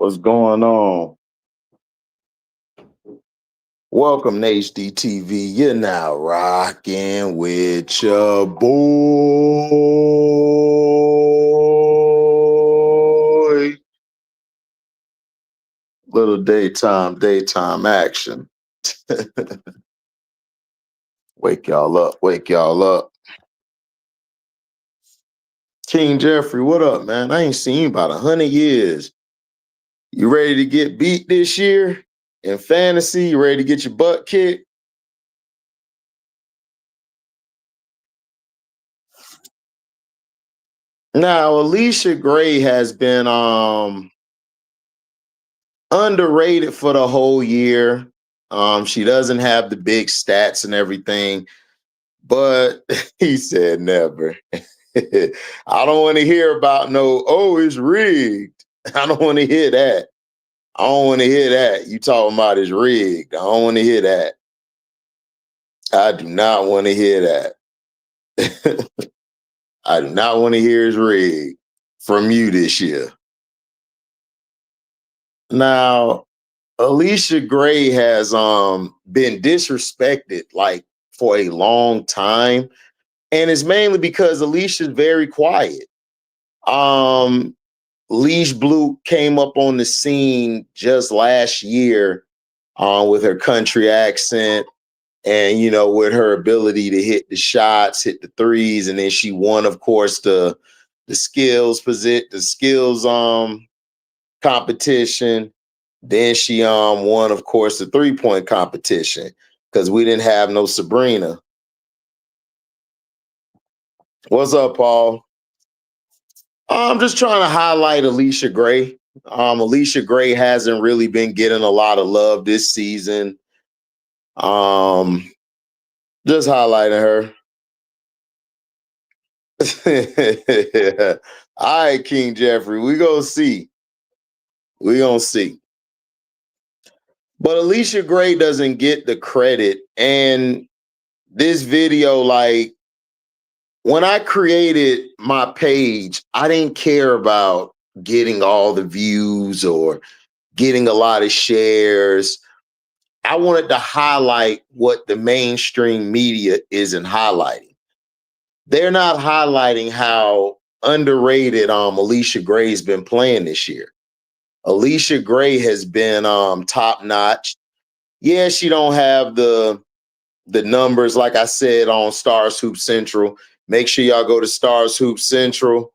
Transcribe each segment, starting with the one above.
What's going on? Welcome to HDiiTV. You're now rocking with your boy. Little daytime action. Wake y'all up, wake y'all up. King Jeffrey, what up, man? I ain't seen you about 100 years. You ready to get beat this year in fantasy? You ready to get your butt kicked? Now, Alicia Gray has been underrated for the whole year. She doesn't have the big stats and everything, but he said never. I don't want to hear about no, oh, it's rigged. I don't want to hear that. I don't want to hear that. You talking about it's rigged. I don't want to hear that. I do not want to hear that. I do not want to hear it's rigged from you this year. Now, Alicia Gray has been disrespected like for a long time, and it's mainly because Alicia's very quiet. Um Leash Blue came up on the scene just last year with her country accent and with her ability to hit the shots, hit the threes, and then she won, of course, the skills competition. Then she won, of course, the 3-point competition because we didn't have no Sabrina. What's up, Paul? I'm just trying to highlight Alicia Gray. Alicia Gray hasn't really been getting a lot of love this season. Just highlighting her. All right, King Jeffrey, we gonna see. We gonna see. But Alicia Gray doesn't get the credit. And this video, like, when I created my page, I didn't care about getting all the views or getting a lot of shares. I wanted to highlight what the mainstream media isn't highlighting. They're not highlighting how underrated Alicia Gray's been playing this year. Alicia Gray has been top notch. Yeah, she don't have the numbers like I said on Stars Hoop Central. Make sure y'all go to Stars Hoop Central.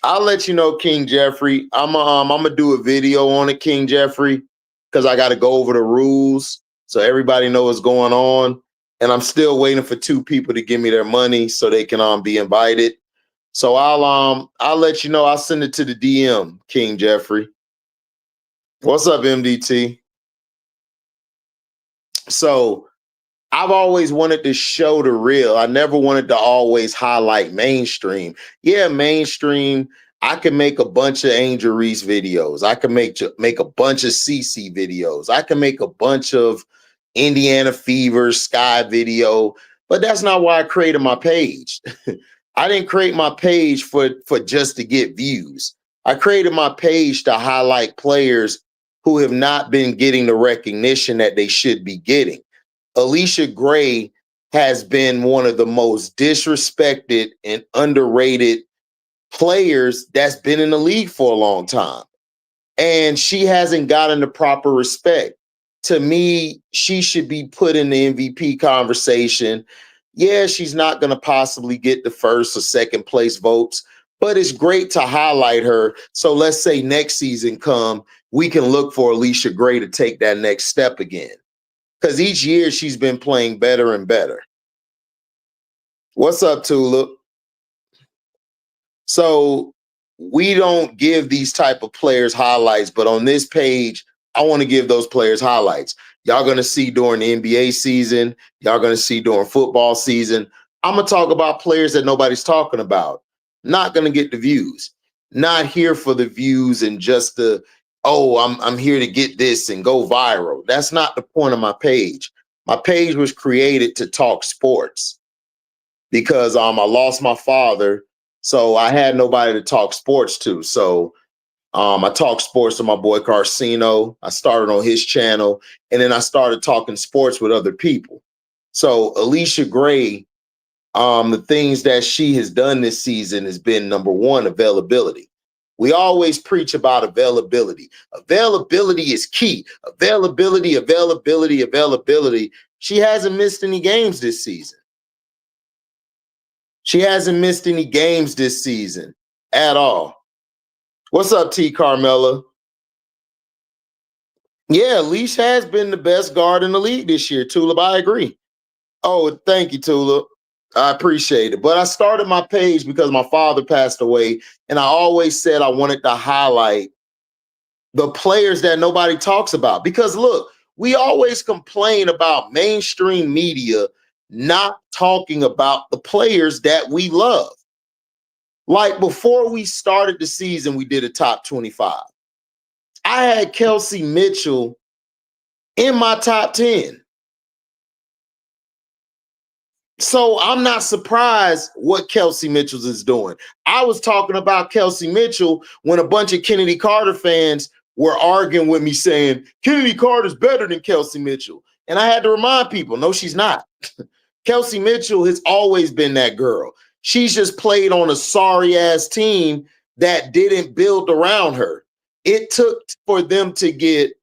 I'll let you know, King Jeffrey. I'm gonna do a video on it, King Jeffrey, because I got to go over the rules so everybody know what's going on. And I'm still waiting for 2 people to give me their money so they can be invited. So I'll let you know. I'll send it to the DM, King Jeffrey. What's up, MDT? So I've always wanted to show the real. I never wanted to always highlight mainstream. Yeah, mainstream. I can make a bunch of Angel Reese videos. I can make a bunch of CC videos. I can make a bunch of Indiana Fever, Sky video, but that's not why I created my page. I didn't create my page for just to get views. I created my page to highlight players who have not been getting the recognition that they should be getting. Alicia Gray has been one of the most disrespected and underrated players that's been in the league for a long time. And she hasn't gotten the proper respect. To me, she should be put in the MVP conversation. Yeah, she's not going to possibly get the first or second place votes, but it's great to highlight her. So let's say next season come, we can look for Alicia Gray to take that next step again. Because each year she's been playing better and better. What's up, Tulip? So we don't give these type of players highlights, but on this page, I want to give those players highlights. Y'all going to see during the NBA season. Y'all going to see during football season. I'm going to talk about players that nobody's talking about. Not going to get the views. Not here for the views and just the, oh, I'm here to get this and go viral. That's not the point of my page. My page was created to talk sports because I lost my father. So I had nobody to talk sports to. So I talk sports with my boy Carcino. I started on his channel, and then I started talking sports with other people. So Alicia Gray, the things that she has done this season has been, number one, availability. We always preach about availability. Availability is key. Availability, availability, availability. She hasn't missed any games this season. She hasn't missed any games this season at all. What's up, T. Carmella? Yeah, Leash has been the best guard in the league this year, Tulip. I agree. Oh, thank you, Tulip. I appreciate it. But I started my page because my father passed away, and I always said I wanted to highlight the players that nobody talks about. Because look, we always complain about mainstream media not talking about the players that we love. Like before we started the season, we did a top 25. I had Kelsey Mitchell in my top 10. So I'm not surprised what Kelsey Mitchell is doing. I was talking about Kelsey Mitchell when a bunch of Kennedy Carter fans were arguing with me saying, Kennedy Carter's better than Kelsey Mitchell. And I had to remind people, no, she's not. Kelsey Mitchell has always been that girl. She's just played on a sorry ass team that didn't build around her. It took for them to get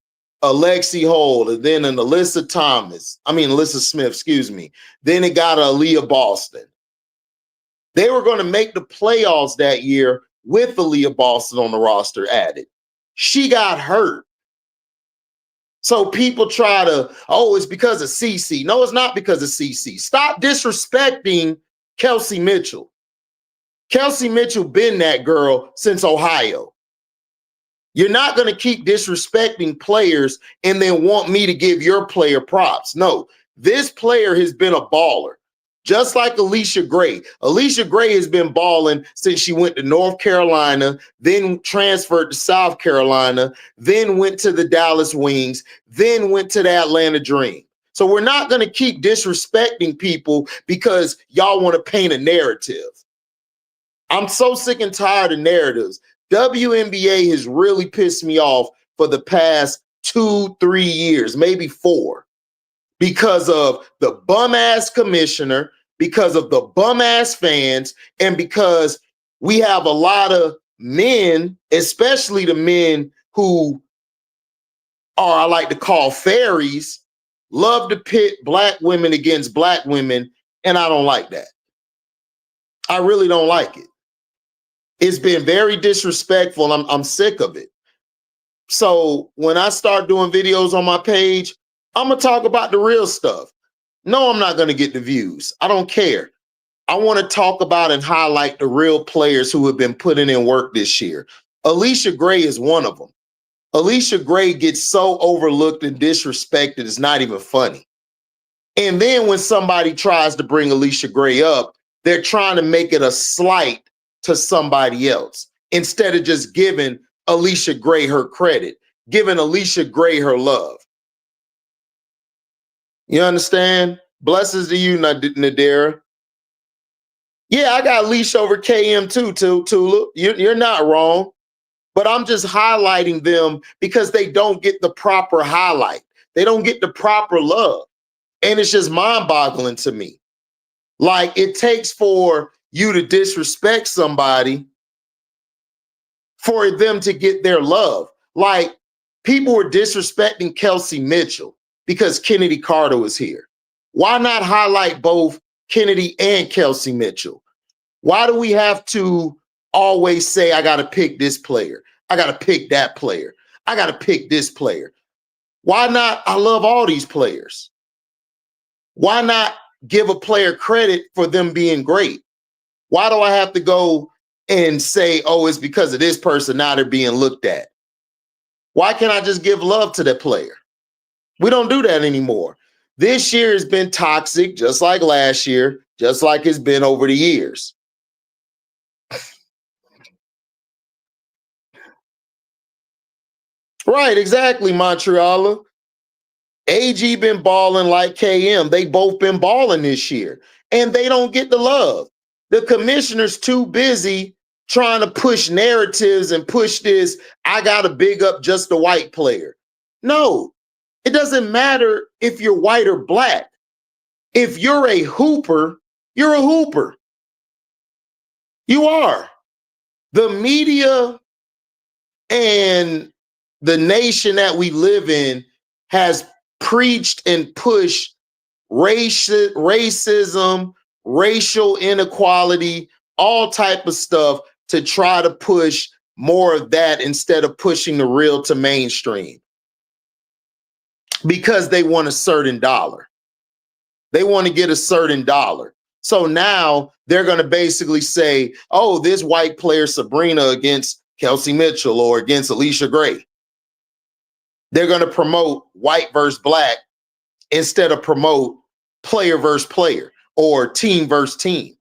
Alexi Hole and then an Alyssa Smith, excuse me. Then it got Aaliyah Boston. They were going to make the playoffs that year with Aaliyah Boston on the roster added. She got hurt. So people try to, it's because of CC. No, it's not because of CC. Stop disrespecting Kelsey Mitchell. Kelsey Mitchell been that girl since Ohio. You're not going to keep disrespecting players and then want me to give your player props. No, this player has been a baller, just like Alicia Gray. Alicia Gray has been balling since she went to North Carolina, then transferred to South Carolina, then went to the Dallas Wings, then went to the Atlanta Dream. So we're not going to keep disrespecting people because y'all want to paint a narrative. I'm so sick and tired of narratives. WNBA has really pissed me off for the past 2-3 years, maybe 4, because of the bum-ass commissioner, because of the bum-ass fans, and because we have a lot of men, especially the men who are, I like to call fairies, love to pit black women against black women, and I don't like that. I really don't like it. It's been very disrespectful, and I'm sick of it. So when I start doing videos on my page, I'm going to talk about the real stuff. No, I'm not going to get the views. I don't care. I want to talk about and highlight the real players who have been putting in work this year. Alicia Gray is one of them. Alicia Gray gets so overlooked and disrespected, it's not even funny. And then when somebody tries to bring Alicia Gray up, they're trying to make it a slight to somebody else instead of just giving Alicia Gray her credit, giving Alicia Gray her love. You understand? Blessings to you, Nadira. Yeah, I got Leash over KM too, Tula. You're not wrong. But I'm just highlighting them because they don't get the proper highlight. They don't get the proper love. And it's just mind-boggling to me. Like, it takes for you to disrespect somebody for them to get their love. Like, people were disrespecting Kelsey Mitchell because Kennedy Carter was here. Why not highlight both Kennedy and Kelsey Mitchell? Why do we have to always say, I got to pick this player, I got to pick that player, I got to pick this player? Why not? I love all these players. Why not give a player credit for them being great? Why do I have to go and say, it's because of this person, now they're being looked at? Why can't I just give love to that player? We don't do that anymore. This year has been toxic, just like last year, just like it's been over the years. Right, exactly, Montreal. AG been balling like KM. They both been balling this year, and they don't get the love. The commissioner's too busy trying to push narratives and push this, I got to big up just the white player. No, it doesn't matter if you're white or black. If you're a hooper, you're a hooper. You are. The media and the nation that we live in has preached and pushed racism, racial inequality, all type of stuff to try to push more of that instead of pushing the real to mainstream, because they want a certain dollar. They want to get a certain dollar. So now they're going to basically say, oh, this white player Sabrina against Kelsey Mitchell or against Alicia Gray. They're going to promote white versus black instead of promote player versus player or team versus team.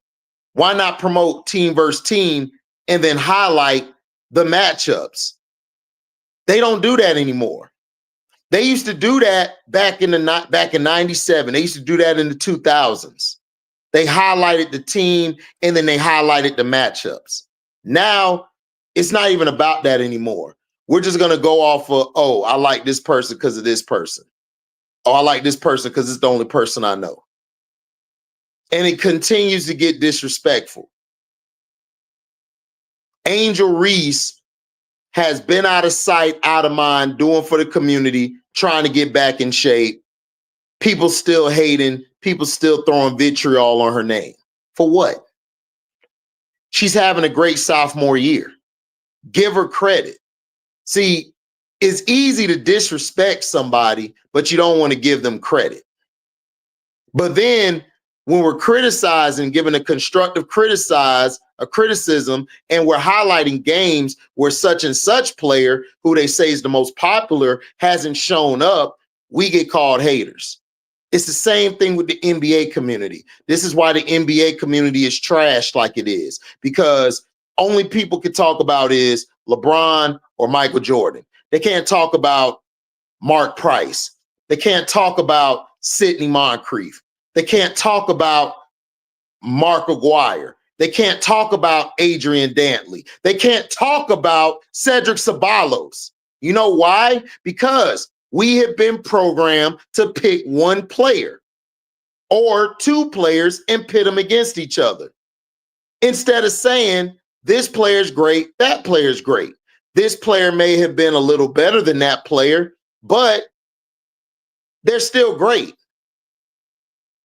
Why not promote team versus team and then highlight the matchups? They don't do that anymore. They used to do that back in 97. They used to do that in the 2000s. They highlighted the team and then they highlighted the matchups. Now it's not even about that anymore. We're just going to go off of, oh, I like this person because of this person. Oh, I like this person because it's the only person I know. And it continues to get disrespectful. Angel Reese has been out of sight, out of mind, doing for the community, trying to get back in shape. People still hating, people still throwing vitriol on her name. For what? She's having a great sophomore year. Give her credit. See, it's easy to disrespect somebody, but you don't want to give them credit. But then when we're criticizing, giving a constructive criticism, and we're highlighting games where such and such player, who they say is the most popular, hasn't shown up, we get called haters. It's the same thing with the NBA community. This is why the NBA community is trashed like it is, because only people can talk about is LeBron or Michael Jordan. They can't talk about Mark Price. They can't talk about Sidney Moncrief. They can't talk about Mark Aguirre. They can't talk about Adrian Dantley. They can't talk about Cedric Ceballos. You know why? Because we have been programmed to pick one player or two players and pit them against each other, instead of saying this player's great, that player's great. This player may have been a little better than that player, but they're still great.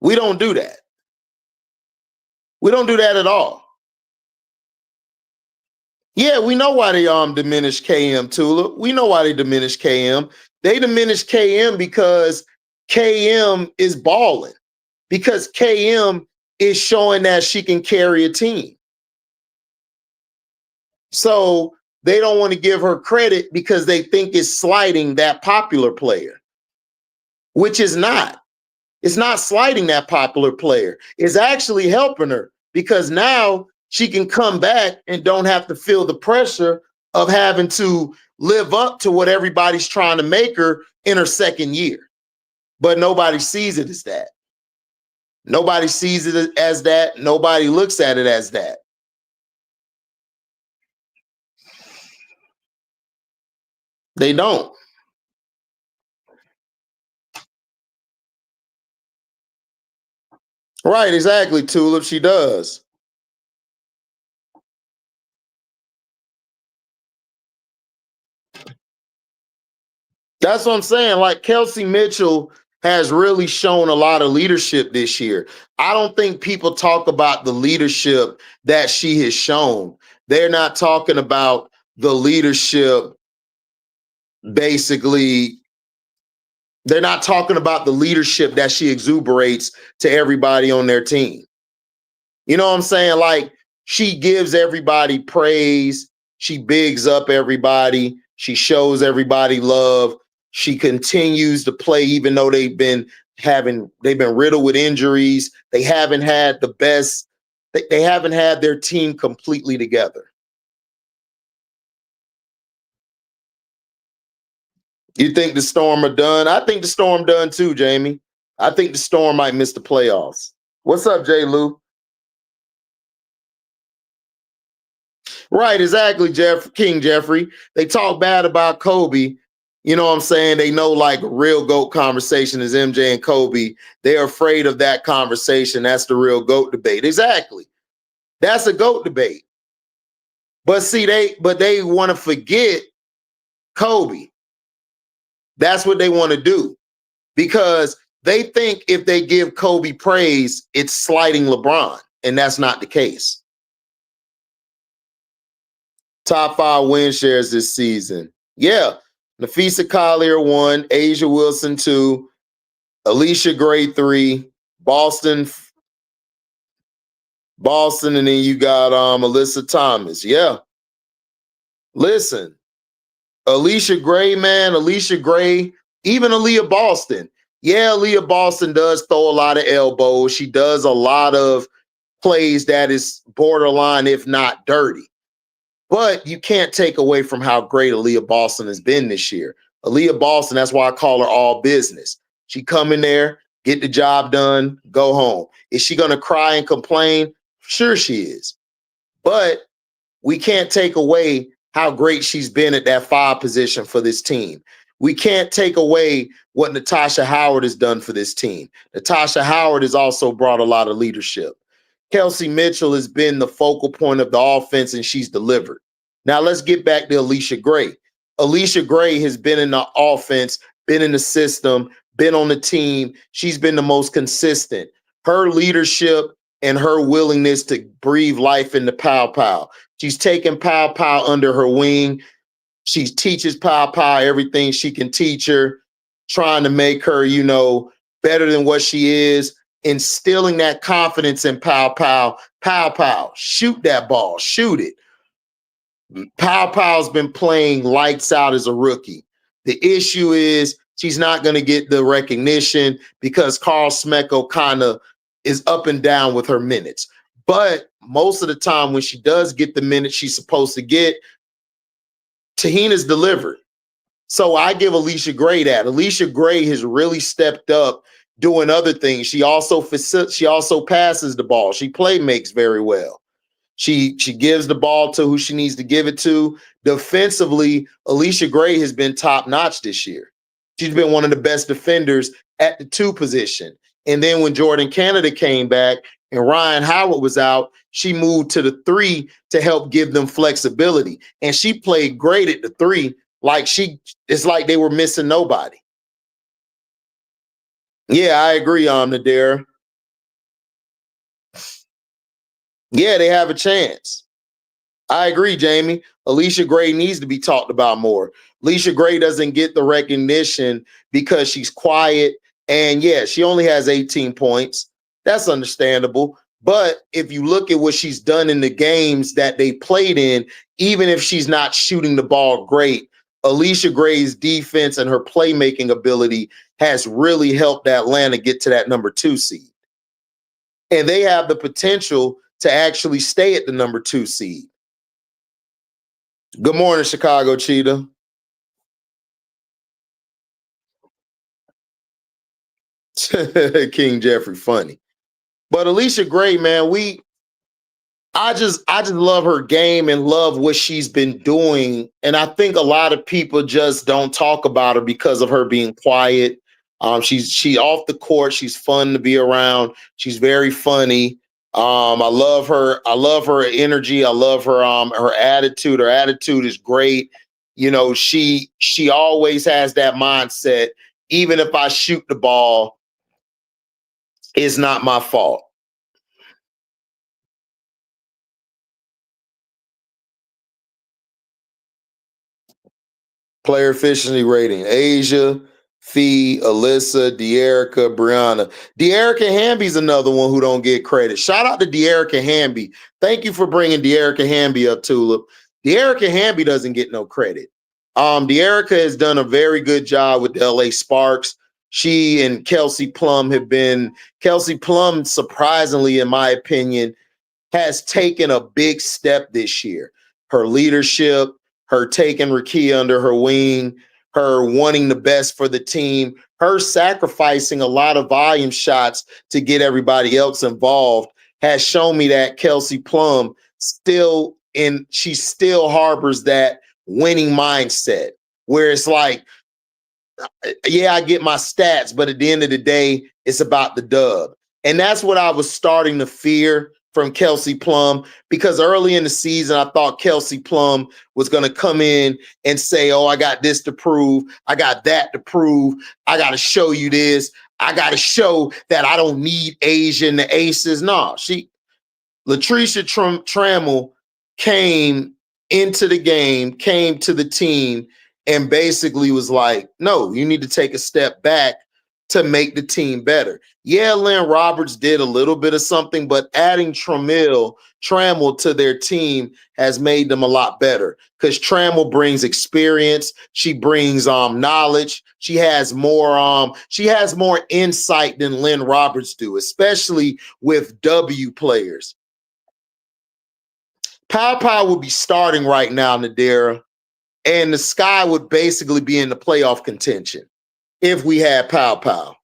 We don't do that. We don't do that at all. Yeah, we know why they diminished KM, Tula. We know why they diminished KM. They diminished KM because KM is balling, because KM is showing that she can carry a team. So they don't want to give her credit because they think it's slighting that popular player, which is not. It's not slighting that popular player. It's actually helping her, because now she can come back and don't have to feel the pressure of having to live up to what everybody's trying to make her in her second year. But nobody sees it as that. Nobody sees it as that. Nobody looks at it as that. They don't. Right, exactly, Tulip. She does. That's what I'm saying. Like, Kelsey Mitchell has really shown a lot of leadership this year. I don't think people talk about the leadership that she has shown. They're not talking about the leadership, basically. They're not talking about the leadership that she exuberates to everybody on their team. You know what I'm saying? Like, she gives everybody praise. She bigs up everybody. She shows everybody love. She continues to play even though they've been riddled with injuries. They haven't had the best. They haven't had their team completely together. You think the Storm are done? I think the Storm done too, Jamie. I think the Storm might miss the playoffs. What's up, J. Lou? Right, exactly, King Jeffrey. They talk bad about Kobe. You know what I'm saying? They know like real GOAT conversation is MJ and Kobe. They're afraid of that conversation. That's the real GOAT debate. Exactly. That's a GOAT debate. But see, they want to forget Kobe. That's what they want to do because they think if they give Kobe praise, it's slighting LeBron. And that's not the case. Top 5 win shares this season. Yeah. Nafisa Collier 1, Asia Wilson 2, Alicia Gray 3, Boston, and then you got Alyssa Thomas. Yeah. Listen, Alicia Gray, man, Alicia Gray, even Aaliyah Boston. Yeah, Aaliyah Boston does throw a lot of elbows. She does a lot of plays that is borderline, if not dirty. But you can't take away from how great Aaliyah Boston has been this year. Aaliyah Boston, that's why I call her all business. She come in there, get the job done, go home. Is she going to cry and complain? Sure she is. But we can't take away how great she's been at that 5 position for this team. We can't take away what Natasha Howard has done for this team. Natasha Howard has also brought a lot of leadership. Kelsey Mitchell has been the focal point of the offense, and she's delivered. Now let's get back to Alicia Gray. Alicia Gray has been in the offense, been in the system, been on the team. She's been the most consistent. Her leadership and her willingness to breathe life into Pow Pow. She's taken Pow Pow under her wing. She teaches Pow Pow everything she can teach her, trying to make her, better than what she is, instilling that confidence in Pow Pow. Pow Pow, shoot that ball, shoot it. Pow Pow's been playing lights out as a rookie. The issue is she's not going to get the recognition because Carl Smecko kind of is up and down with her minutes. But most of the time when she does get the minutes she's supposed to get, Tahina's delivered. So I give Alicia Gray that. Alicia Gray has really stepped up doing other things. She also passes the ball. She play makes very well. She gives the ball to who she needs to give it to. Defensively, Alicia Gray has been top-notch this year. She's been one of the best defenders at the 2 position. And then when Jordan Canada came back and Ryan Howard was out, she moved to the 3 to help give them flexibility. And she played great at the 3. It's like they were missing nobody. Yeah, I agree on Nadira. Yeah, they have a chance. I agree, Jamie. Alicia Gray needs to be talked about more. Alicia Gray doesn't get the recognition because she's quiet. And yeah, she only has 18 points. That's understandable. But if you look at what she's done in the games that they played in, even if she's not shooting the ball great, Alicia Gray's defense and her playmaking ability has really helped Atlanta get to that number 2 seed. And they have the potential to actually stay at the number 2 seed. Good morning, Chicago Cheetah. King Jeffrey, funny. But Alicia Gray, man, I just love her game and love what she's been doing. And I think a lot of people just don't talk about her because of her being quiet. She off the court. She's fun to be around. She's very funny. I love her. I love her energy. I love her attitude. Her attitude is great. She always has that mindset. Even if I shoot the ball, it's not my fault. Player efficiency rating: Asia, Fee, Alyssa, De'Erica, Brianna. De'Erica Hamby's another one who don't get credit. Shout out to De'Erica Hamby. Thank you for bringing De'Erica Hamby up, Tulip. De'Erica Hamby doesn't get no credit. De'Erica has done a very good job with the LA Sparks. She and Kelsey Plum surprisingly, in my opinion, has taken a big step this year. Her leadership, her taking Rakia under her wing, her wanting the best for the team, her sacrificing a lot of volume shots to get everybody else involved has shown me that Kelsey Plum still she still harbors that winning mindset where it's like, yeah, I get my stats, but at the end of the day, it's about the dub. And that's what I was starting to fear from Kelsey Plum, because early in the season, I thought Kelsey Plum was going to come in and say, oh, I got this to prove. I got that to prove. I got to show you this. I got to show that I don't need Asia and the aces. No, Latricia Trammell came into the game, came to the team, and basically was like, no, you need to take a step back to make the team better. Yeah, Lynn Roberts did a little bit of something, but adding Trammell to their team has made them a lot better because Trammell brings experience. She brings knowledge. She has more insight than Lynn Roberts do, especially with W players. Pow would be starting right now, Nadira, and the Sky would basically be in the playoff contention if we had Pow.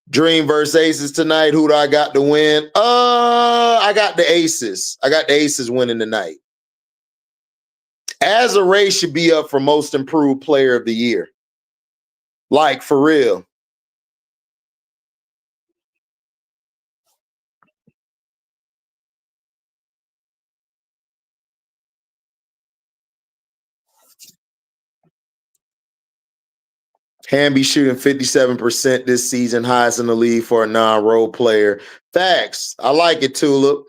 Dream versus Aces tonight. Who do I got to win? I got the Aces. I got the Aces winning tonight. Azare should be up for most improved player of the year. Like, for real. Hamby shooting 57% this season, highest in the league for a non-role player. Facts. I like it, Tulip.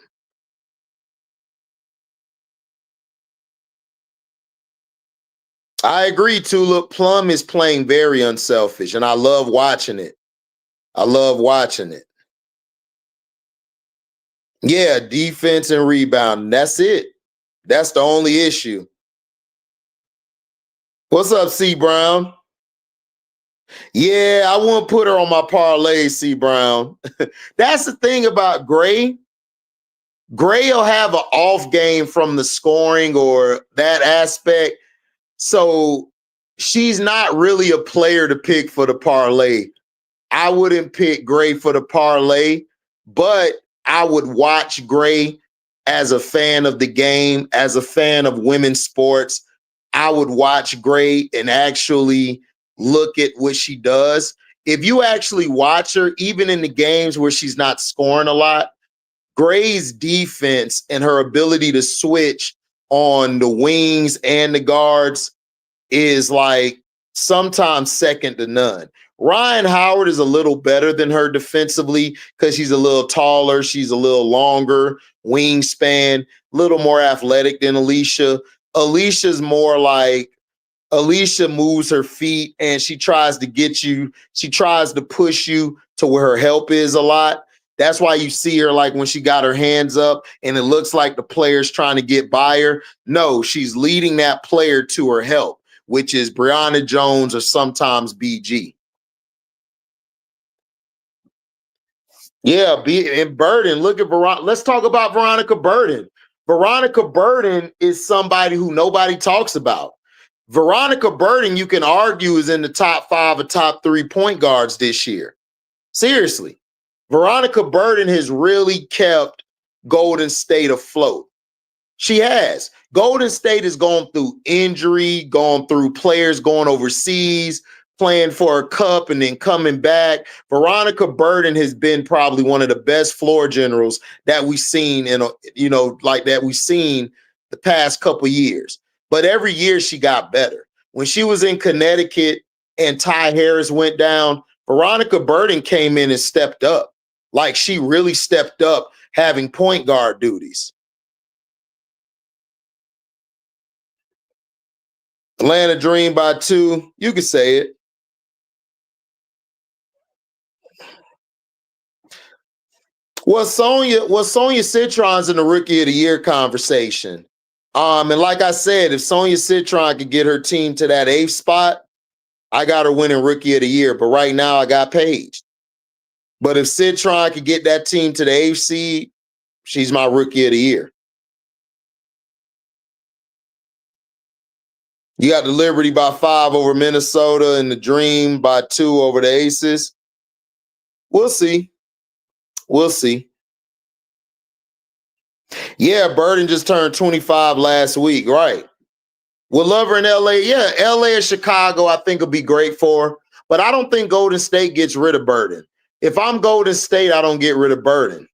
I agree, Tulip. Plum is playing very unselfish, and I love watching it. Yeah, defense and rebound. That's it. That's the only issue. What's up, C. Brown? Yeah, I won't put her on my parlay, C. Brown. That's the thing about Gray. Gray will have an off game from the scoring or that aspect. So she's not really a player to pick for the parlay. I wouldn't pick Gray for the parlay, but I would watch Gray as a fan of the game, as a fan of women's sports. I would watch Gray and actually look at what she does. If you actually watch her, even in the games where she's not scoring a lot, Gray's defense and her ability to switch on the wings and the guards is like sometimes second to none. Ryan Howard is a little better than her defensively because she's a little taller, she's a little longer, wingspan, a little more athletic than Alicia. Alicia's more like Alicia moves her feet and she tries to get you, she tries to push you to where her help is a lot. That's why you see her like when she got her hands up and it looks like the player's trying to get by her. No, she's leading that player to her help, which is Brianna Jones or sometimes BG. Yeah, and Burden. Look at Veronica. Let's talk about Veronica Burden. Veronica Burden is somebody who nobody talks about. Veronica Burden, you can argue, is in the top 5 or top 3 point guards this year. Seriously. Veronica Burden has really kept Golden State afloat. She has. Golden State has gone through injury, gone through players going overseas, playing for a cup and then coming back. Veronica Burden has been probably one of the best floor generals that we've seen we've seen the past couple years. But every year she got better. When she was in Connecticut and Ty Harris went down, Veronica Burden came in and stepped up. Like she really stepped up having point guard duties. Atlanta Dream by 2. You can say it. Sonia Citron's in the Rookie of the Year conversation. And like I said, if Sonia Citron could get her team to that 8th spot, I got her winning Rookie of the Year. But right now, I got Paige. But if Citron could get that team to the 8th seed, she's my Rookie of the Year. You got the Liberty by 5 over Minnesota and the Dream by 2 over the Aces. We'll see. Yeah, Burden just turned 25 last week, right? With Lover in LA, yeah, LA and Chicago, I think will be great for. But I don't think Golden State gets rid of Burden. If I'm Golden State, I don't get rid of Burden.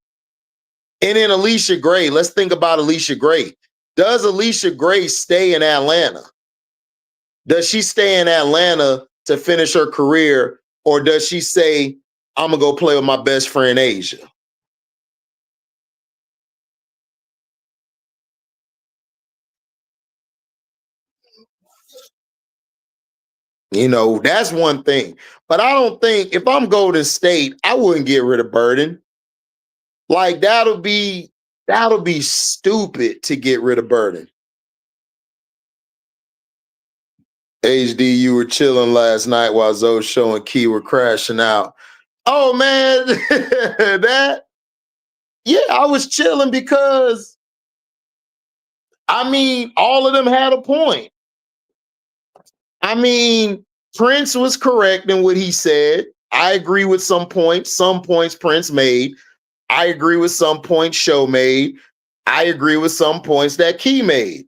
And then Alicia Gray, let's think about Alicia Gray. Does Alicia Gray stay in Atlanta? Does she stay in Atlanta to finish her career, or does she say, I'm gonna go play with my best friend Asia? You know, that's one thing. But I don't think if I'm Golden State, I wouldn't get rid of Burden. Like that'll be stupid to get rid of Burden. HD, you were chilling last night while Zoe Show and Key were crashing out. Oh man, that yeah, I was chilling because I mean, all of them had a point. I mean, Prince was correct in what he said. I agree with some points. Some points Prince made. I agree with some points Show made. I agree with some points that Key made.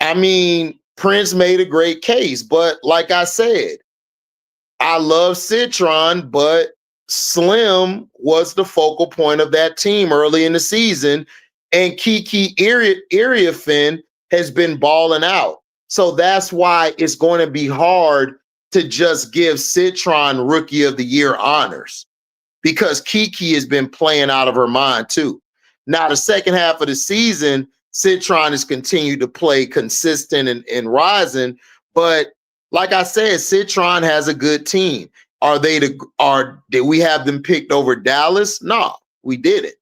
I mean, Prince made a great case, but like I said, I love Citron, but Slim was the focal point of that team early in the season, and Kiki Iriafen has been balling out. So that's why it's going to be hard to just give Citron Rookie of the Year honors because Kiki has been playing out of her mind too. Now, the second half of the season, Citron has continued to play consistent and rising, but like I said, Citron has a good team. Did we have them picked over Dallas? No, we didn't.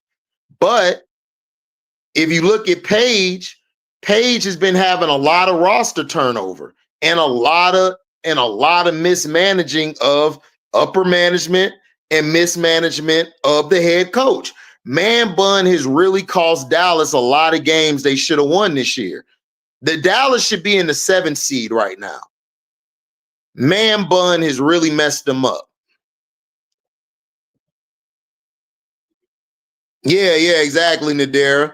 But if you look at Paige has been having a lot of roster turnover and a lot of mismanaging of upper management and mismanagement of the head coach. Man Bun has really cost Dallas a lot of games they should have won this year. The Dallas should be in the 7th seed right now. Man Bun has really messed them up. Yeah, exactly, Nadera.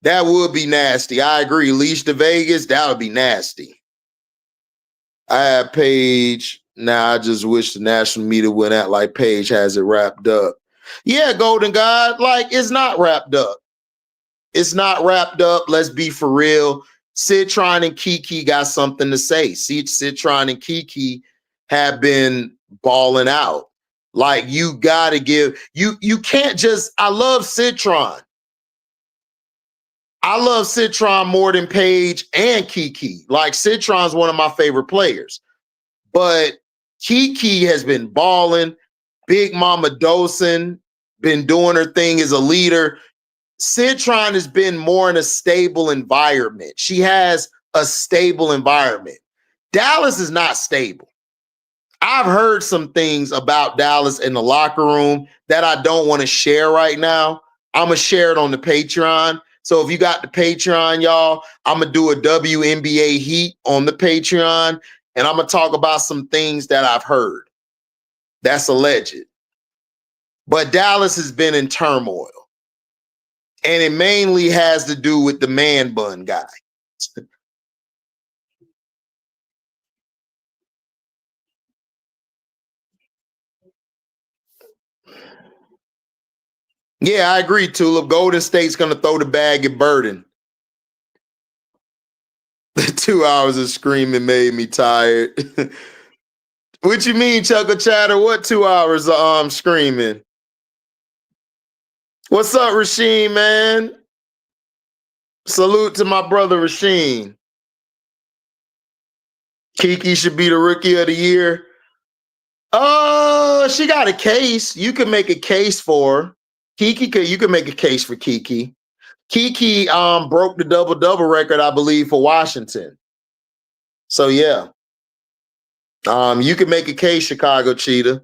That would be nasty. I agree. Leash to Vegas, that would be nasty. I have Paige. Now I just wish the national media went out like Paige has it wrapped up. Yeah, Golden God, like it's not wrapped up. It's not wrapped up. Let's be for real. Citron and Kiki got something to say. See, Citron and Kiki have been balling out. Like you gotta give you can't just I love Citron. I love Citron more than Paige and Kiki. Like Citron's one of my favorite players. But Kiki has been balling. Big Mama Dosen been doing her thing as a leader. Citron has been more in a stable environment. She has a stable environment. Dallas is not stable. I've heard some things about Dallas in the locker room that I don't want to share right now. I'm going to share it on the Patreon. So if you got the Patreon, y'all, I'm going to do a WNBA Heat on the Patreon, and I'm going to talk about some things that I've heard. That's alleged. But Dallas has been in turmoil. And it mainly has to do with the man bun guy. Yeah, I agree, Tulip. Golden State's going to throw the bag at Burden. The 2 hours of screaming made me tired. What you mean, Chuckle Chatter? What 2 hours of screaming? What's up, Rasheen, man? Salute to my brother Rasheen. Kiki should be the Rookie of the Year. She got a case. You can make a case for her. You can make a case for Kiki. Kiki broke the double-double record, I believe, for Washington. So yeah. You can make a case, Chicago Cheetah.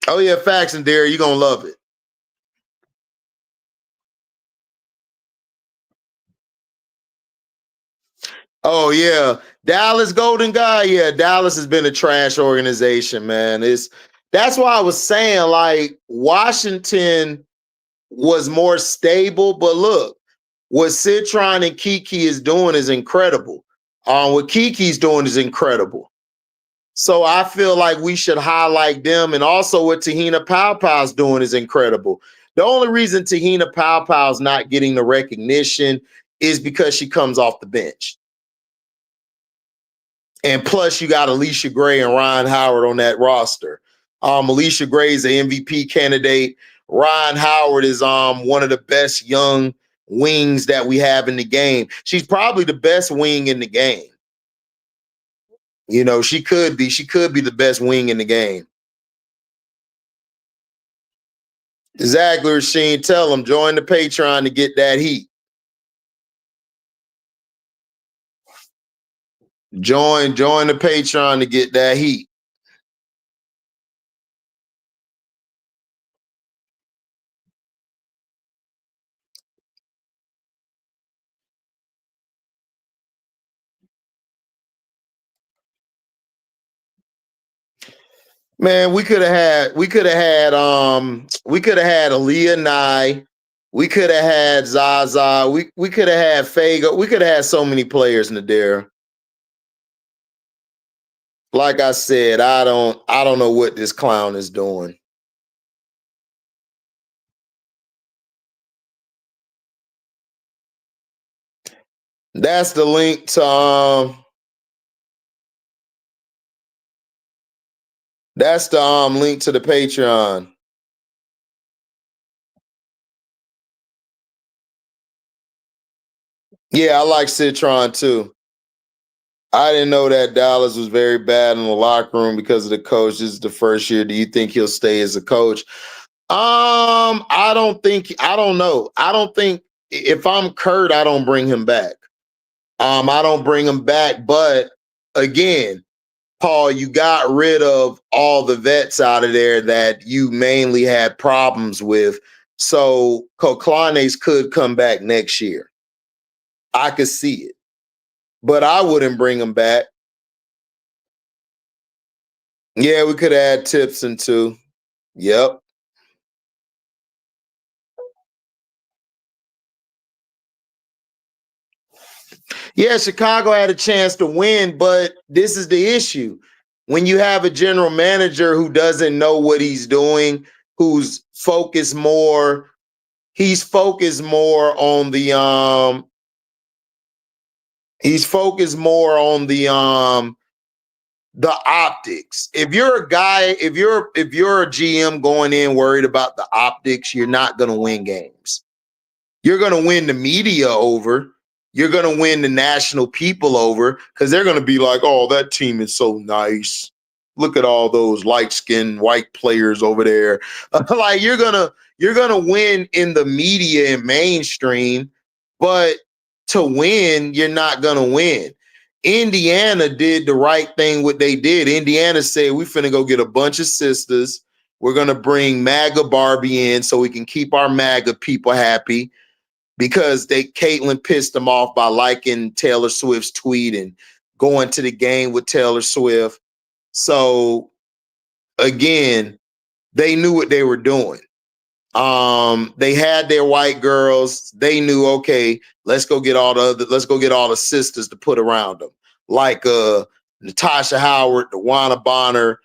Oh yeah, facts and Derry, you're gonna love it. Oh yeah. Dallas Golden Guy. Yeah, Dallas has been a trash organization, man. That's why I was saying, like, Washington was more stable. But look, what Citron and Kiki is doing is incredible. What Kiki's doing is incredible. So I feel like we should highlight them. And also what Tahina Pow Pow's doing is incredible. The only reason Tahina Pow Pow's not getting the recognition is because she comes off the bench. And plus, you got Alicia Gray and Ryan Howard on that roster. Alicia Gray is an MVP candidate. Ryan Howard is one of the best young wings that we have in the game. She's probably the best wing in the game. You know, she could be the best wing in the game. Exactly, Rasheen. Tell them, join the Patreon to get that heat. Join the Patreon to get that heat. Man, we could have had Aaliyah Nye, we could have had Zaza, we could have had Fago, we could have had so many players, Nadir. Like I said, I don't know what this clown is doing. That's the link to that's the link to the Patreon. Yeah, I like Citron too. I didn't know that Dallas was very bad in the locker room because of the coach. This is the first year. Do you think he'll stay as a coach? I don't know. I don't think if I'm Kurt, I don't bring him back. I don't bring him back. But again, Paul, you got rid of all the vets out of there that you mainly had problems with. So Koklanes could come back next year. I could see it. But I wouldn't bring him back. Yeah, we could add Tipson too. Yep. Yeah, Chicago had a chance to win, but this is the issue. When you have a general manager who doesn't know what he's doing, who's focused more, he's focused more on the optics. If you're a guy, if you're a GM going in worried about the optics, you're not going to win games. You're going to win the media over. You're going to win the national people over because they're going to be like, oh, that team is so nice. Look at all those light-skinned white players over there. Like you're gonna win in the media and mainstream, but to win, you're not gonna win. Indiana did the right thing. What they did, Indiana said, we finna go get a bunch of sisters. We're gonna bring MAGA Barbie in so we can keep our MAGA people happy because Caitlyn pissed them off by liking Taylor Swift's tweet and going to the game with Taylor Swift. So again, they knew what they were doing. They had their white girls. They knew, okay, let's go get all the sisters to put around them, like Natasha Howard, Dewana Bonner.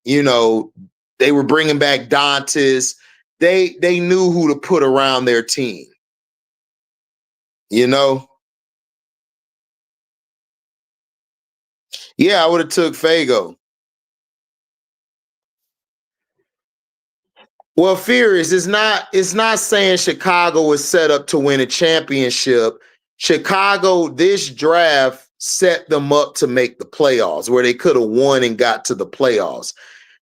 You know, they were bringing back Dantas. They knew who to put around their team. You know. Yeah, I would have took Fago. Well, Furious, it's not saying Chicago was set up to win a championship. Chicago, this draft set them up to make the playoffs where they could have won and got to the playoffs.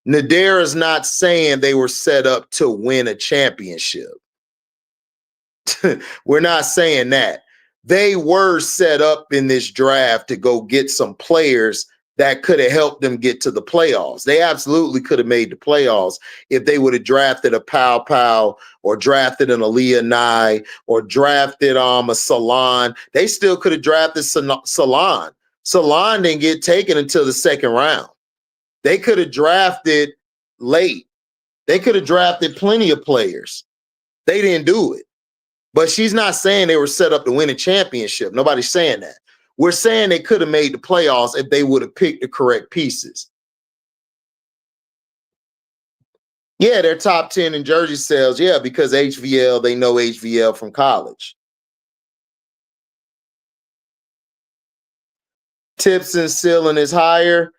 Nadir is not saying they were set up to win a championship. We're not saying that. They were set up in this draft to go get some players that could have helped them get to the playoffs. They absolutely could have made the playoffs if they would have drafted a Pow Pow or drafted an Aaliyah Nye or drafted a Salon. They still could have drafted Salon. Salon didn't get taken until the second round. They could have drafted late. They could have drafted plenty of players. They didn't do it. But she's not saying they were set up to win a championship. Nobody's saying that. We're saying they could have made the playoffs if they would have picked the correct pieces. Yeah, they're top 10 in jersey sales. Yeah, because HVL, they know HVL from college. Tipson's ceiling is higher.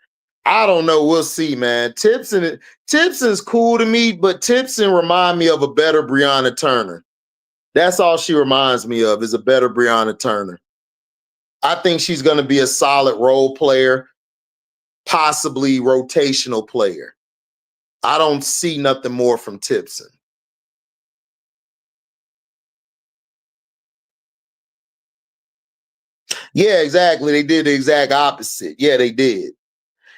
I don't know. We'll see, man. Tipson's cool to me, but Tipson remind me of a better Brianna Turner. That's all she reminds me of is a better Brianna Turner. I think she's going to be a solid role player, possibly rotational player. I don't see nothing more from Tipson. Yeah, exactly. They did the exact opposite. Yeah, they did.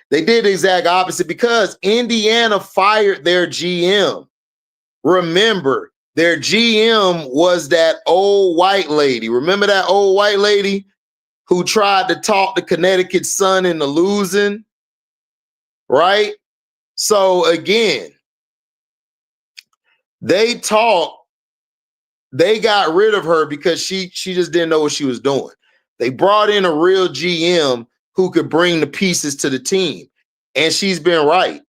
They did the exact opposite because Indiana fired their GM. Remember, their GM was that old white lady. Remember that old white lady who tried to talk the Connecticut Sun into losing? Right? So again, they got rid of her because she just didn't know what she was doing. They brought in a real GM who could bring the pieces to the team. And she's been right.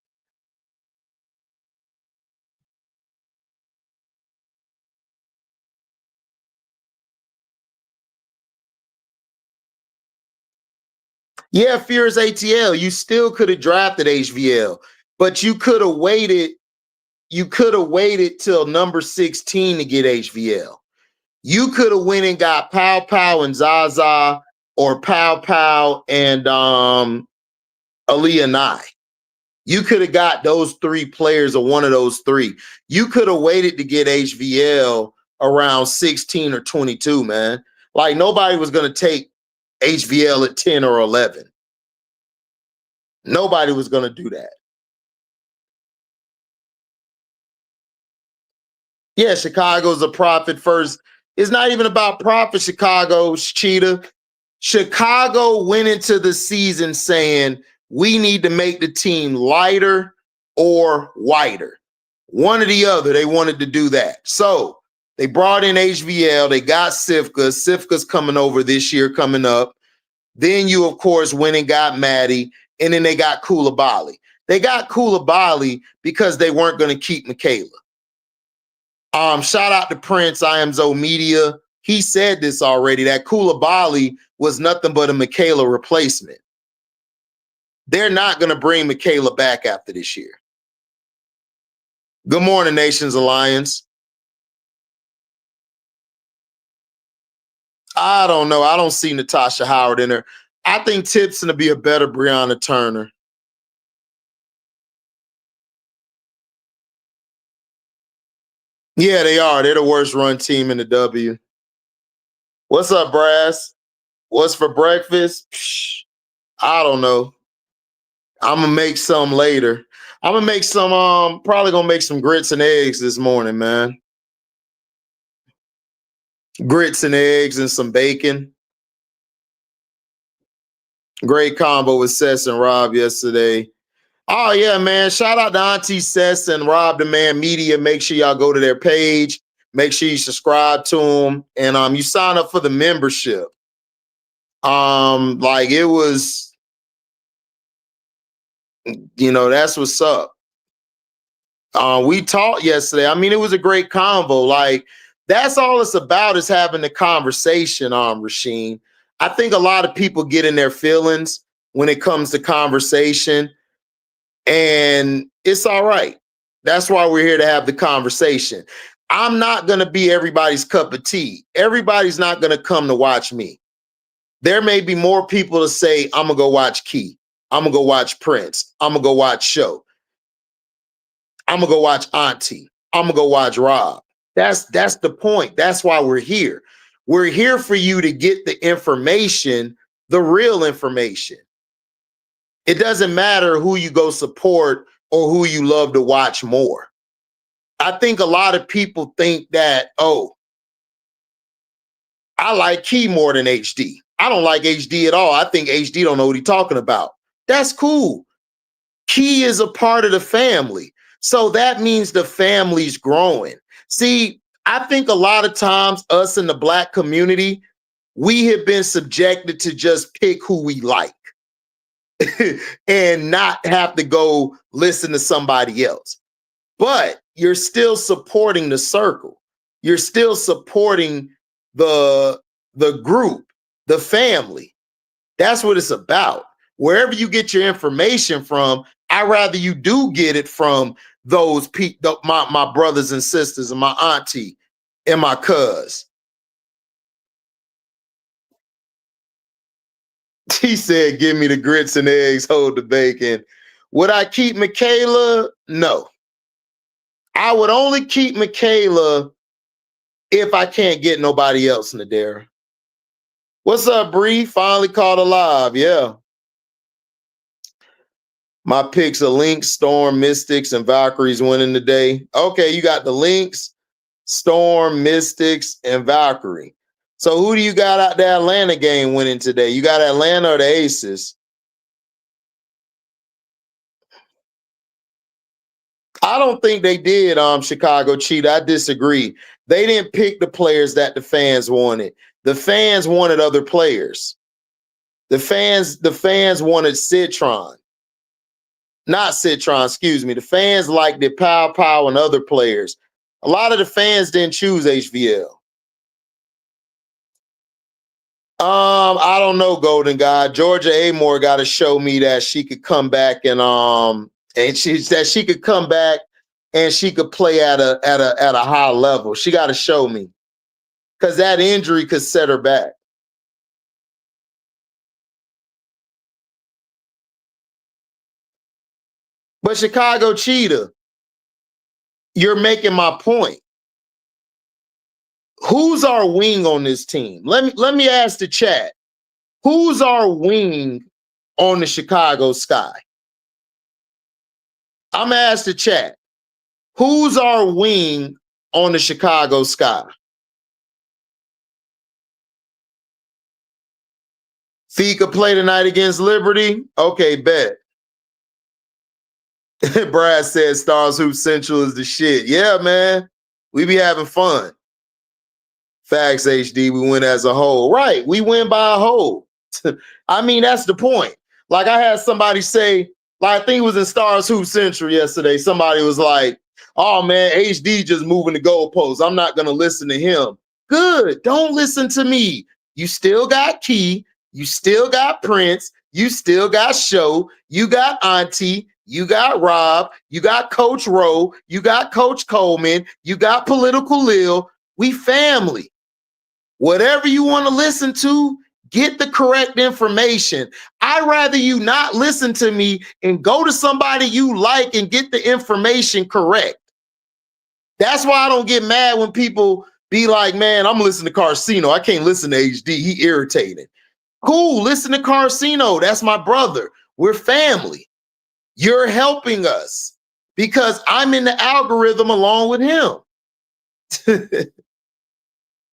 Yeah, Fierce ATL, you still could have drafted HVL, but you could have waited. You could have waited till number 16 to get HVL. You could have went and got Pow Pow and Zaza or Pow Pow and Aaliyah Nye. You could have got those three players or one of those three. You could have waited to get HVL around 16 or 22, man. Like nobody was going to take HVL at 10 or 11. Nobody was going to do that. Yeah, Chicago's a profit first. It's not even about profit, Chicago, Cheetah. Chicago went into the season saying, we need to make the team lighter or whiter. One or the other, they wanted to do that. So they brought in HVL. They got Sifka. Sifka's coming over this year, coming up. Then you, of course, went and got Maddie. And then they got Koulibaly. They got Koulibaly because they weren't going to keep Michaela. Shout out to Prince, I Am Zo Media. He said this already, that Koulibaly was nothing but a Michaela replacement. They're not going to bring Michaela back after this year. Good morning, Nations Alliance. I don't know. I don't see Natasha Howard in her. I think Tipson to be a better Brianna Turner. Yeah, they are. They're the worst run team in the W. What's up, Brass? What's for breakfast? Psh, I don't know. I'm gonna make some later. I'm gonna make some. Probably gonna make some grits and eggs this morning, man. Grits and eggs and some bacon. Great combo with Sess and Rob yesterday. Oh yeah, man! Shout out to Auntie Sess and Rob the Man Media. Make sure y'all go to their page. Make sure you subscribe to them, and you sign up for the membership. Like it was, that's what's up. We talked yesterday. I mean, it was a great convo. Like, that's all it's about is having the conversation, Rasheen. I think a lot of people get in their feelings when it comes to conversation, and it's all right. That's why we're here to have the conversation. I'm not going to be everybody's cup of tea. Everybody's not going to come to watch me. There may be more people to say, I'm going to go watch Key. I'm going to go watch Prince. I'm going to go watch Show. I'm gonna go watch Auntie. I'm gonna go watch Rob. That's the point. That's why we're here. We're here for you to get the information, the real information. It doesn't matter who you go support or who you love to watch more. I think a lot of people think that, oh, I like Key more than HD. I don't like HD at all. I think HD don't know what he's talking about. That's cool. Key is a part of the family. So that means the family's growing. See, I think a lot of times us in the Black community, we have been subjected to just pick who we like and not have to go listen to somebody else. But you're still supporting the circle. You're still supporting the group, the family. That's what it's about. Wherever you get your information from, I rather you do get it from those people, my brothers and sisters, and my auntie and my cuz. He said, "Give me the grits and eggs, hold the bacon." Would I keep Michaela? No. I would only keep Michaela if I can't get nobody else, Nadera. What's up, Bree? Finally caught alive. Yeah. My picks are Lynx, Storm, Mystics, and Valkyries winning today. Okay, you got the Lynx, Storm, Mystics, and Valkyrie. So who do you got out the Atlanta game winning today? You got Atlanta or the Aces? I don't think they did, Chicago Cheetah. I disagree. They didn't pick the players that the fans wanted. The fans wanted other players. The fans wanted Citron. Not Citron, excuse me. The fans liked the Pow Pow and other players. A lot of the fans didn't choose HVL. I don't know, Golden God. Georgia Amore got to show me that she could come back and she could come back and she could play at a high level. She got to show me, because that injury could set her back. But Chicago Cheetah, you're making my point. Who's our wing on this team? Let me ask the chat. Who's our wing on the Chicago Sky? I'm gonna ask the chat. Who's our wing on the Chicago Sky? Fee could play tonight against Liberty. Okay, bet. Brad said Stars Hoop Central is the shit. Yeah, man. We be having fun. Facts, HD. We win as a whole. Right. We win by a whole. I mean, that's the point. Like, I had somebody say, like, I think it was in Stars Hoop Central yesterday. Somebody was like, "Oh man, HD just moving the goalposts. I'm not gonna listen to him." Good. Don't listen to me. You still got Key. You still got Prince. You still got Show. You got Auntie. You got Rob. You got Coach Rowe. You got Coach Coleman. You got Political Lil. We family. Whatever you want to listen to, get the correct information. I'd rather you not listen to me and go to somebody you like and get the information correct. That's why I don't get mad when people be like, "Man, I'm listening to Carcino. I can't listen to HD. He irritating." Cool, listen to Carcino. That's my brother. We're family. You're helping us because I'm in the algorithm along with him.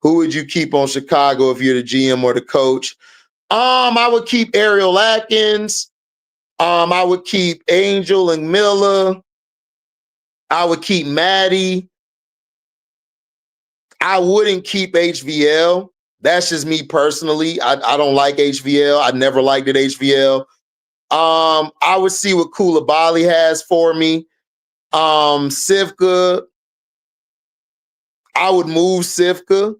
Who would you keep on Chicago if you're the GM or the coach? I would keep Ariel Atkins. I would keep Angel and Miller. I would keep Maddie. I wouldn't keep HVL. That's just me personally. I don't like HVL. I never liked it, HVL. I would see what Koulibaly has for me. Sivka. I would move Sivka.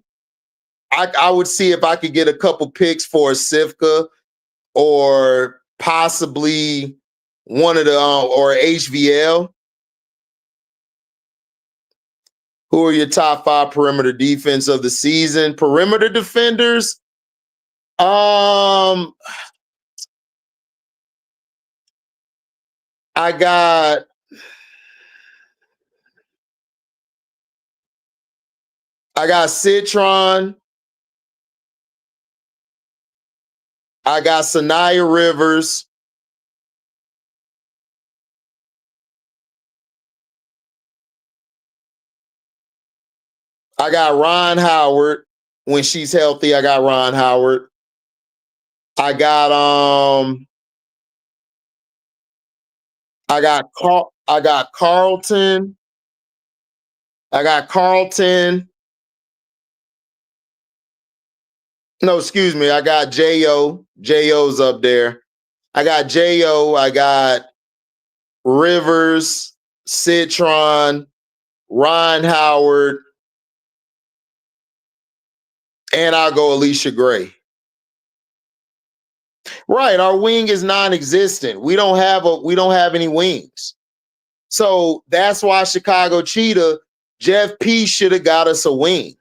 I would see if I could get a couple picks for Sivka or possibly one of the or HVL. Who are your top 5 perimeter defense of the season? Perimeter defenders. I got Citron. I got Sanaya Rivers. I got Ron Howard. When she's healthy, I got Ron Howard. I got Carlton. I got Carlton. No, excuse me. I got J.O. J.O.'s up there. I got J.O. I got Rivers, Citron, Ron Howard, and I'll go Alicia Gray. Right. Our wing is non-existent. We don't have any wings. So that's why Chicago Cheetah, Jeff P should have got us a wing.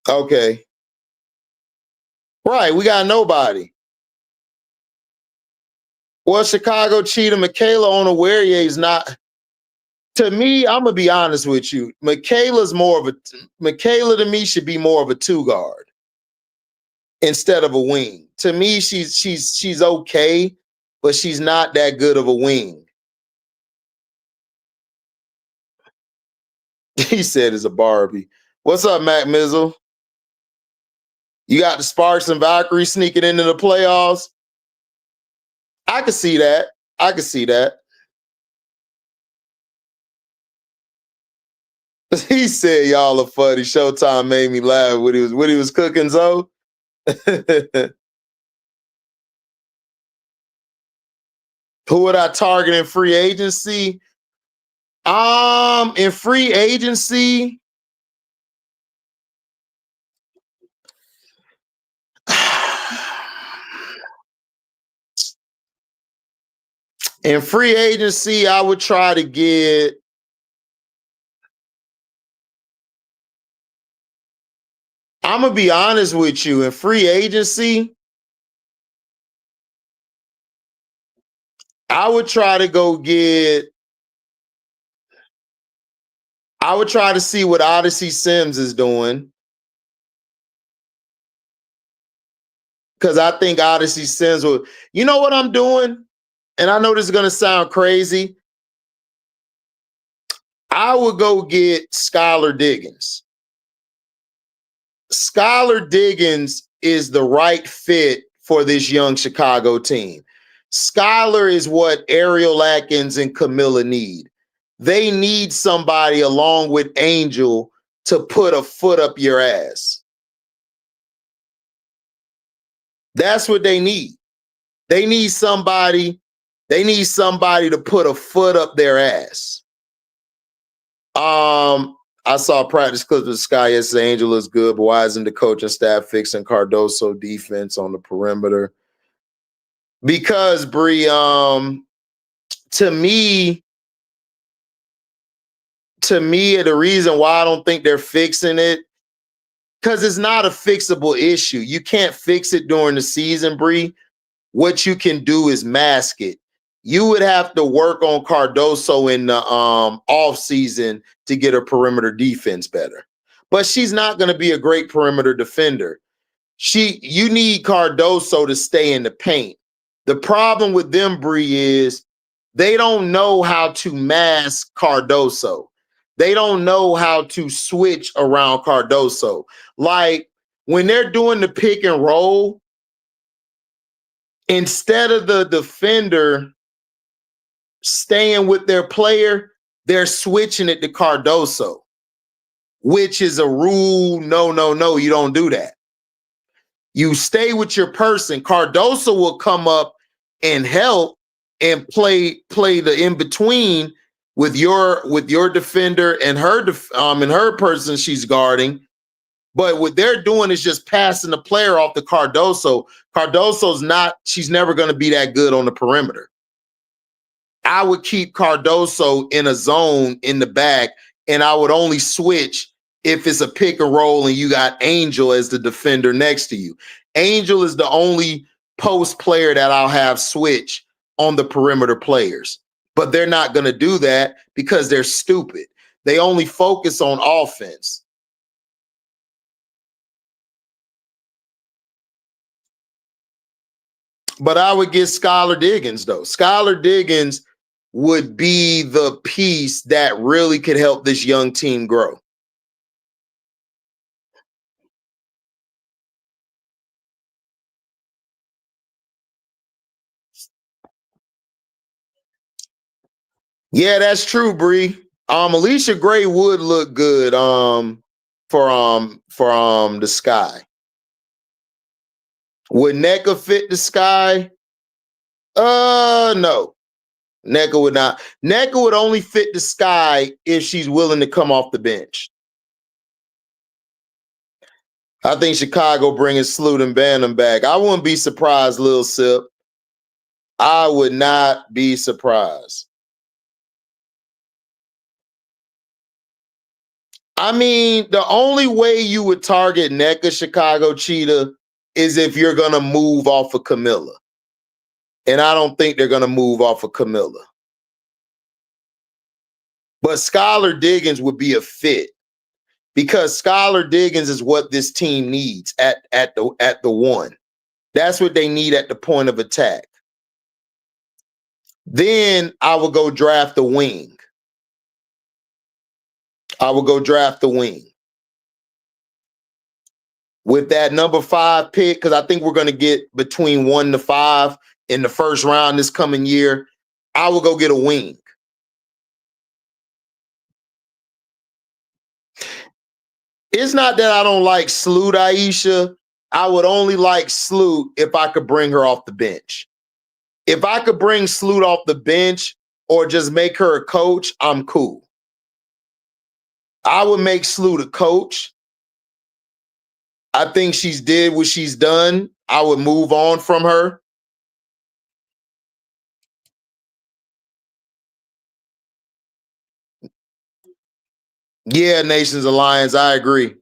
Okay. Right. We got nobody. Well, Chicago Cheetah, Michaela Onowere is not. To me, I'm gonna be honest with you. Michaela to me should be more of a two guard instead of a wing. To me, she's okay, but she's not that good of a wing. He said it's a Barbie. What's up, Mac Mizzle? You got the Sparks and Valkyrie sneaking into the playoffs. I can see that. I can see that. He said y'all are funny. Showtime made me laugh when he was cooking Zoe. Who would I target in free agency? In free agency, I would try to get. I'm gonna be honest with you. In free agency, I would try to go get. I would try to see what Odyssey Sims is doing. Because I think Odyssey Sims will. You know what I'm doing? And I know this is going to sound crazy. I would go get Skylar Diggins. Skylar Diggins is the right fit for this young Chicago team. Skylar is what Ariel Atkins and Camilla need. They need somebody along with Angel to put a foot up your ass. That's what they need. They need somebody to put a foot up their ass. I saw practice clips of Sky yesterday. Angel looks good, but why isn't the coaching staff fixing Cardoso defense on the perimeter? Because Bree, to me, the reason why I don't think they're fixing it, because it's not a fixable issue. You can't fix it during the season, Bree. What you can do is mask it. You would have to work on Cardoso in the off season to get her perimeter defense better. But she's not going to be a great perimeter defender. You need Cardoso to stay in the paint. The problem with them, Bree, is they don't know how to mask Cardoso. They don't know how to switch around Cardoso. Like when they're doing the pick and roll, instead of the defender staying with their player, they're switching it to Cardoso, which is a rule. No, you don't do that. You stay with your person. Cardoso will come up and help and play the in between with your defender and her person she's guarding. But what they're doing is just passing the player off to Cardoso. She's never going to be that good on the perimeter. I would keep Cardoso in a zone in the back, and I would only switch if it's a pick and roll and you got Angel as the defender next to you. Angel is the only post player that I'll have switch on the perimeter players. But they're not going to do that because they're stupid. They only focus on offense. But I would get Skylar Diggins, though. Skylar Diggins would be the piece that really could help this young team grow. Yeah, that's true, Bree. Alicia Gray would look good. the Sky. Would NECA fit the Sky? No. NECA would not. NECA would only fit the Sky if she's willing to come off the bench. I think Chicago bringing Sloot and Bantam back. I wouldn't be surprised, Lil Sip. I would not be surprised. I mean, the only way you would target NECA, Chicago Cheetah, is if you're going to move off of Camilla. And I don't think they're going to move off of Camilla. But Skylar Diggins would be a fit because Skylar Diggins is what this team needs at the one. That's what they need at the point of attack. Then I would go draft the wing. With that number 5 pick, because I think we're going to get between 1 to 5 in the first round this coming year. I will go get a wing. It's not that I don't like Sloot, Aisha. I would only like Sloot if I could bring her off the bench. If I could bring Sloot off the bench or just make her a coach, I'm cool. I would make Sloot a coach. I think she's did what she's done. I would move on from her. Yeah, Nations Alliance, I agree.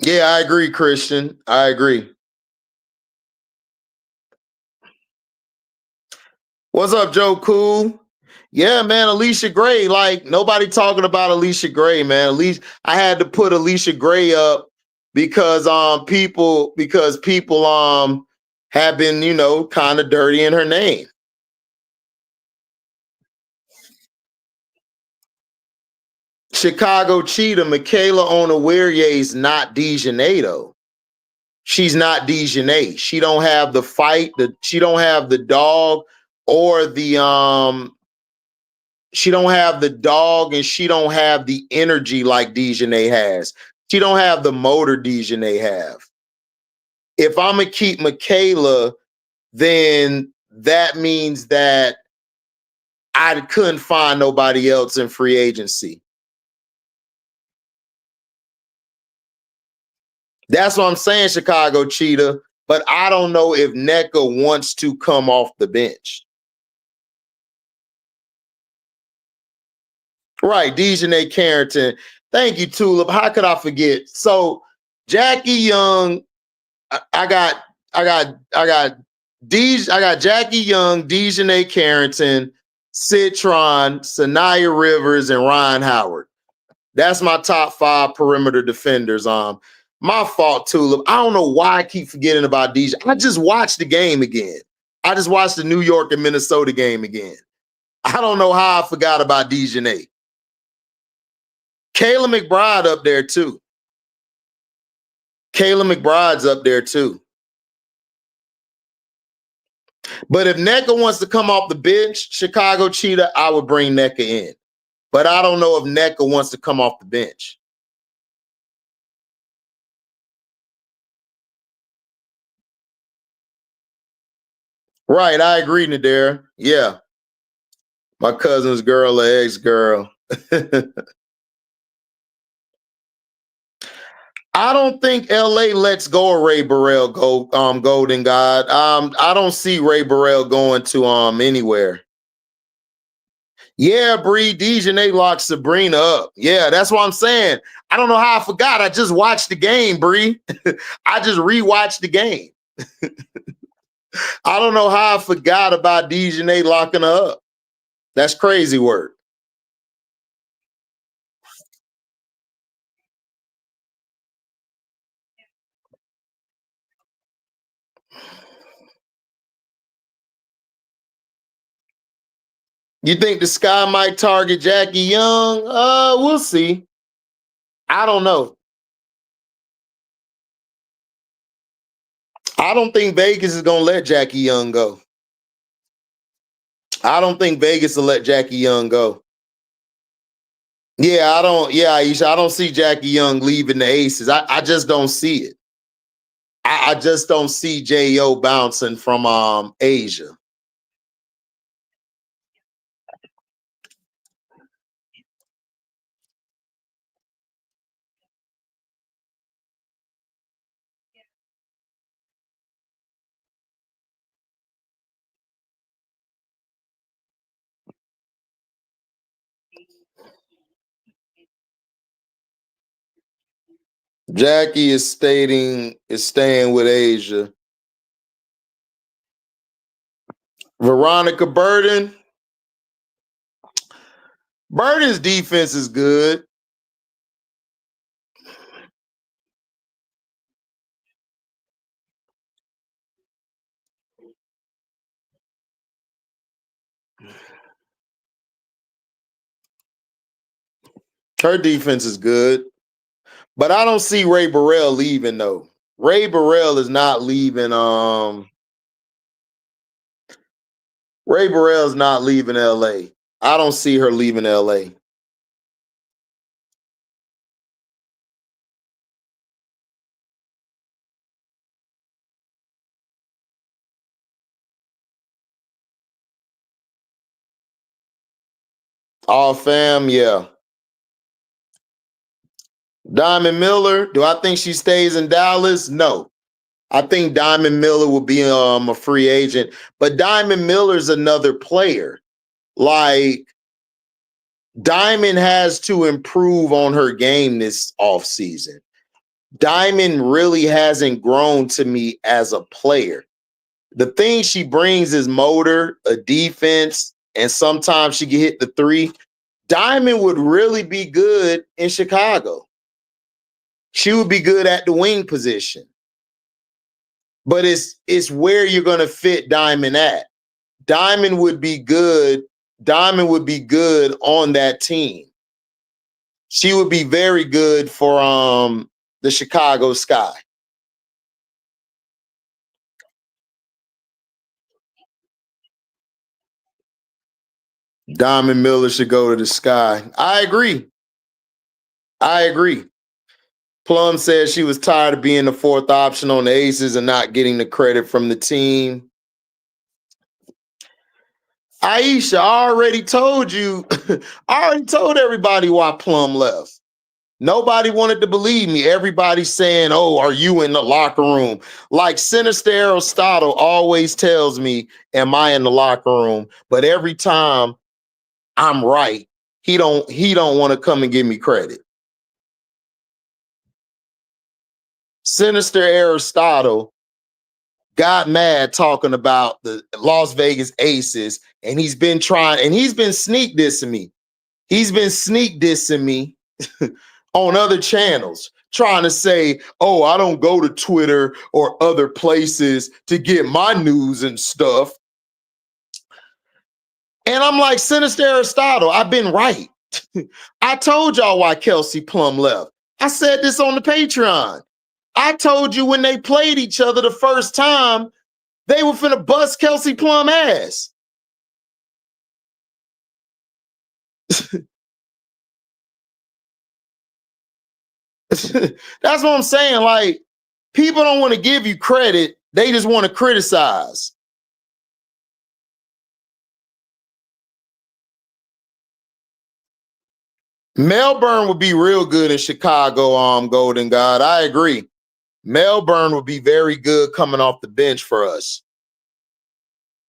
Yeah, I agree, Christian. I agree. What's up, Joe Cool? Yeah, man, Alicia Gray. Like nobody talking about Alicia Gray, man. At least I had to put Alicia Gray up because people have been, kind of dirty in her name. Chicago Cheetah, Michaela Onawurie is not Dejanay though. She's not Dejanay. She don't have the fight, she don't have the dog or the she don't have the dog and she don't have the energy like Dejanay has. She don't have the motor Dejanay have. If I'm gonna keep Michaela, then that means that I couldn't find nobody else in free agency. That's what I'm saying, Chicago Cheetah. But I don't know if NECA wants to come off the bench. Right, Dejanay Carrington. Thank you, Tulip. How could I forget? So Jackie Young, I got Jackie Young, Dejanay Carrington, Citron, Sanaya Rivers, and Ryan Howard. That's my top 5 perimeter defenders. My fault, Tulip. I don't know why I keep forgetting about DJ. I just watched the game again. I just watched the New York and Minnesota game again. I don't know how I forgot about Dejanay. Kayla McBride up there too. Kayla McBride's up there too. But if NECA wants to come off the bench, Chicago Cheetah, I would bring NECA in. But I don't know if NECA wants to come off the bench. Right, I agree, Nadir. Yeah. My cousin's girl, her ex-girl. I don't think LA lets go of Ray Burrell, Golden God. I don't see Ray Burrell going to anywhere. Yeah, Bree, Dejanay locked Sabrina up. Yeah, that's what I'm saying. I don't know how I forgot. I just watched the game, Bree. I just rewatched the game. I don't know how I forgot about Dejanay locking her up. That's crazy work. You think the Sky might target Jackie Young? We'll see. I don't know. I don't think Vegas is gonna let Jackie Young go. I don't think Vegas will let Jackie Young go. Yeah, I don't. Yeah, Aisha, I don't see Jackie Young leaving the Aces. I just don't see it. I just don't see Jo bouncing from Asia. Jackie is staying with Asia. Veronica Burden. Burden's defense is good. Her defense is good. But I don't see Ray Burrell leaving though. Ray Burrell is not leaving. Ray Burrell's not leaving LA. I don't see her leaving LA. All fam, yeah. Diamond Miller, do I think she stays in Dallas? No. I think Diamond Miller will be a free agent, but Diamond Miller's another player. Like Diamond has to improve on her game this offseason. Diamond really hasn't grown to me as a player. The thing she brings is motor, a defense, and sometimes she can hit the three. Diamond would really be good in Chicago. She would be good at the wing position. But it's where you're going to fit Diamond at. Diamond would be good. Diamond would be good on that team. She would be very good for the Chicago Sky. Diamond Miller should go to the Sky. I agree. I agree. Plum said she was tired of being the fourth option on the Aces and not getting the credit from the team. Aisha, I already told you, I already told everybody why Plum left. Nobody wanted to believe me. Everybody's saying, oh, are you in the locker room? Like Sinister Aristotle always tells me, am I in the locker room? But every time I'm right, he don't want to come and give me credit. Sinister Aristotle got mad talking about the Las Vegas Aces, and he's been sneak dissing me. He's been sneak dissing me on other channels, trying to say, oh, I don't go to Twitter or other places to get my news and stuff. And I'm like, Sinister Aristotle, I've been right. I told y'all why Kelsey Plum left. I said this on the Patreon. I told you when they played each other the first time, they were finna bust Kelsey Plum ass. That's what I'm saying. Like, people don't want to give you credit. They just want to criticize. Melbourne would be real good in Chicago, Golden God. I agree. Melbourne would be very good coming off the bench for us.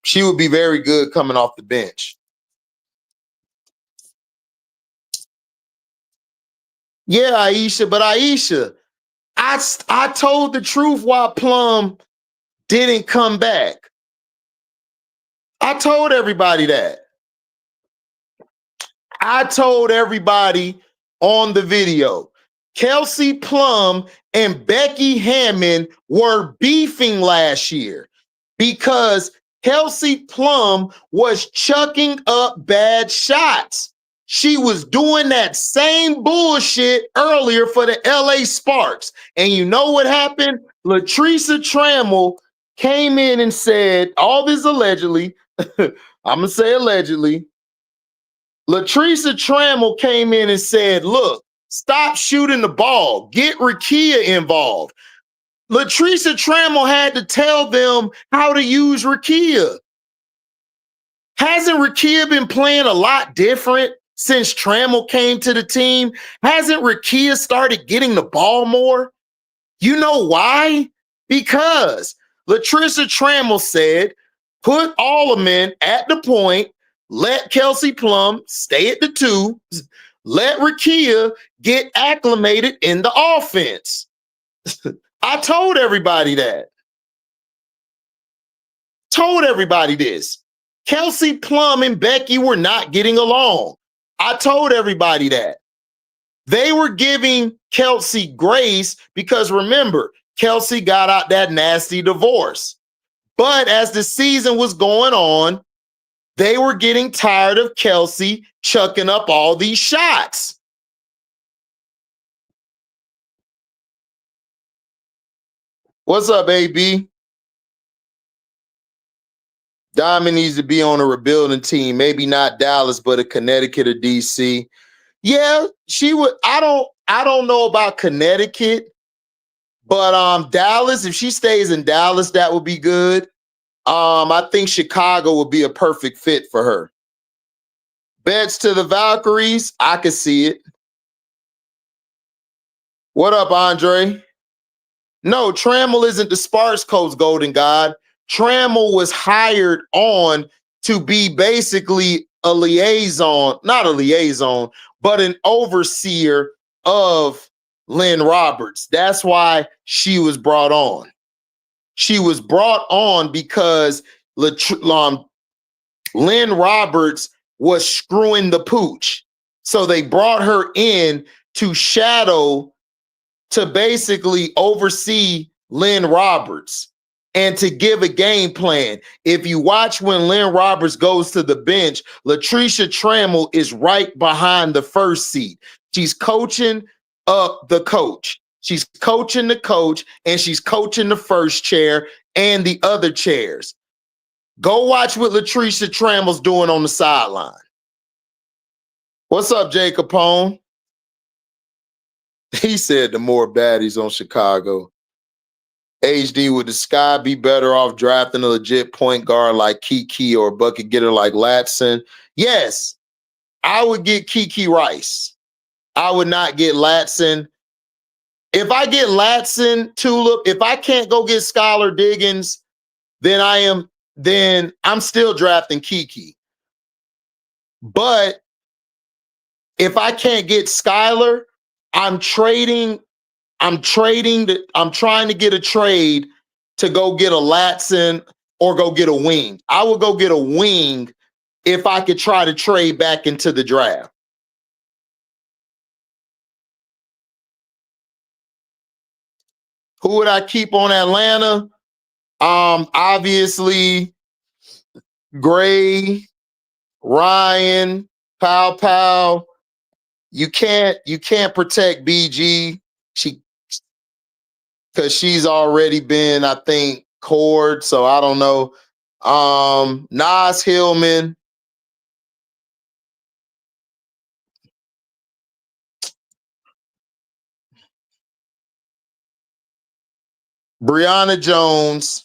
She would be very good coming off the bench. Yeah, Aisha, but Aisha, I told the truth why Plum didn't come back. I told everybody that. I told everybody on the video. Kelsey Plum and Becky Hammon were beefing last year because Kelsey Plum was chucking up bad shots. She was doing that same bullshit earlier for the LA Sparks. And you know what happened? Latricia Trammell came in and said, all this allegedly, I'm going to say allegedly, Latricia Trammell came in and said, look, stop shooting the ball. Get Rakia involved. Latricia Trammell had to tell them how to use Rakia. Hasn't Rakia been playing a lot different since Trammell came to the team? Hasn't Rakia started getting the ball more? You know why? Because Latricia Trammell said, put Alleman at the point, let Kelsey Plum stay at the 2, let Rakia get acclimated in the offense. I told everybody that. Told everybody this. Kelsey Plum and Becky were not getting along. I told everybody that. They were giving Kelsey grace because remember, Kelsey got out that nasty divorce. But as the season was going on, they were getting tired of Kelsey chucking up all these shots. What's up, AB? Diamond needs to be on a rebuilding team. Maybe not Dallas, but a Connecticut or DC. Yeah, she would. I don't know about Connecticut, but Dallas, if she stays in Dallas, that would be good. I think Chicago would be a perfect fit for her. Bets to the Valkyries, I could see it. What up, Andre? No, Trammell isn't the Sparks coach, Golden God. Trammell was hired on to be basically a liaison, not a liaison, but an overseer of Lynn Roberts. That's why she was brought on. She was brought on because Lynn Roberts was screwing the pooch. So they brought her in to shadow, to basically oversee Lynn Roberts and to give a game plan. If you watch when Lynn Roberts goes to the bench, Latricia Trammell is right behind the first seat. She's coaching up the coach. She's coaching the coach, and she's coaching the first chair and the other chairs. Go watch what Latricia Trammell's doing on the sideline. What's up, Jay Capone? He said the more baddies on Chicago. HD, would the Sky be better off drafting a legit point guard like Kiki or a bucket getter like Latson? Yes, I would get Kiki Rice. I would not get Latson. If I get Latson, Tulip, if I can't go get Skylar Diggins, then I'm still drafting Kiki. But if I can't get Skylar, I'm trying to get a trade to go get a Latson or go get a wing. I would go get a wing if I could try to trade back into the draft. Who would I keep on Atlanta? Obviously Gray, Ryan, Pow. You can't protect BG. Because she's already been, I think, cored. So I don't know. Nas Hillman. Brianna Jones.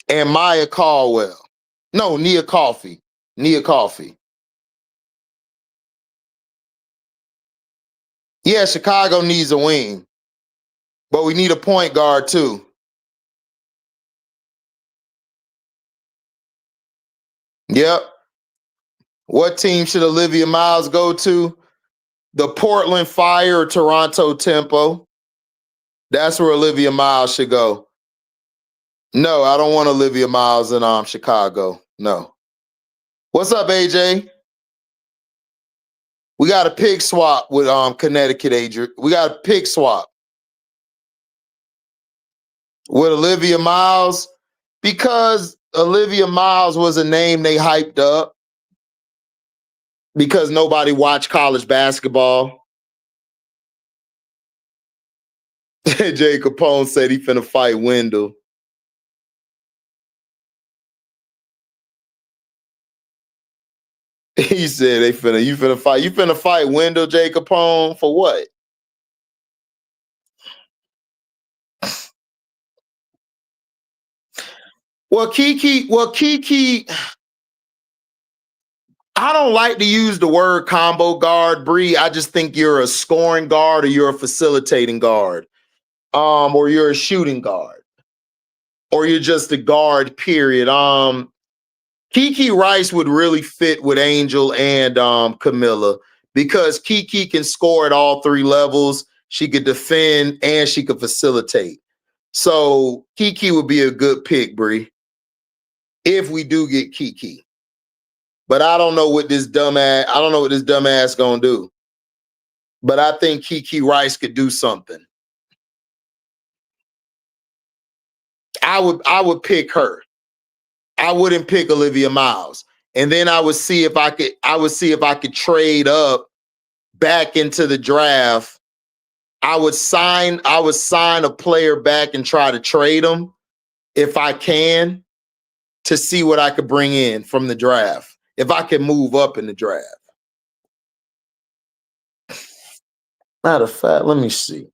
And Maya Caldwell. No, Nia Coffey. Yeah, Chicago needs a wing. But we need a point guard too. Yep. What team should Olivia Miles go to? The Portland Fire or Toronto Tempo. That's where Olivia Miles should go. No, I don't want Olivia Miles in Chicago. No. What's up, AJ? We got a pick swap with Connecticut, Adrian. We got a pick swap with Olivia Miles because Olivia Miles was a name they hyped up because nobody watched college basketball. Jay Capone said he finna fight Wendell. He said you finna fight. You finna fight Wendell J. Capone for what? Kiki, I don't like to use the word combo guard, Bree. I just think you're a scoring guard or you're a facilitating guard. Or you're a shooting guard. Or you're just a guard, period. Kiki Rice would really fit with Angel and Camilla because Kiki can score at all three levels. She could defend and she could facilitate. So Kiki would be a good pick, Bree, if we do get Kiki. But I don't know what this dumbass gonna do. But I think Kiki Rice could do something. I would pick her. I wouldn't pick Olivia Miles. And then I would see if I could trade up back into the draft. I would sign a player back and try to trade them if I can to see what I could bring in from the draft. If I can move up in the draft. Matter of fact, let me see.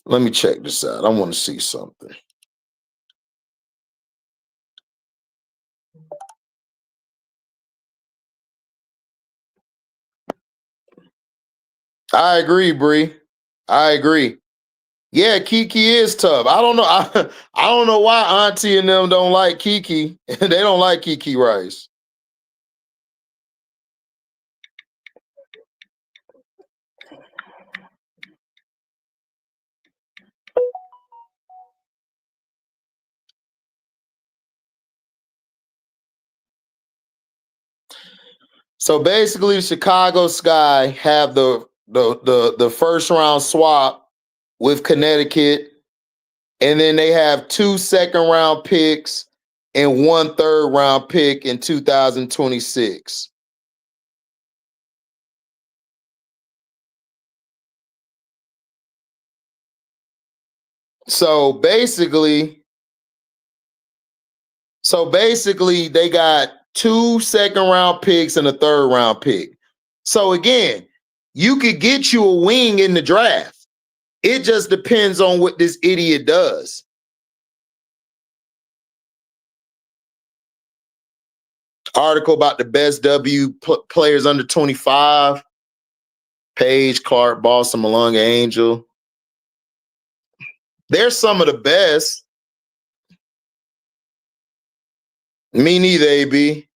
Let me check this out. I want to see something. I agree, Bree. I agree. Yeah, Kiki is tough. I don't know. I don't know why Auntie and them don't like Kiki. They don't like Kiki Rice. So basically, Chicago Sky have the first round swap with Connecticut, and then they have 2 second-round picks and 1 third-round pick in 2026. So basically, they got 2 second-round picks and a third-round pick. So again, you could get you a wing in the draft. It just depends on what this idiot does. Article about the best players under 25. Paige, Clark, Boston, Malonga, Angel. They're some of the best. Me neither, AB.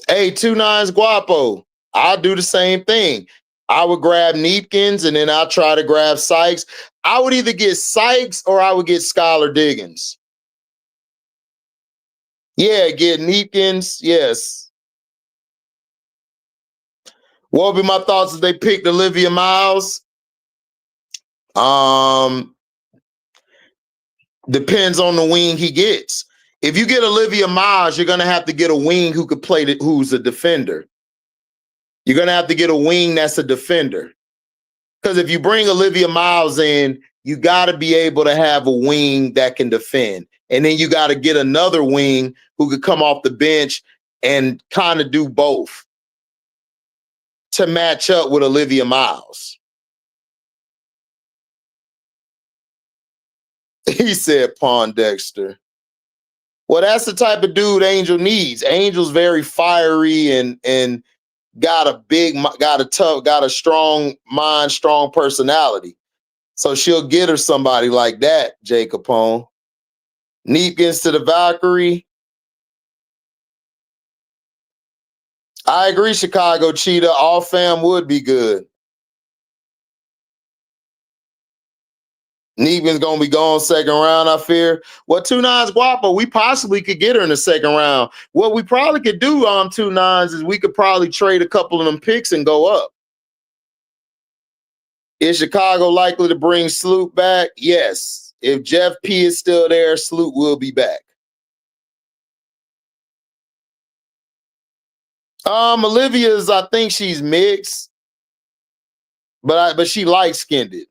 Hey, 2-9's Guapo. I'll do the same thing. I would grab Neepkins and then I'll try to grab Sykes. I would either get Sykes or I would get Skylar Diggins. Yeah, get Neepkins. Yes. What would be my thoughts if they picked Olivia Miles? Depends on the wing he gets. If you get Olivia Miles, you're gonna have to get a wing who could play who's a defender. You're gonna have to get a wing that's a defender. Because if you bring Olivia Miles in, you got to be able to have a wing that can defend. And then you got to get another wing who could come off the bench and kind of do both to match up with Olivia Miles. He said Pawn Dexter. Well, that's the type of dude Angel needs. Angel's very fiery and got a strong mind, strong personality. So she'll get her somebody like that, Jay Capone. Neepkins to the Valkyrie. I agree, Chicago Cheetah. All fam would be good. Neepkins gonna be gone second round, I fear. Well, 2-9's Guapo, we possibly could get her in the second round. What we probably could do on 2-9's is we could probably trade a couple of them picks and go up. Is Chicago likely to bring Sloot back? Yes. If Jeff P is still there, Sloot will be back. Olivia's, I think she's mixed, but she light-skinned it.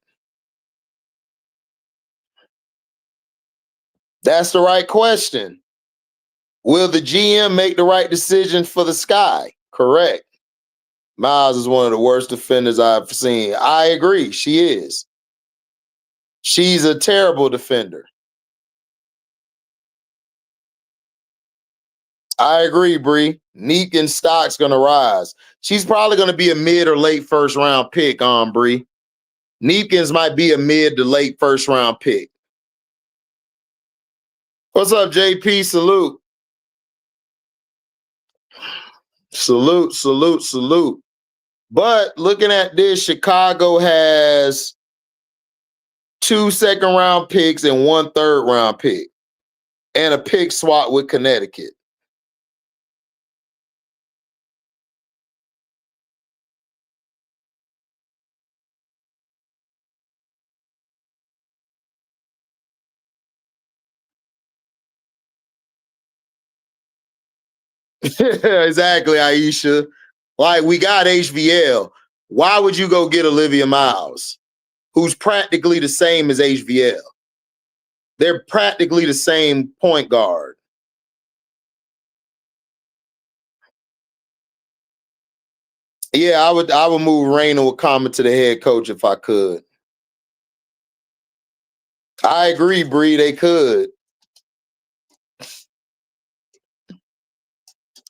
That's the right question. Will the GM make the right decision for the Sky? Correct. Miles is one of the worst defenders I've seen. I agree. She is. She's a terrible defender. I agree, Bree. Neek stock's gonna rise. She's probably gonna be a mid or late first round pick on Bree. Neekins might be a mid to late first round pick. What's up, JP? Salute. Salute, salute, salute. But looking at this, Chicago has 2 second-round picks and 1 third-round pick, and a pick swap with Connecticut. Exactly, Aisha. Like, we got HVL. Why would you go get Olivia Miles, who's practically the same as HVL? They're practically the same point guard. Yeah, I would move Raina Wakama to the head coach if I could. I agree, Bree, they could.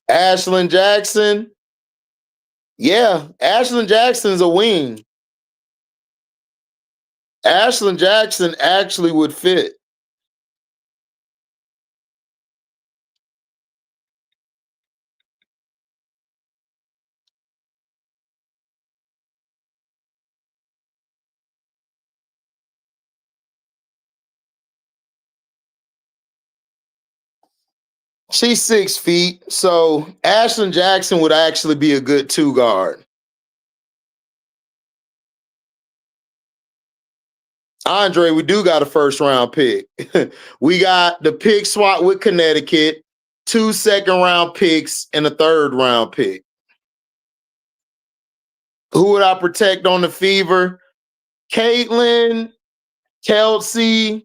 Ashlyn Jackson. Yeah, Ashlyn Jackson's a wing. Ashlyn Jackson actually would fit. She's 6 feet, so Ashlyn Jackson would actually be a good 2 guard. Andre, we do got a first round pick. We got the pick swap with Connecticut, 2 second-round picks, and a third-round pick. Who would I protect on the Fever? Caitlin, Kelsey,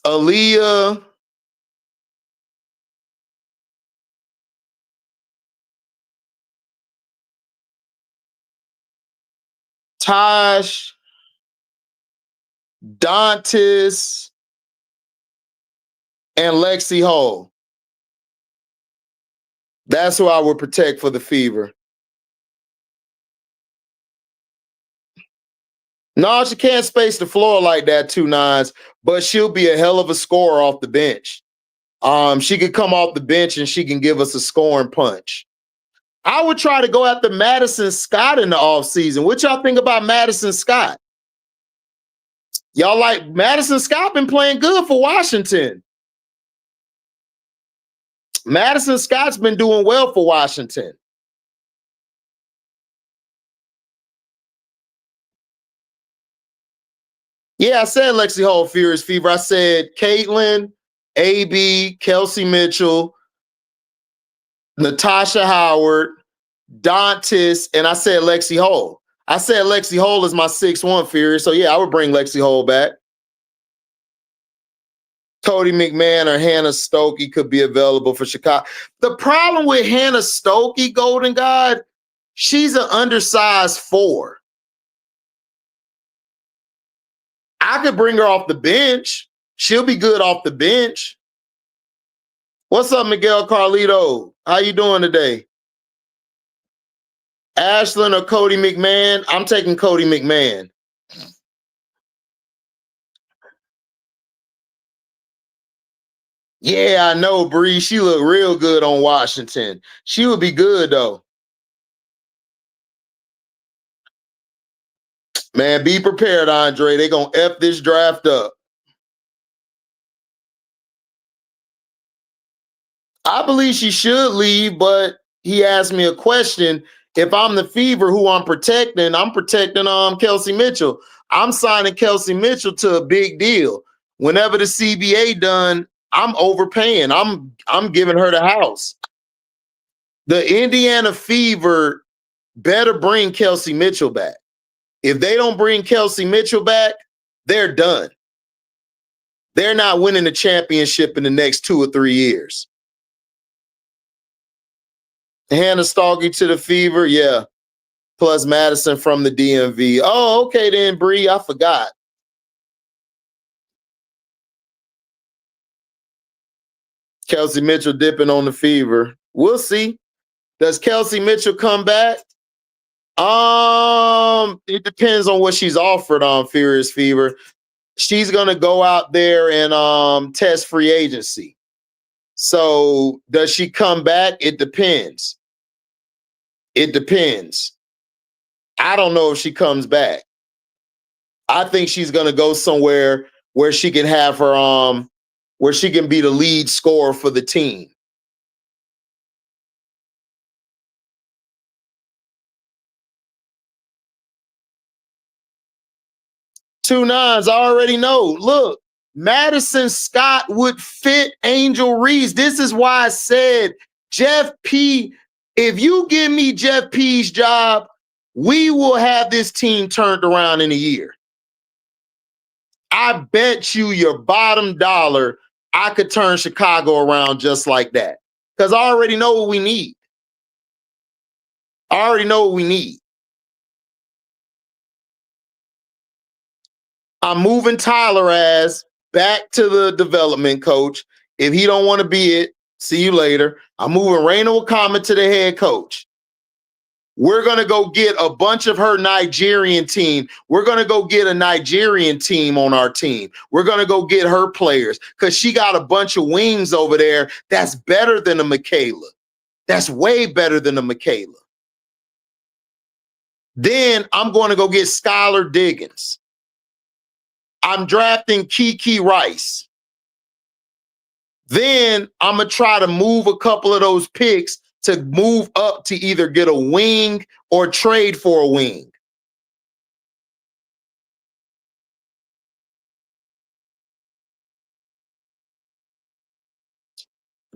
Aaliyah, Tosh, Dantis, and Lexi Hall. That's who I would protect for the Fever. No, she can't space the floor like that, 2-9s, but she'll be a hell of a scorer off the bench. She could come off the bench and she can give us a scoring punch. I would try to go after Madison Scott in the offseason. What y'all think about Madison Scott? Y'all like Madison Scott been playing good for Washington. Madison Scott's been doing well for Washington. Yeah, I said Lexi Hall, Furious Fever. I said Caitlin, AB, Kelsey Mitchell, Natasha Howard, Dantis, and I said Lexi Hall. I said Lexi Hall is my 6'1" Furious. So yeah, I would bring Lexi Hall back. Cody McMahon or Hannah Stokey could be available for Chicago. The problem with Hannah Stokey, Golden God, she's an undersized 4. I could bring her off the bench. She'll be good off the bench. What's up, Miguel Carlito? How you doing today? Ashlyn or Cody McMahon? I'm taking Cody McMahon. Yeah, I know, Bree. She looked real good on Washington. She would be good, though. Man, be prepared, Andre. They're going to F this draft up. I believe she should leave, but he asked me a question. If I'm the Fever who I'm protecting Kelsey Mitchell. I'm signing Kelsey Mitchell to a big deal. Whenever the CBA done, I'm overpaying. I'm giving her the house. The Indiana Fever better bring Kelsey Mitchell back. If they don't bring Kelsey Mitchell back, they're done. They're not winning the championship in the next 2 or 3 years. Hannah Stalky to the Fever, yeah. Plus Madison from the DMV. Oh, okay then, Bree. I forgot. Kelsey Mitchell dipping on the Fever. We'll see. Does Kelsey Mitchell come back? It depends on what she's offered on Furious Fever. She's gonna go out there and test free agency. So does she come back? It depends. It depends. I don't know if she comes back. I think she's gonna go somewhere where she can have her where she can be the lead scorer for the team. 2 9s, I already know. Look, Madison Scott would fit Angel Reese. This is why I said Jeff P. If you give me Jeff P's job, we will have this team turned around in a year. I bet you your bottom dollar I could turn Chicago around just like that. Because I already know what we need. I already know what we need. I'm moving Tyler as back to the development coach. If he don't want to be it, see you later. I'm moving Raina Wakama to the head coach. We're going to go get a bunch of her Nigerian team. We're going to go get a Nigerian team on our team. We're going to go get her players because she got a bunch of wings over there that's better than a Michaela. That's way better than a Michaela. Then I'm going to go get Skylar Diggins. I'm drafting Kiki Rice. Then I'm going to try to move a couple of those picks to move up to either get a wing or trade for a wing.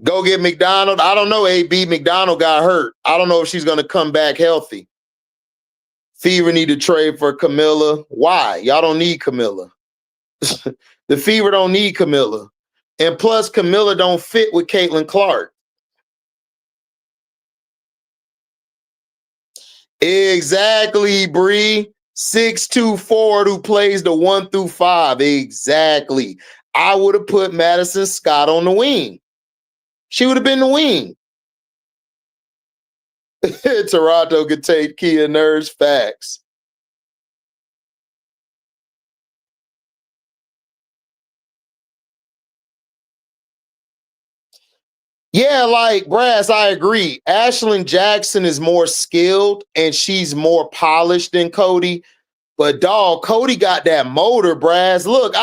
Go get McDonald. I don't know, AB. McDonald got hurt. I don't know if she's going to come back healthy. Fever need to trade for Camilla. Why? Y'all don't need Camilla. The Fever don't need Camilla. And plus, Camilla don't fit with Caitlin Clark. Exactly, Bree. 6'2" forward who plays the 1 through 5. Exactly. I would have put Madison Scott on the wing. She would have been the wing. Toronto could take Kia Nurse. Facts. Yeah, like Brass, I agree. Ashlyn Jackson is more skilled and she's more polished than Cody. But dog, Cody got that motor, Brass. Look,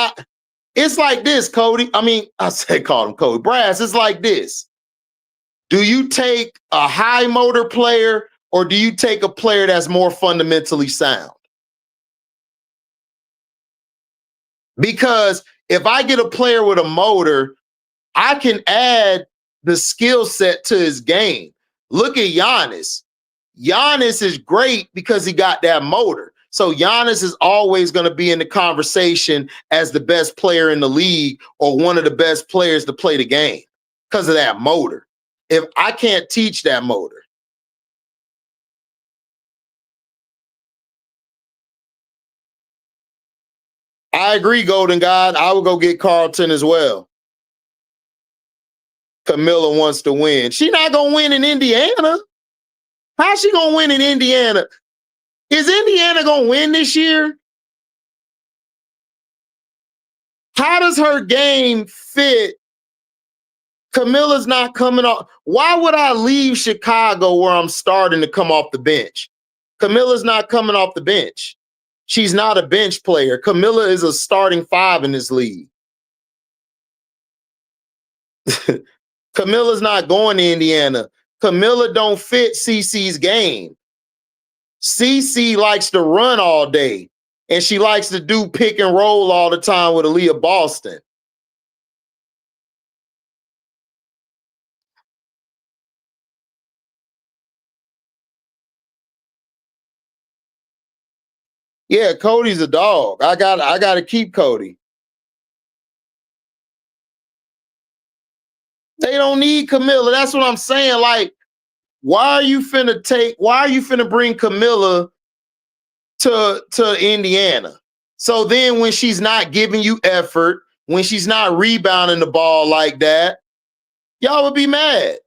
it's like this, Cody. I mean, I said call him Cody. Brass, it's like this. Do you take a high motor player or do you take a player that's more fundamentally sound? Because if I get a player with a motor, I can add the skill set to his game. Look at Giannis. Giannis is great because he got that motor. So Giannis is always going to be in the conversation as the best player in the league or one of the best players to play the game because of that motor. If I can't teach that motor. I agree, Golden God. I would go get Carlton as well. Camilla wants to win. She not going to win in Indiana. How's she going to win in Indiana? Is Indiana going to win this year? How does her game fit? Camilla's not coming off. Why would I leave Chicago where I'm starting to come off the bench? Camilla's not coming off the bench. She's not a bench player. Camilla is a starting 5 in this league. Camilla's not going to Indiana. Camilla don't fit CC's game. CC likes to run all day, and she likes to do pick and roll all the time with Aaliyah Boston. Yeah, Cody's a dog. I got to keep Cody. They don't need Camilla. That's what I'm saying. Like, why are you finna bring Camilla to Indiana? So then when she's not giving you effort, when she's not rebounding the ball like that, y'all would be mad.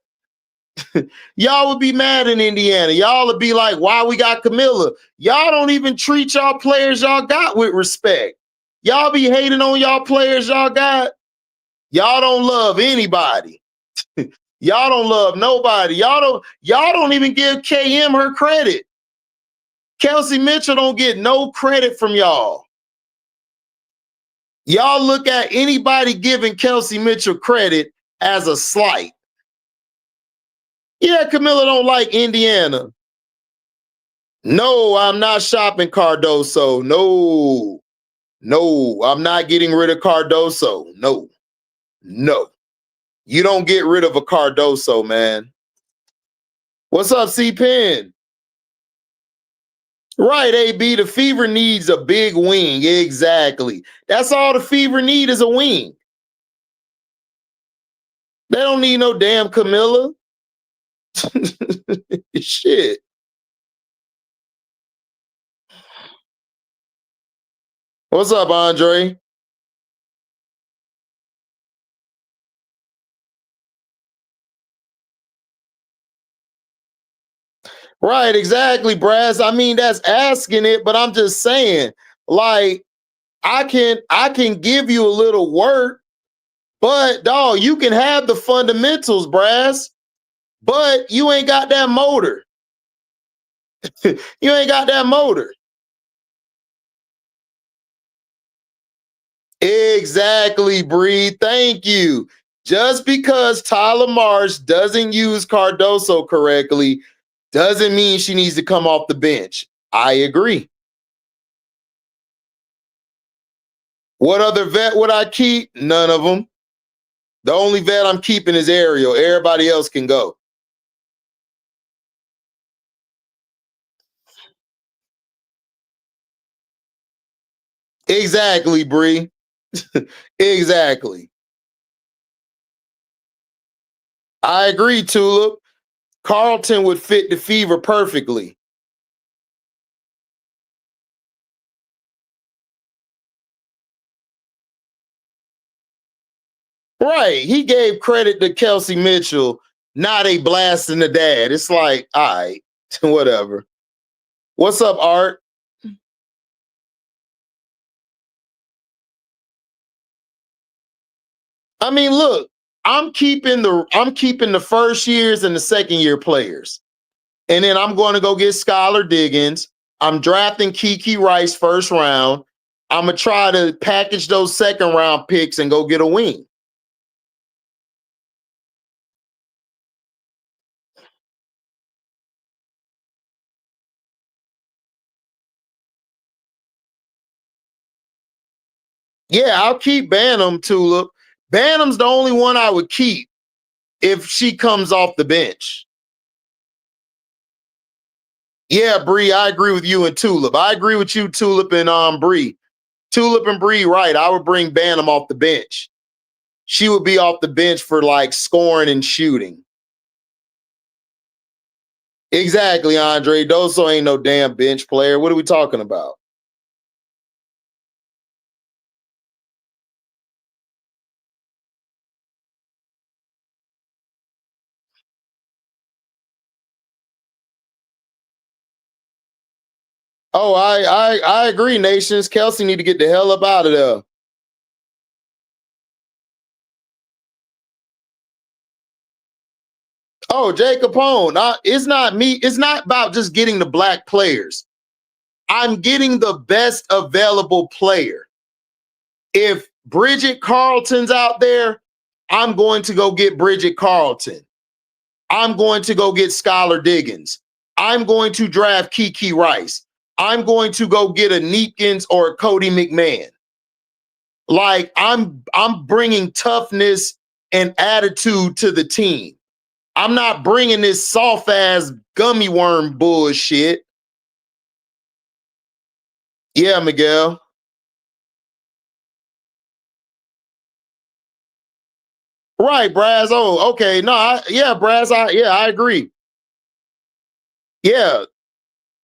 Y'all would be mad in Indiana. Y'all would be like, why we got Camilla? Y'all don't even treat y'all players y'all got with respect. Y'all be hating on y'all players y'all got. Y'all don't love anybody. Y'all don't love nobody. Y'all don't even give KM her credit. Kelsey Mitchell don't get no credit from y'all. Y'all look at anybody giving Kelsey Mitchell credit as a slight. Yeah, Camilla don't like Indiana. No, I'm not shopping Cardoso. No, I'm not getting rid of Cardoso. No. You don't get rid of a Cardoso, man. What's up, C-Pen? Right, AB, the Fever needs a big wing. Exactly. That's all the Fever need is a wing. They don't need no damn Camilla. Shit. What's up, Andre? Right, exactly, Brass. I mean, that's asking it, but I'm just saying, like, I can give you a little work, but dog, you can have the fundamentals, Brass, but you ain't got that motor. You ain't got that motor. Exactly, Bree. Thank you. Just because Tyler Marsh doesn't use Cardoso correctly doesn't mean she needs to come off the bench. I agree. What other vet would I keep? None of them. The only vet I'm keeping is Ariel. Everybody else can go. Exactly, Bree. Exactly. I agree, Tulip. Carlton would fit the Fever perfectly. Right. He gave credit to Kelsey Mitchell, not a blast in the dad. It's like, all right, whatever. What's up, Art? I mean, look, I'm keeping the first years and the second year players. And then I'm going to go get Skylar Diggins. I'm drafting Kiki Rice first round. I'm gonna try to package those second round picks and go get a wing. Yeah, I'll keep Bantam, Tulip. Bantam's the only one I would keep if she comes off the bench. Yeah, Bree, I agree with you and Tulip. I agree with you, Tulip and Bree. Tulip and Bree, right. I would bring Bantam off the bench. She would be off the bench for like scoring and shooting. Exactly, Andre. Doso ain't no damn bench player. What are we talking about? Oh, I agree, Nations. Kelsey need to get the hell up out of there. Oh, Jay Capone. It's not me. It's not about just getting the black players. I'm getting the best available player. If Bridget Carlton's out there, I'm going to go get Bridget Carlton. I'm going to go get Skylar Diggins. I'm going to draft Kiki Rice. I'm going to go get a Neekins or a Cody McMahon. Like I'm bringing toughness and attitude to the team. I'm not bringing this soft ass gummy worm bullshit. Yeah, Miguel. Right, Braz. Oh, okay. No, Braz. I agree. Yeah,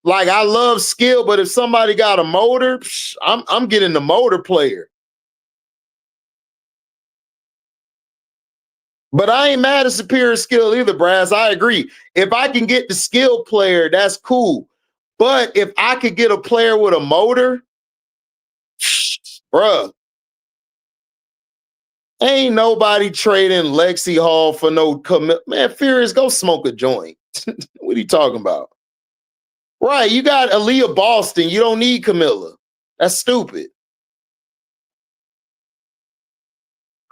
like I love skill, but if somebody got a motor, I'm getting the motor player. But I ain't mad at superior skill either, Braz. I agree. If I can get the skill player, that's cool. But if I could get a player with a motor, bruh, ain't nobody trading Lexi Hall for no man. Furious, go smoke a joint. What are you talking about? Right, you got Aaliyah Boston. You don't need Camilla. That's stupid.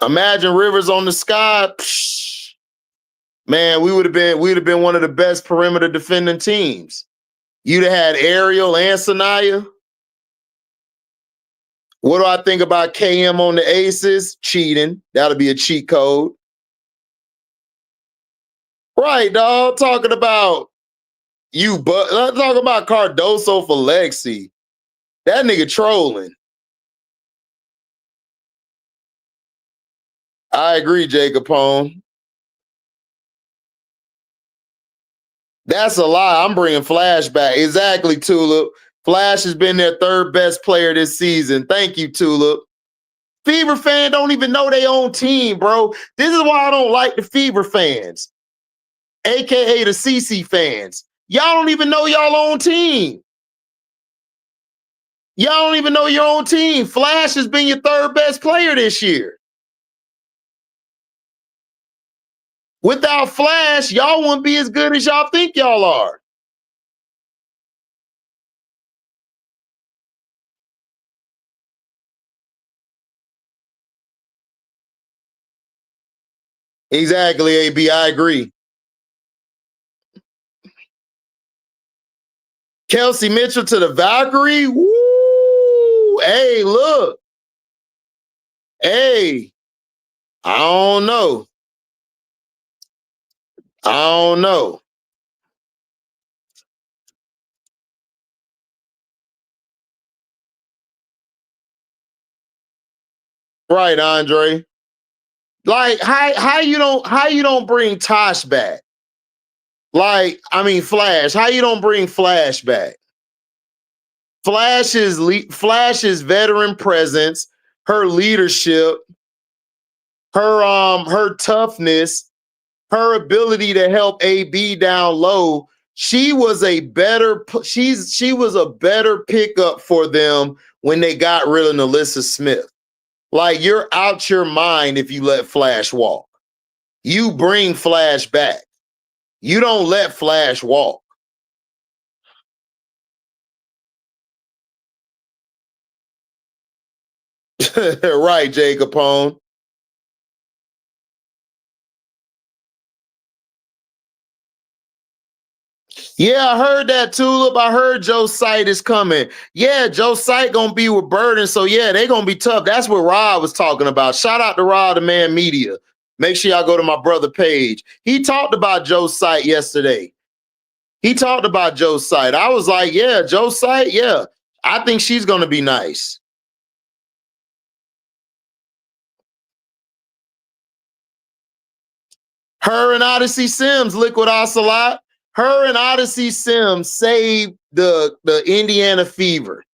Imagine Rivers on the sky. Man, we'd have been one of the best perimeter defending teams. You'd have had Ariel and Sanaya. What do I think about KM on the Aces? Cheating. That'll be a cheat code. Right, dog. Talking about I'm talking about Cardoso for Lexi. That nigga trolling. I agree, Jacob Home. That's a lie. I'm bringing Flash back. Exactly, Tulip. Flash has been their third best player this season. Thank you, Tulip. Fever fan don't even know their own team, bro. This is why I don't like the Fever fans, aka the CC fans. Y'all don't even know y'all own team. Y'all don't even know your own team. Flash has been your third best player this year. Without Flash, y'all wouldn't be as good as y'all think y'all are. Exactly, AB. I agree. Kelsey Mitchell to the Valkyrie. Woo! Hey, look. Hey, I don't know. I don't know. Right, Andre. Like how you don't bring Tosh back? Like, I mean Flash. How you don't bring Flash back? Flash's veteran presence, her leadership, her toughness, her ability to help AB down low. She was a better pickup for them when they got rid of Alyssa Smith. Like, you're out your mind if you let Flash walk. You bring Flash back. You don't let Flash walk. Right, Jay Capone. Yeah, I heard that, Tulip. I heard Joe Sight is coming. Yeah, Joe Sight gonna be with Burden, so yeah, they gonna be tough. That's what Rob was talking about. Shout out to Rob, the Man Media. Make sure y'all go to my brother page. He talked about Joe Sight yesterday. He talked about Joe Sight. I was like, yeah, Joe Sight, yeah. I think she's gonna be nice. Her and Odyssey Sims, Liquid Ocelot. Her and Odyssey Sims saved the Indiana Fever.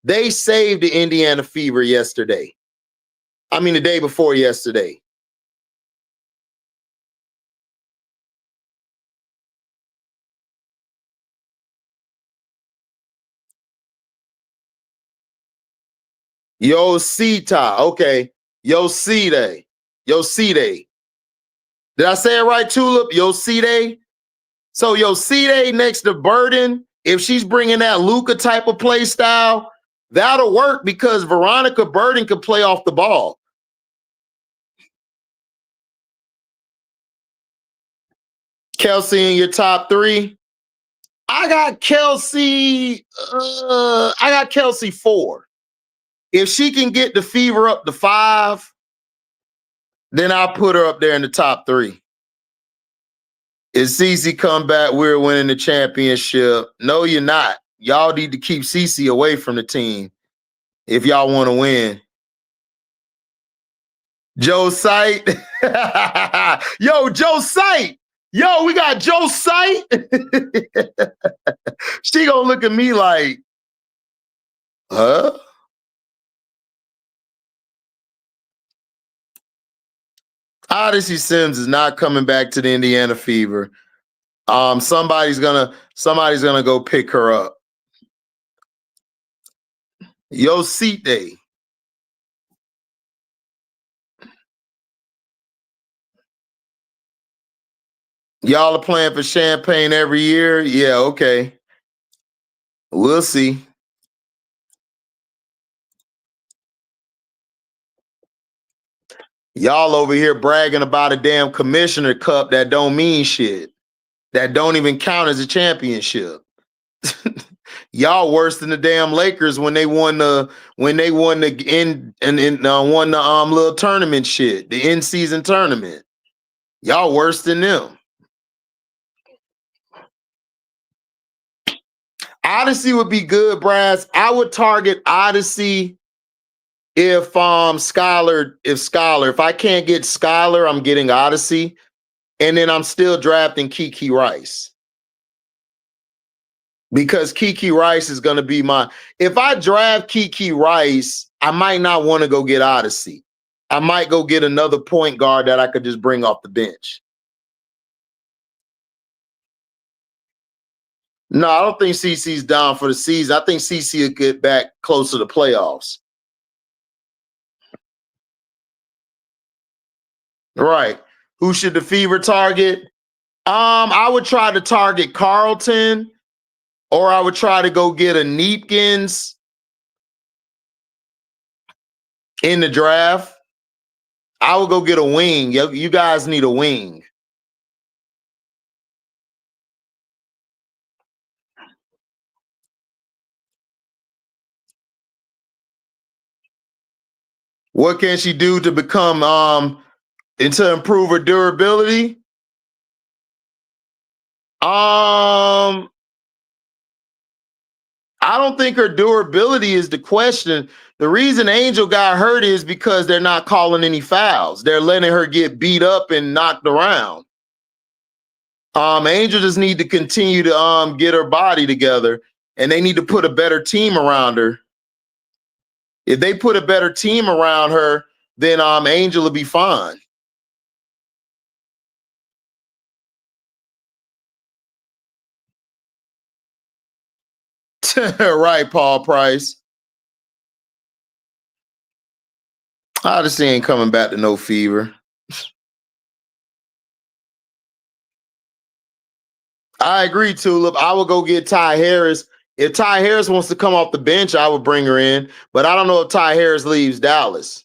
They saved the Indiana Fever yesterday. I mean, the day before yesterday. Yo, Sita. Okay. Yo, Cide. Yo, Cide. Did I say it right, Tulip? Yo, Cide. So, Yo, Cide next to Burden, if she's bringing that Luca type of play style, that'll work because Veronica Burden could play off the ball. Kelsey in your top three. I got Kelsey. I got Kelsey 4. If she can get the Fever up to 5, then I'll put her up there in the top 3. If Cece come back, we're winning the championship. No, you're not. Y'all need to keep Cece away from the team if y'all want to win. Joe Sight. Yo, Joe Sight. Yo, we got Joe Sight. She gonna look at me like, huh? Odyssey Sims is not coming back to the Indiana Fever. Somebody's gonna go pick her up. Yo, seat day. Y'all are playing for Champagne every year? Yeah, okay. We'll see. Y'all over here bragging about a damn commissioner cup that don't mean shit. That don't even count as a championship. Y'all worse than the damn Lakers when they won the won the little tournament shit, the in-season tournament. Y'all worse than them. Odyssey would be good, Brass. I would target Odyssey if Scholar, if I can't get Scholar, I'm getting Odyssey. And then I'm still drafting Kiki Rice. Because Kiki Rice is going to be if I draft Kiki Rice, I might not want to go get Odyssey. I might go get another point guard that I could just bring off the bench. No, I don't think CC's down for the season. I think CC will get back close to the playoffs. Right. Who should the Fever target? I would try to target Carlton, or I would try to go get a Neepkins in the draft. I would go get a wing. You guys need a wing. What can she do to become and to improve her durability? I don't think her durability is the question. The reason Angel got hurt is because they're not calling any fouls. They're letting her get beat up and knocked around. Angel just need to continue to get her body together, and they need to put a better team around her. If they put a better team around her, then Angel will be fine. Right, Paul Price. Odyssey ain't coming back to no Fever. I agree, Tulip. I would go get Ty Harris. If Ty Harris wants to come off the bench, I would bring her in. But I don't know if Ty Harris leaves Dallas.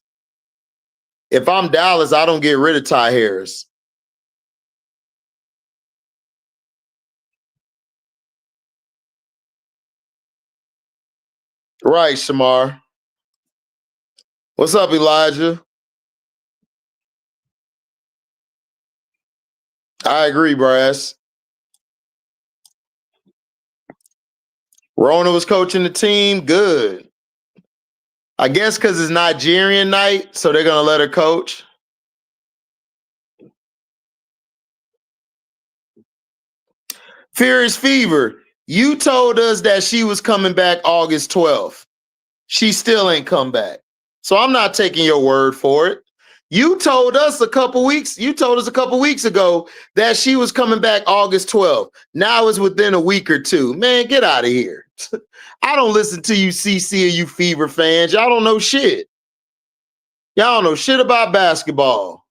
If I'm Dallas, I don't get rid of Ty Harris. Right, Shamar. What's up, Elijah? I agree, Brass. Rona was coaching the team. Good. I guess because it's Nigerian night, so they're going to let her coach. Furious Fever, you told us that she was coming back August 12th. She still ain't come back. So I'm not taking your word for it. You told us a couple weeks ago that she was coming back August 12th. Now it's within a week or two. Man, get out of here. I don't listen to you CC or you Fever fans. Y'all don't know shit. Y'all don't know shit about basketball.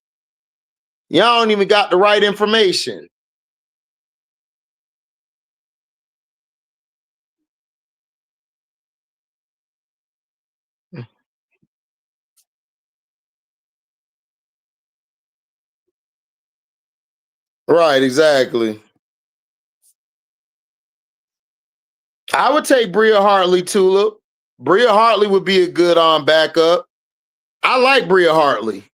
Y'all don't even got the right information. Right, exactly. I would take Bria Hartley, Tulip. Bria Hartley would be a good backup. I like Bria Hartley.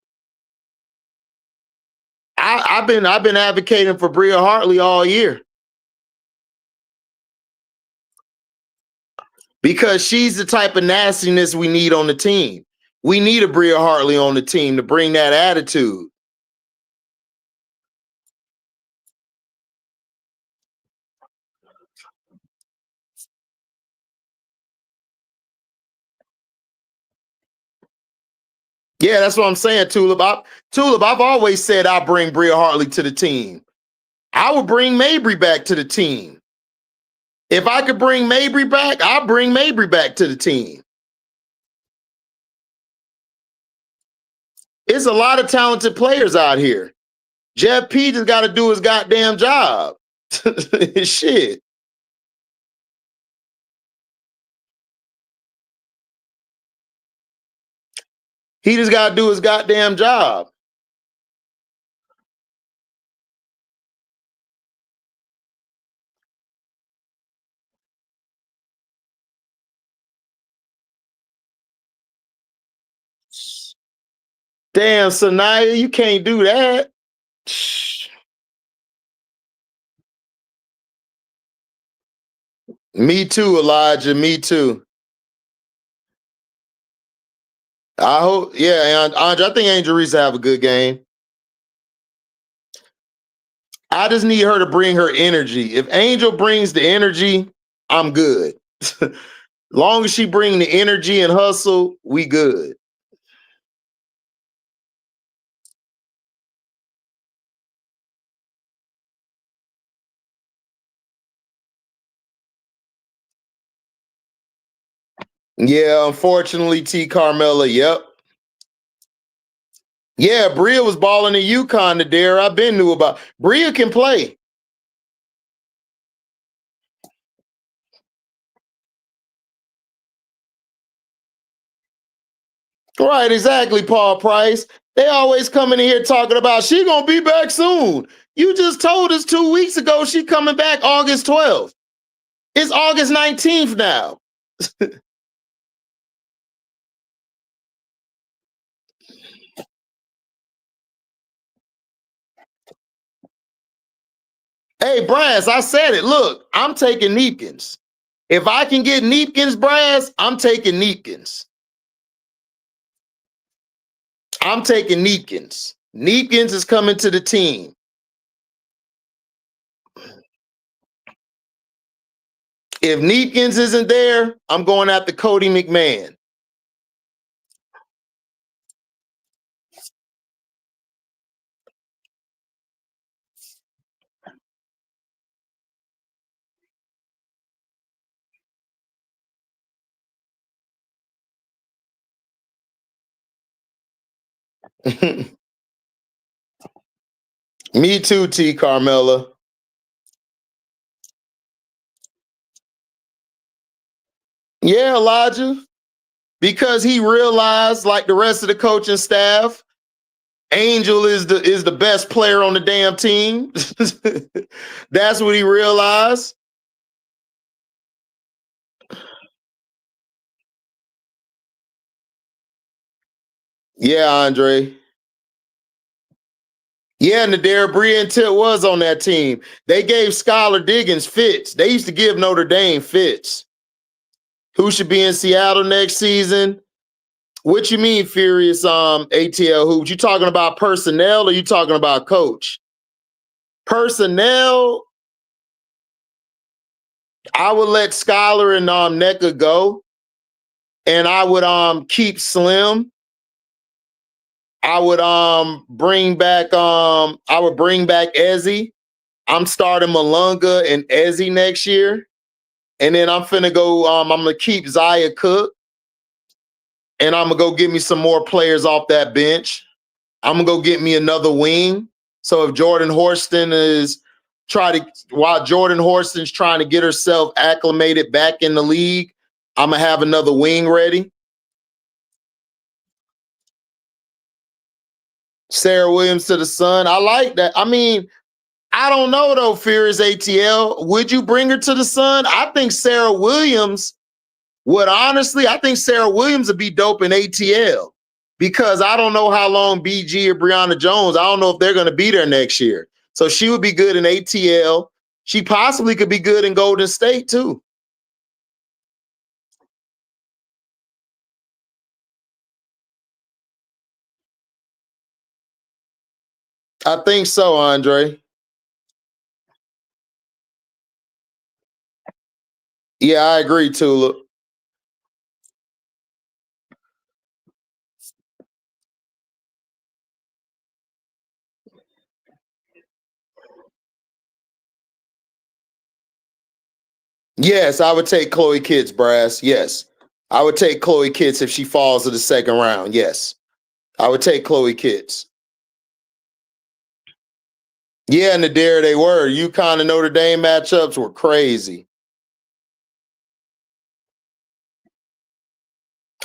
I've been advocating for Bria Hartley all year because she's the type of nastiness we need on the team. We need a Bria Hartley on the team to bring that attitude. Yeah, that's what I'm saying, Tulip. I've always said I'll bring Bria Hartley to the team. I would bring Mabry back to the team. If I could bring Mabry back, I'll bring Mabry back to the team. It's a lot of talented players out here. Jeff P just got to do his goddamn job. Shit. He just got to do his goddamn job. Damn, Sanaya, you can't do that. Me too, Elijah. Me too. I hope, yeah, Andre, I think Angel Reese have a good game. I just need her to bring her energy. If Angel brings the energy, I'm good. Long as she bring the energy and hustle, we good. Yeah, unfortunately, T. Carmella, yep. Yeah, Bria was balling in UConn today. I've been knew about. Bria can play. Right, exactly, Paul Price. They always coming in here talking about she gonna be back soon. You just told us 2 weeks ago she coming back August 12th. It's August 19th now. Hey, Brass, I said it. Look, I'm taking Neepkins. If I can get Neepkins, Brass, I'm taking Neepkins. I'm taking Neepkins. Neepkins is coming to the team. If Neepkins isn't there, I'm going after Cody McMahon. Me too, T. Carmella. Yeah, Elijah. Because he realized, like the rest of the coaching staff, Angel is the best player on the damn team. That's what he realized. Yeah, Andre. Yeah, Nadir Bria and Tip was on that team. They gave Skylar Diggins fits. They used to give Notre Dame fits. Who should be in Seattle next season? What you mean, Furious ATL Hoops? You talking about personnel or you talking about coach? Personnel, I would let Skylar and NECA go. And I would keep Slim. I would bring back Ezzy. I'm starting Malunga and Ezzy next year. And then I'm finna go, I'm gonna keep Zaya Cook. And I'm gonna go get me some more players off that bench. I'm gonna go get me another wing. So if Jordan Horston while Jordan Horston's trying to get herself acclimated back in the league, I'm gonna have another wing ready. Sarah Williams to the Sun. I like that. I mean, I don't know though, Furious ATL. Would you bring her to the Sun? I think Sarah Williams I think Sarah Williams would be dope in ATL because I don't know how long BG or Brianna Jones, I don't know if they're going to be there next year. So she would be good in ATL. She possibly could be good in Golden State too. I think so, Andre. Yeah, I agree, Tulip. Yes, I would take Chloe Kitts, Brass. Yes. I would take Chloe Kitts if she falls to the second round. Yes. I would take Chloe Kitts. Yeah, Nadir, they were. UConn and Notre Dame matchups were crazy.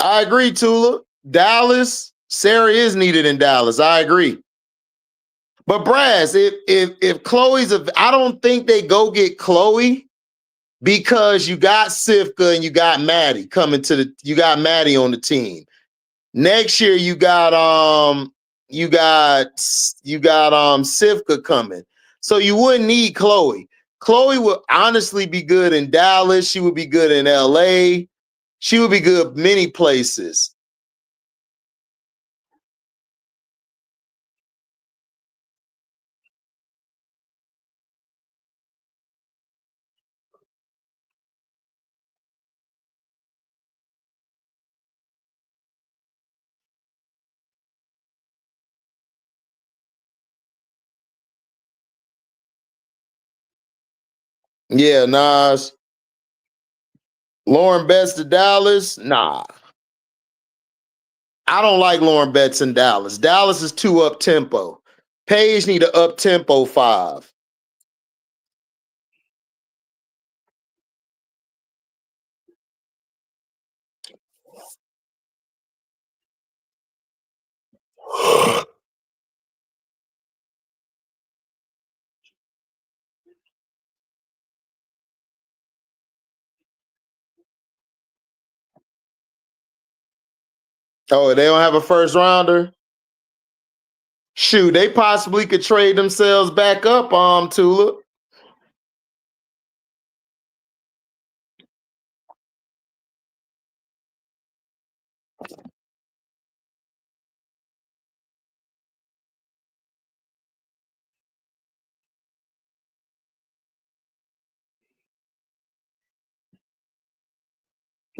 I agree, Tula. Dallas, Sarah is needed in Dallas. I agree. But Brass, if Chloe's I don't think they go get Chloe because you got Sifka and you got Maddie you got Maddie on the team. Next year you got Sifka coming. So you wouldn't need Chloe. Chloe would honestly be good in Dallas. She would be good in LA. She would be good many places. Yeah, Nas. Lauren Betts to Dallas? Nah. I don't like Lauren Betts in Dallas. Dallas is too up tempo. Paige need an up tempo 5. Oh, they don't have a first rounder? Shoot, they possibly could trade themselves back up, Tula.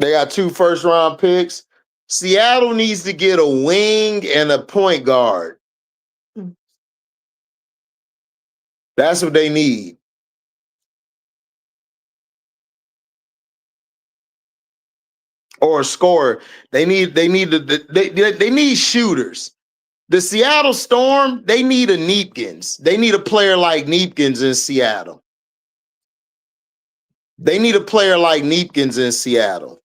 They got 2 first round picks. Seattle needs to get a wing and a point guard. That's what they need. Or a scorer. They need shooters. The Seattle Storm, they need a Neepkins. They need a player like Neepkins in Seattle. They need a player like Neepkins in Seattle.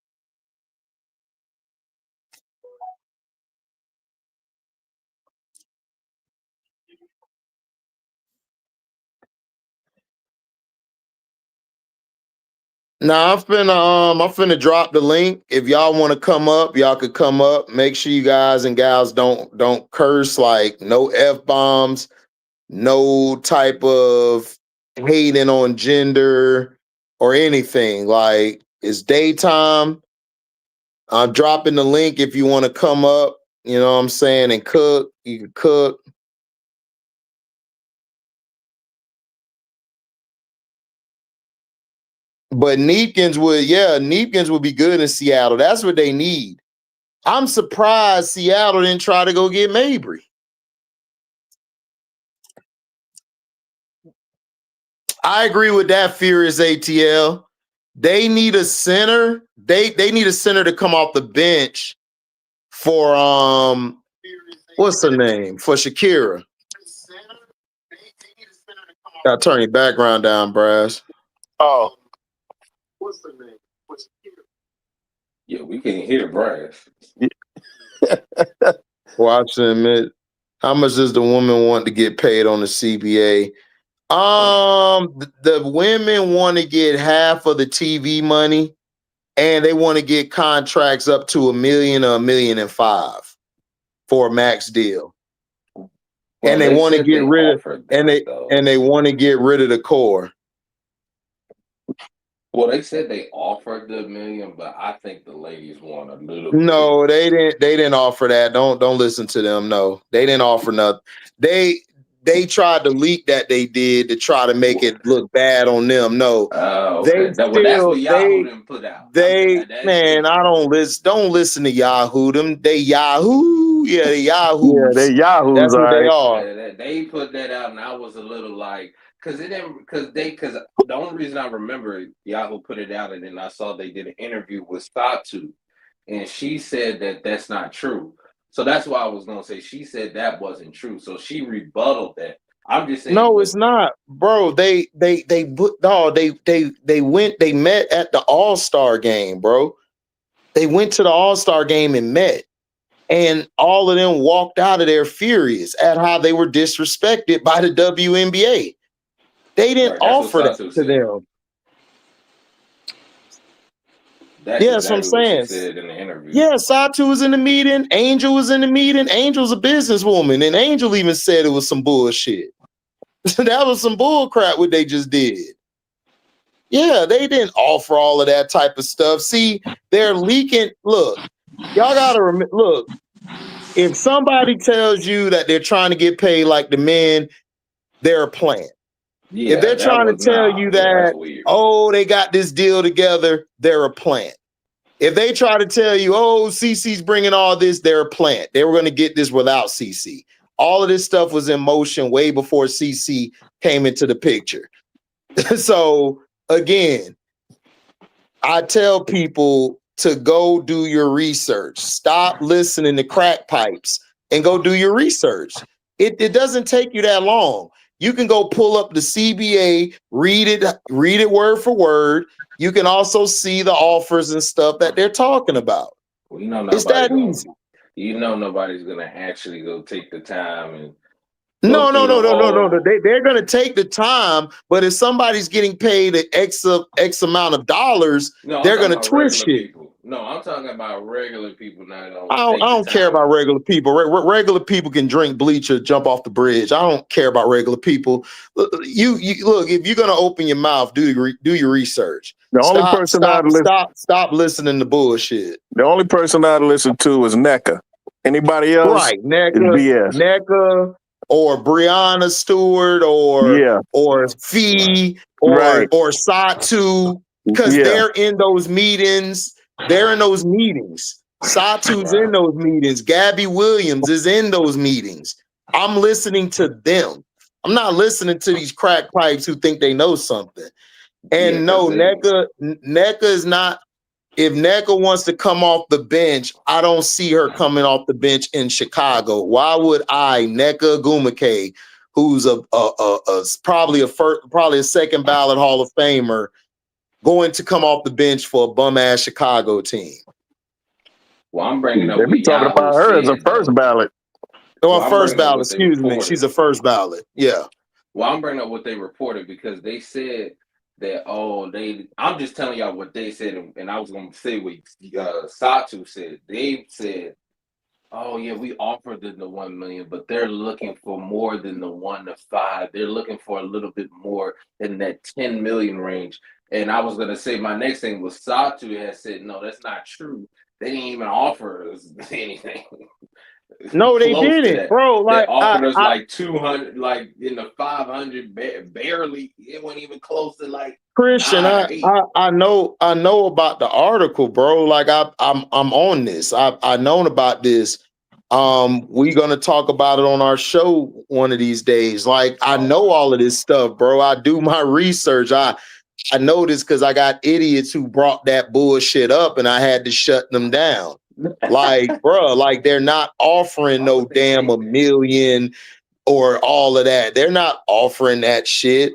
Now I'm finna drop the link. If y'all want to come up, y'all could come up. Make sure you guys and gals don't curse, like no F-bombs, no type of hating on gender or anything. Like it's daytime. I'm dropping the link if you want to come up, you know what I'm saying, and cook. You can cook. But Neepkins would be good in Seattle. That's what they need. I'm surprised Seattle didn't try to go get Mabry. I agree with that, Furious ATL. They need a center. They need a center to come off the bench for what's her name? For Shakira. Gotta turn your background down, Brass. Oh. What's the name? For Shakira. Yeah, we can hear Brass. Watch them admit. How much does the woman want to get paid on the CBA? The women want to get half of the TV money, and they want to get contracts up to $1 million or $1.5 million for a max deal. Well, and they want to get rid of they want to get rid of the core. Well, they said they offered the $1 million, but I think the ladies want a little. No, they didn't offer that. Don't listen to them. No, they didn't offer nothing. they tried to leak that they did to try to make it look bad on them. No, Okay. That's what Yahoo didn't put out. Man, I don't listen to Yahoo. They Yahoo, yeah, they Yeah, Yahoos. they Yahoos, That's what they are. They put that out, and I was a little like, because the only reason I remember Yahoo put it out, and then I saw they did an interview with Satu, and she said that that's not true. So that's why I was gonna say she said that wasn't true. So she rebutted that. I'm just saying. No, it's not, bro. They went. They met at the All-Star game, bro. They went to the All-Star game and met, and all of them walked out of there furious at how they were disrespected by the WNBA. They didn't offer that to them. That's exactly what she said in the interview. Yeah, Satu was in the meeting. Angel was in the meeting. Angel's a businesswoman, and Angel even said it was some bullshit. That was some bull crap what they just did. Yeah, they didn't offer all of that type of stuff. See, they're leaking. Look, y'all gotta remember. Look, if somebody tells you that they're trying to get paid like the men, they're a plant. Yeah, if they're trying to tell you that, oh, they got this deal together, they're a plant. If they try to tell you, oh, CC's bringing all this, they're a plant. They were going to get this without CC. All of this stuff was in motion way before CC came into the picture. So, again, I tell people to go do your research. Stop listening to crack pipes and go do your research. It doesn't take you that long. You can go pull up the CBA, read it word for word. You can also see the offers and stuff that they're talking about. Well, you know, it's that easy. You know, nobody's gonna actually go take the time and. No. They're gonna take the time, but if somebody's getting paid an X amount of dollars, they're gonna twist it. No, I'm talking about regular people. I don't care about regular people. Regular people can drink bleach or jump off the bridge. I don't care about regular people. You look, if you're gonna open your mouth, do your research. The only person stop listening to bullshit. The only person I'd listen to is NECA. Anybody else? Right, NECA, or Brianna Stewart, or Fee, or Satu, because they're in those meetings. They're in those meetings. Satu's in those meetings. Gabby Williams is in those meetings. I'm listening to them. I'm not listening to these crack pipes who think they know something. And no, NECA is not. If NECA wants to come off the bench, I don't see her coming off the bench in Chicago. Why would NECA Gumake, who's probably a second ballot Hall of Famer, going to come off the bench for a bum ass Chicago team? Well, I'm bringing up. They be talking about her as a first ballot. First ballot. Excuse me. She's a first ballot. Yeah. Well, I'm bringing up what they reported because they said that I'm just telling y'all what they said, and I was going to say what Satu said. They said, oh yeah, we offered them the 1 million, but they're looking for more than the 1 to 5. They're looking for a little bit more in that 10 million range. And I was going to say my next thing was Satu has said, no, that's not true. They didn't even offer us anything. No, they didn't, bro. Like, they offered us like 200, like in the 500, barely. It wasn't even close to like. Christian, I know about the article, bro. Like I'm on this. I known about this. We're gonna talk about it on our show one of these days. Like I know all of this stuff, bro. I do my research. I know this because I got idiots who brought that bullshit up, and I had to shut them down. Like, bro, like they're not offering no damn $1 million or all of that. They're not offering that shit.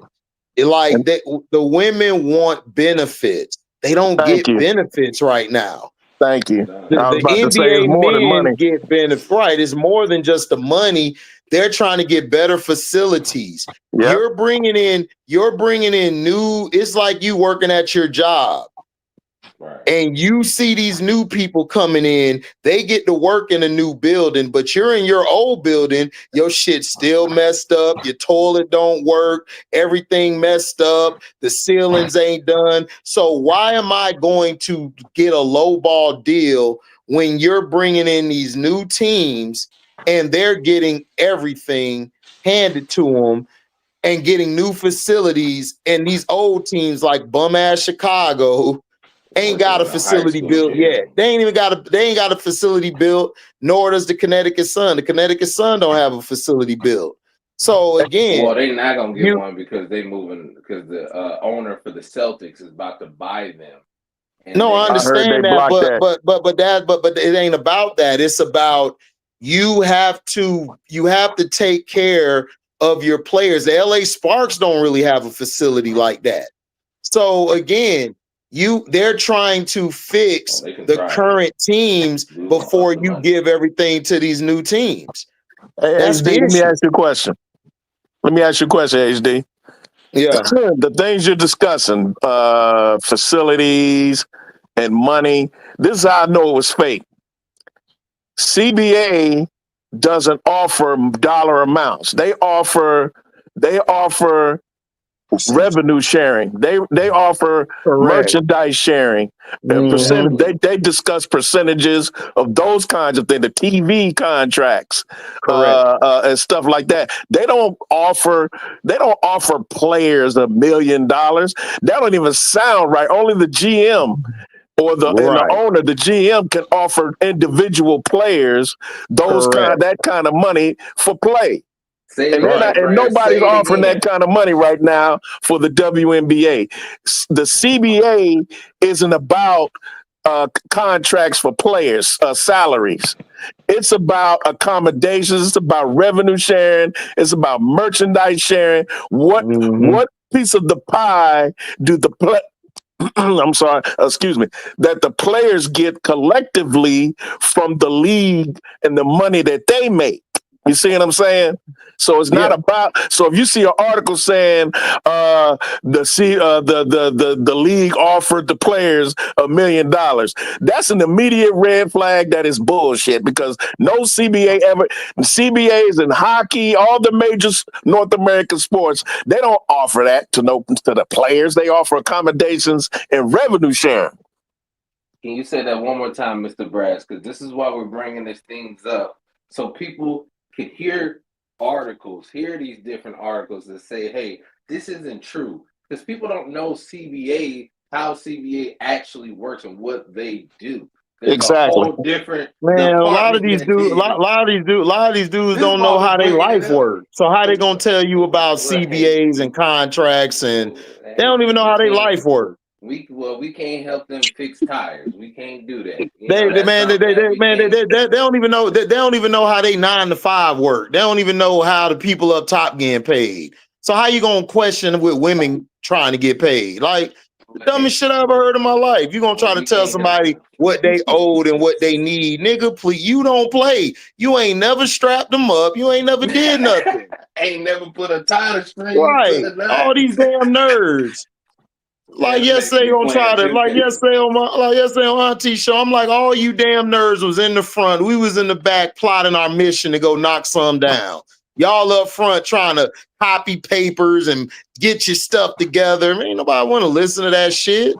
The women want benefits. They don't get benefits right now. Thank you. The NBA men get benefits. Right. It's more than just the money. They're trying to get better facilities. Yep. You're bringing in new. It's like you working at your job. Right. And you see these new people coming in, they get to work in a new building, but you're in your old building, your shit's still messed up, your toilet don't work, everything messed up, the ceilings ain't done. So why am I going to get a lowball deal when you're bringing in these new teams and they're getting everything handed to them and getting new facilities. And these old teams like bum ass Chicago ain't got a facility built yet. They ain't got a facility built, nor does the Connecticut Sun. The Connecticut Sun don't have a facility built. So again, well, they not gonna get one because they moving because the owner for the Celtics is about to buy them. No, I understand that, but it ain't about that. It's about you have to take care of your players. The LA Sparks don't really have a facility like that. So again, they're trying to fix the current teams before you give everything to these new teams. Hey, HD, let me ask you a question. HD. Yeah. The things you're discussing, facilities and money, this is how I know it was fake. CBA doesn't offer dollar amounts. They offer revenue sharing. They offer merchandise sharing. They discuss percentages of those kinds of things, the TV contracts, and stuff like that. They don't offer players $1 million. That don't even sound right. Only the GM or the owner, the GM, can offer individual players that kind of money for play. And nobody's offering that kind of money right now for the WNBA. The CBA isn't about contracts for players, salaries. It's about accommodations. It's about revenue sharing. It's about merchandise sharing. What piece of the pie do the that the players get collectively from the league and the money that they make? You see what I'm saying? So it's not about. So if you see an article saying the league offered the players $1 million, that's an immediate red flag. That is bullshit, because no CBAs in hockey, all the major North American sports, they don't offer that to the players. They offer accommodations and revenue sharing. Can you say that one more time, Mr. Brass? Because this is why we're bringing these things up, so people can hear these different articles that say, hey, this isn't true. Because people don't know how CBA actually works and what they do. There's a whole different a lot of these dudes don't know how their life works. So how they gonna tell you about CBAs and contracts, and they don't even know how their life works. We can't help them fix tires. We can't do that. They don't even know. They don't even know how they 9 to 5 work. They don't even know how the people up top getting paid. So how you gonna question with women trying to get paid? Like, the dumbest shit I ever heard in my life. You gonna try to tell somebody what they owed and what they need, nigga? Please, you don't play. You ain't never strapped them up. You ain't never did nothing. Ain't never put a tire string. Right. All these damn nerds. Like yesterday on Auntie show, I'm like, all you damn nerds was in the front. We was in the back plotting our mission to go knock some down. Y'all up front trying to copy papers and get your stuff together. Man, ain't nobody want to listen to that shit.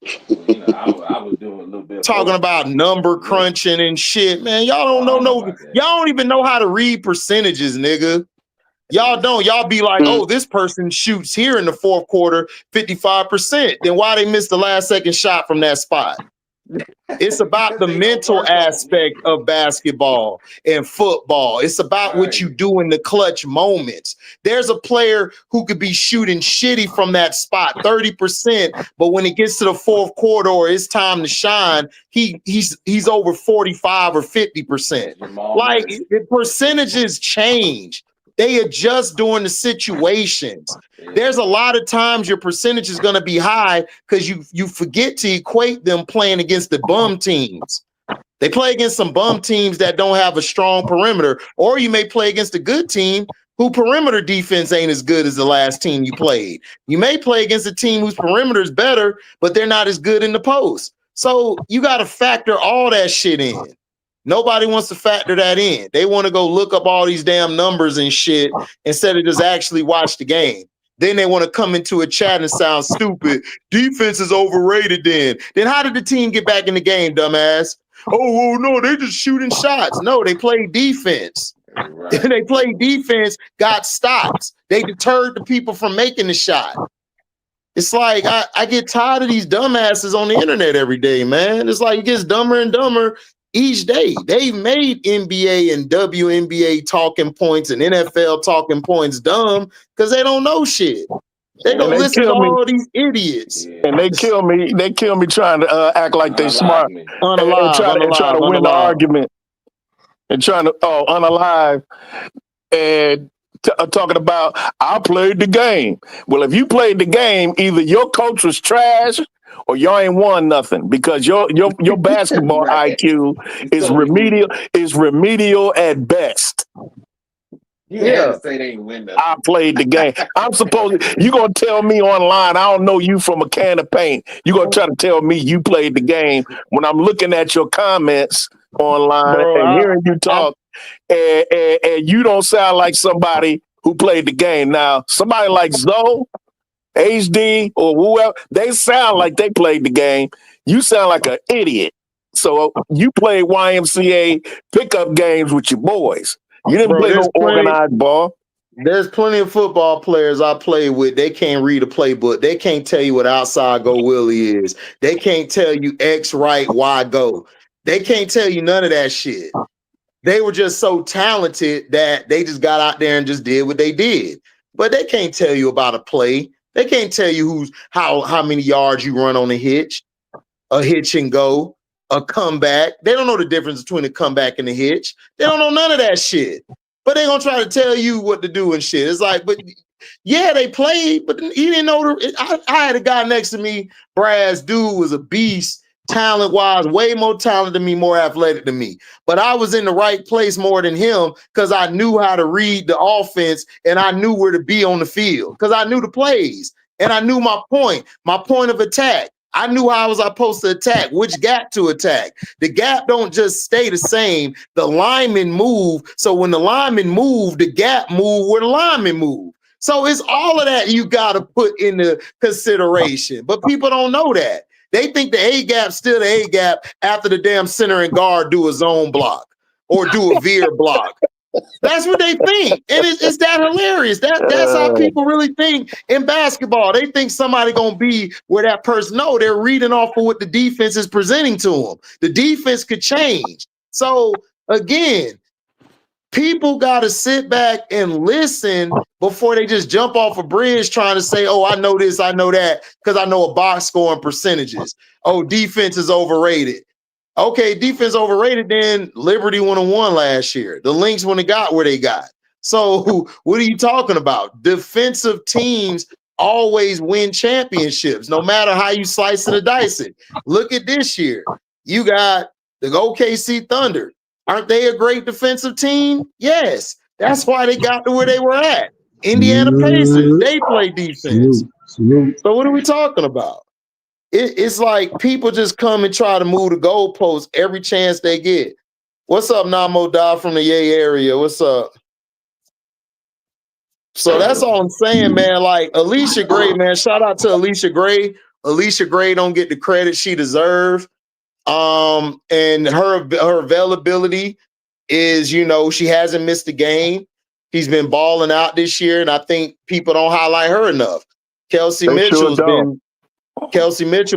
I was doing a little bit talking about number crunching and shit. Man, y'all don't know. Y'all don't even know how to read percentages, nigga. Y'all don't. Y'all be like, oh, this person shoots here in the fourth quarter 55%. Then why they missed the last second shot from that spot? It's about the mental aspect of basketball and football. It's about what you do in the clutch moments. There's a player who could be shooting shitty from that spot, 30%, but when it gets to the fourth quarter or it's time to shine, he's over 45 or 50%. Like, the percentages change. They adjust during the situations. There's a lot of times your percentage is going to be high because you forget to equate them playing against the bum teams. They play against some bum teams that don't have a strong perimeter, or you may play against a good team who perimeter defense ain't as good as the last team you played. You may play against a team whose perimeter is better, but they're not as good in the post. So you got to factor all that shit in. Nobody wants to factor that in. They want to go look up all these damn numbers and shit instead of just actually watch the game. Then they want to come into a chat and sound stupid. Defense is overrated then. Then how did the team get back in the game, dumbass? Oh, no, they're just shooting shots. No, they played defense. Right. They played defense, got stops. They deterred the people from making the shot. It's like I get tired of these dumbasses on the internet every day, man. It's like it gets dumber and dumber each day. They made NBA and WNBA talking points and NFL talking points dumb because they don't know shit. They don't listen to all these idiots. And they kill me. They kill me trying to act like they smart and try to win the argument. And trying to unalive and talking about I played the game. Well, if you played the game, either your coach was trash or y'all ain't won nothing because your basketball IQ is remedial at best. Yeah, say they ain't win nothing. I played the game. I'm supposed to, you gonna tell me online, I don't know you from a can of paint. You gonna try to tell me you played the game when I'm looking at your comments online and hearing you talk and you don't sound like somebody who played the game. Now, somebody like Zoe, HD, or whoever, they sound like they played the game. You sound like an idiot. So you played YMCA pickup games with your boys. You didn't play no organized ball. There's plenty of football players I play with. They can't read a playbook. They can't tell you what outside go Willie is. They can't tell you X right, Y go. They can't tell you none of that shit. They were just so talented that they just got out there and just did what they did. But they can't tell you about a play. They can't tell you how many yards you run on a hitch and go, a comeback. They don't know the difference between a comeback and a hitch. They don't know none of that shit. But they're going to try to tell you what to do and shit. It's like, but yeah, they played, but he didn't know. I had a guy next to me, Brad's dude was a beast, talent-wise, way more talented than me, more athletic than me. But I was in the right place more than him because I knew how to read the offense and I knew where to be on the field because I knew the plays and I knew my point of attack. I knew how I was supposed to attack, which gap to attack. The gap don't just stay the same. The linemen move. So when the linemen move, the gap move where the linemen move. So it's all of that you got to put into consideration. But people don't know that. They think the A-gap's still the A-gap after the damn center and guard do a zone block or do a veer block. That's what they think. And it's that hilarious. That's how people really think in basketball. They think somebody going to be where that person. No, they're reading off of what the defense is presenting to them. The defense could change. So, again, people got to sit back and listen before they just jump off a bridge trying to say, oh, I know this, I know that, because I know a box score and percentages. Oh, defense is overrated. Okay, defense overrated, then Liberty won last year. The Lynx wouldn't have got where they got. So what are you talking about? Defensive teams always win championships, no matter how you slice it or dice it. Look at this year. You got the OKC Thunder. Aren't they a great defensive team? Yes. That's why they got to where they were at. Indiana Pacers, they play defense. So what are we talking about? It's like people just come and try to move the goalposts every chance they get. What's up, Namo Da from the Yay area? What's up? So that's all I'm saying, man. Like Alicia Gray, man. Shout out to Alicia Gray. Alicia Gray don't get the credit she deserves. And her availability is, she hasn't missed a game. She's been balling out this year, and I think people don't highlight her enough. Kelsey Mitchell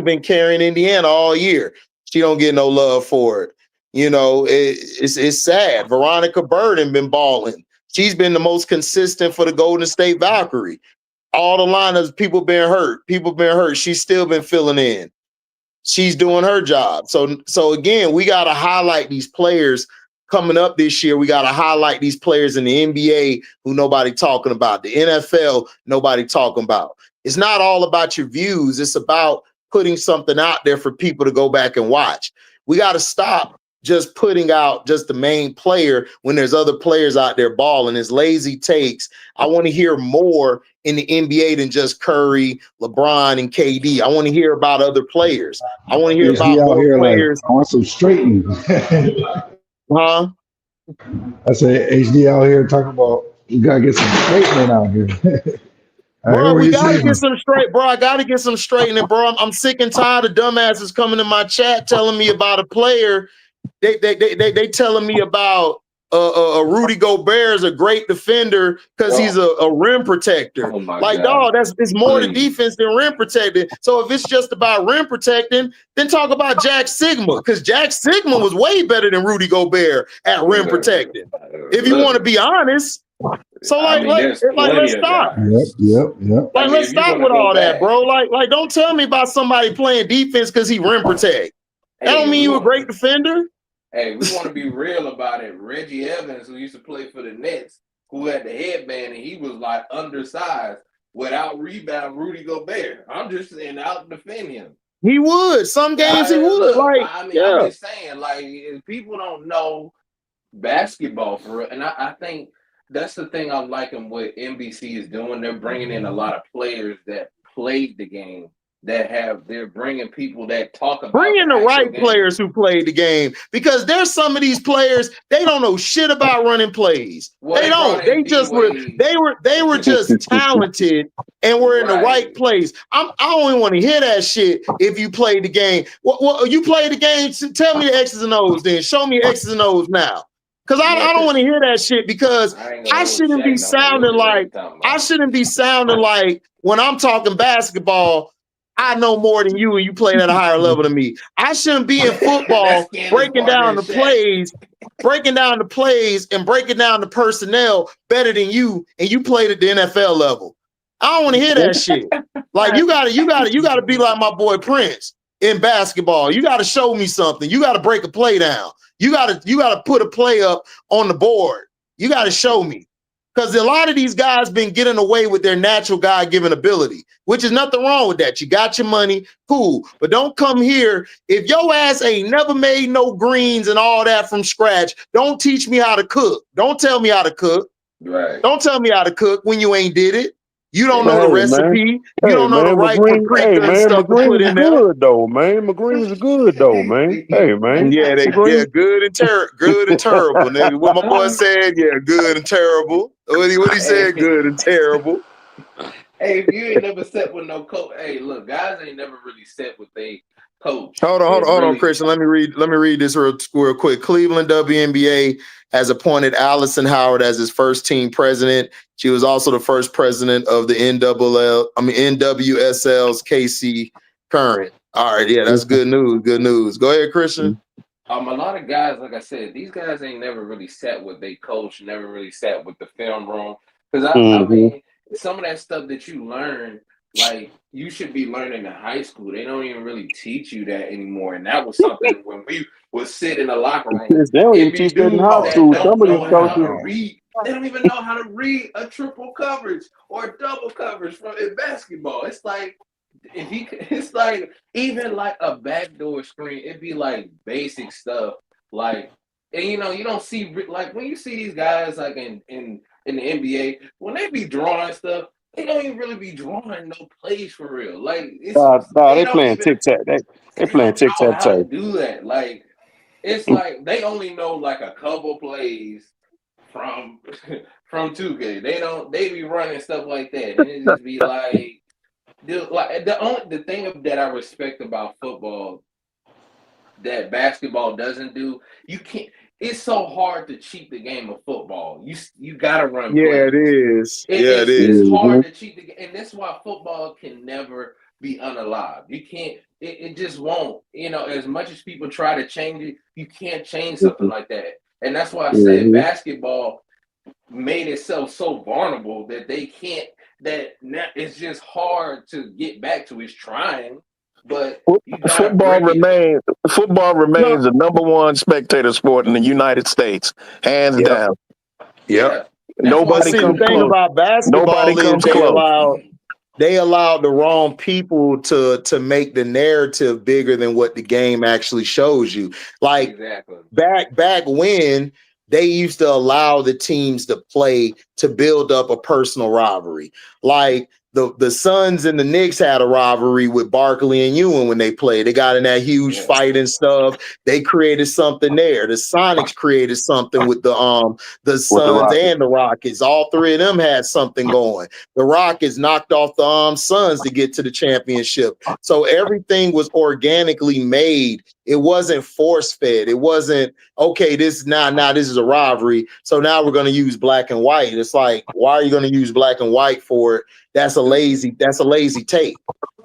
been carrying Indiana all year. She don't get no love for it. It's sad. Veronica Burden been balling. She's been the most consistent for the Golden State Valkyrie. All the lineups, people been hurt. She's still been filling in. She's doing her job. So again, we got to highlight these players coming up this year. We got to highlight these players in the NBA who nobody talking about. The NFL, nobody talking about. It's not all about your views. It's about putting something out there for people to go back and watch. We got to stop just putting out just the main player when there's other players out there balling. It's lazy takes. I want to hear more in the NBA than just Curry, LeBron, and KD. I want to hear about other players. I want to hear about more players. Like, I want some straightening. Huh? I say HD out here talking about you gotta get some straightening out here. Bro, we gotta get some straight, bro. I gotta get some straightening, bro. I'm sick and tired of dumbasses coming in my chat telling me about a player they telling me about Rudy Gobert is a great defender because he's a rim protector. Oh my like, God. dog, it's more to Please. defense than rim protecting. So if it's just about rim protecting, then talk about Jack Sigma, because Jack Sigma was way better than Rudy Gobert at rim protecting. If you want to be honest. So let's stop. Yep. Like, let's stop with all that, bro. Like, don't tell me about somebody playing defense because he rim protect. That don't mean you a great defender. Hey, we want to be real about it. Reggie Evans, who used to play for the Nets, who had the headband, and he was like undersized without rebound Rudy Gobert. I'm just saying, out defend him. He would. Some games he would. I'm just saying, like, if people don't know basketball for real, and I think that's the thing I like in what NBC is doing. They're bringing in a lot of players that played the game. They're bringing people that talk about the right players who played the game, because there's some of these players, they don't know shit about running plays. Well, they don't. They just were just talented and were in the right place. I don't even want to hear that shit. If you played the game, well, you played the game. Tell me the X's and O's. Then show me X's and O's now. Because I don't want to hear that shit, because I shouldn't be sounding like when I'm talking basketball, I know more than you and you played at a higher level than me. I shouldn't be in football breaking down the plays and breaking down the personnel better than you, and you played at the NFL level. I don't want to hear that shit. Like, you gotta be like my boy Prince in basketball. You gotta show me something. You gotta break a play down. You gotta put a play up on the board. You gotta show me. Because a lot of these guys been getting away with their natural God-given ability, which is nothing wrong with that. You got your money, cool. But don't come here. If your ass ain't never made no greens and all that from scratch, don't teach me how to cook. Don't tell me how to cook. Right. Don't tell me how to cook when you ain't did it. You don't know the recipe. You don't know the right paprika and stuff to put in there. Good though, man. My greens are good though, man. Hey, man. Yeah, good and terrible, nigga. What my boy said, good and terrible. What he said, good and terrible. Hey, if you ain't never set with no coach, hey, look, guys ain't never really set with a coach. Hold on, Christian. Let me read this real quick. Cleveland WNBA has appointed Allison Howard as his first team president. She was also the first president of the NWSL's Casey Current. All right, yeah, that's good news. Good news. Go ahead, Christian. A lot of guys, like I said, these guys ain't never really sat with their coach, never really sat with the film room. Because I mean, some of that stuff that you learn, like, you should be learning in high school. They don't even really teach you that anymore. And that was something when we would sit in the locker room. They don't even teach that in high school. Some of these coaches. They don't even know how to read a triple coverage or a double coverage in basketball. It's like, even like a backdoor screen, it'd be like basic stuff. Like, and you don't see, like, when you see these guys like in the NBA, when they be drawing stuff, they don't even really be drawing no plays for real. Like, they playing tic-tac. They playing tic-tac-toe. Do that. Like, it's like they only know like a couple plays from 2K. They be running stuff like that. And it just be like, dude, like the thing that I respect about football that basketball doesn't do, you can't. It's so hard to cheat the game of football. You gotta run. Yeah, plays. it is. It's hard to cheat the game, and that's why football can never be unalive. You can't. It just won't. As much as people try to change it, you can't change something like that. And that's why I said basketball made itself so vulnerable that they can't. That it's just hard to get back to. It's trying. But football remains the number one spectator sport in the United States, hands down. Yep. Nobody comes the thing close. about basketball Nobody comes close. They allowed the wrong people to make the narrative bigger than what the game actually shows you. Like back when they used to allow the teams to play to build up a personal rivalry. Like the Suns and the Knicks had a rivalry with Barkley and Ewing when they played. They got in that huge fight and stuff. They created something there. The Sonics created something with the Suns and the Rockets. All three of them had something going. The Rockets knocked off the Suns to get to the championship. So everything was organically made It wasn't force fed. It wasn't okay. This is a rivalry. So now we're going to use black and white. It's like, why are you going to use black and white for it? That's a lazy take,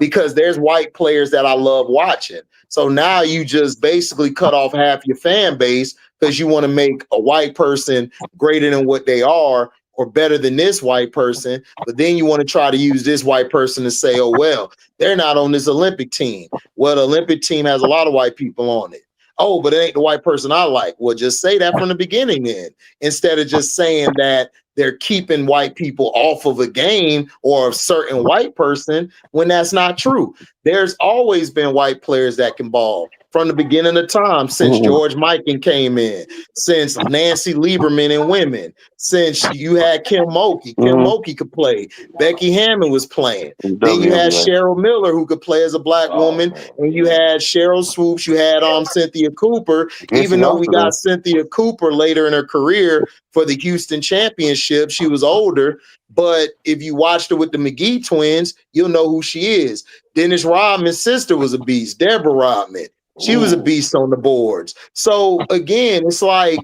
because there's white players that I love watching. So now you just basically cut off half your fan base because you want to make a white person greater than what they are, or better than this white person, but then you want to try to use this white person to say, oh, well, they're not on this Olympic team. Well, the Olympic team has a lot of white people on it. Oh, but it ain't the white person I like. Well, just say that from the beginning then, instead of just saying that they're keeping white people off of a game or a certain white person when that's not true. There's always been white players that can ball from the beginning of time, since George Mikan came in, since Nancy Lieberman and women, since you had Kim Mulkey. Kim Mulkey could play. Becky Hammond was playing. Then you had Cheryl Miller, who could play as a black woman, and you had Cheryl Swoops. You had Cynthia Cooper. Even though we got Cynthia Cooper later in her career for the Houston Championship, she was older. But if you watched her with the McGee twins, you'll know who she is. Dennis Rodman's sister was a beast, Deborah Rodman. She was a beast on the boards. So again, it's like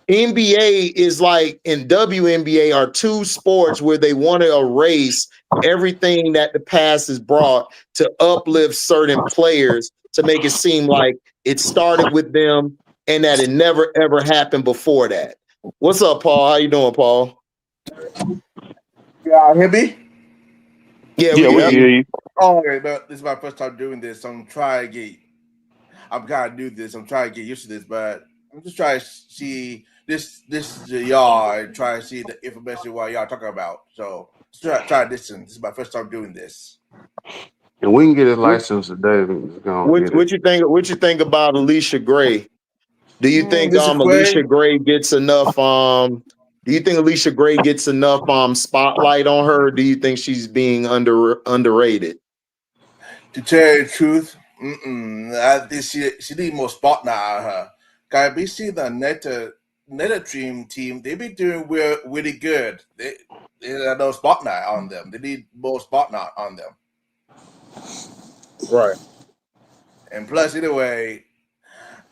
NBA is like, and WNBA are two sports where they want to erase everything that the past has brought to uplift certain players to make it seem like it started with them and that it never ever happened before that. What's up, Paul? How you doing, Paul? Yeah, hear me? Yeah, we can hear you. Oh, okay, but this is my first time doing this, so I'm trying to get. I'm gonna do this. I'm trying to get used to this, but I'm just trying to see this is y'all and try to see the information what y'all talking about. So try to listen. This is my first time doing this. And we can get his license today. What you think? What you think about Alicia Gray? Do you think Alicia Gray gets enough? Do you think Alicia Gray gets enough spotlight on her? Or do you think she's being underrated? To tell you the truth. I think she need more spotlight on her. Cause we see the Neta team, they be doing really good. They have no spotlight on them. They need more spotlight on them. Right. And plus, anyway,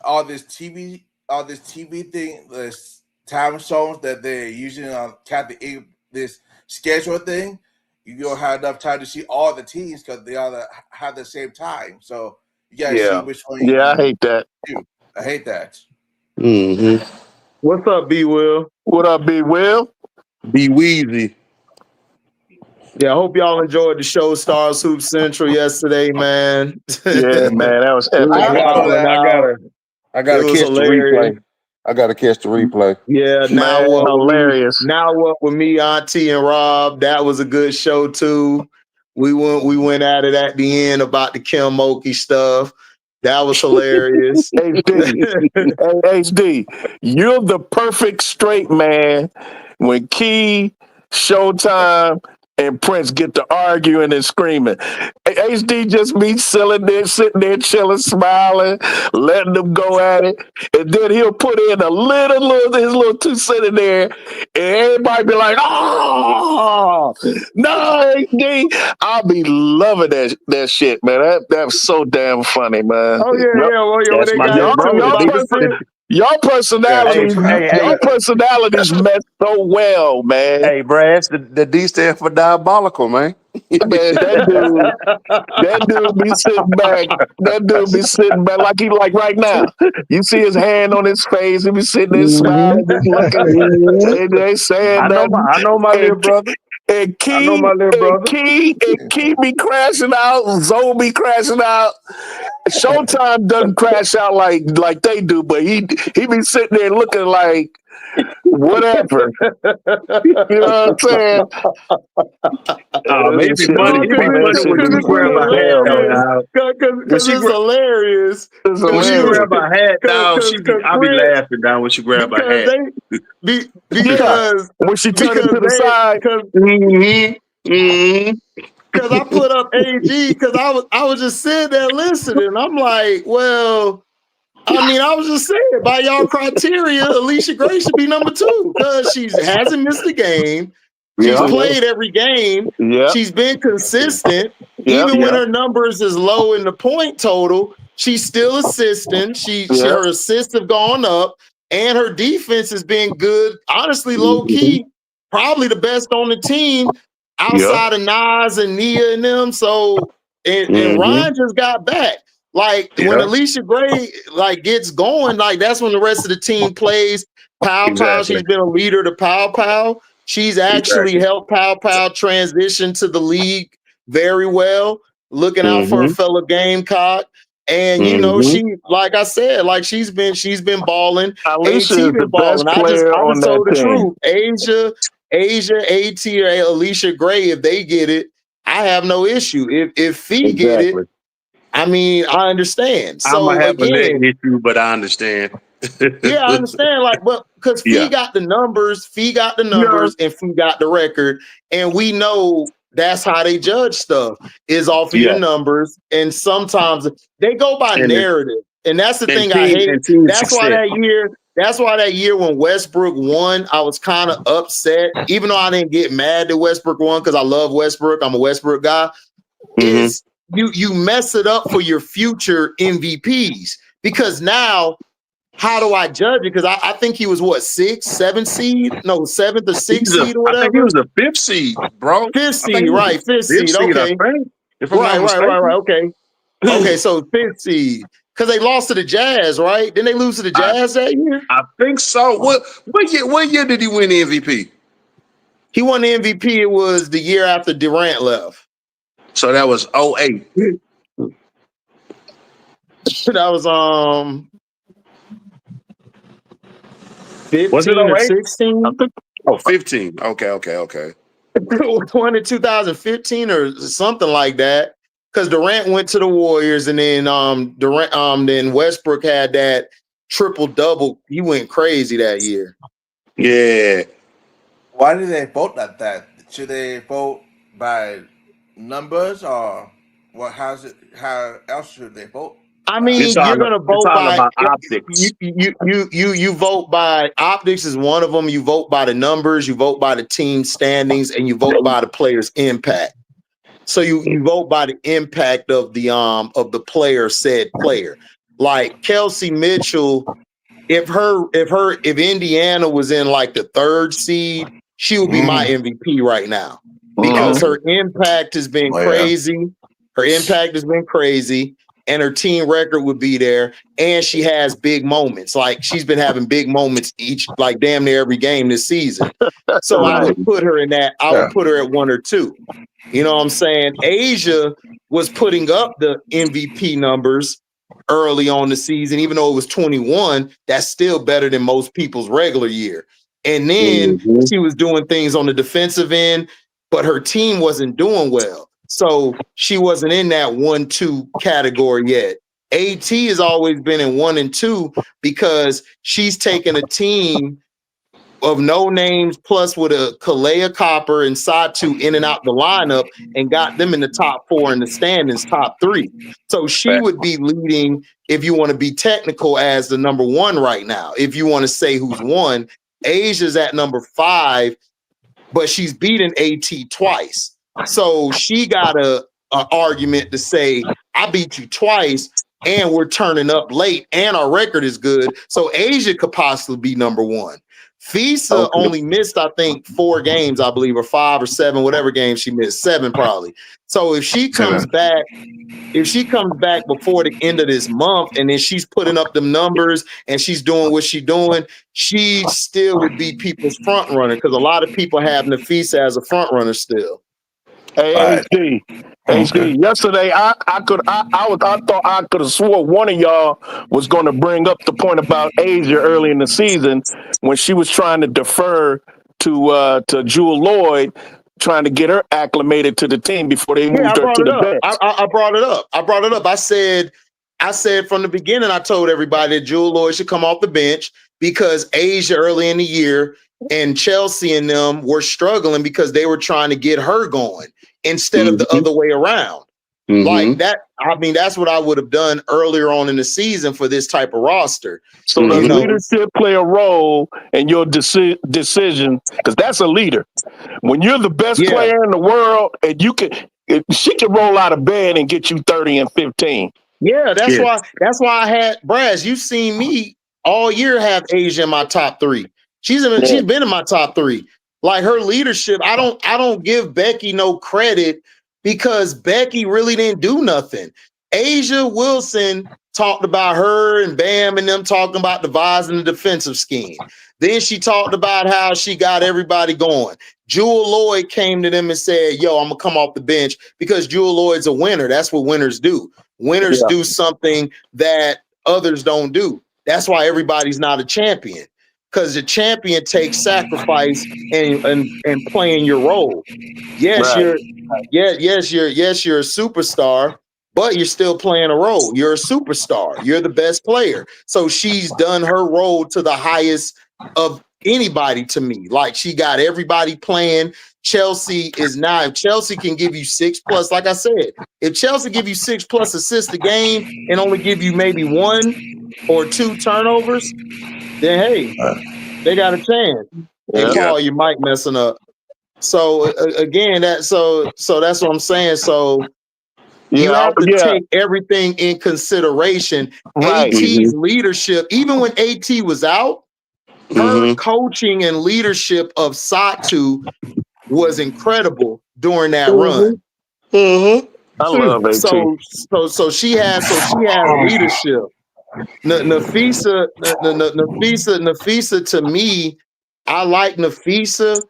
all this TV thing, this time zones that they're using on this schedule thing. You don't have enough time to see all the teams because they all have the same time. So you gotta see which one. I hate that. I hate that. What's up, B Will? What up, B Will? B Weezy. Yeah, I hope y'all enjoyed the show Stars Hoop Central yesterday, man. Yeah, man, that was epic. I gotta catch the replay. I gotta catch the replay. Yeah, hilarious. Now what with me, Auntie, and Rob? That was a good show too. We went at it at the end about the Kim Mulkey stuff. That was hilarious. HD, you're the perfect straight man when Key, Showtime, and Prince get to arguing and screaming. HD just be sitting there chilling, smiling, letting them go at it. And then he'll put in his little 2 cents in there, and everybody be like, oh, no, HD. I'll be loving that shit, man. That's so damn funny, man. Oh, yeah. That's Y'all personalities mesh so well, man. Hey, Brad, the D stand for diabolical, man. Man, that dude be sitting back. That dude be sitting back like he like right now. You see his hand on his face. He be sitting there smiling, just looking. They saying that. I know my little brother. And Key be crashing out. Zoe be crashing out. Showtime doesn't crash out like they do, but he be sitting there looking like whatever. You know what I'm saying? Maybe funny. When you grab a hat, because it's hilarious. When she grab a hat, dog, I be laughing down when she grab a hat. Because when she turned it to the side. Because I put up AG because I was just sitting there listening. I'm like, well, I mean, I was just saying, by y'all criteria, Alicia Gray should be number 2 because she hasn't missed a game. She's played every game. Yeah. She's been consistent. Even when her numbers is low in the point total, She's still assisting. Her assists have gone up, and her defense has been good. Honestly, low key, probably the best on the team outside of Nas and Nia and them. So and Ryan just got back. Like when Alicia Gray gets going, that's when the rest of the team plays. Pow. She's been a leader to Pow. She's actually helped Pow transition to the league very well, looking out for her fellow Gamecock. And you know, she, like I said, she's been balling. Alicia AT is been the best balling. I player just on told that the team. truth. Asia, AT, or Alicia Gray, if they get it, I have no issue. If Fee get it, I mean, I understand. So I'm gonna have a leg again, issue, but I understand. yeah, I understand. But because Fee got the numbers, and Fee got the record, and we know that's how they judge stuff is off of your numbers. And sometimes they go by narrative, and that's the thing I hate. That's why that year when Westbrook won, I was kind of upset, even though I didn't get mad that Westbrook won because I love Westbrook. I'm a Westbrook guy. Is you mess it up for your future MVPs because now. How do I judge it? Because I think he was what, 6th, 7th seed? No, 7th or 6th seed or whatever. I think he was a 5th seed, bro. 5th seed, right? 5th seed. Okay. Right. Okay, so 5th seed. Because they lost to the Jazz, right? Didn't they lose to the Jazz that year? I think so. What year did he win the MVP? He won the MVP. It was the year after Durant left. So that was 08. That was 15 was it or 16? Oh, 15. Okay. Won in 2015 or something like that. Because Durant went to the Warriors, and then then Westbrook had that triple-double. He went crazy that year. Yeah. Why did they vote like that? Should they vote by numbers or what? How else should they vote? I mean, you're gonna vote by optics. You vote by optics is one of them. You vote by the numbers. You vote by the team standings, and you vote by the player's impact. So you vote by the impact of the said player. Like Kelsey Mitchell, if Indiana was in like the 3rd seed, she would be my MVP right now because her impact has been crazy. Her impact has been crazy. And her team record would be there, and she has big moments. Like she's been having big moments damn near every game this season. So I would put her in that. I would put her at 1 or 2. You know what I'm saying? Asia was putting up the MVP numbers early on the season, even though it was 21. That's still better than most people's regular year. And then she was doing things on the defensive end, but her team wasn't doing well. So she wasn't in that 1-2 category yet. AT has always been in 1 and 2 because she's taken a team of no names plus with a Kalea Copper and Satu in and out the lineup and got them in the top 4 in the standings, top 3. So she would be leading, if you want to be technical, as the number 1 right now. If you want to say who's won, Asia's at number 5, but she's beaten AT twice. So she got a argument to say, I beat you twice and we're turning up late and our record is good. So Asia could possibly be number 1. FISA only missed, I think, 4 games, I believe, or 5 or 7, whatever games she missed, 7 probably. So if she comes back before the end of this month and then she's putting up them numbers and she's doing what she's doing, she still would be people's front runner because a lot of people have Nafisa as a front runner still. Hey, HD. Yesterday, I thought I could have swore one of y'all was going to bring up the point about Asia early in the season when she was trying to defer to Jewel Lloyd, trying to get her acclimated to the team before they moved her to the bench. I brought it up. I said from the beginning, I told everybody that Jewel Lloyd should come off the bench because Asia early in the year and Chelsea and them were struggling because they were trying to get her going instead of the other way around. Like that, I mean, that's what I would have done earlier on in the season for this type of roster. So does leadership play a role in your decision? Because that's a leader. When you're the best player in the world and she can roll out of bed and get you 30 and 15. Yeah, that's why I had Braz. You've seen me all year have Asia in my top 3. She's been in my top 3. Like her leadership, I don't give Becky no credit because Becky really didn't do nothing. Asia Wilson talked about her and Bam and them talking about devising the defensive scheme. Then she talked about how she got everybody going. Jewel Lloyd came to them and said, yo, I'm going to come off the bench because Jewel Lloyd's a winner. That's what winners do. Winners do something that others don't do. That's why everybody's not a champion, because the champion takes sacrifice and playing your role. Yes, you're a superstar, but you're still playing a role. You're a superstar. You're the best player. So she's done her role to the highest of anybody to me. Like she got everybody playing. Chelsea is now, if Chelsea can give you 6+, like I said, if Chelsea give you 6+ assists a game and only give you maybe 1 or 2 turnovers, then hey, they got a chance. Hey, Paul, your mic messing up. So again, so that's what I'm saying. So you have to take everything in consideration. Right. AT's leadership, even when AT was out, her coaching and leadership of Satu was incredible during that run. I love AT. So she has leadership. Nafisa to me, I like Nafisa.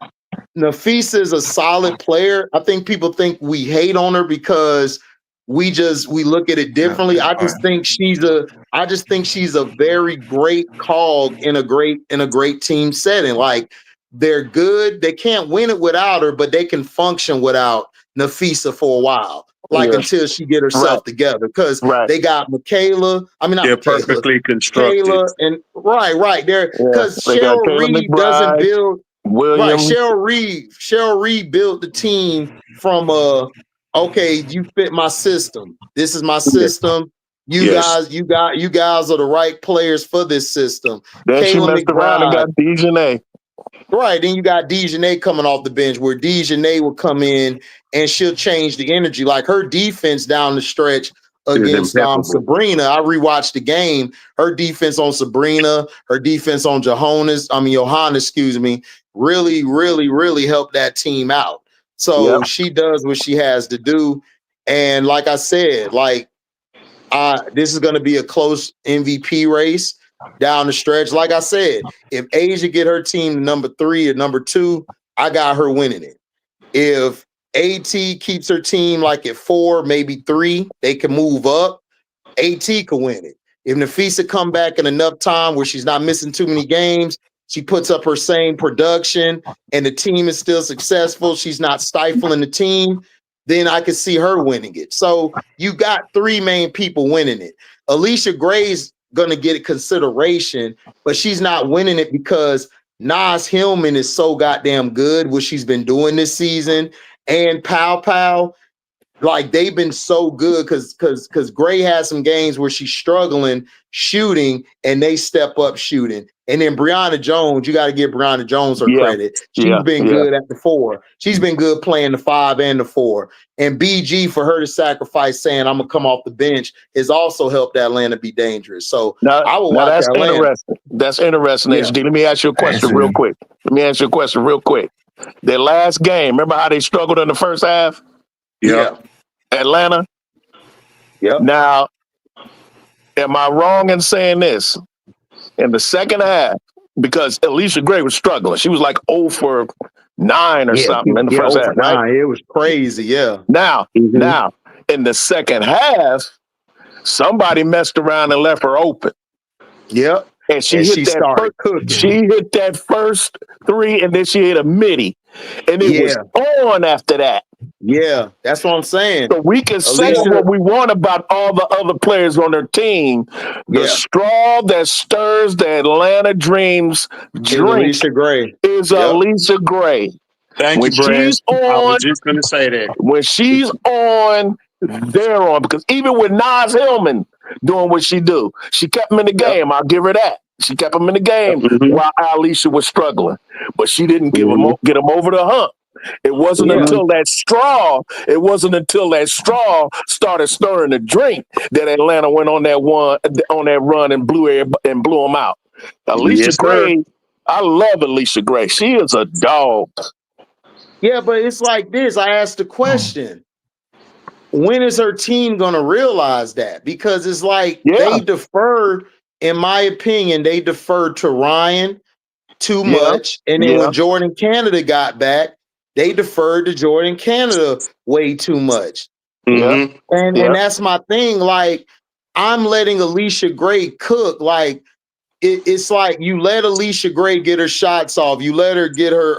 Nafisa is a solid player. I think people think we hate on her because we look at it differently. I just think she's a very great cog in a great team setting. Like they're good. They can't win it without her, but they can function without Nafisa for a while. Like until she get herself together, because they got Michaela. I mean, not they're Michaela, perfectly constructed. Michaela and right there, because Cheryl Reed doesn't build. Williams. Right, Cheryl Reed built the team from okay, you fit my system. This is my system. You guys are the right players for this system. Then Kayla she messed around and got Dejanay. Right, then you got Dejanay coming off the bench, where Dejanay will come in and she'll change the energy. Like her defense down the stretch against Sabrina. I rewatched the game. Her defense on Sabrina, her defense on Johannes, really, really, really helped that team out. So she does what she has to do. And like I said, this is going to be a close MVP race down the stretch. Like I said, if Asia get her team to number 3 or number 2, I got her winning it. If AT keeps her team like at 4, maybe 3, they can move up. AT can win it. If Nafisa come back in enough time where she's not missing too many games, she puts up her same production and the team is still successful, she's not stifling the team, then I could see her winning it. So you got 3 main people winning it. Alicia Gray's going to get consideration, but she's not winning it because Nas Hillman is so goddamn good, what she's been doing this season, and Pow, like they've been so good because Gray has some games where she's struggling shooting and they step up shooting. And then Brianna Jones, you got to give Brianna Jones her credit. She's been good at the 4. She's been good playing the 5 and the 4. And BG, for her to sacrifice saying I'm gonna come off the bench, has also helped Atlanta be dangerous. So I will watch that's Atlanta. Interesting. That's interesting, HD. Let me ask you a question real quick. Their last game, remember how they struggled in the first half? Yeah. Atlanta. Yep. Now, am I wrong in saying this? In the second half, because Alicia Gray was struggling. She was like 0 for 9 or something in the first half, right? It was crazy, Now, in the second half, somebody messed around and left her open. Yep. And she hit that first 3, and then she hit a midi. And it was on after that. Yeah, that's what I'm saying. So we can say what we want about all the other players on their team. The straw that stirs the Atlanta Dreams drink is Alicia Gray. Thank you, Brad. I was just going to say that. When she's on, they're on. Because even with Nas Hillman doing what she do, she kept him in the game. I'll give her that. She kept him in the game while Alicia was struggling. But she didn't get him over the hump. It wasn't until that straw. It wasn't until that straw started stirring the drink that Atlanta went on that run and blew them out. Alicia Gray, I love Alicia Gray. She is a dog. Yeah, but it's like this. I asked the question. When is her team going to realize that? Because it's like they deferred, in my opinion, they deferred to Ryan too much. And then when Jordan Canada got back, they deferred to Jordan Canada way too much. And that's my thing. Like, I'm letting Alicia Gray cook. Like, it's like you let Alicia Gray get her shots off. You let her get her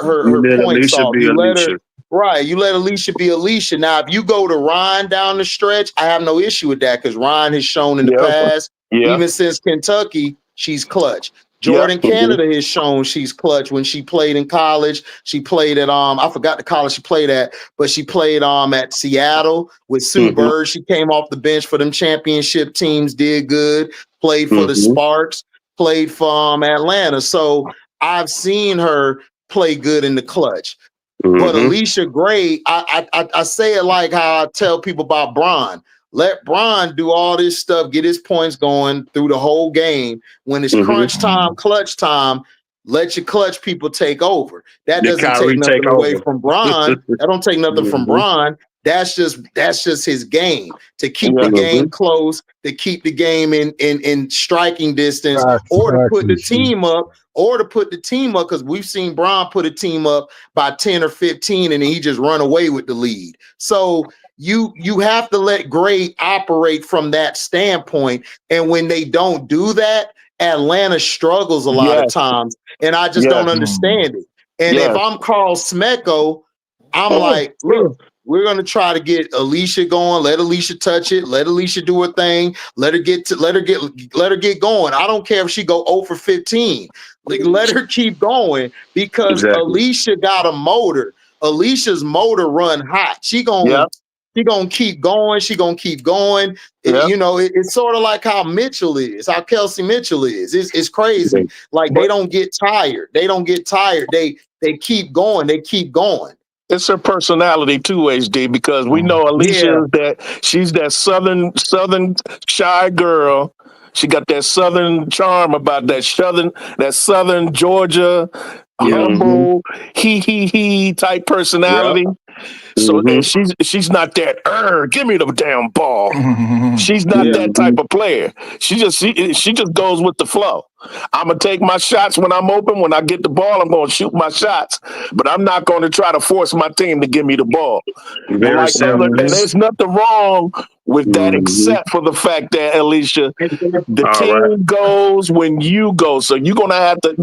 points off. You let her. Right. You let Alicia be Alicia. Now, if you go to Ryan down the stretch, I have no issue with that because Ryan has shown in the past, even since Kentucky, she's clutch. Jordan Canada has shown she's clutch when she played in college. She played at I forgot the college she played at, but she played at Seattle with Sue Bird. She came off the bench for them championship teams, did good, played for the Sparks, played for Atlanta. So I've seen her play good in the clutch. But Alicia Gray, I say it like how I tell people about Bron. Let Bron do all this stuff, get his points going through the whole game. When it's crunch time, clutch time, let your clutch people take over. That doesn't take nothing away from Bron. That don't take nothing from Bron. That's just his game, to keep the game close, to keep the game in striking distance, or to put the team up. Or to put the team up, because we've seen Bron put a team up by 10 or 15, and then he just run away with the lead. So you have to let Gray operate from that standpoint. And when they don't do that, Atlanta struggles a lot of times. And I just don't understand it. And if I'm Carl Smecko, I'm like, look, we're going to try to get Alicia going. Let Alicia touch it. Let Alicia do her thing. Let her get going. I don't care if she go 0 for 15. Like, let her keep going, because Alicia got a motor. Alicia's motor run hot. She gonna keep going. She gonna keep going. It's sort of like how Mitchell is, how Kelsey Mitchell is. It's crazy. Like, they don't get tired. They don't get tired. They keep going. They keep going. It's her personality too, HD, because we know Alicia is that she's that southern shy girl. She got that southern charm about that southern Georgia humble he type personality. So and she's not that give me the damn ball. She's not that type of player. She just goes with the flow. I'm gonna take my shots when I'm open. When I get the ball, I'm gonna shoot my shots, but I'm not going to try to force my team to give me the ball. And there's nothing wrong with that, except for the fact that, Alicia, the team goes when you go. So you're gonna have to.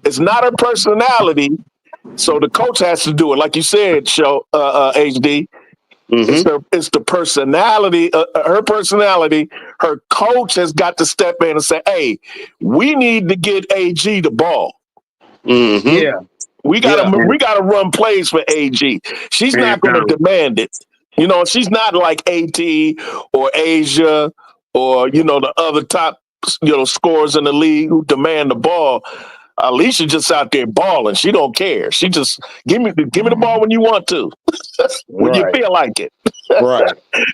It's not her personality. So the coach has to do it, like you said, HD. It's the personality, her personality. Her coach has got to step in and say, "Hey, we need to get AG the ball. We gotta run plays for AG. She's not going to demand it. She's not like AT or Asia or the other top scorers in the league who demand the ball. Alicia just out there balling. She don't care. She just give me the ball when you want to, when you feel like it. Right.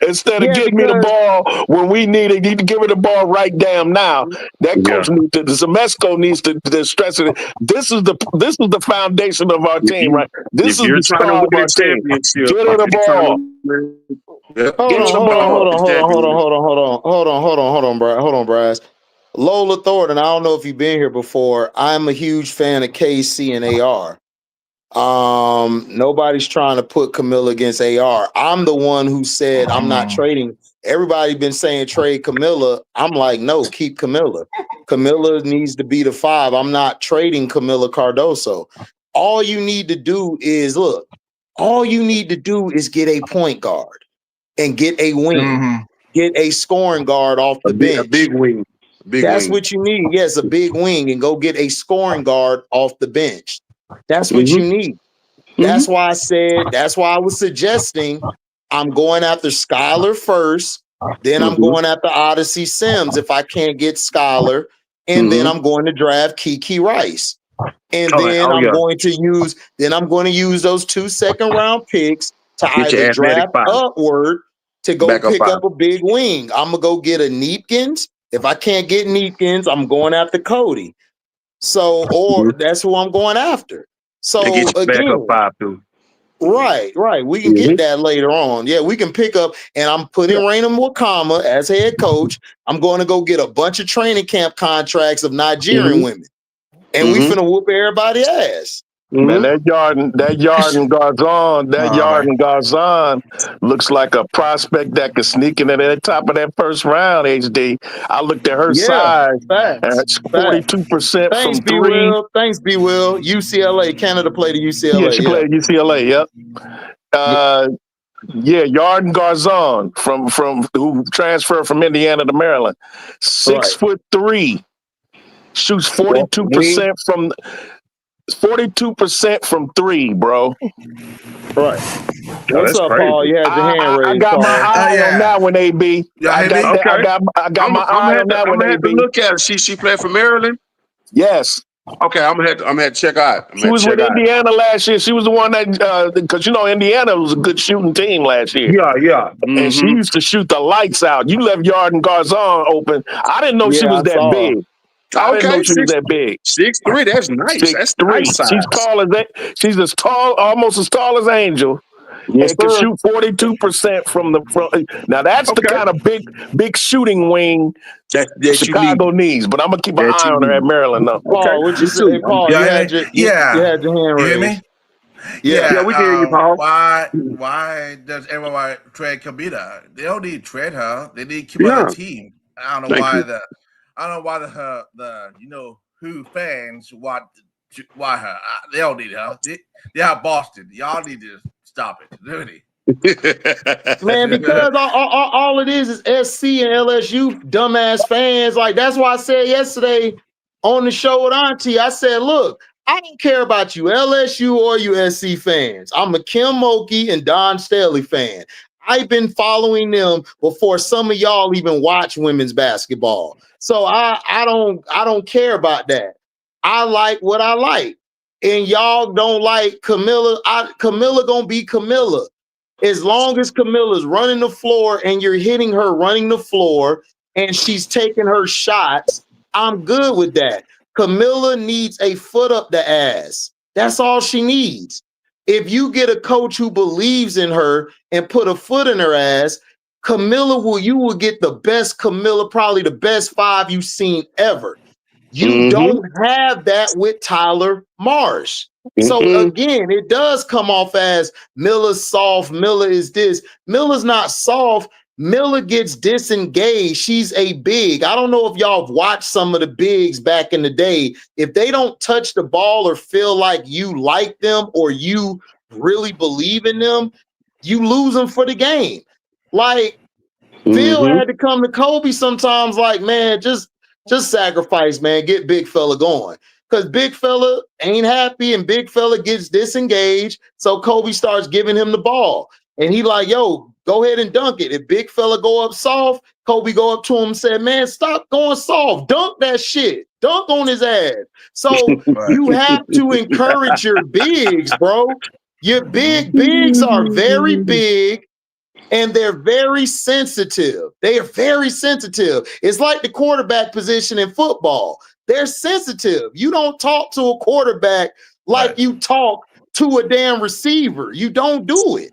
Instead of giving me the ball when we need it, you need to give her the ball right damn now. That coach needs to. Zemesco needs to stress it. This is the foundation of our team, right? This is the star of our team. Get her the ball. Hold on, Bryce. Lola Thornton, I don't know if you've been here before. I'm a huge fan of KC and AR. Nobody's trying to put Camilla against AR. I'm the one who said I'm not trading. Everybody been saying trade Camilla. I'm like, no, keep Camilla. Camilla needs to be the 5. I'm not trading Camilla Cardoso. All you need to do is get a point guard and get a wing, get a scoring guard off the bench. A big wing. That's what you need. Yes, a big wing, and go get a scoring guard off the bench. That's what you need. That's why I was suggesting I'm going after Skylar first, then I'm going after Odyssey Sims if I can't get Skylar, and then I'm going to draft Kiki Rice. And then I'm going to use those 2 second-round picks to Get your either athletic draft five. upward to go Backup pick five. up a big wing. I'm gonna go get a Neepkins. If I can't get Neepkins, I'm going after Cody. So, or that's who I'm going after. So And get your backup again, five too. right. We can get that later on. Yeah, we can pick up, and I'm putting Raina Wakama as head coach. I'm going to go get a bunch of training camp contracts of Nigerian women, and we finna whoop everybody's ass. Man, that Yarden Garzon looks like a prospect that could sneak in at the top of that first round, HD. I looked at her size, and it's 42% Thanks, from B. three. Will. Thanks, B. Will. UCLA. Canada played at UCLA. Yeah, she played at UCLA, yep. Yarden Garzon from who transferred from Indiana to Maryland. 6'3", shoots 42% from three, bro. Right. What's up, crazy. Paul? You had your hand raised. I got my eye on that one, AB. I got my eye on that one, I'm AB. to look at it. She played for Maryland. Yes. Okay, I'm gonna have to check out. She was with Indiana last year. She was the one that because Indiana was a good shooting team last year. Yeah. And she used to shoot the lights out. You left Yarden Garzon open. I didn't know she was that big. I didn't know she was that big. 6'3", that's nice. That's 6'3". nice size. She's tall as that. She's almost as tall as Angel. Yes, and can shoot 42% from the front. Now that's the kind of big shooting wing that Chicago needs. But I'm gonna keep an eye on her at Maryland though. Paul, what you say? Paul, you had your hand raised. Hear me? Yeah, we hear you, Paul. Why does everyone trade Kabita? They don't need to trade her. They need to keep on the team. I don't know why the who fans want why her. They don't need her. They have Boston. Y'all need to stop it, really. Man, because all it is SC and LSU dumbass fans. Like that's why I said yesterday on the show with Auntie, I said, look, I don't care about you LSU or you SC fans. I'm a Kim Mulkey and Don Staley fan. I've been following them before some of y'all even watch women's basketball. So I don't care about that. I like what I like. And y'all don't like Camilla. Camilla gonna be Camilla. As long as Camilla's running the floor and you're hitting her running the floor and she's taking her shots, I'm good with that. Camilla needs a foot up the ass. That's all she needs. If you get a coach who believes in her and put a foot in her ass, you will get the best Camilla, probably the best 5 you've seen ever. You don't have that with Tyler Marsh. So again, it does come off as Miller's soft. Miller is this. Miller's not soft. Miller gets disengaged. She's a big. I don't know if y'all have watched some of the bigs back in the day. If they don't touch the ball or feel like you like them or you really believe in them, you lose them for the game. Like Phil had to come to Kobe sometimes like, man, just sacrifice, man. Get big fella going. Because big fella ain't happy and big fella gets disengaged. So Kobe starts giving him the ball. And he like, yo, go ahead and dunk it. If big fella go up soft, Kobe go up to him and said, man, stop going soft. Dunk that shit. Dunk on his ass. So you have to encourage your bigs, bro. Your bigs are very big. And they're very sensitive. They are very sensitive. It's like the quarterback position in football. They're sensitive. You don't talk to a quarterback like you talk to a damn receiver. You don't do it.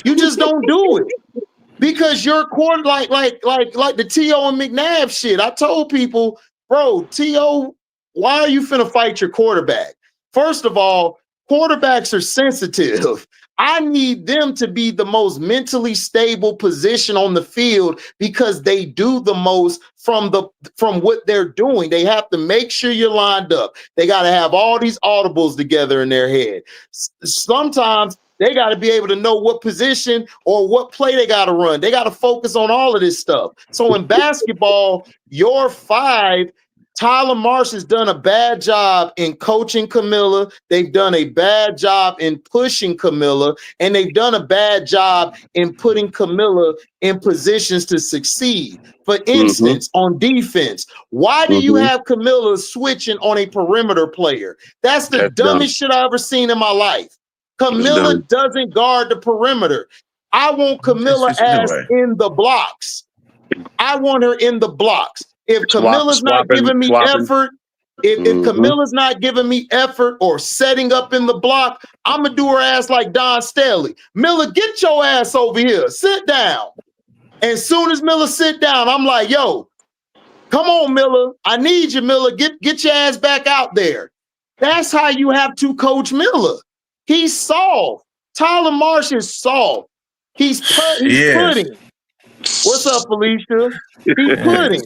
You just don't do it. Because your quarter, like the T.O. and McNabb shit. I told people, bro, T.O., why are you finna fight your quarterback? First of all, quarterbacks are sensitive. I need them to be the most mentally stable position on the field because they do the most from what they're doing. They have to make sure you're lined up. They got to have all these audibles together in their head. Sometimes they got to be able to know what position or what play they got to run. They got to focus on all of this stuff. So in basketball, your 5 Tyler Marsh has done a bad job in coaching Camilla. They've done a bad job in pushing Camilla, and they've done a bad job in putting Camilla in positions to succeed. For instance, on defense, why do you have Camilla switching on a perimeter player? That's the dumbest shit I ever seen in my life. Camilla doesn't guard the perimeter. I want Camilla ass in the blocks. I want her in the blocks. If Camilla's not giving me effort, if Camilla's not giving me effort or setting up in the block, I'm gonna do her ass like Don Staley. Miller, get your ass over here. Sit down. And as soon as Miller sit down, I'm like, yo, come on, Miller. I need you, Miller. Get your ass back out there. That's how you have to coach Miller. He's soft. Tyler Marsh is soft. He's pudding. What's up, Felicia? He's pudding.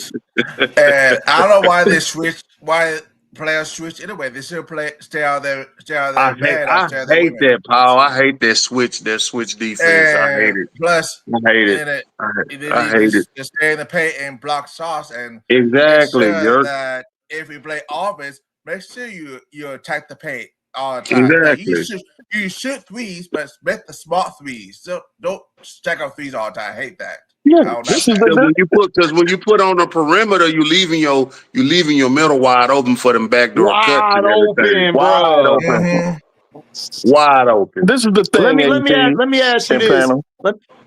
And I don't know why they switch. Why players switch anyway? They should stay out there. I hate that, Paul. I hate that switch defense. I hate it. Plus, I hate it. I hate it. Just stay in the paint and block shots and exactly. Make sure that if we play offense, make sure you attack the paint all the time. Exactly. Like you shoot threes, but make the smart threes. So don't check out threes all the time. I hate that. Yeah, when you put on the perimeter, you leaving your middle wide open for them backdoor cuts. Wide open. Wide open. This is the thing. Let me ask you this.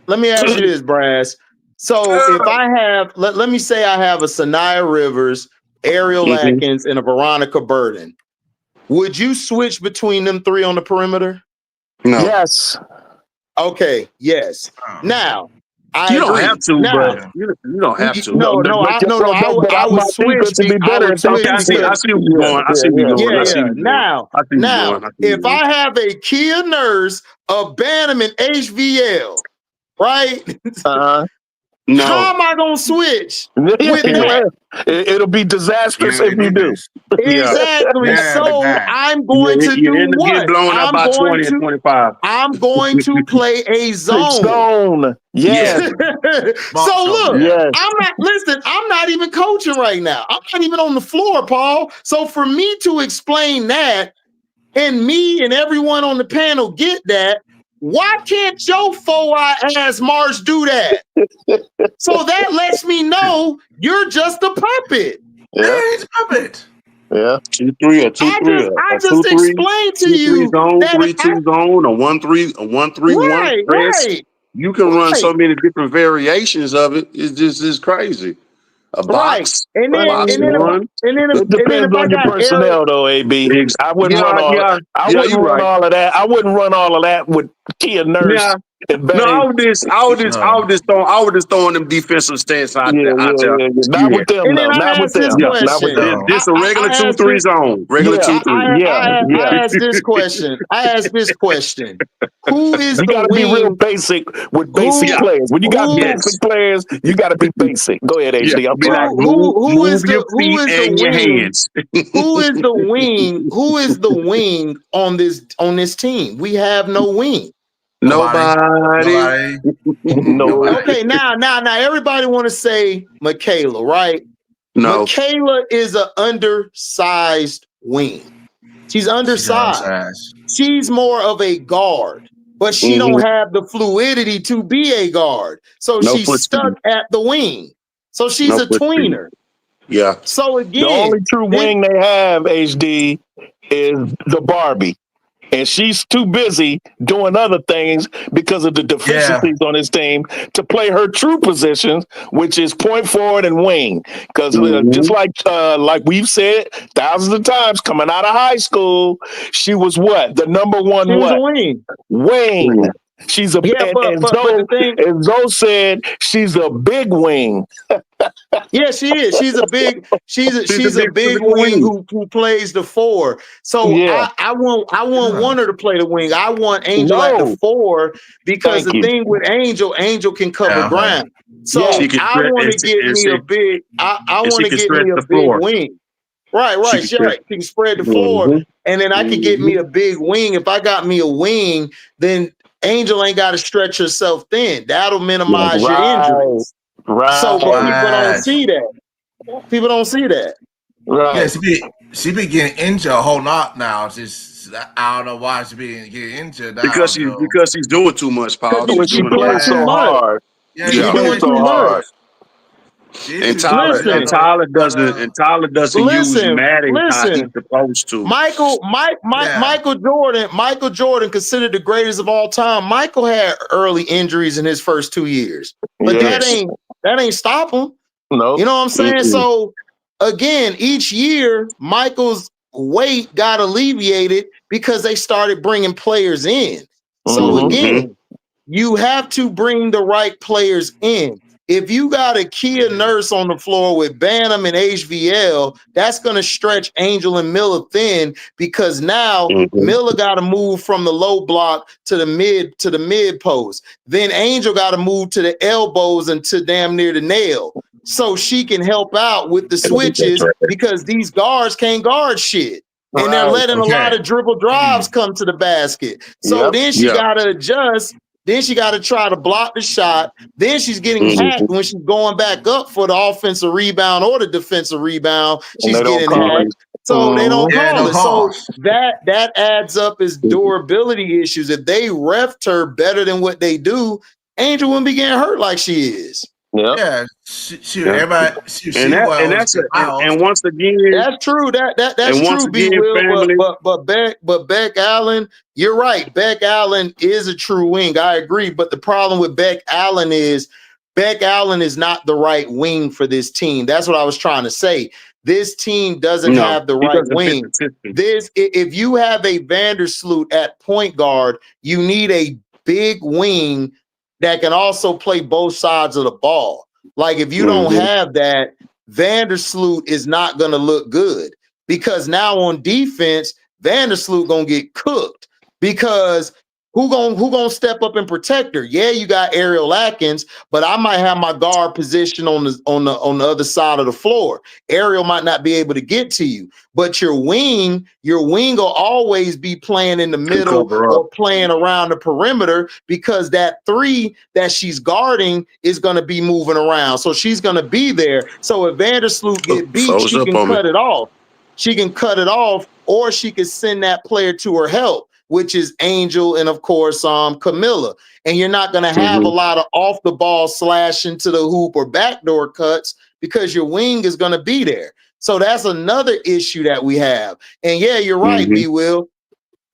Let me ask you this, Brass. So if I have, let me say I have a Sanaya Rivers, Ariel Atkins, and a Veronica Burden. Would you switch between them three on the perimeter? No. Yes. Okay. Yes. Now. You don't have to, but you don't have to. No. I would switch. I see where you're going. I see where you're going. Now, if I have a Kia Nurse, a Bantam, and HVL, right? No. How am I gonna switch with that? It'll be disastrous if you do. Exactly. So I'm going to do what? Get blown up by 20 and 25. I'm going to play a zone. Yes. So look, I'm not even coaching right now. I'm not even on the floor, Paul. So for me to explain that, and me and everyone on the panel get that, why can't your 4-eye ass Marsh do that? So that lets me know you're just a puppet. Yeah, he's a puppet. Yeah. 2-3 I just explained to you zone, 3-2 zone, a 1-3-1 press. Right. You can run so many different variations of it. It's crazy. A box. Right. And then it depends on your personnel, though, AB. I wouldn't run all of that. I wouldn't run all of that with Kia Nurse. Yeah. No, I would just throwing them defensive stance out there. Not with them, Not with them. This a regular 2-3 zone. Regular 2-3. I asked this question. Who is you gotta be real basic with basic players. When you got basic players, you gotta be basic. Go ahead, HD. Who is the wing on this team? We have no wing. Nobody. Okay, now everybody want to say Michaela, right? No. Michaela is an undersized wing. She's undersized. She's more of a guard, but she don't have the fluidity to be a guard. So she's stuck at the wing. So she's a tweener. Yeah. So again, the only true wing they have, HD, is the Barbie. And she's too busy doing other things because of the deficiencies on his team to play her true positions, which is point forward and wing. Because just like we've said thousands of times, coming out of high school, she was what? The number one wing. She's a and Zoe said she's a big wing. Yeah, she is. She's a big wing who plays the 4. So I want her to play the wing. I want Angel at the 4 because thing with Angel can cover ground. So I want to get me a big. I want to get me a big wing. Right. She can spread the floor, and then I can get me a big wing. If I got me a wing, then Angel ain't got to stretch herself thin. That'll minimize your injuries. Right. So people don't see that. People don't see that. Right. Yeah, she be getting injured a whole lot now. Just I don't know why she be getting injured now. Because she's doing too much, Paul. Because She's She doing playing so hard. Yeah, She She's playing doing so too hard. much. And Tyler doesn't use Madden how he's Listen. supposed to. Michael Jordan, considered the greatest of all time. Michael had early injuries in his first 2 years, but that ain't stop him. No, you know what I'm saying? So again, each year Michael's weight got alleviated because they started bringing players in. So again, you have to bring the right players in. If you got a Kia Nurse on the floor with Bantam and HVL, that's going to stretch Angel and Miller thin because now Miller got to move from the low block to the mid post. Then Angel got to move to the elbows and to damn near the nail so she can help out with the switches because these guards can't guard shit. And they're letting a lot of dribble drives come to the basket. So then she got to adjust. Then she got to try to block the shot. Then she's getting hacked when she's going back up for the offensive rebound or the defensive rebound. She's getting hacked. So they don't call it. So that adds up as durability issues. If they refed her better than what they do, Angel wouldn't be getting hurt like she is. Yeah, everybody. And once again, that's true. That's true. B. Will, but Beck Allen, you're right. Beck Allen is a true wing. I agree. But the problem with Beck Allen is not the right wing for this team. That's what I was trying to say. This team doesn't have the right wing. If you have a Vandersloot at point guard, you need a big wing that can also play both sides of the ball. Like if you don't have that, Vandersloot is not going to look good because now on defense, Vandersloot going to get cooked because who gonna step up and protect her? Yeah, you got Ariel Atkins, but I might have my guard position on the other side of the floor. Ariel might not be able to get to you, but your wing will always be playing in the middle or playing around the perimeter because that three that she's guarding is going to be moving around. So she's going to be there. So if Vandersloot get beat, she can cut it off. She can cut it off, or she can send that player to her help, which is Angel and of course Camilla. And you're not going to have a lot of off the ball slash into the hoop or backdoor cuts because your wing is going to be there. So that's another issue that we have. And yeah, you're right, B. Will.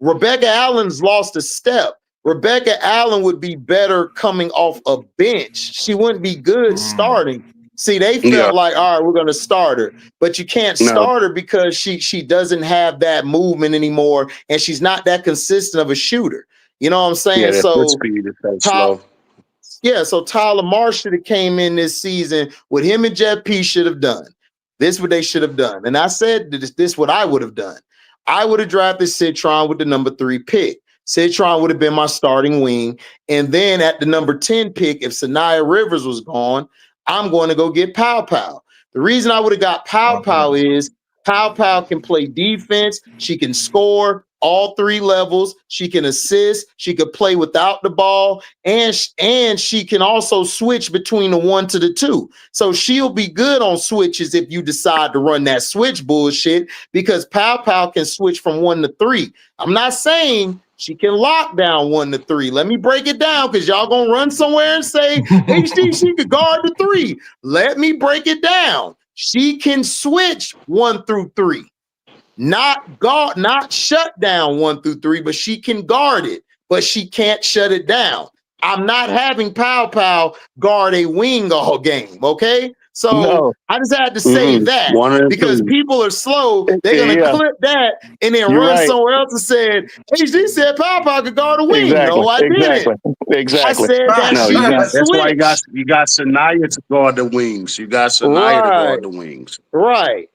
Rebecca Allen's lost a step. Rebecca Allen would be better coming off a bench. She wouldn't be good starting. See, they felt like, all right, we're going to start her. But you can't start her because she doesn't have that movement anymore, and she's not that consistent of a shooter. You know what I'm saying? So Tyler Marsh should have came in this season. What him and Jeff P should have done. This is what they should have done. And I said this is what I would have done. I would have drafted Citron with the number 3 pick. Citron would have been my starting wing. And then at the number 10 pick, if Sanaya Rivers was gone, I'm going to go get Pow Pow. The reason I would have got Pow Pow is Pow Pow can play defense. She can score all 3 levels. She can assist. She could play without the ball. And she can also switch between the 1 to the 2. So she'll be good on switches if you decide to run that switch bullshit because Pow Pow can switch from 1 to 3. I'm not saying she can lock down 1 to 3. Let me break it down because y'all gonna run somewhere and say HD she could guard the 3. Let me break it down. She can switch 1 through 3, not shut down 1 through 3, but she can guard it, but she can't shut it down. I'm not having Pow Pow guard a wing all game. Okay. So I just had to say that because people are slow. They're going to clip that and then run somewhere else and said, HD said Pow Pow could guard a wing. No, I didn't. Exactly. I said that that's why you got Sanaya to guard the wings. You got Sanaya to guard the wings. Right.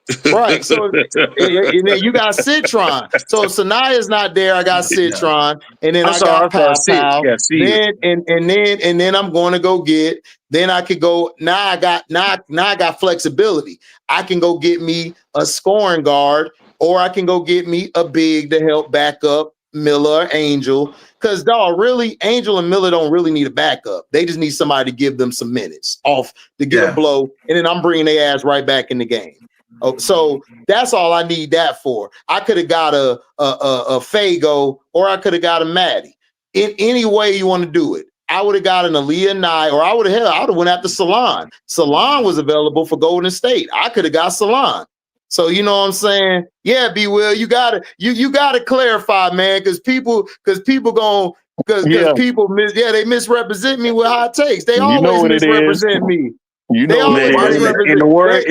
So and then you got Citron. So if Sanaya's not there, I got Citron, and then I got Pow Pow. Then I'm going to go get. Then I could go. Now I got flexibility. I can go get me a scoring guard, or I can go get me a big to help back up Miller or Angel. Because really, Angel and Miller don't really need a backup. They just need somebody to give them some minutes off to get a blow, and then I'm bringing their ass right back in the game. Oh, so that's all I need that for. I could have got a Fago, or I could have got a Maddie. In any way you want to do it. I would have got an Aaliyah Nye, or I would have went after Salon. Salon was available for Golden State. I could have got Salon. So you know what I'm saying? Yeah, B Will, you gotta clarify, man, because people people they misrepresent me with hot takes. They always misrepresent me. They always in the words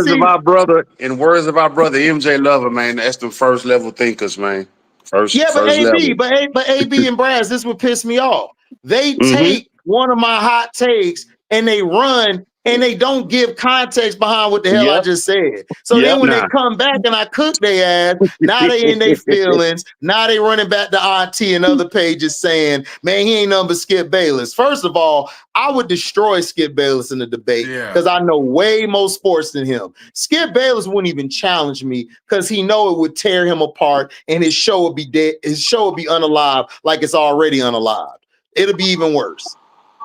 of our brother MJ Lover, man, that's the first level thinkers, man. First AB, level. but AB and Brass, this would piss me off. They take one of my hot takes and they run and they don't give context behind what the hell I just said. So then when they come back and I cook their ass, now they in their feelings. Now they running back to RT and other pages saying, man, he ain't nothing but Skip Bayless. First of all, I would destroy Skip Bayless in the debate because I know way more sports than him. Skip Bayless wouldn't even challenge me because he know it would tear him apart and his show would be dead. His show would be unalive like it's already unalive. It'll be even worse.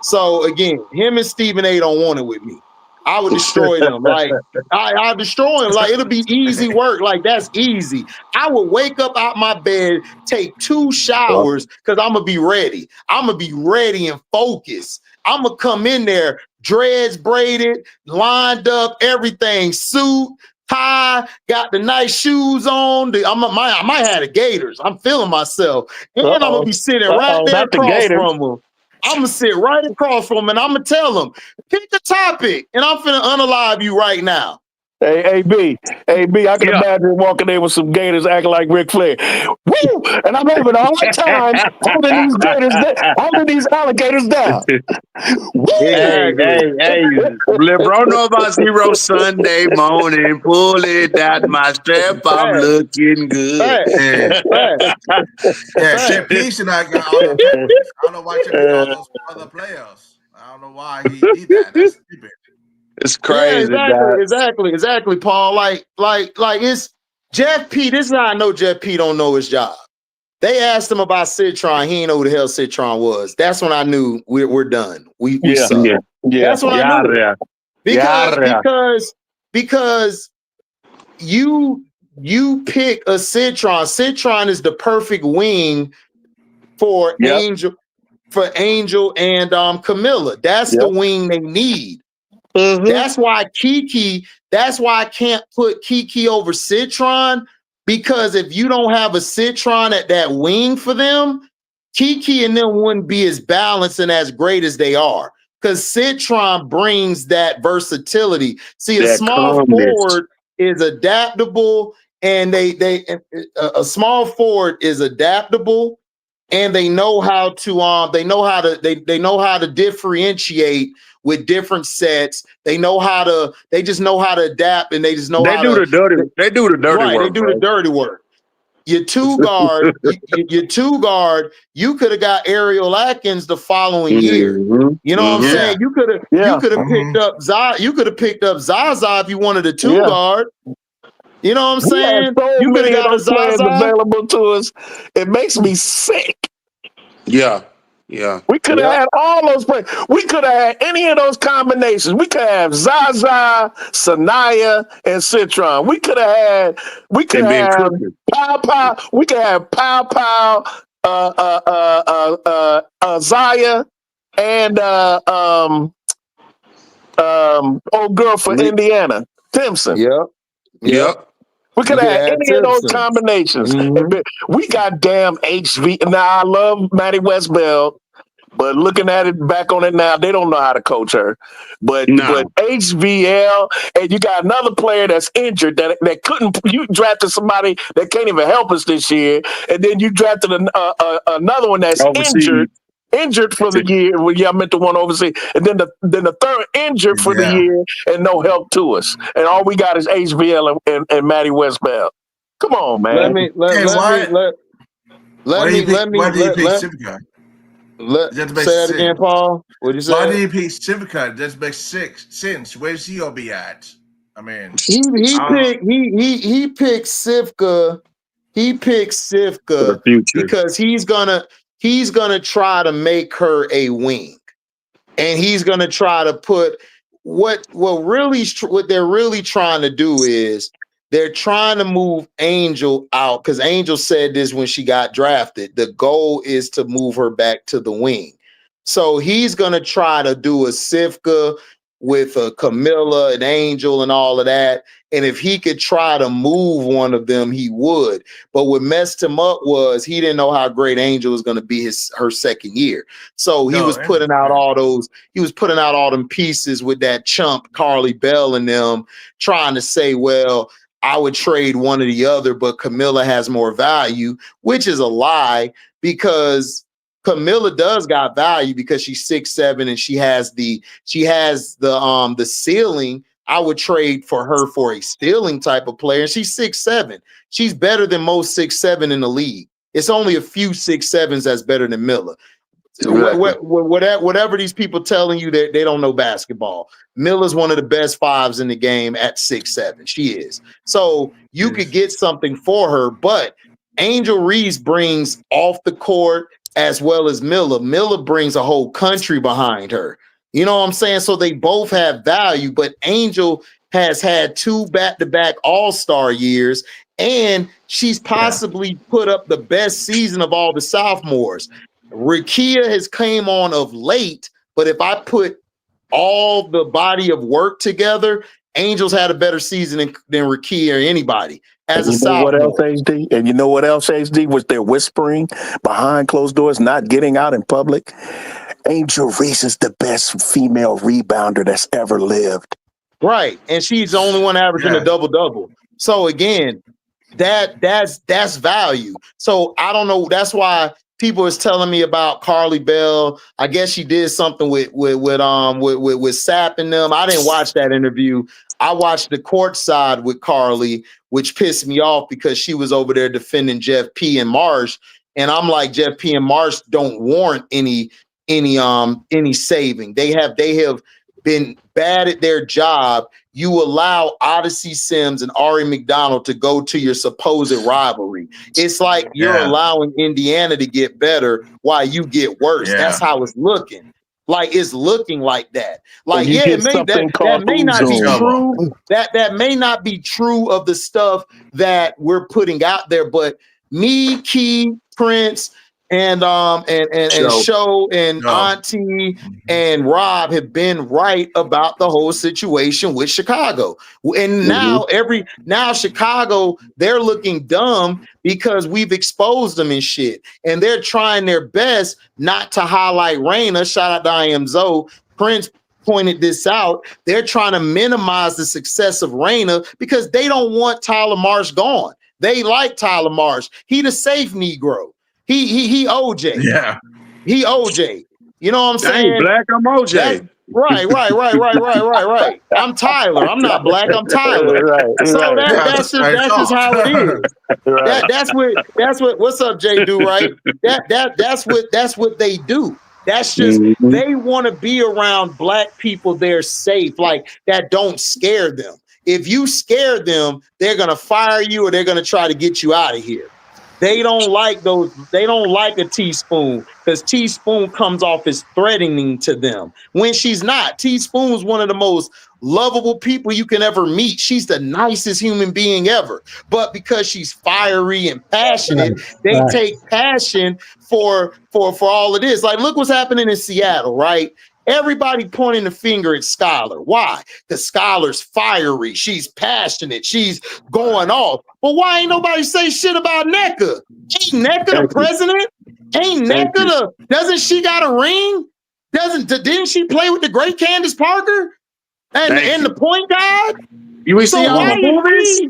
So again, him and Stephen A don't want it with me. I would destroy them. Like I destroy them. Like it'll be easy work. Like that's easy. I would wake up out my bed, take 2 showers because I'm gonna be ready. I'm gonna be ready and focused. I'm gonna come in there, dreads braided, lined up, everything, suit, tie, got the nice shoes on. I might have the Gators. I'm feeling myself, and I'm gonna be sitting right there across from them. I'm gonna sit right across from him and I'm gonna tell him, pick the topic, and I'm finna unalive you right now. Hey, AB, I can imagine walking in with some Gators acting like Ric Flair. Woo! And I'm having a hard time holding these Gators holding these alligators down. Hey, LeBron know about Zero Sunday morning. Pull it out my strap. I'm looking good. Chip Peace and I don't know why Chip Peace all those other players. I don't know why he did that. That's stupid. It's crazy. Exactly, Paul. Like it's Jeff P. This is how I know Jeff P. don't know his job. They asked him about Citron. He didn't know who the hell Citron was. That's when I knew we're done. We suck. That's when I knew. Because you pick a Citron. Citron is the perfect wing for Angel and Camilla. That's the wing they need. That's why I can't put Kiki over Citron, because if you don't have a Citron at that wing for them, Kiki and them wouldn't be as balanced and as great as they are, because Citron brings that versatility. See, a small forward is adaptable, and a small forward is adaptable, and they know how to differentiate with different sets. They just know how to adapt, and they just know they do the dirty work. They do the dirty work. Your two guard, you could have got Ariel Atkins the following year. You know what I'm saying? You could have picked up Zaza if you wanted a 2 guard. You know what I'm saying? You could have got a Zaza available to us. It makes me sick. Yeah. We could have had all those players. We could have had any of those combinations. We could have Zaza, Sanaya, and Citron. We could have Pow Pow. We could have Pow Pow, Zaya, and old girl for Indiana, Timpson. Yep. We could have had any of those combinations. We got damn HV. Now, I love Maddie Westbeld, but looking at it back on it now, they don't know how to coach her. But HVL, and you got another player that's injured that couldn't. You drafted somebody that can't even help us this year, and then you drafted another one that's injured for the year. Well, I meant the one overseas, and then the third injured for the year and no help to us. And all we got is HVL and Maddie Westbell. Come on, man. Say that again, Paul. What'd you say? Why did he pick Civica? That makes sense. Where's he gonna be at? I mean, he picked Sivka. He picked Sivka because he's gonna try to make her a wing, and he's gonna try to put what they're really trying to do is they're trying to move Angel out, because Angel said this when she got drafted. The goal is to move her back to the wing. So he's going to try to do a Sifka with a Camilla and Angel and all of that. And if he could try to move one of them, he would. But what messed him up was he didn't know how great Angel was going to be her second year. So he was putting out all them pieces with that chump Carly Bell and them, trying to say, well, I would trade one or the other, but Camilla has more value, which is a lie, because Camilla does got value because she's 6'7" and she has the ceiling. I would trade for her for a stealing type of player. She's 6'7". She's better than most 6'7" in the league. It's only a few 6'7s that's better than Miller. Exactly. Whatever these people telling you that they don't know basketball, Miller's one of the best fives in the game at 6'7". She is. So you could get something for her, but Angel Reese brings off the court as well as Miller. Miller brings a whole country behind her. You know what I'm saying? So they both have value, but Angel has had 2 back-to-back all-star years, and she's possibly put up the best season of all the sophomores. Rikia has came on of late, but if I put all the body of work together, Angel's had a better season than Rikia or anybody as a sophomore. What else, HD? And you know what else, HD? Was they're whispering behind closed doors, not getting out in public? Angel Reese is the best female rebounder that's ever lived. Right, and she's the only one averaging a double-double. So again, that's value. So I don't know. That's why people is telling me about Carly Bell. I guess she did something with Sapp and them. I didn't watch that interview. I watched the court side with Carly, which pissed me off because she was over there defending Jeff P. and Marsh, and I'm like, Jeff P. and Marsh don't warrant any saving. They have been bad at their job. You allow Odyssey Sims and Ari McDonald to go to your supposed rivalry. It's like you're allowing Indiana to get better while you get worse. That's how it's looking. Like it's looking like that. Like that may not be true. That may not be true of the stuff that we're putting out there. But me, Key, Prince, and Show and Auntie and Rob have been right about the whole situation with Chicago. And now Chicago, they're looking dumb because we've exposed them and shit. And they're trying their best not to highlight Raina. Shout out to I Am Zoe. Prince pointed this out. They're trying to minimize the success of Raina because they don't want Tyler Marsh gone. They like Tyler Marsh. He the safe Negro. He OJ. Yeah. He OJ. You know what I'm saying? I ain't black, I'm OJ. Right. I'm Tyler. I'm not black, I'm Tyler. So that's just how it is. That's what what's up, Jay Do, right? That's what they do. That's just they want to be around black people they're safe, like that don't scare them. If you scare them, they're gonna fire you or they're gonna try to get you out of here. They don't like those. They don't like a Teaspoon because Teaspoon comes off as threatening to them when she's not. Teaspoon is one of the most lovable people you can ever meet. She's the nicest human being ever. But because she's fiery and passionate, they take passion for all of this. Like, look what's happening in Seattle, right? Everybody pointing the finger at Skylar. Why? Because Skylar's fiery. She's passionate. She's going off. But why ain't nobody say shit about NECA? Ain't NECA the president? Ain't NECA doesn't she got a ring? Didn't she play with the great Candace Parker? And the point guard? You see all the movies?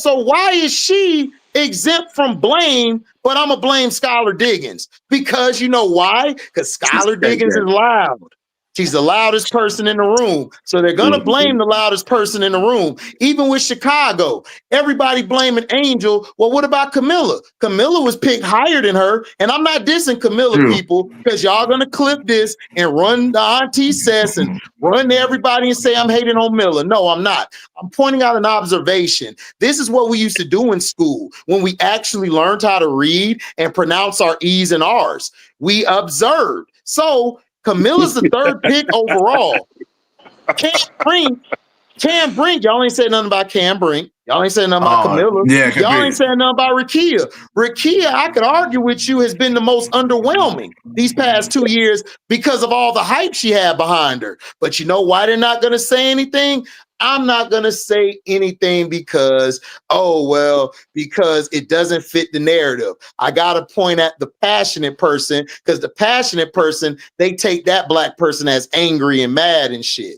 So why is she exempt from blame, but I'm gonna blame Skylar Diggins? Because you know why? Because Skylar Diggins is loud. She's the loudest person in the room. So they're gonna blame the loudest person in the room. Even with Chicago, everybody blaming Angel. Well, what about Camilla? Camilla was picked higher than her. And I'm not dissing Camilla, people, because y'all gonna clip this and run the Auntie Sess and run to everybody and say I'm hating on Miller. No, I'm not. I'm pointing out an observation. This is what we used to do in school when we actually learned how to read and pronounce our E's and R's. We observed. So Camilla's the third pick overall. Cam Brink, y'all ain't said nothing about Cam Brink. Y'all ain't said nothing about Camilla. Yeah, y'all ain't said nothing about Rakia. Rakia, I could argue with you, has been the most underwhelming these past 2 years because of all the hype she had behind her. But you know why they're not going to say anything? I'm not going to say anything because it doesn't fit the narrative. I got to point at the passionate person because the passionate person, they take that black person as angry and mad and shit.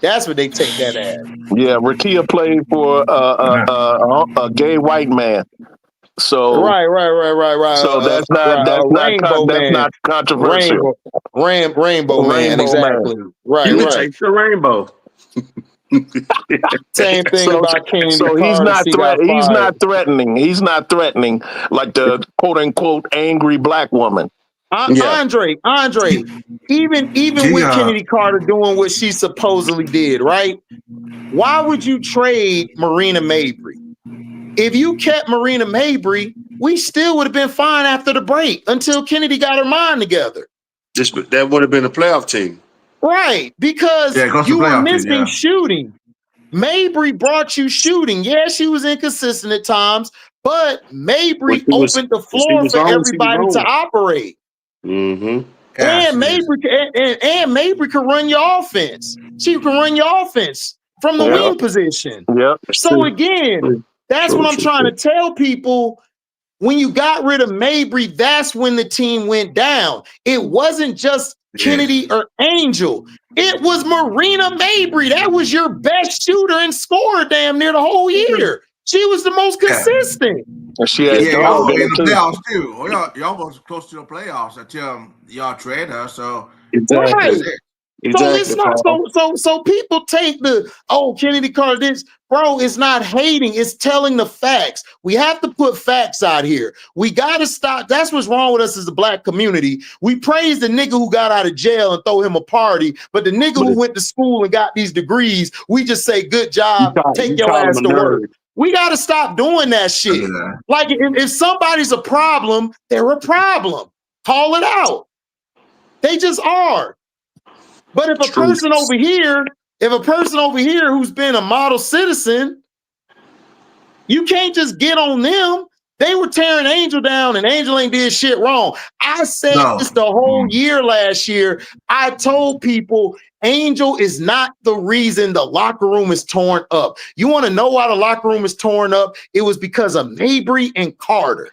That's what they take that as. Yeah, Rakia played for a gay white man. So right. So that's not controversial. Rainbow man, exactly. Man. Right. Take the rainbow. Same thing about Kennedy. So he's not threatening. He's not threatening like the quote unquote angry black woman. Andre, even with Kennedy Carter doing what she supposedly did, right? Why would you trade Marina Mabry? If you kept Marina Mabry, we still would have been fine after the break until Kennedy got her mind together. That would have been a playoff team. Right, because you were missing shooting. Mabry brought you shooting. Yeah, she was inconsistent at times, but Mabry opened the floor for everybody to operate. Mm-hmm. And Mabry could run your offense. She can run your offense from the wing position. Yep. So again, that's what I'm trying to tell people. When you got rid of Mabry, that's when the team went down. It wasn't just Kennedy or Angel. It was Marina Mabry. That was your best shooter and scorer damn near the whole year. She was the most consistent. She had y'all in the playoffs too. Well, y'all was close to the playoffs until y'all trade her. So right. So it's not so people take the Kennedy Carter this, bro. It's not hating, it's telling the facts. We have to put facts out here. We gotta stop. That's what's wrong with us as a black community. We praise the nigga who got out of jail and throw him a party, but the nigga who went to school and got these degrees, we just say good job, take your ass to work. We gotta stop doing that shit. Like if somebody's a problem, they're a problem. Call it out. They just are. But if a person over here who's been a model citizen, you can't just get on them. They were tearing Angel down and Angel ain't did shit wrong. I said this the whole year last year. I told people Angel is not the reason the locker room is torn up. You want to know why the locker room is torn up? It was because of Mabry and Carter.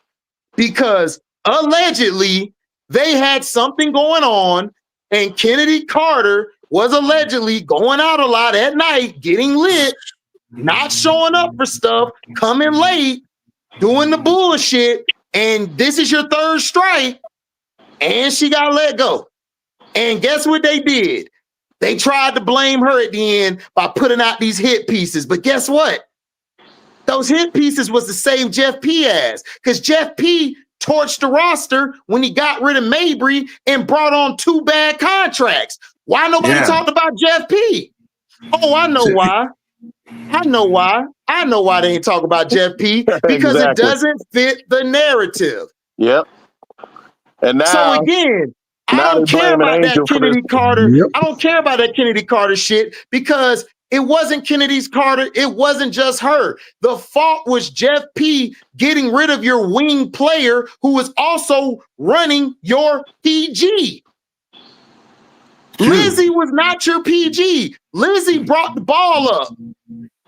Because allegedly they had something going on. And Kennedy Carter was allegedly going out a lot at night, getting lit, not showing up for stuff, coming late, doing the bullshit. And this is your third strike. And she got let go. And guess what they did? They tried to blame her at the end by putting out these hit pieces. But guess what? Those hit pieces was to save Jeff P. ass. Because Jeff P. torched the roster when he got rid of Mabry and brought on 2 bad contracts. Why nobody talked about Jeff P? Oh, I know why. I know why they ain't talk about Jeff P. Because it doesn't fit the narrative. Yep. And now, so again, I don't care about that Kennedy Carter. I don't care about that Kennedy Carter shit because it wasn't Kennedy's Carter. It wasn't just her. The fault was Jeff P. getting rid of your wing player who was also running your PG. Lizzie was not your PG. Lizzie brought the ball up.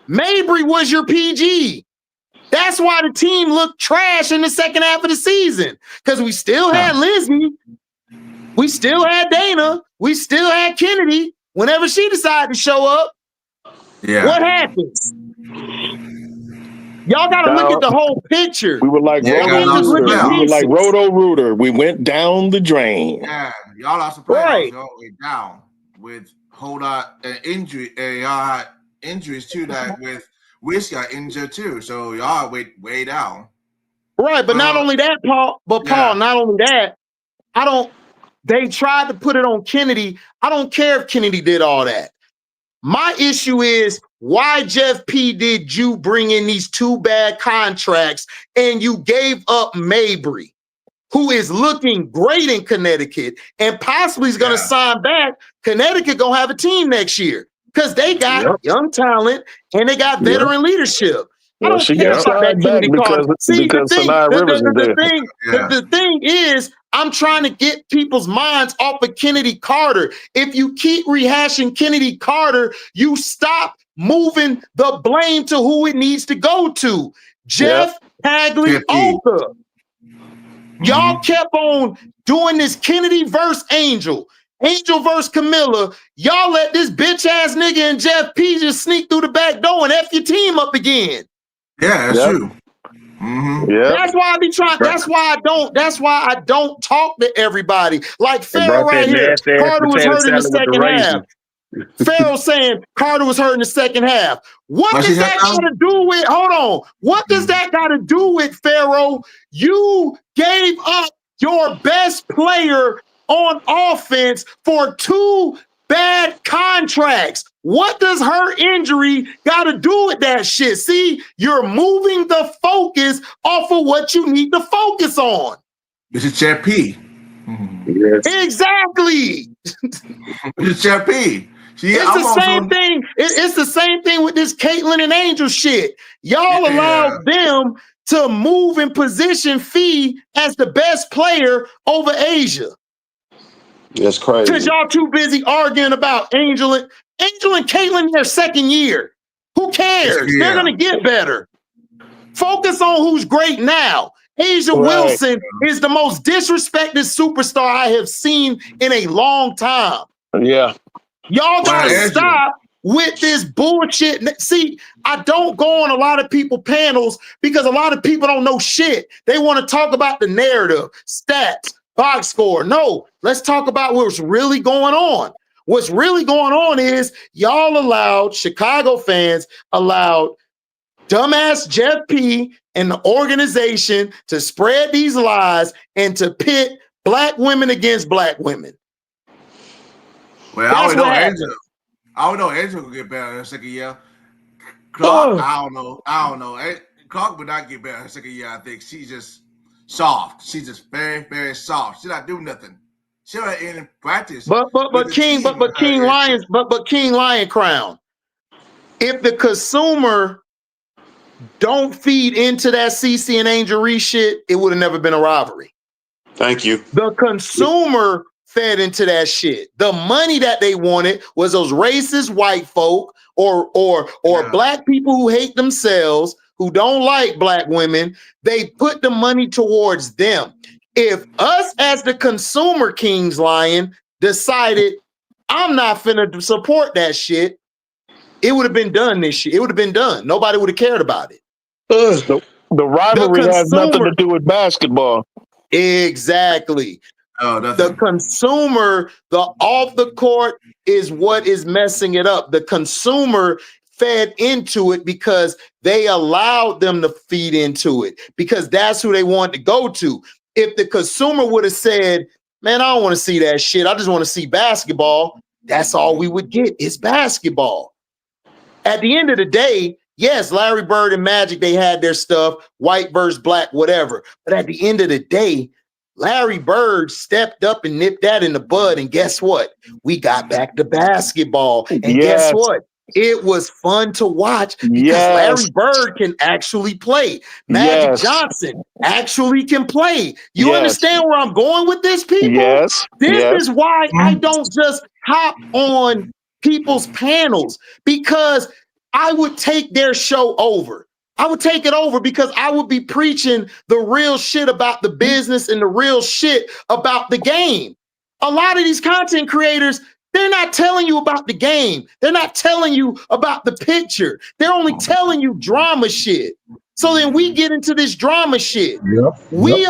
Mabry was your PG. That's why the team looked trash in the second half of the season because we still had Lizzie. We still had Dana. We still had Kennedy. Whenever she decided to show up, what happens? Y'all got to look at the whole picture. We were like Roto Rooter. We went down the drain. Yeah, y'all lost the playoffs. Y'all went down with whole lot injury. Y'all had injuries too. That with Wiz got injured too. So y'all went way down. Right, but not only that, Paul. But Paul, not only that, they tried to put it on Kennedy. I don't care if Kennedy did all that. My issue is why Jeff P. did you bring in these 2 bad contracts and you gave up Mabry, who is looking great in Connecticut and possibly is going to sign back. Connecticut going to have a team next year because they got young talent and they got veteran leadership. I don't care about that Kennedy Carter. See, the thing is, I'm trying to get people's minds off of Kennedy Carter. If you keep rehashing Kennedy Carter, you stop moving the blame to who it needs to go to. Jeff Hagley Alter. Y'all kept on doing this Kennedy versus Angel versus Camilla. Y'all let this bitch ass nigga and Jeff P just sneak through the back door and F your team up again. Yeah, that's true. Yeah, that's why I be trying. That's why I don't talk to everybody. Like Pharaoh right here. Carter was hurt in the second half. Pharaoh saying Carter was hurt in the second half. What does that got to do with? Hold on. What does that got to do with Pharaoh? You gave up your best player on offense for 2 bad contracts. What does her injury got to do with that shit? See, you're moving the focus off of what you need to focus on. This is Jeff P. Yes. Exactly. This is Jeff P. It's the same thing. It's the same thing with this Caitlyn and Angel shit. Y'all allowed them to move and position Fee as the best player over Asia. That's crazy. Because y'all too busy arguing about Angel and Caitlyn in their second year. Who cares? They're gonna get better. Focus on who's great now. Asia Wilson is the most disrespected superstar I have seen in a long time. Yeah. Y'all gotta stop with this bullshit. See, I don't go on a lot of people panels because a lot of people don't know shit. They want to talk about the narrative, stats, box score. No, let's talk about what's really going on. What's really going on is y'all allowed, Chicago fans allowed dumbass Jeff P and the organization to spread these lies and to pit black women against black women. Well, I don't know Angel will get better in the second year. Clark, I don't know. Clark would not get better in the second year. I think she's just soft. She's just very, very soft. She's not doing nothing. She's not in practice. But King Lion Crown. If the consumer don't feed into that CC and Angel Reese shit, it would have never been a rivalry. Thank you. The consumer fed into that shit. The money that they wanted was those racist white folk or black people who hate themselves, who don't like black women. They put the money towards them. If us as the consumer, Kings Lion, decided I'm not finna support that shit, it would have been done this year. It would have been done. Nobody would have cared about it. The rivalry has nothing to do with basketball. Exactly. Oh, the consumer, the off the court is what is messing it up. The consumer fed into it because they allowed them to feed into it because that's who they want to go to. If the consumer would have said, man, I don't want to see that shit. I just want to see basketball. That's all we would get is basketball. At the end of the day, yes, Larry Bird and Magic, they had their stuff, white versus black, whatever. But at the end of the day, Larry Bird stepped up and nipped that in the bud. And guess what? We got back to basketball. And guess what? It was fun to watch because Larry Bird can actually play. Magic Johnson actually can play. You understand where I'm going with this, people? This is why I don't just hop on people's panels, because I would take their show over. I would take it over because I would be preaching the real shit about the business and the real shit about the game. A lot of these content creators, they're not telling you about the game. They're not telling you about the picture. They're only telling you drama shit. So then we get into this drama shit. We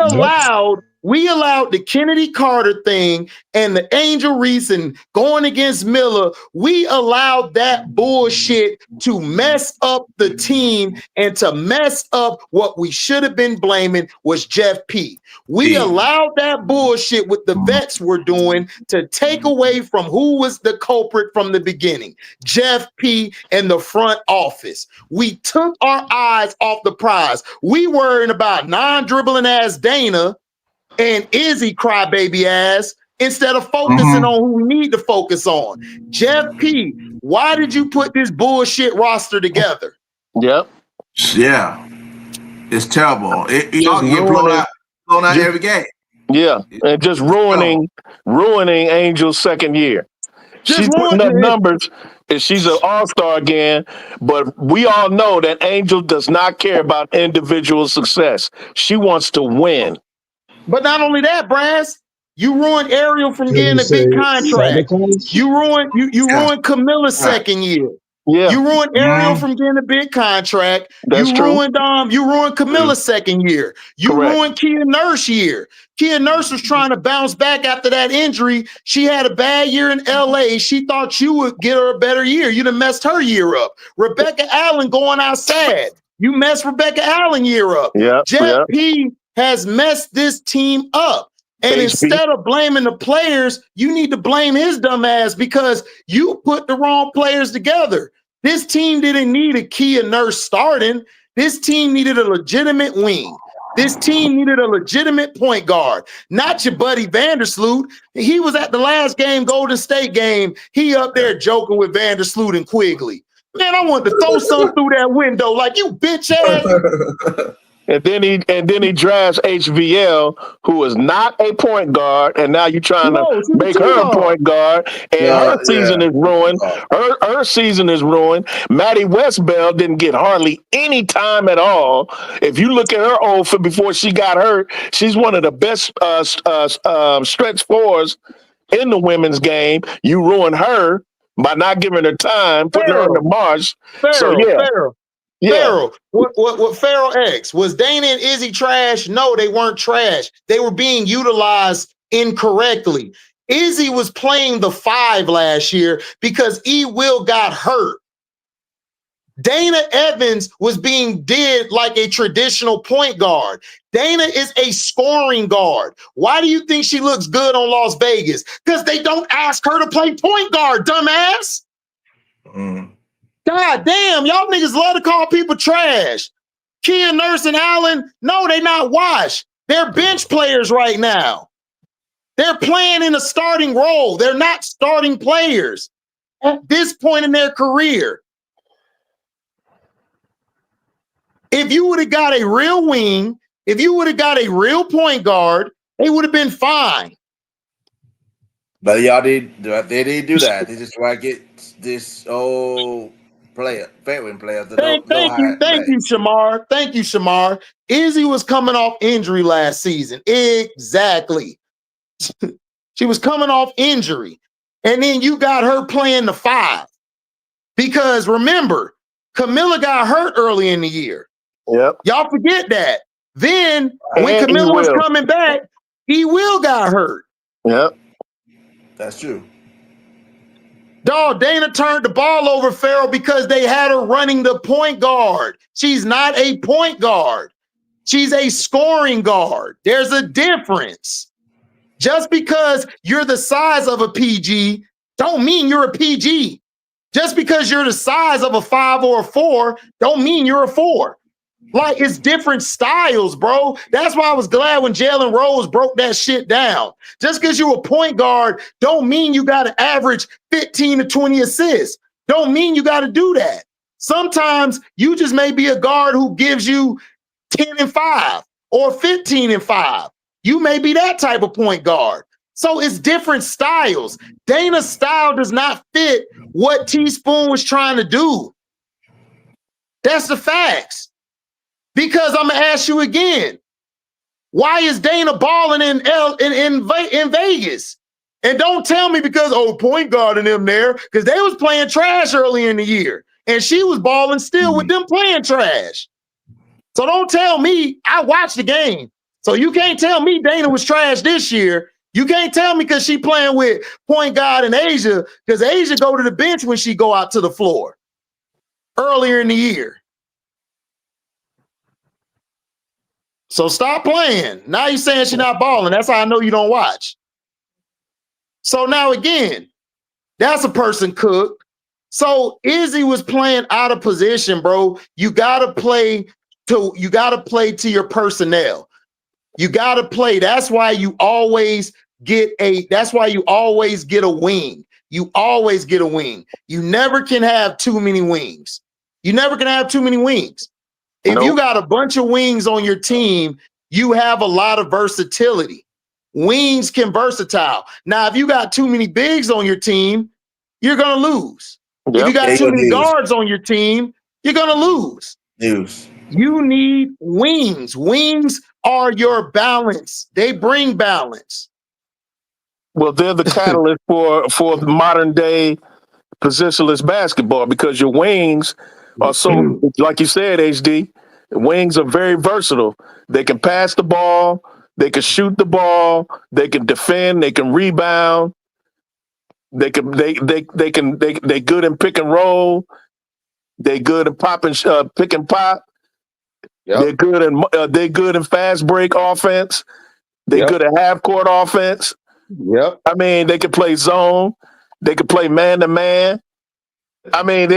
allowed the Kennedy Carter thing and the Angel Reese and going against Miller. We allowed that bullshit to mess up the team and to mess up what we should have been blaming was Jeff P. We allowed that bullshit with the vets were doing to take away from who was the culprit from the beginning, Jeff P. and the front office. We took our eyes off the prize. We worrying about non-dribbling ass Dana and Izzy crybaby ass instead of focusing on who we need to focus on. Jeff P., why did you put this bullshit roster together? Yep. Yeah. It's terrible. Y'all get blown out every game. Yeah. And just ruining Angel's second year. She's putting up numbers and she's an all-star again, but we all know that Angel does not care about individual success. She wants to win. But not only that, Brass, you ruined Ariel from getting a big contract. You ruined Camilla's second year. Yeah. You ruined Ariel from getting a big contract. That's true. You ruined Camilla's second year. You ruined Kia Nurse's year. Kia Nurse was trying to bounce back after that injury. She had a bad year in LA. She thought you would get her a better year. You done messed her year up. Rebecca Allen going outside. You messed Rebecca Allen year up. Jet P has messed this team up. And instead of blaming the players, you need to blame his dumb ass because you put the wrong players together. This team didn't need a Kia Nurse starting. This team needed a legitimate wing. This team needed a legitimate point guard, not your buddy Vandersloot. He was at the last game, Golden State game. He up there joking with Vandersloot and Quigley. Man, I wanted to throw something through that window like, you bitch ass. And then he drafts HVL, who is not a point guard, and now you're trying to make her a point guard, and her season is ruined. Her season is ruined. Maddie Westbell didn't get hardly any time at all. If you look at her old before she got hurt, she's one of the best stretch fours in the women's game. You ruined her by not giving her time, putting her in the marsh. Farrell, what Farrell X was Dana and Izzy trash? No, they weren't trash. They were being utilized incorrectly. Izzy was playing the 5 last year because E. Will got hurt. Dana Evans was being did like a traditional point guard. Dana is a scoring guard. Why do you think she looks good on Las Vegas? Because they don't ask her to play point guard, dumbass. God damn, y'all niggas love to call people trash. Kia Nurse and Allen, no, they're not washed. They're bench players right now. They're playing in a starting role. They're not starting players at this point in their career. If you would have got a real wing, if you would have got a real point guard, they would have been fine. But they didn't do that. They just try to get this old veteran player. Thank you, Shamar. Thank you, Shamar. Izzy was coming off injury last season. Exactly. She was coming off injury. And then you got her playing the 5. Because remember, Camilla got hurt early in the year. Yep. Y'all forget that. Then when Camilla was coming back, E. Will got hurt. Yep. That's true. Dog, Dana turned the ball over Farrell because they had her running the point guard. She's not a point guard. She's a scoring guard. There's a difference. Just because you're the size of a PG don't mean you're a PG. Just because you're the size of a 5 or a 4 don't mean you're a 4. Like, it's different styles, bro. That's why I was glad when Jalen Rose broke that shit down. Just because you're a point guard don't mean you got to average 15 to 20 assists. Don't mean you got to do that. Sometimes you just may be a guard who gives you 10 and 5 or 15 and 5. You may be that type of point guard. So it's different styles. Dana's style does not fit what Teaspoon was trying to do. That's the facts. Because I'm gonna ask you again, why is Dana balling in Vegas? And don't tell me because point guard in them there, because they was playing trash early in the year, and she was balling still with them playing trash. So don't tell me. I watched the game, so you can't tell me Dana was trash this year. You can't tell me because she playing with point guard in Asia, because Asia go to the bench when she go out to the floor earlier in the year. So stop playing. Now you're saying she's not balling. That's how I know you don't watch. So now again, that's a person cooked. So Izzy was playing out of position, bro. You gotta play to your personnel. You gotta play. That's why you always get a wing. you always get a wing. You never can have too many wings. You never can have too many wings. If you got a bunch of wings on your team, you have a lot of versatility. Wings can versatile. Now, if you got too many bigs on your team, you're going to lose. If you got too many guards on your team, you're going to lose. You need wings. Wings are your balance. They bring balance. Well, they're the catalyst for the modern day positionless basketball because your wings are so, like you said, HD, wings are very versatile. They can pass the ball, they can shoot the ball, they can defend, they can rebound, they good in pick and roll, they good in pick and pop. Yep. They're good in fast break offense. They're good at half court offense. Yep. I mean, they can play zone. They can play man to man. I mean,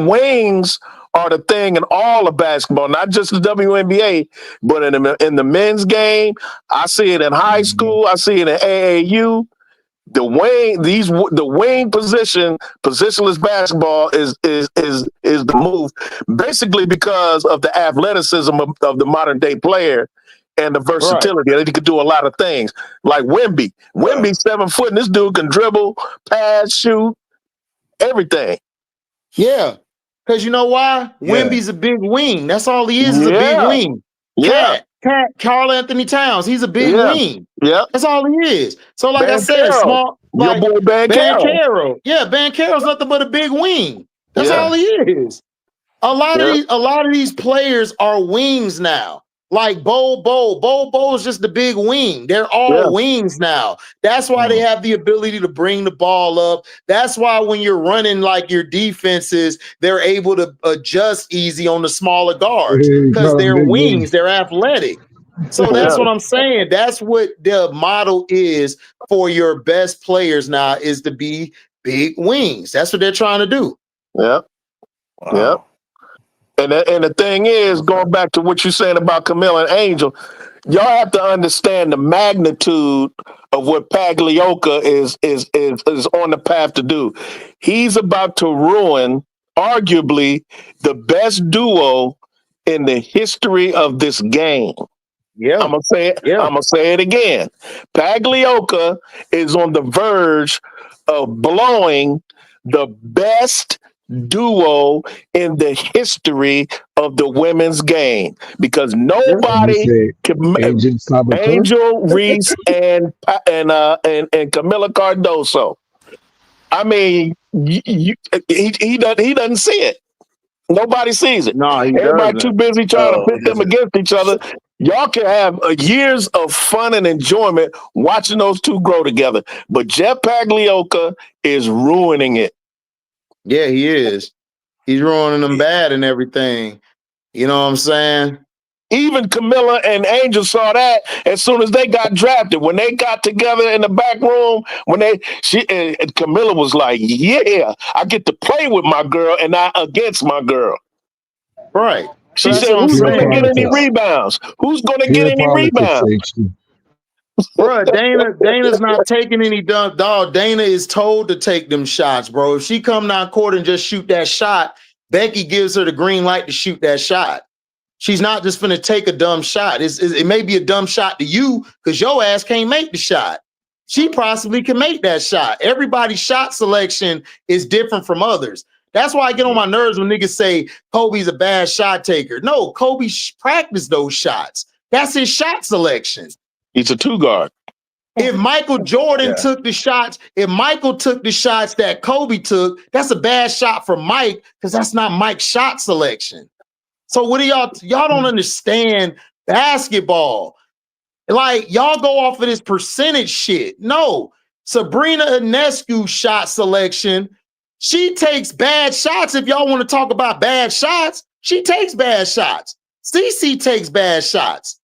wings are the thing in all of basketball, not just the WNBA, but in the men's game. I see it in high school. I see it in AAU. The wing position, positionless basketball is the move, basically because of the athleticism of the modern day player and the versatility. Right. He could do a lot of things, like Wemby. Wemby's 7 foot, and this dude can dribble, pass, shoot, everything. Yeah, because you know why? Wemby's a big wing. That's all he is a big wing. Karl Anthony Towns, he's a big wing. Yeah, that's all he is. So, like I said, small, like your boy Banchero. Yeah, Banchero's nothing but a big wing. That's all he is. A lot of these players are wings now. Like Bo is just the big wing. They're all wings now. That's why they have the ability to bring the ball up. That's why when you're running like your defenses, they're able to adjust easy on the smaller guards because they're wings. They're athletic. So that's what I'm saying. That's what the model is for your best players now, is to be big wings. That's what they're trying to do. Yeah. Wow. Yeah. And the thing is, going back to what you're saying about Camille and Angel, y'all have to understand the magnitude of what Pagliuca is on the path to do. He's about to ruin, arguably, the best duo in the history of this game. Yeah, I'm gonna say it. I'm gonna say it again. Pagliuca is on the verge of blowing the best duo in the history of the women's game, because nobody can Angel Reese and Camila Cardoso. I mean, he doesn't see it. Nobody sees it. No, everybody too busy trying to pit them against each other. Y'all can have years of fun and enjoyment watching those two grow together, but Jeff Pagliuca is ruining it. Yeah, he is. He's ruining them bad and everything. You know what I'm saying? Even Camilla and Angel saw that as soon as they got drafted. When they got together in the back room, and Camilla was like, "Yeah, I get to play with my girl and not against my girl." Right. She said, "Who's going to get any rebounds? Who's going to get any rebounds?" Bro, Dana's not taking any dunk, dog. Dana is told to take them shots, bro. If she come down court and just shoot that shot, Becky gives her the green light to shoot that shot. She's not just going to take a dumb shot. It may be a dumb shot to you because your ass can't make the shot. She possibly can make that shot. Everybody's shot selection is different from others. That's why I get on my nerves when niggas say Kobe's a bad shot taker. No, Kobe practiced those shots. That's his shot selection. He's a two guard. If Michael Jordan took the shots, if Michael took the shots that Kobe took, that's a bad shot for Mike because that's not Mike's shot selection. So what do y'all don't understand basketball? Like, y'all go off of this percentage shit. No, Sabrina Ionescu's shot selection, she takes bad shots. If y'all want to talk about bad shots, she takes bad shots. CeCe takes bad shots.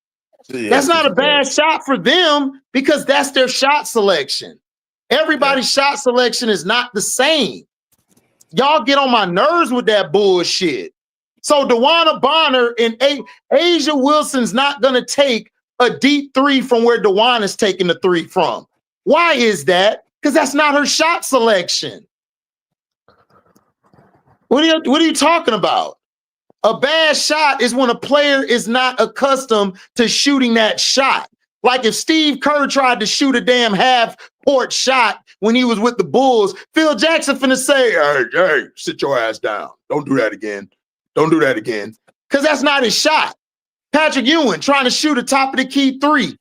That's not a bad shot for them because that's their shot selection. Everybody's shot selection is not the same. Y'all get on my nerves with that bullshit. So DeWanna Bonner and Asia Wilson's not going to take a deep three from where DeWanna's taking the three from. Why is that? Because that's not her shot selection. What are you talking about? A bad shot is when a player is not accustomed to shooting that shot. Like if Steve Kerr tried to shoot a damn half-court shot when he was with the Bulls, Phil Jackson finna say, hey, sit your ass down. Don't do that again. Don't do that again. Because that's not his shot. Patrick Ewing trying to shoot a top of the key three.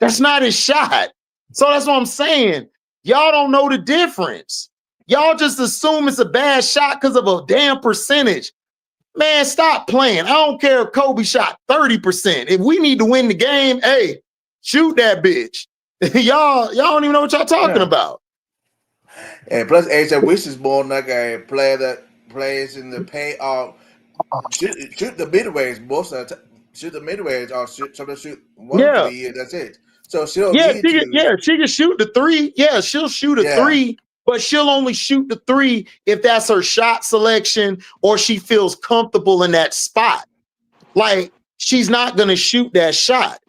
That's not his shot. So that's what I'm saying. Y'all don't know the difference. Y'all just assume it's a bad shot because of a damn percentage. Man, stop playing. I don't care if Kobe shot 30%. If we need to win the game, hey, shoot that bitch. y'all don't even know what y'all talking about. And plus, AJ Wish is more like a player that plays in the paint or shoot the mid-range most of the time. Shoot the mid-range or shoot 1 3, and that's it. So she don't need to. She can shoot the three. Yeah, she'll shoot a three, but she'll only shoot the three if that's her shot selection or she feels comfortable in that spot. Like, she's not going to shoot that shot.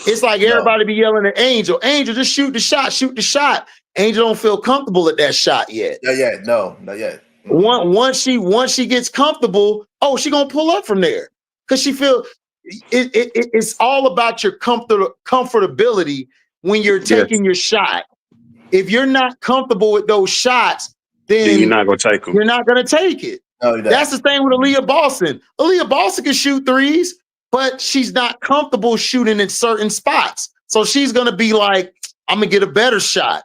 It's like everybody be yelling at Angel. Angel, just shoot the shot, shoot the shot. Angel don't feel comfortable at that shot yet. Not yet. No, not yet. Once she gets comfortable, she gonna pull up from there. Because she feel it's all about your comfortability when you're taking your shot. If you're not comfortable with those shots, then you're not gonna take them. You're not gonna take it. No, that's the thing with Aaliyah Boston. Aaliyah Boston can shoot threes, but she's not comfortable shooting in certain spots. So she's gonna be like, I'm gonna get a better shot.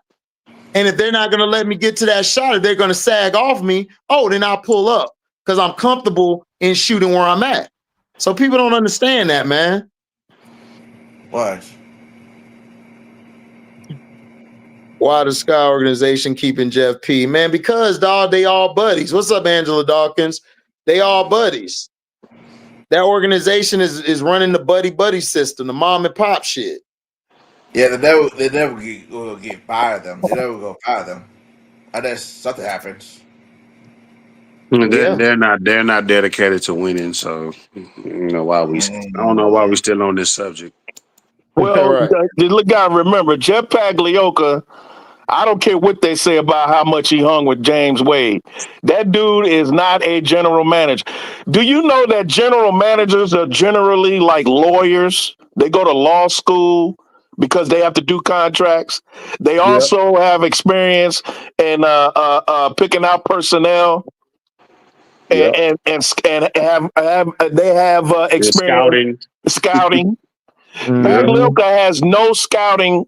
And if they're not gonna let me get to that shot, if they're gonna sag off me, then I'll pull up because I'm comfortable in shooting where I'm at. So people don't understand that, man. Why? Why the Sky Organization keeping Jeff P? Man, because, dog, they all buddies. What's up, Angela Dawkins? They all buddies. That organization is running the buddy system, the mom and pop shit. Yeah, they never get fire them. They never go fire them unless something happens. They're not dedicated to winning, so you know why I don't know why we're still on this subject. Well, look, gotta remember, Jeff Pagliocca, I don't care what they say about how much he hung with James Wade. That dude is not a general manager. Do you know that general managers are generally like lawyers? They go to law school because they have to do contracts. They also have experience in picking out personnel. And they have experience scouting. Pagliocca has no scouting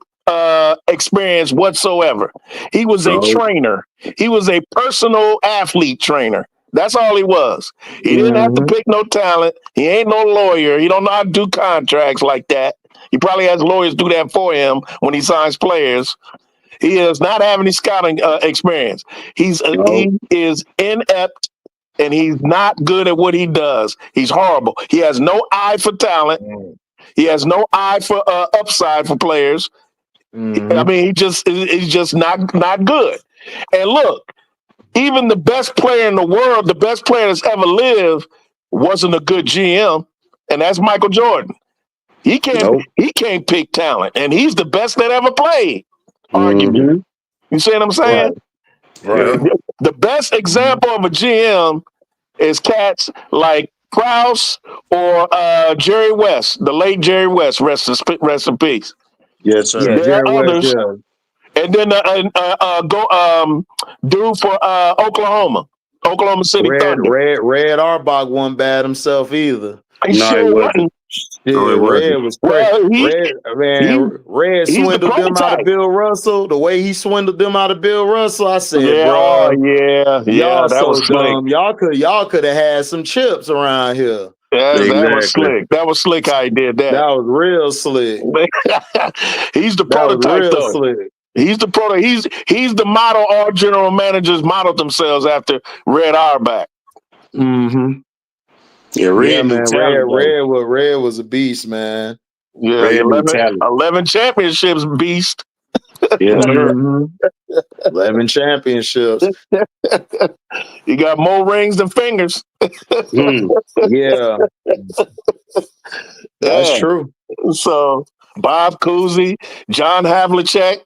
experience whatsoever. He was a trainer. He was a personal athlete trainer. That's all he was. He didn't have to pick no talent. He ain't no lawyer. He don't know how to do contracts like that. He probably has lawyers do that for him when he signs players. He does not have any scouting experience. He is inept. And he's not good at what he does. He's horrible. He has no eye for talent. He has no eye for upside for players. I mean, he's just not good. And look, even the best player in the world, the best player that's ever lived, wasn't a good GM, and that's Michael Jordan. He can't pick talent, and he's the best that ever played. Arguably, you see what I'm saying? Right. The best example of a GM is cats like Krause or Jerry West, the late Jerry West, rest in peace. Yes, sir. Yeah, there are others. And then dude for Oklahoma City Thunder. Red Auerbach wasn't bad himself either. He sure wasn't. Yeah, Red was crazy. Red swindled them out of Bill Russell. The way he swindled them out of Bill Russell, I said, bro, y'all that so was dumb. Slick. Y'all could have had some chips around here. That was slick. That was slick how he did that. That was real slick. He's the prototype, though. Slick. He's the he's the model all general managers modeled themselves after Red Auerbach. Yeah, Red was a beast, man. Yeah, 11 championships, beast. Yes, sir. 11 championships. You got more rings than fingers. Yeah. That's true. So Bob Cousy, John Havlicek.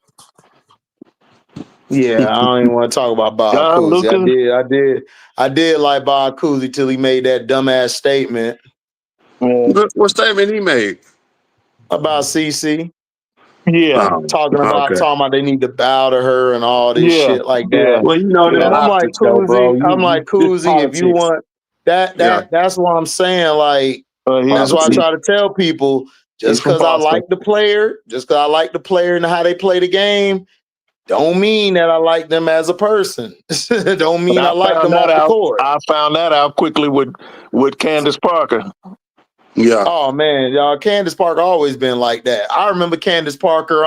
Yeah, I don't even want to talk about Bob John Cousy. Lucas. I did like Bob Cousy till he made that dumbass statement What statement he made? about CC. Yeah, Oh, Talking okay. about they need to bow to her and all this yeah, shit like yeah, that. Well, you know And that I'm like optics, though, bro. Koozie, if you Politics. want Yeah, that's what I'm saying. Like that's why I politics. try to tell people, he's just from because I Boston. like the player and how they play the game, don't mean that I like them as a person. Don't mean I like them off the court. I found that out quickly with Candace Parker. Yeah. Oh man, y'all, Candace Parker always been like that. I remember Candace Parker.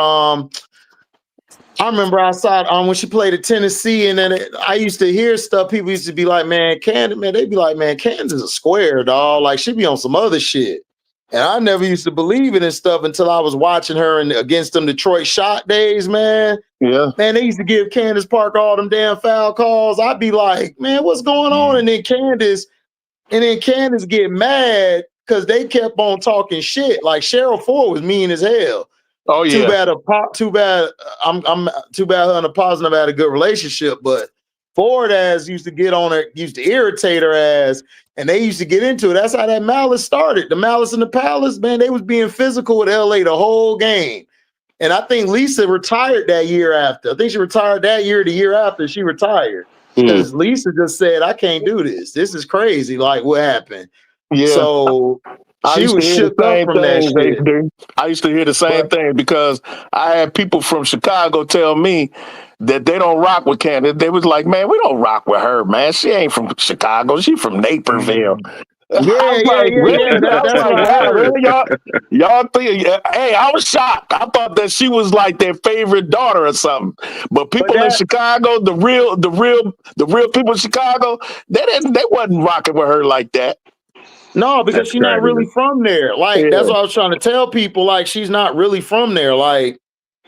I remember outside when she played at Tennessee, and then I used to hear stuff. People used to be like, "Man, Candace, man," they'd be like, "Man, Candace is a square, dog. Like she be on some other shit." And I never used to believe it and stuff until I was watching her against them Detroit Shot days, man. Yeah, Man, they used to give Candace Parker all them damn foul calls. I'd be like, "Man, what's going on?" And then Candace get mad because they kept on talking shit. Like Cheryl Ford was mean as hell. oh Too yeah, bad I'm too bad her and the positive had a good relationship, but Ford ass used to get on her, used to irritate her ass, and they used to get into it. That's how that malice started. The Malice in the Palace, man, they was being physical with LA the whole game. And I think Lisa retired that year after. I think she retired that year, the year after she retired. Because Lisa just said, I can't do this. This is crazy. Like, what happened? yeah. So I she used to was hear the shook up same from that things. shit. I used to hear the same thing because I had people from Chicago tell me that they don't rock with Candace. They was like, "Man, we don't rock with her, man. She ain't from Chicago. She from Naperville." I was like, "Really?" I was That's what like, I "Wow, heard. really, y'all think?" Hey, I was shocked. I thought that she was like their favorite daughter or something. But But people in Chicago, the real people in Chicago, they wasn't rocking with her like that. no, because That's she's not really crazy. from there. Like, that's Yeah, what I was trying to tell people. Like, she's not really from there. Like,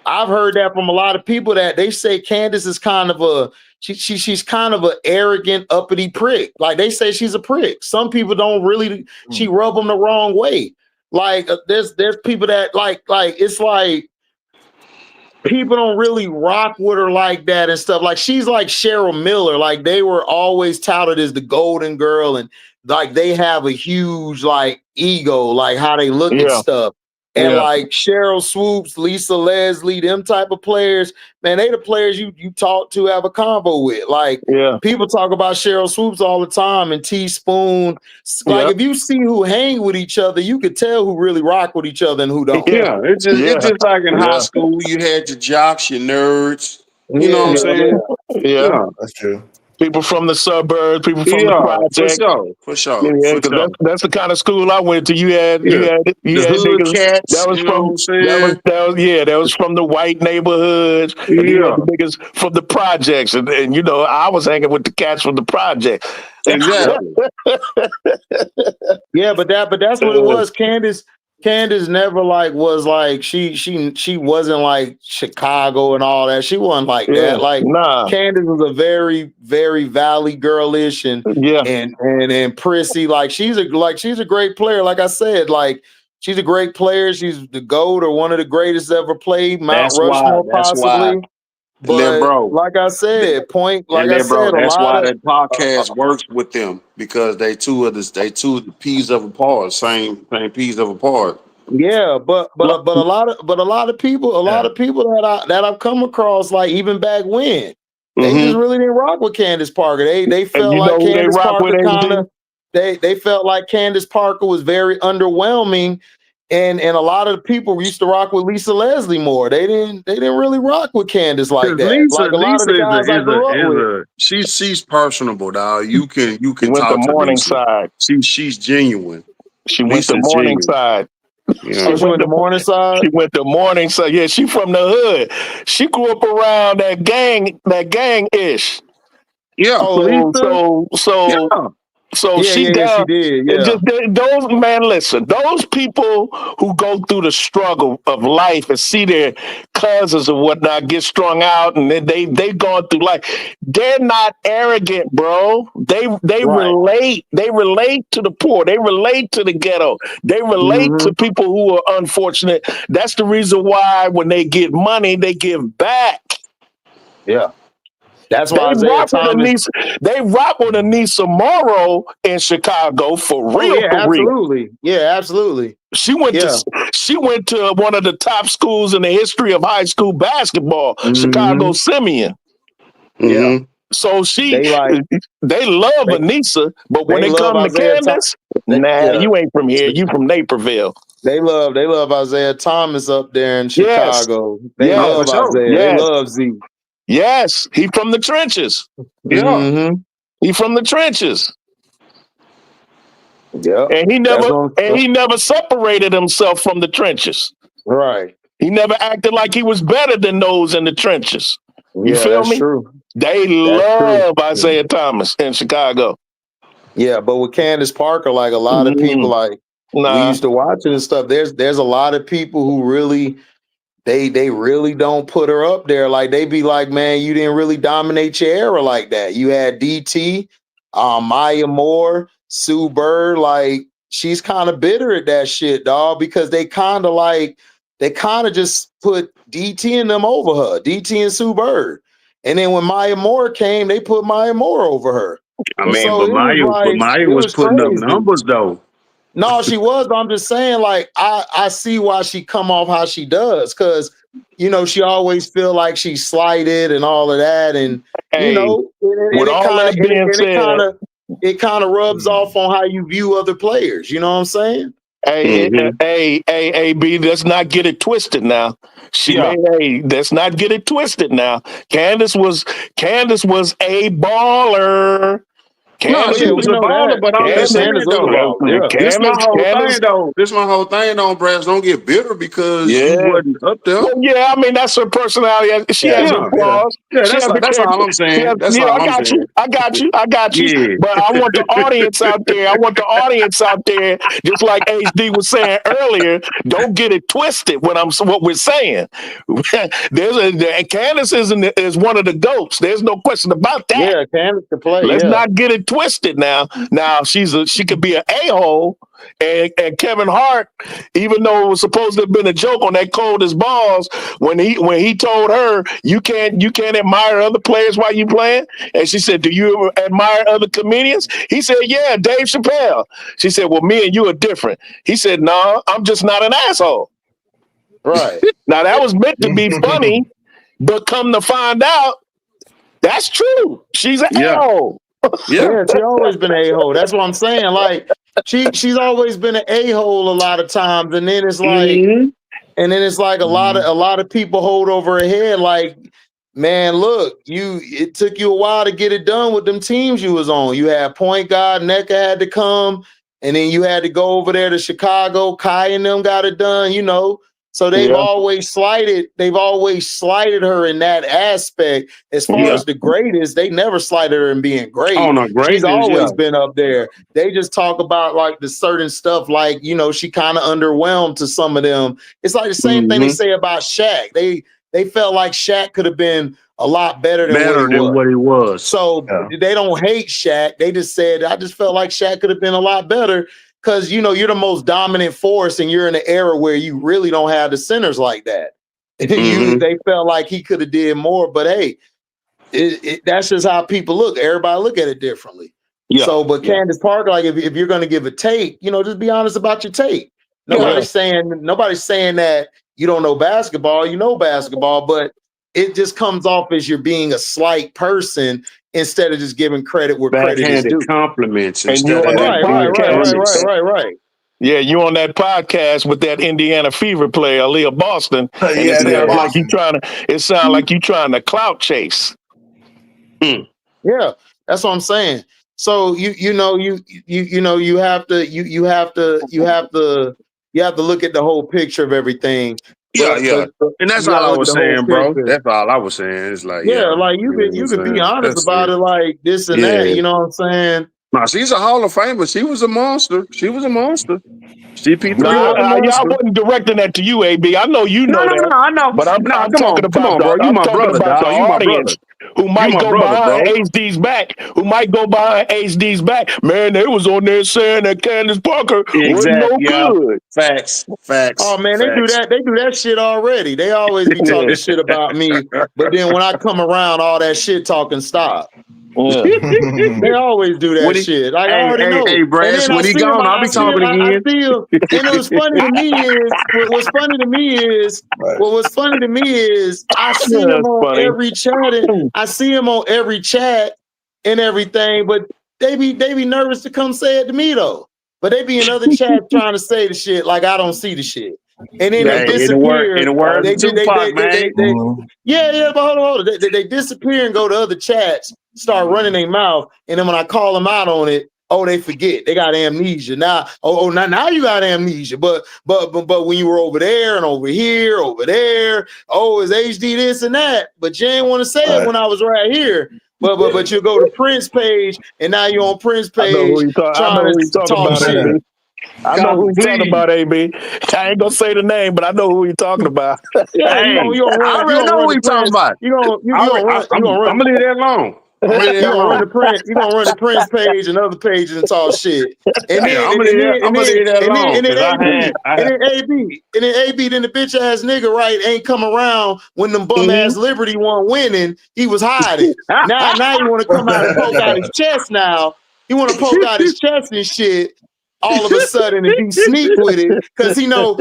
I've heard that from a lot of people that they say Candace is kind of she's kind of an arrogant, uppity prick. Like they say she's a prick. Some people don't really she rub them the wrong way. Like there's people that like it's like people don't really rock with her like that and stuff. Like she's like Cheryl Miller. Like they were always touted as the golden girl, and like they have a huge like ego, like how they look at yeah, stuff. And yeah, like Cheryl Swoops, Lisa Leslie, them type of players, man, they the players you talk to, have a convo with. Like yeah, people talk about Cheryl Swoops all the time and Teaspoon. Like yeah, if you see who hang with each other, you could tell who really rock with each other and who don't. yeah, Yeah, it's yeah, just like in high yeah, school, you had your jocks, your nerds. You know what I'm Yeah, yeah. saying? yeah. Yeah, That's true. People from the suburbs, people from the yeah, for project. sure, for sure, Yeah, for because sure. that's the kind of school I went to. Yeah, You the had hood niggas cats. You know what I'm saying? that was from the white neighborhoods, and then you had Yeah, the niggas from the projects, and you know I was hanging with the cats from the project. exactly. Yeah, but that's what it was. Candace never like was like she wasn't like Chicago and all that. She wasn't like Yeah, that. Like nah, Candace was a very very valley girlish yeah, and prissy. Like she's a great player. Like I said, like she's a great player. She's the GOAT or one of the greatest ever played. Mount That's why. Rushmore That's why. possibly. And then, But bro, like I said, bro, a that's lot why of that podcast works with them because they two of the peas of a part, same peas of a part. yeah, but a lot of people that I've come across, like even back when, they just hmm really didn't rock with Candace Parker. They and felt you like know who they Candace rock with, Parker kind HD? of they felt like Candace Parker was very underwhelming, and a lot of the people used to rock with Lisa Leslie more. They didn't really rock with Candace like Because that. Like a lot of Lisa the guys I grew up with. she's personable, dog. You She can went to talk to Lisa. Morningside. She's genuine. She went to Lisa's genuine. Morningside. Yeah. Oh, she went to Morningside. She went to Morningside. Yeah, she from the hood. She grew up around that gang ish. Yeah. Oh, So Lisa. so so Yeah. so Yeah, she yeah, yeah. She down. did. It Yeah. just those man, listen. Those people who go through the struggle of life and see their cousins and whatnot get strung out, and then they gone through life. They're not arrogant, bro. They Right. relate. They relate to the poor. They relate to the ghetto. They relate Mm-hmm. to people who are unfortunate. That's the reason why when they get money, they give back. Yeah. That's They why Isaiah rock with Thomas. Anissa. They rock with Anissa Morrow in Chicago for real. Oh, yeah, for real. absolutely. Yeah, absolutely. She went to one of the top schools in the history of high school basketball, Chicago Simeon. Yeah. So they love Anissa, but when they it love comes to Isaiah Candace, you ain't from here. You from Naperville. They love Isaiah Thomas up there in Chicago. They Yes. love Isaiah. Yes. They love Z. Yes, he from the trenches. Yeah. He from the trenches. Yeah. And he never separated himself from the trenches. Right. He never acted like he was better than those in the trenches. You feel me? True. They love Isaiah Thomas in Chicago. Yeah, but with Candace Parker, like a lot of people, like we used to watch it and stuff. There's a lot of people who really they really don't put her up there. Like they be like, man, you didn't really dominate your era like that. You had DT, Maya Moore, Sue Bird. Like she's kind of bitter at that shit, dog, because they kind of just put DT and them over her, DT and Sue Bird. And then when Maya Moore came, they put Maya Moore over her. I mean, so but Maya was putting up numbers though. No, she was. But I'm just saying, like, I see why she come off how she does, because she always feel like she's slighted and all of that, and it kind of rubs off on how you view other players. You know what I'm saying? Hey, AB, let's not get it twisted now. Let's not get it twisted now. Candace was a baller. She was a baller, but I'm just saying though. This my whole thing though, Brass. Don't get bitter because you wasn't up there. Well, yeah, I mean that's her personality. She has her flaws. Yeah, that's all I'm saying. I got you. Yeah. But I want the audience out there. Just like HD was saying earlier, don't get it twisted. What we're saying. Candace is one of the GOATs. There's no question about that. Yeah, Candace can play. Let's not get it twisted now. Now she could be an a-hole, and Kevin Hart, even though it was supposed to have been a joke on that Coldest Balls, when he told her you can't admire other players while you playing, and she said, do you admire other comedians? He said, yeah, Dave Chappelle. She said, well, me and you are different. He said, no, I'm just not an asshole. Right. Now that was meant to be funny, but come to find out, that's true. She's an a-hole. Yeah, she's always been an a-hole. That's what I'm saying. Like she's always been an a-hole a lot of times, and then it's like, a lot of people hold over her head. Like, man, look, it took you a while to get it done with them teams you was on. You had Point Guard, NECA had to come, and then you had to go over there to Chicago. Kai and them got it done, So they've always slighted her in that aspect. As far as the greatest, they never slighted her in being great. Oh, no, she's always been up there. They just talk about like the certain stuff, like she kind of underwhelmed to some of them. It's like the same thing they say about Shaq. They felt like Shaq could have been a lot better than what he was. So they don't hate Shaq. They just said, I just felt like Shaq could have been a lot better. Because, you're the most dominant force and you're in an era where you really don't have the centers like that. They felt like he could have did more. But, hey, that's just how people look. Everybody look at it differently. Yeah. So, but Candace Parker, like if you're going to give a take, just be honest about your take. Nobody's saying that you don't know basketball. You know basketball, but it just comes off as you're being a slight person instead of just giving credit where credit is due. Compliments. And you're on that podcast. Right. Yeah, you on that podcast with that Indiana Fever player, Aaliyah Boston. And it sounds like you trying to clout chase. Yeah, that's what I'm saying. So you have to look at the whole picture of everything. And that's all I was saying, bro. That's all I was saying. It's like, like you could be honest about it, like this and that. You know what I'm saying? No, she's a Hall of Famer. She was a monster. CP3 y'all wasn't directing that to you, AB. I know you know that. I know. But I'm talking about, bro. You my brother, dog. You my brother. who might go behind HD's back, man, they was on there saying that Candace Parker wasn't no good. Facts. Oh man, they do that shit already. They always be talking shit about me, but then when I come around, all that shit talking stop. Yeah. They always do that shit. Like I already know. Hey, Brass, when he gone, I'll be talking again. And what's funny to me is, I see him on every chat. I see him on every chat and everything, but they be nervous to come say it to me though. But they be in other chats trying to say the shit like I don't see the shit. And then they disappear. Yeah, but hold on. They disappear and go to other chats, start running their mouth, and then when I call them out on it, they forget. They got amnesia. Now you got amnesia. But when you were over there and over here, over there, it's HD this and that. But you ain't want to say it when I was right here. But you go to Prince page, and now you're on Prince page. I know who you talking about, AB. I know who you're talking about, AB. I ain't gonna say the name, but I know who you're talking about. Yeah, I already know who you're talking about. I'm gonna leave that alone. You gonna run the Prince page and other pages and talk shit. And then AB, then the bitch ass nigga, right, ain't come around when them bum ass Liberty weren't winning. He was hiding. now you want to come out and poke out his chest now. You want to poke out his chest and shit all of a sudden and be sneak with it because he know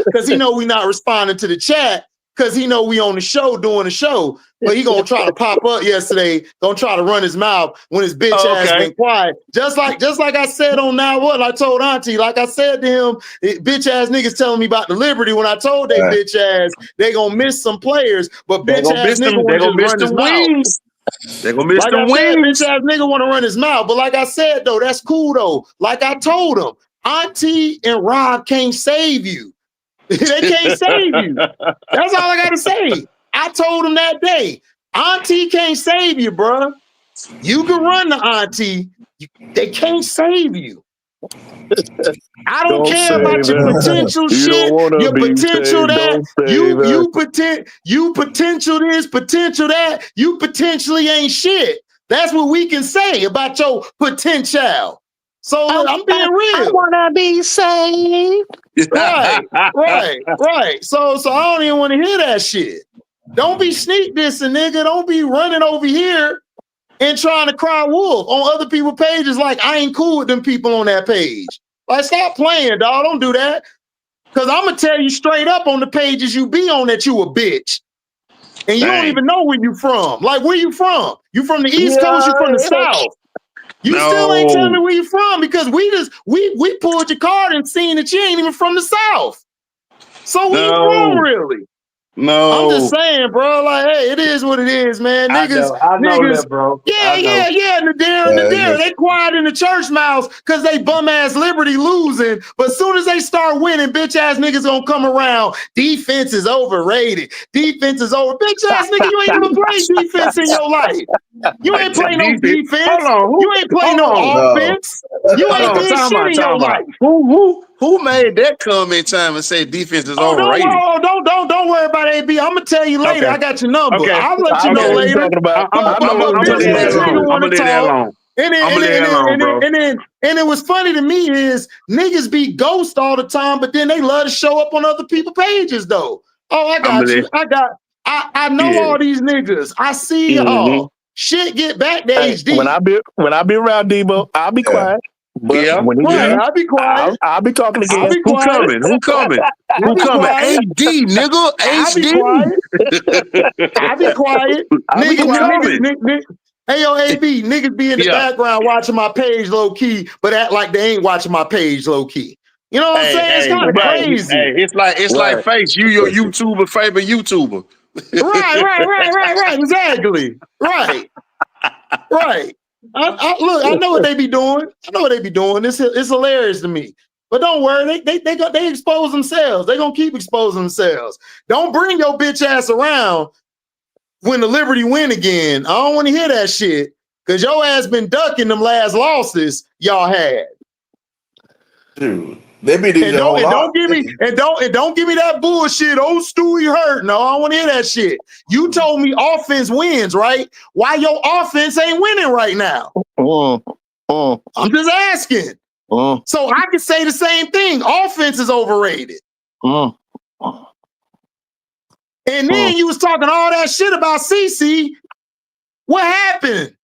we not responding to the chat. Because he know we on the show doing the show, but he gonna try to pop up yesterday, gonna try to run his mouth when his bitch ass been quiet. Just like I said on Now What, I told Auntie, like I said to him, bitch ass niggas telling me about the Liberty when I told they bitch ass they gonna miss some players, but bitch ass nigga want to just run his mouth. They gonna miss the wings. Bitch ass nigga want to run his mouth, but like I said though, that's cool though. Like I told him, Auntie and Rob can't save you. They can't save you. That's all I gotta say. I told him that day, Auntie can't save you, bro. You can run the Auntie. They can't save you. I don't care about your potential shit, your potential that, you potential this, potential that, you potentially ain't shit. That's what we can say about your potential. So I'm being real. I wanna be saved. Right. So I don't even want to hear that shit. Don't be sneak dissing, nigga. Don't be running over here and trying to cry wolf on other people's pages like I ain't cool with them people on that page. Like, stop playing, dog. Don't do that. Because I'm going to tell you straight up on the pages you be on that you a bitch. And you don't even know where you from. Like, where you from? You from the East Coast? You from the South? You still ain't telling me where you from because we pulled your card and seen that you ain't even from the South. So where you from, really? No, I'm just saying, bro. Like, hey, it is what it is, man. Niggas, I know that, bro. Yeah. Nadira, they quiet in the church mouths because they bum ass Liberty losing. But as soon as they start winning, bitch ass niggas gonna come around. Defense is overrated. Defense is over. Bitch ass nigga, you ain't even played defense in your life. You ain't play no defense. You ain't play no offense. You ain't did shit in your life. Who made that comment time and say defense is overrated? Don't worry about AB. I'm gonna tell you later. Okay. I got your number. Okay. I'll let you know later. I'm gonna leave that alone. And it was funny to me is niggas be ghost all the time, but then they love to show up on other people's pages though. Oh, I got you. I know all these niggas. I see y'all. Shit, get back to HD. When I be around Debo, I'll be quiet. But when I'll be quiet. I'll be talking again. Who coming? Who coming? AD, nigga. HD. I'll be quiet. Niggas, hey, yo, AB, niggas be in the background watching my page low key, but act like they ain't watching my page low key. You know what I'm saying? It's kind of crazy. Hey, it's like Face. You your YouTuber favorite YouTuber. Right. Exactly. Right. Look, I know what they be doing. It's hilarious to me. But don't worry, they expose themselves. They gonna keep exposing themselves. Don't bring your bitch ass around when the Liberty win again. I don't want to hear that shit because your ass been ducking them last losses y'all had. Dude, They be doing a whole lot. Don't give me that bullshit. Oh, Stewie hurt. No, I don't want to hear that shit. You told me offense wins, right? Why your offense ain't winning right now? I'm just asking. So I can say the same thing. Offense is overrated. And then you was talking all that shit about CC. What happened?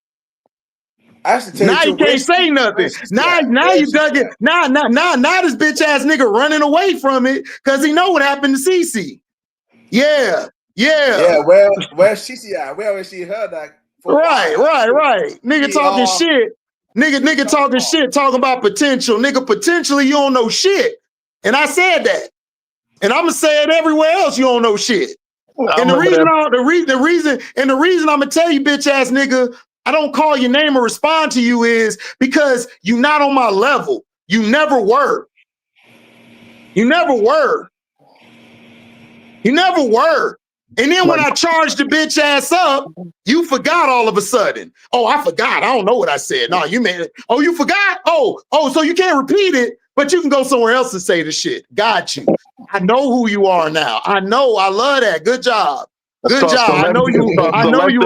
Now you can't say nothing. Now you dug it. Now this bitch ass nigga running away from it because he know what happened to CC. Yeah. Where's CC at? Where was she heard that? Right. Nigga talking shit. Nigga talking shit, talking about potential. Nigga, potentially you don't know shit. And I said that. And I'm gonna say it everywhere else. You don't know shit. And the reason I'm gonna tell you, bitch ass nigga, I don't call your name or respond to you is because you not on my level. You never were. And then when I charged the bitch ass up, you forgot all of a sudden. Oh, I forgot. I don't know what I said. No, you made it. Oh, you forgot? Oh, so you can't repeat it, but you can go somewhere else and say the shit. Got you. I know who you are now. I know. I love that. Good job. I know you a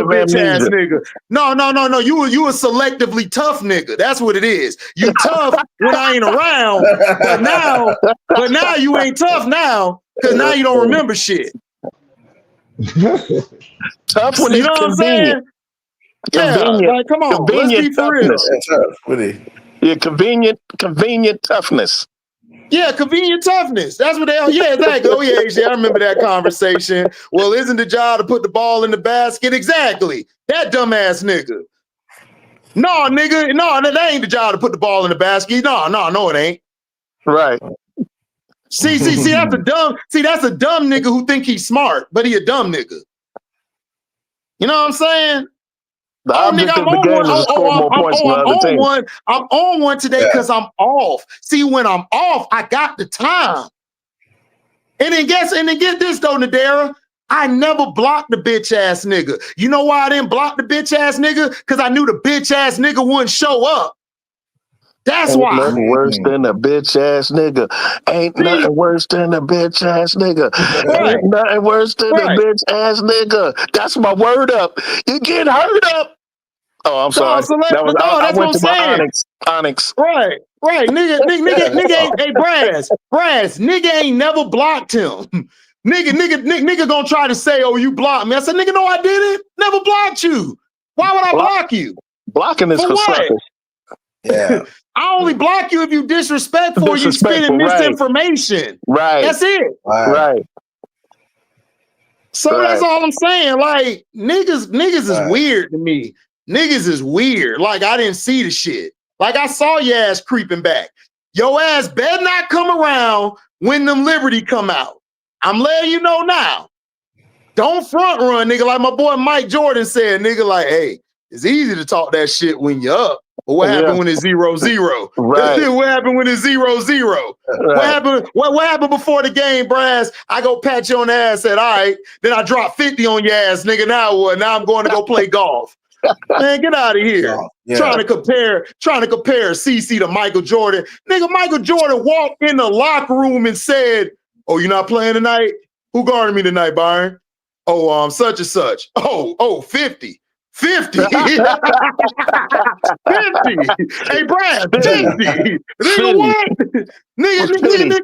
bitch ass nigga. No. You a selectively tough nigga. That's what it is. You tough when I ain't around, but now you ain't tough now because now you don't remember shit. Tough when you know what I'm saying? Yeah, like, come on, let's be for real. Yeah, convenient toughness. Yeah, convenient toughness. That's what they are. Yeah, exactly. Oh, yeah, I remember that conversation. Well, isn't the job to put the ball in the basket? Exactly. That dumbass nigga. No, nigga. No, that ain't the job to put the ball in the basket. No, it ain't. Right. See, that's a dumb nigga who think he's smart, but he a dumb nigga. You know what I'm saying? I'm on one today because I'm off. See, when I'm off, I got the time. And then get this though, Nadera. I never blocked the bitch ass nigga. You know why I didn't block the bitch ass nigga? Because I knew the bitch ass nigga wouldn't show up. That's why. Nothing worse than a bitch ass nigga. Ain't nothing worse than a bitch ass nigga. Ain't nothing worse than a bitch ass nigga. That's my word up. You get hurt up. Oh, I'm sorry. I went to my Onyx. Right. Nigga ain't, hey, Brass, nigga ain't never blocked him. Nigga gonna try to say, oh, you blocked me. I said, nigga, no, I didn't. Never blocked you. Why would I block you? Blocking is for suckers. Yeah. I only block you if you disrespectful or you spitting misinformation. Right. That's it. Right. So that's all I'm saying. Like, niggas is weird to me. Niggas is weird. Like, I didn't see the shit. Like, I saw your ass creeping back. Your ass better not come around when them Liberty come out. I'm letting you know now. Don't front run, nigga. Like my boy Mike Jordan said, nigga, like, hey, it's easy to talk that shit when you're up. But what happened when it's 0-0? Right. What happened when it's 0-0? Right. What happened before the game, Brass? I go pat you on the ass, said, all right. Then I drop 50 on your ass, nigga. Now what? Now I'm going to go play golf. Man, get out of here. Trying to compare CC to Michael Jordan. Nigga, Michael Jordan walked in the locker room and said, oh, you not playing tonight? Who guarding me tonight, Byron? Oh, such and such. Oh, 50. 50. 50. Hey, Brad, 50. Nigga, what? Nigga,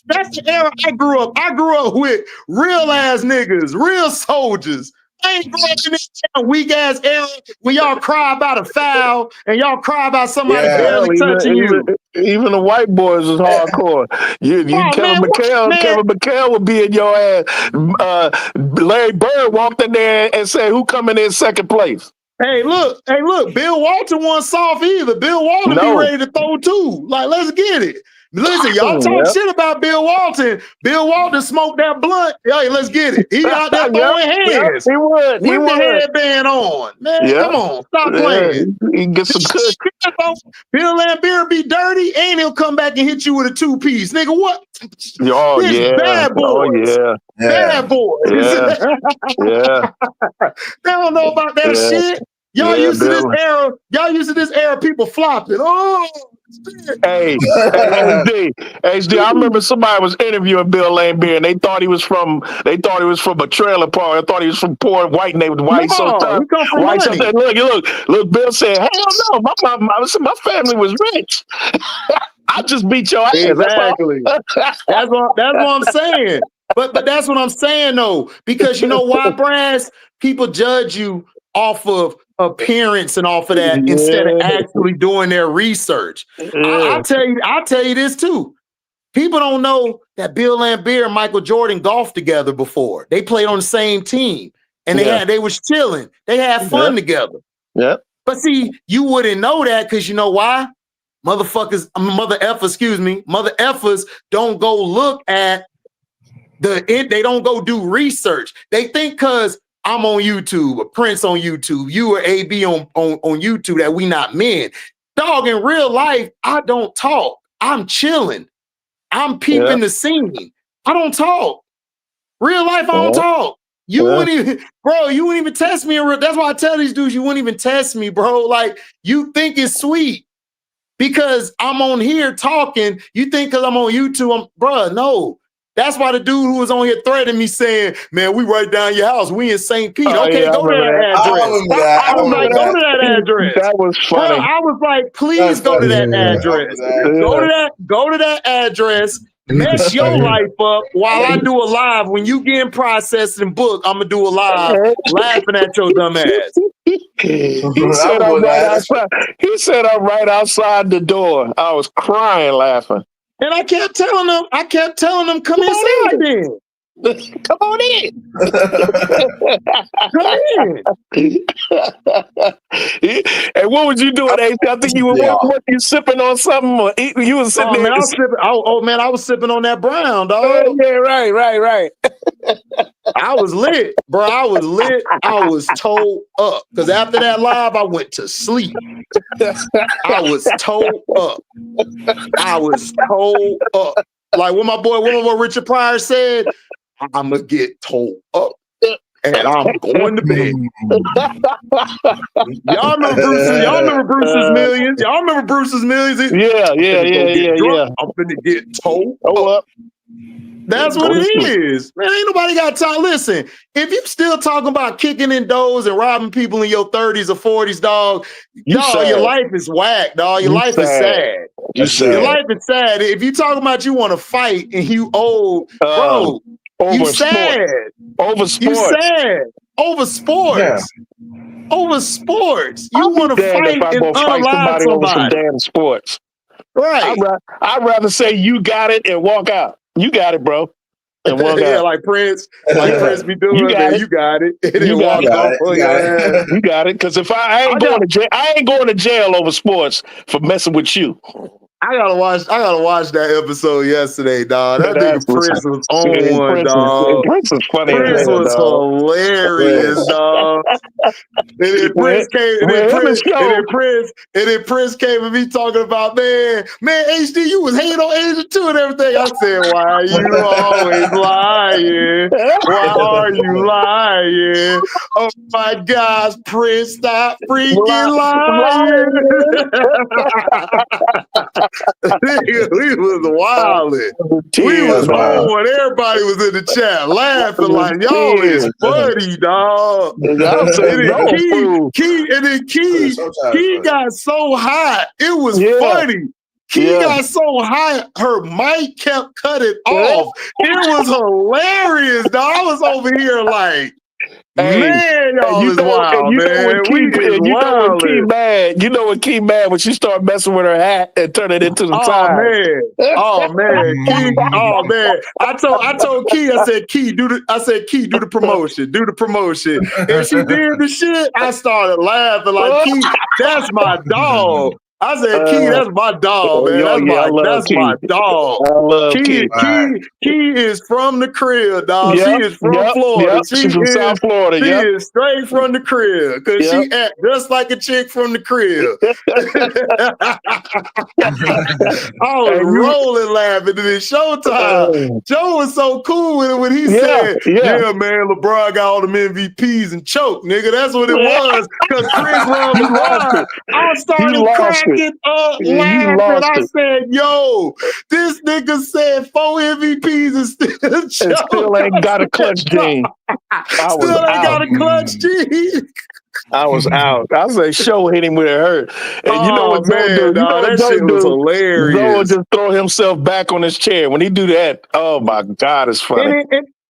that's the era I grew up. I grew up with real ass niggas, real soldiers. I ain't grew up in this weak ass era when y'all cry about a foul and y'all cry about somebody barely touching you. Even the white boys is hardcore. Kevin McHale would be in your ass. Larry Bird walked in there and said, "Who coming in second place?" Hey, look. Bill Walton wasn't soft either. Bill Walton be ready to throw too. Like, let's get it. Listen, y'all talk shit about Bill Walton. Bill Walton smoked that blunt. Hey, let's get it. He out there throwing hands. He would. With the headband on. Man, come on. Stop playing. He can get some good. Bill Laimbeer be dirty and he'll come back and hit you with a two-piece. Nigga, what? Oh, Bad boys. Oh, yeah. Bad boys. Yeah. They don't know about that shit. Y'all used to this era. Y'all used to this era. People flopping. Oh, Hey, HD, I remember somebody was interviewing Bill Laimbeer, and they thought he was from a trailer park. I thought he was from poor white neighborhood. White so tough. He come from White so money. look. Bill said, "Hell no, my family was rich. I just beat your ass." Exactly. That's what I'm saying. But that's what I'm saying though, because you know why, Brass? People judge you off of appearance and off of that instead of actually doing their research. I'll tell you this too. People don't know that Bill Laimbeer and Michael Jordan golfed together before. They played on the same team, and they was chilling. They had fun together. Yeah. But see, you wouldn't know that because you know why? Mother effers don't go look at they don't go do research. They think because I'm on YouTube, or Prince on YouTube, you or AB on YouTube, that we not men. Dog, in real life, I don't talk. I'm chilling. I'm peeping the scene. I don't talk. Real life, I don't talk. You wouldn't even, bro, you wouldn't even test me. That's why I tell these dudes, you wouldn't even test me, bro. Like, you think it's sweet because I'm on here talking. You think because I'm on YouTube, bro, no. That's why the dude who was on here threatening me saying, man, we right down your house. We in St. Pete. Okay, go to that address. I was like, go to that address. That was funny. Bro, I was like, please go to that address. Go to that address. Mess your life up while I do a live. When you getting processed and booked, I'm gonna do a live laughing at your dumb ass. He said I'm right outside the door. I was crying laughing. And I kept telling them, come inside then. Come on in. Come in. And what was you doing, AC? I think you were you sipping on something, or you was sitting there. Man, I was sipping on that brown, dog. Yeah, right. I was lit, bro. I was lit. I was toed up. Because after that live, I went to sleep. I was toed up. Like what my boy Richard Pryor said, I'm going to get toed up. And I'm going to bed. Y'all remember Bruce's Millions? Y'all remember Bruce's Millions? Yeah. I'm finna get toed up. That's what it is. Man, ain't nobody got time. Listen, if you still talking about kicking in doors and robbing people in your 30s or 40s, dog, your life is whack, dog. Your life is sad. Your life is sad. If you talking about you want to fight and you old, bro, you sad. Over sports. You sad. Over sports. Yeah. Over sports. You want to fight and unalive somebody over some damn sports. Right. I'd rather say you got it and walk out. You got it, bro. And walk out. Like Prince be doing. You got it. And then walk off. You got it. Because if I ain't going to jail over sports for messing with you. I gotta watch that episode yesterday, dog. That nigga Prince was on one, dog. Prince was funny. Prince was hilarious, dog. And then Prince came and me talking about, man, HD, you was hating on Asia too and everything. I said, why are you always lying? Why are you lying? Oh my gosh, Prince, stop freaking lying. We was wilding. We was on when everybody was in the chat laughing like, y'all is funny, dog. Key got so hot. It was funny. Key got so hot, her mic kept cutting off. It was hilarious, dog. I was over here like, man, y'all is wild, man. You know when Key mad when she started messing with her hat and turn it into the tie. Oh man, Key. I told Key, I said, Key, do the promotion. Do the promotion. And she did the shit. I started laughing like, Key, that's my dog. I said, Key, that's my dog, man. That's my dog. I love Key. Key is from the crib, dog. She is from Florida. She's from South Florida. She is straight from the crib because she act just like a chick from the crib. I was rolling laughing. And then Showtime, Joe was so cool with it when he said, yeah, man, LeBron got all them MVPs and choked, nigga. That's what it was because Chris Rob I started cracking cracking up You laughing. lost I it. said, yo, this nigga said 4 MVPs and still And still ain't got a clutch gene. I was Still ain't out. got a clutch gene. I was out. I said, show hit him where it hurt. And you know what Zoe do? You know what that Zoe shit was do? hilarious. Zoe just throw himself back on his chair. When he do that, oh my God, it's funny.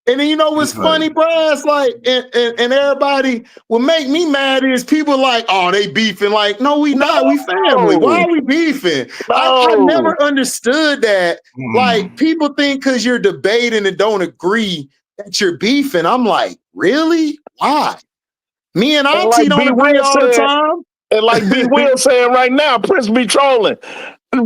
And then you know what's funny, bro? It's like, and everybody will make me mad is people like, oh, they beefing. Like, no, we not. We family. Why are we beefing? I never understood that. Like, people think because you're debating and don't agree that you're beefing. I'm like, really? Why? Me and Auntie don't agree all the time. And like B. Will saying right now, Prince be trolling.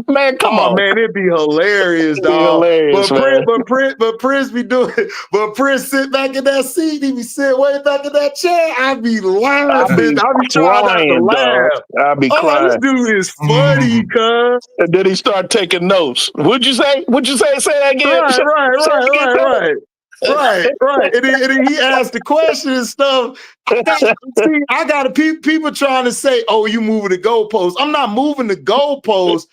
Man, come on. Man, it'd be hilarious, dog. But Prince be doing it. But Prince sit back in that seat, he be sitting way back in that chair. I be laughing. I be trying not to laugh. I be crying. This dude is funny, cuz. And then he start taking notes. What'd you say? What'd you say? Say that again. Right. And then he asked the question and stuff. I got people trying to say, oh, you moving the goalpost. I'm not moving the goalpost.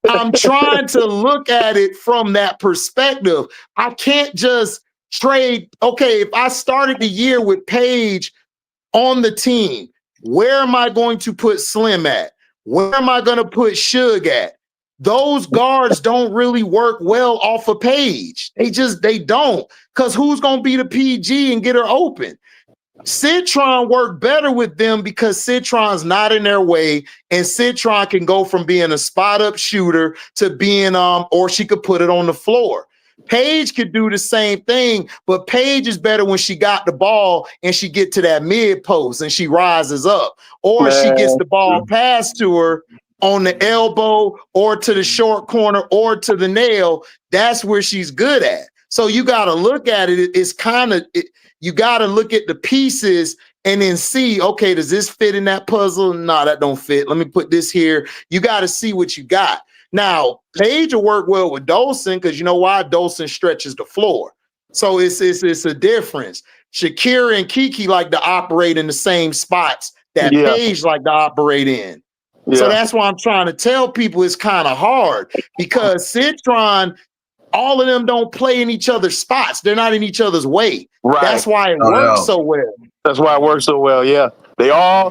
I'm trying to look at it from that perspective. I can't just trade. Okay, if I started the year with Paige on the team, where am I going to put Slim at? Where am I going to put Suge at? Those guards don't really work well off of Paige. They don't. Because who's going to be the PG and get her open? Citron worked better with them because Citron's not in their way, and Citron can go from being a spot-up shooter to being, or she could put it on the floor. Paige could do the same thing, but Paige is better when she got the ball and she get to that mid post and she rises up, or she gets the ball passed to her on the elbow or to the short corner or to the nail. That's where she's good at. So you got to look at it. It's kind of, you got to look at the pieces and then see, okay, does this fit in that puzzle? No, that don't fit. Let me put this here. You got to see what you got. Now, Paige will work well with Dolson because you know why? Dolson stretches the floor. So it's a difference. Shakira and Kiki like to operate in the same spots that Paige like to operate in. Yeah. So that's why I'm trying to tell people it's kind of hard because Citron, all of them don't play in each other's spots. They're not in each other's way. Right. That's why it works so well. That's why it works so well. Yeah. They all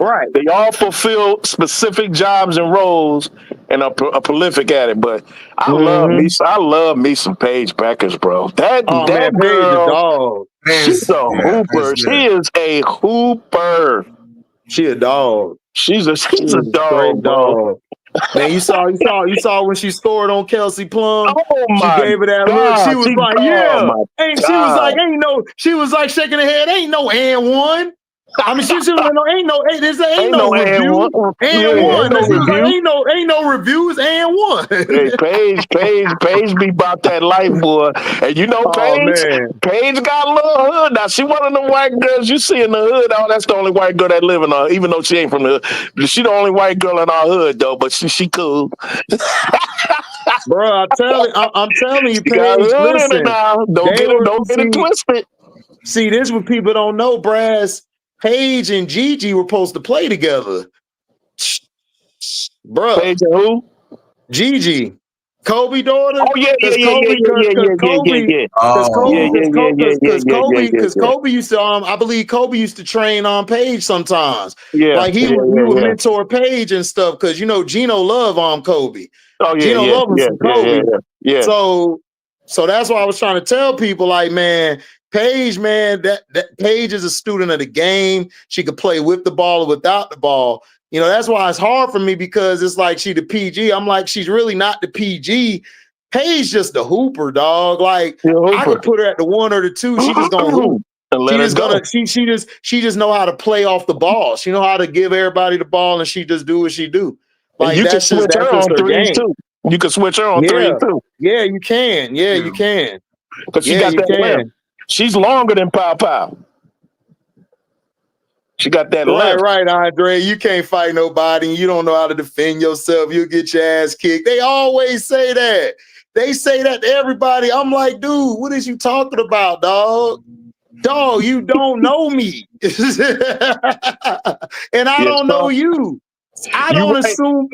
fulfill specific jobs and roles and are prolific at it. But I love me some Paige Beckers, bro. That girl, Paige a dog. She's a hooper. She is a hooper. She a dog. She's a dog, bro. Man, you saw when she scored on Kelsey Plum. Oh my! She gave her that look. She was like, "Yeah," and she was like, "Ain't no." She was like shaking her head. Ain't no and one. I mean, she was like, "No, ain't no review. And one. Ain't no reviews. And one." Hey, Paige be about that life, boy. And you know, Paige got a little hood. Now she one of the white girls you see in the hood. Oh, that's the only white girl that live in our, even though she ain't from the hood. She the only white girl in our hood though. But she cool. Bro, I'm telling you, Paige. Listen, don't get it twisted. See, this is what people don't know, Brass. Paige and Gigi were supposed to play together. Bro. Paige and who? Gigi. Kobe daughter? Oh, yeah. Because Kobe used to, I believe Kobe used to train on Paige sometimes. Yeah. Like he would mentor Paige and stuff because, you know, Gino loved Kobe. Oh, yeah. Gino loved him from Kobe. Yeah. So that's why I was trying to tell people, like, man, Paige, man, that Paige is a student of the game. She could play with the ball or without the ball. You know, that's why it's hard for me because it's like she the PG. I'm like, she's really not the PG. Paige just the hooper, dog. Like I could put her at the 1 or the 2. She just gonna hoop. She just know how to play off the ball. She know how to give everybody the ball, and she just do what she do. Like you can switch her on threes too. You can switch her on threes too. Yeah, you can. Yeah, you can. Because she got that left. She's longer than Pow Pow. She got that left. Right, Andre. You can't fight nobody and you don't know how to defend yourself. You'll get your ass kicked. They always say that. They say that to everybody. I'm like, dude, what is you talking about, dog? Dog, you don't know me. And I don't know you. I don't assume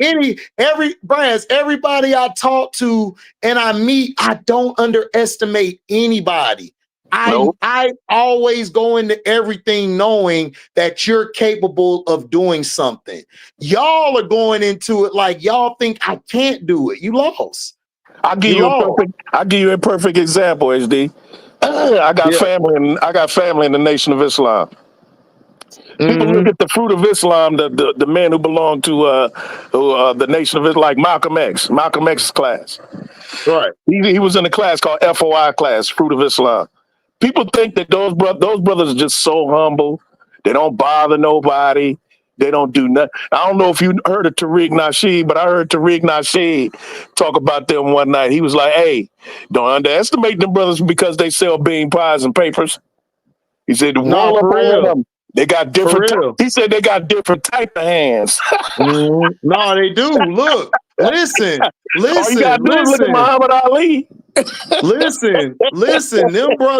everybody I talk to and I meet, I don't underestimate anybody. I always go into everything knowing that you're capable of doing something. Y'all are going into it like y'all think I can't do it. You lost. I'll give you a perfect example, HD. I got family in the Nation of Islam. People look at the Fruit of Islam, the men who belong to the Nation of Islam, like Malcolm X's class. Right. He was in a class called FOI class, Fruit of Islam. People think that those brothers are just so humble. They don't bother nobody. They don't do nothing. I don't know if you heard of Tariq Nasheed, but I heard Tariq Nasheed talk about them one night. He was like, hey, don't underestimate them brothers because they sell bean pies and papers. He said, roll up on them. They got different. He said they got different type of hands. No, they do. Look, listen. All you gotta do is look at Muhammad Ali. Listen.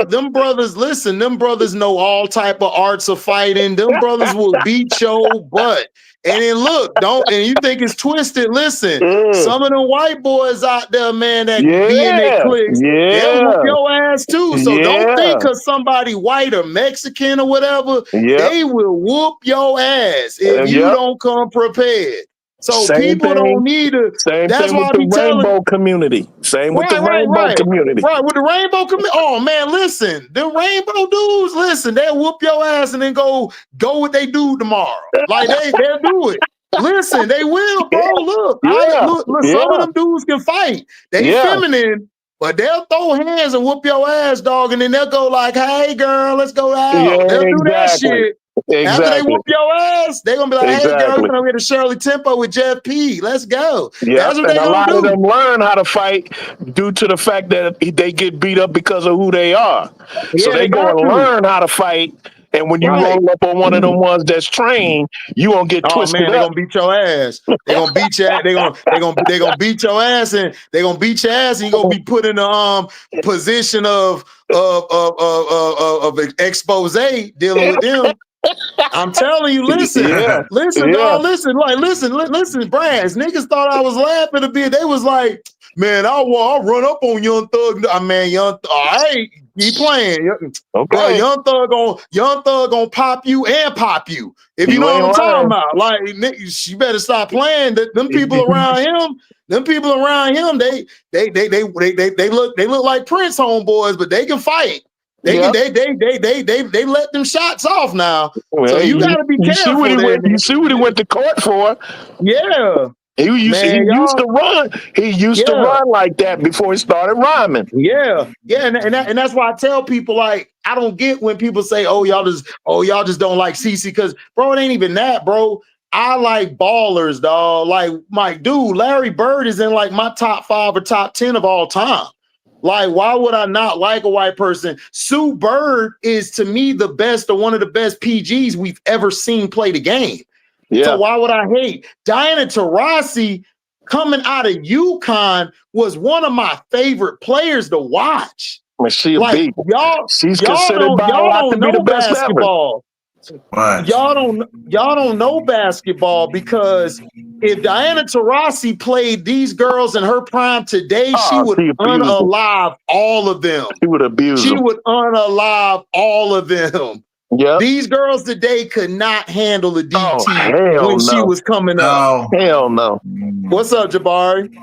Them brothers know all type of arts of fighting. Them brothers will beat your butt. And then look, and you think it's twisted. Listen, some of them white boys out there, man, that be in their cliques, they'll whoop your ass too. So don't think because somebody white or Mexican or whatever, they will whoop your ass if you don't come prepared. So people don't need to. That's why I be telling rainbow community. Same with the rainbow community. Right, with the rainbow community. Oh man, listen, the rainbow dudes, listen, they'll whoop your ass and then go what they do tomorrow. Like they'll do it. Listen, they will, bro. Look, some of them dudes can fight. They feminine, but they'll throw hands and whoop your ass, dog, and then they'll go like, "Hey, girl, let's go out." They'll do that shit. After they whoop your ass, they're gonna be like, "Hey, girl, we're gonna get a Shirley Tempo with Jeff P. Let's go." That's what they gonna do. A lot of them learn how to fight due to the fact that they get beat up because of who they are. So they gonna learn how to fight. And when you roll up on one of them ones that's trained, you gonna get twisted up. They're gonna beat your ass. They're gonna beat your ass. They're gonna beat your ass, and they're gonna beat your ass, and you're gonna be put in the position of expose dealing with them. I'm telling you, listen, dog, listen, Brands. Niggas thought I was laughing a bit. They was like, man, I'll run up on Young Thug. I mean, Young Thug, all right, keep playing. Okay. Bro, Young Thug gonna pop you and pop you. If you know what I'm talking about. Like, niggas, you better stop playing. Them people around him, they look like Prince homeboys, but they can fight. They let them shots off now. Well, so you gotta be careful. You see what he went to court for? Yeah. He used to run. He used to run like that before he started rhyming. Yeah, and that's why I tell people, like, I don't get when people say, "Oh, y'all just don't like CC," because bro, it ain't even that, bro. I like ballers, dog. Like, my dude, Larry Bird is in like my top 5 or top 10 of all time. Like, why would I not like a white person? Sue Bird is, to me, the best or one of the best PGs we've ever seen play the game. Yeah. So why would I hate? Diana Taurasi coming out of UConn was one of my favorite players to watch. She's considered by a lot to be the best basketball. Ever. Y'all don't know basketball, because if Diana Taurasi played these girls in her prime today, she would unalive all of them. She would abuse them. She would unalive all of them. Yep. These girls today could not handle the DT when she was coming up. Hell no. What's up, Jabari?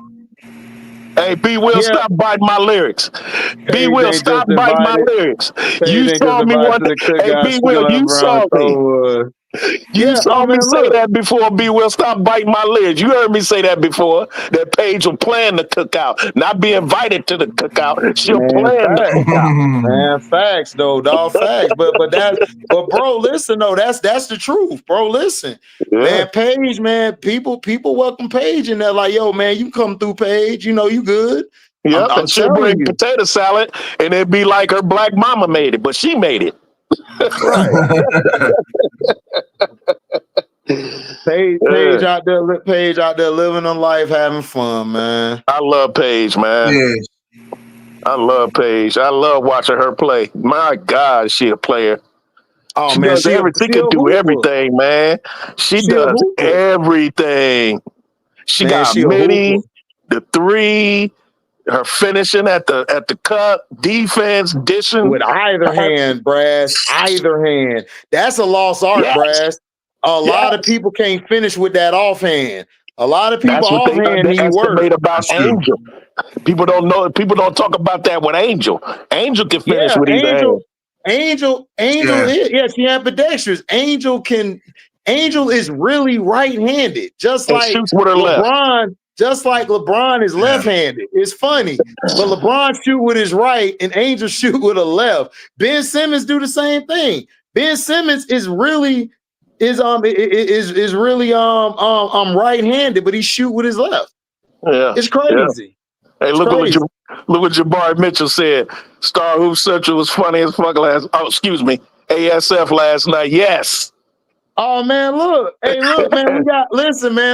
Hey, B Will, stop biting my lyrics. B Will, stop biting my lyrics. You saw me one day. Hey, B Will, you saw me. You saw me say that before, B Will. Stop biting my lyrics. You heard me say that before. That Paige will plan the cookout, not be invited to the cookout. She'll plan the cookout. Man, facts though, dog. Facts. But bro, listen though, that's the truth, bro. Listen, man, Paige, man, people welcome Paige, and they're like, yo, man, you come through, Paige. You know you good. Yep, and she'll bring potato salad, and it'd be like her black mama made it, but she made it. Right. Paige out there living a life, having fun, man. I love Paige, man. Yes. I love Paige. I love watching her play. My God, is she a player? Oh She man, does everything. She can do everything, man. She does everything. She got midi, the three, her finishing at the cup, defense, dishing with either hand, Brass. Either hand. That's a lost art, Brass. A lot of people can't finish with that offhand. A lot of people offhand need work. About Angel. People don't know. People don't talk about that with Angel. Angel can finish with either hand. Angel is she ambidextrous. Angel is really right-handed, just like shoots with her LeBron. left. Just like LeBron is left-handed. It's funny, but LeBron shoot with his right and Angel shoot with a left. Ben Simmons do the same thing. Ben Simmons is really right-handed, but he shoot with his left. Yeah, it's crazy. Yeah. Hey, look what Jabari Mitchell said. Star Hoop Central was funny as fuck ASF last night. Yes. Oh man, look. Hey, look, man,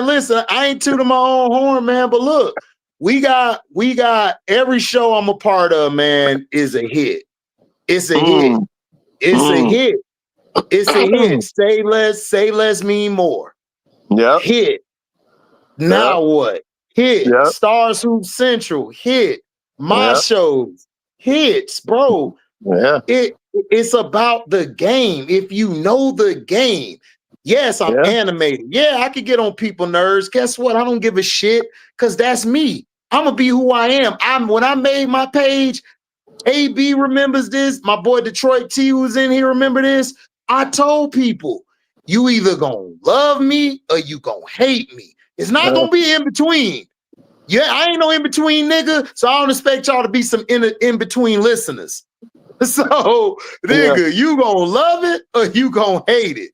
listen. I ain't tooting my own horn, man, but look, we got every show I'm a part of, man, is a hit. It's a hit. It's a hit. It's a hit. Say less, mean more. Yeah. Hit. Now what? Hit. Yep. Stars Hoop Central. Hit. My shows. Hits, bro. Yeah. It's about the game. If you know the game. Yes, I'm animated. Yeah, I could get on people's nerves. Guess what? I don't give a shit because that's me. I'm going to be who I am. When I made my page, AB remembers this. My boy Detroit T was in here, remember this? I told people, you either going to love me or you going to hate me. It's not going to be in between. Yeah, I ain't no in between nigga, so I don't expect y'all to be some in between listeners. So, nigga, you going to love it or you going to hate it?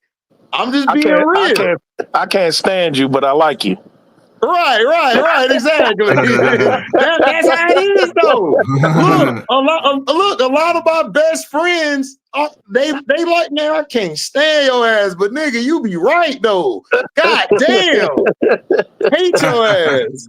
I'm just being real. I can't stand you, but I like you. Right, exactly. That's how it is, though. Look, a lot of my best friends, they like, man, I can't stand your ass, but nigga, you be right though. God damn, hate your ass.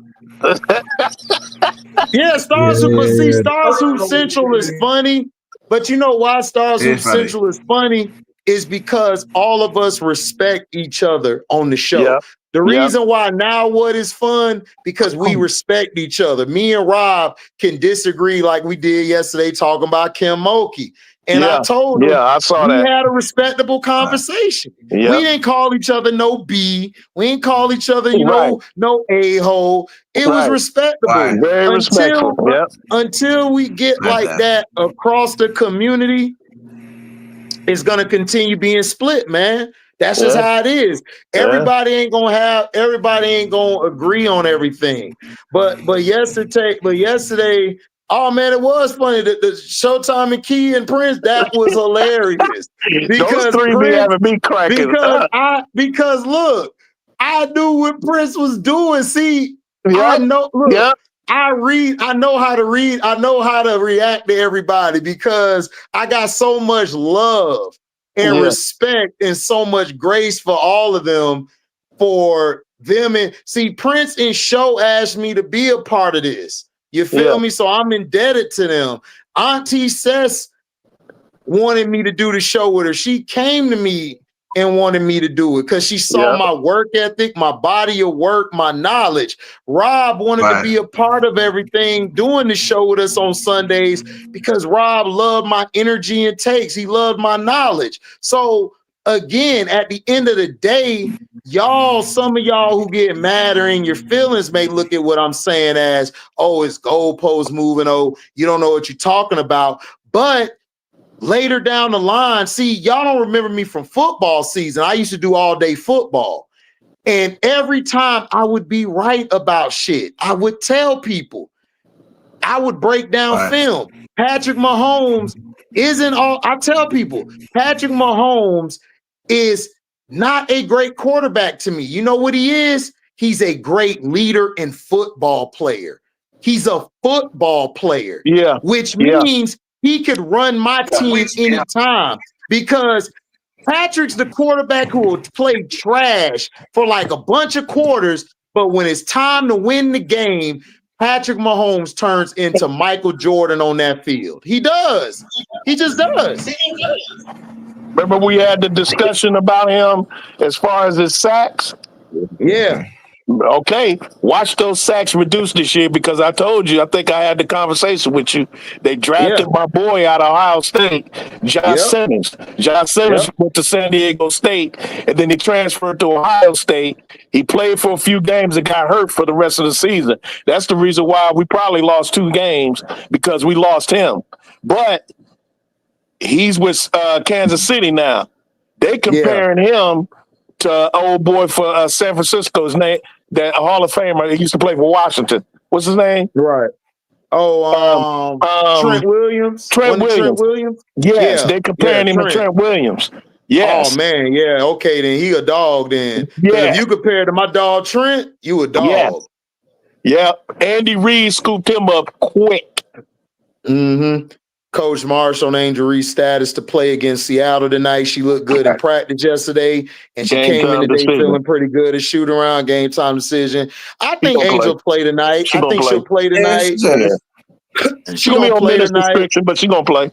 Yeah, Stars Hoop Central is funny, but you know why Stars Hoop Central is funny? Is because all of us respect each other on the show. Yep. The reason why Now What is fun, because we respect each other. Me and Rob can disagree like we did yesterday talking about Kim Mulkey. And I told him I saw we had a respectable conversation. We didn't call each other no B. We didn't call each other, no a-hole. It was respectable. Very respectful. Until we get like that across the community, it's gonna continue being split, man. That's just how it is. Everybody ain't gonna agree on everything. But yesterday, oh man, it was funny. The Showtime and Key and Prince, that was hilarious. Those three be having me cracking. Because look, I knew what Prince was doing. See, I know. Look, I know how to read. I know how to react to everybody because I got so much love and respect and so much grace for all of them, for them. And see, Prince and Show asked me to be a part of this. You feel me? So I'm indebted to them. Auntie Sess wanted me to do the show with her. She came to me and wanted me to do it because she saw my work ethic, my body of work, my knowledge. Rob wanted to be a part of everything, doing the show with us on Sundays because Rob loved my energy and takes. He loved my knowledge. So again, at the end of the day, some of y'all who get mad or in your feelings may look at what I'm saying as, oh, it's goalpost moving. Oh, you don't know what you're talking about. But later down the line, see, y'all don't remember me from football season. I used to do all day football. And every time I would be right about shit, I would tell people, I would break down film. Patrick Mahomes I tell people, Patrick Mahomes is not a great quarterback to me. You know what he is? He's a great leader and football player. He's a football player. Yeah. Which means he could run my team anytime because Patrick's the quarterback who will play trash for like a bunch of quarters, but when it's time to win the game, Patrick Mahomes turns into Michael Jordan on that field. He does. He just does. Remember we had the discussion about him as far as his sacks? Yeah. Okay, watch those sacks reduce this year because I told you, I think I had the conversation with you. They drafted my boy out of Ohio State, Josh Simmons. Josh Simmons went to San Diego State, and then he transferred to Ohio State. He played for a few games and got hurt for the rest of the season. That's the reason why we probably lost 2 games because we lost him. But he's with Kansas City now. They comparing him to old boy for San Francisco's name, that Hall of Famer. He used to play for Washington. What's his name? Right. Oh, Trent Williams. Trent Williams. Yes, they're comparing him to Trent Williams. Yes. Oh man, yeah. Okay, then he a dog. Then if you compare to my dog Trent, you a dog. Yes. Yep. Andy Reid scooped him up quick. Mm-hmm. Coach Marsh on Angel Reed's status to play against Seattle tonight. She looked good in practice yesterday, and she came in today feeling pretty good. A shoot around, game time decision. I think Angel play tonight. I think she'll play tonight. She's gonna be on minutes restriction, but she's gonna play.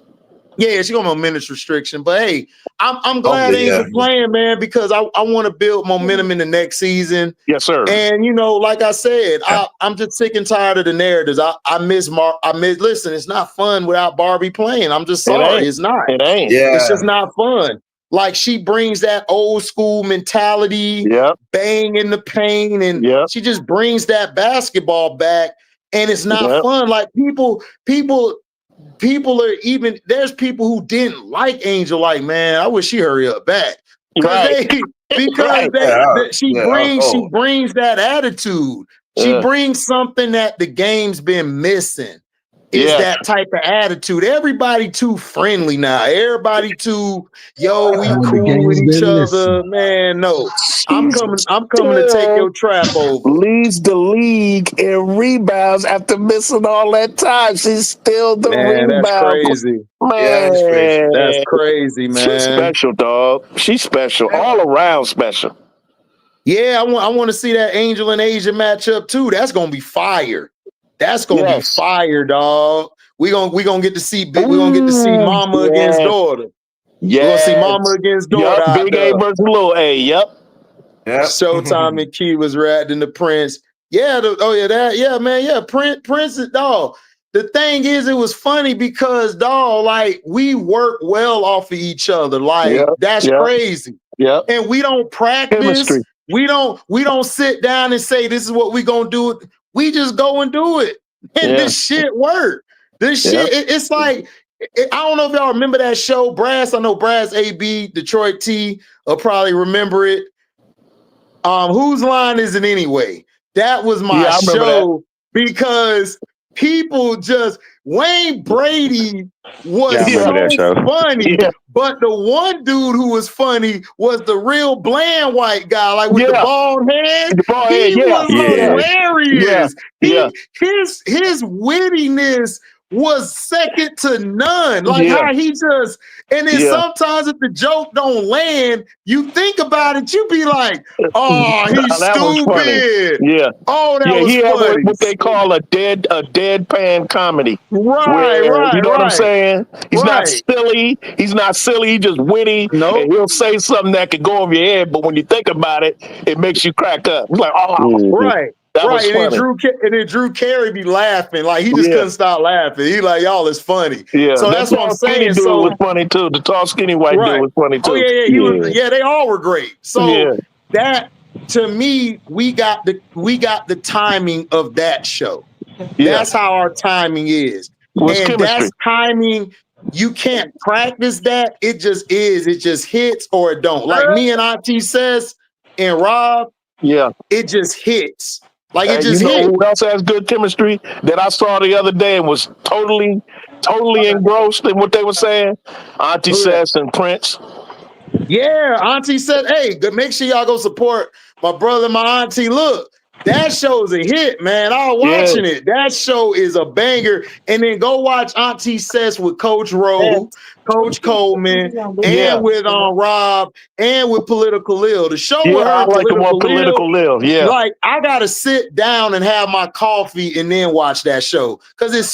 Yeah, she's gonna be on minutes restriction. But hey, I'm glad Angel playing, man, because I want to build momentum in the next season. Yes, sir. And like I said, I'm just sick and tired of the narratives. I miss. Listen, it's not fun without Barbie playing. I'm just sorry, it's not. It ain't. Yeah, it's just not fun. Like she brings that old school mentality, bang in the paint, and she just brings that basketball back. And it's not fun. Like people are even. There's people who didn't like Angel. Like, man, I wish she hurry up back she brings that attitude. She brings something that the game's been missing. Is that type of attitude. Everybody too friendly now. Everybody too, we cool with each other. Man, no. I'm coming to take your trap over. Leads the league in rebounds after missing all that time. She's still the rebound. That's crazy. Man. That's crazy, man. She's special, dog. She's special. All around special. Yeah, I want to see that Angel and Asia matchup too. That's gonna be fire. That's gonna be fire, dog. We gonna get to see mama against daughter. Yeah, we're gonna see mama against daughter. Big A versus little A. Yep. Showtime and Key was ratting the Prince. Prince is dog. The thing is, it was funny because dog, like we work well off of each other. Like that's crazy. Yeah. And we don't practice. Chemistry. We don't sit down and say this is what we gonna do. We just go and do it. And this shit work. This shit, it's like, I don't know if y'all remember that show, Brass. I know Brass, AB, Detroit T will probably remember it. Whose line is it anyway? That was my show because people Wayne Brady was so funny, but the one dude who was funny was the real bland white guy, like with the bald head. He was hilarious. His wittiness was second to none. Like how he just, and then sometimes if the joke don't land, you think about it, you be like, oh, he's stupid. Yeah. Oh, that was funny. What they call a deadpan comedy. Right. You know what I'm saying? He's not silly. He's just witty. Nope. And he'll say something that could go over your head, but when you think about it, it makes you crack up. It's like, right. And then Drew Carey be laughing. Like he just couldn't stop laughing. He like, y'all is funny. Yeah. So that's what I'm saying. Dude was funny too. The tall, skinny white dude was funny too. Oh yeah. They all were great. So that to me, we got the timing of that show. That's how our timing is. That's timing. You can't practice that. It just is. It just hits or it don't. Like me and Auntie Says and Rob. Yeah. It just hits. Like it just hits. Who else has good chemistry that I saw the other day and was totally engrossed in what they were saying? Auntie Says and Prince. Yeah, Auntie said, hey, make sure y'all go support my brother and my auntie. Look, that show's a hit, man. I was watching it. That show is a banger. And then go watch Auntie Says with Coach Rowe, Coach Coleman, and with Rob, and with Political Lil. The show with her, I like the one Political Lil. Yeah, like I gotta sit down and have my coffee and then watch that show because it's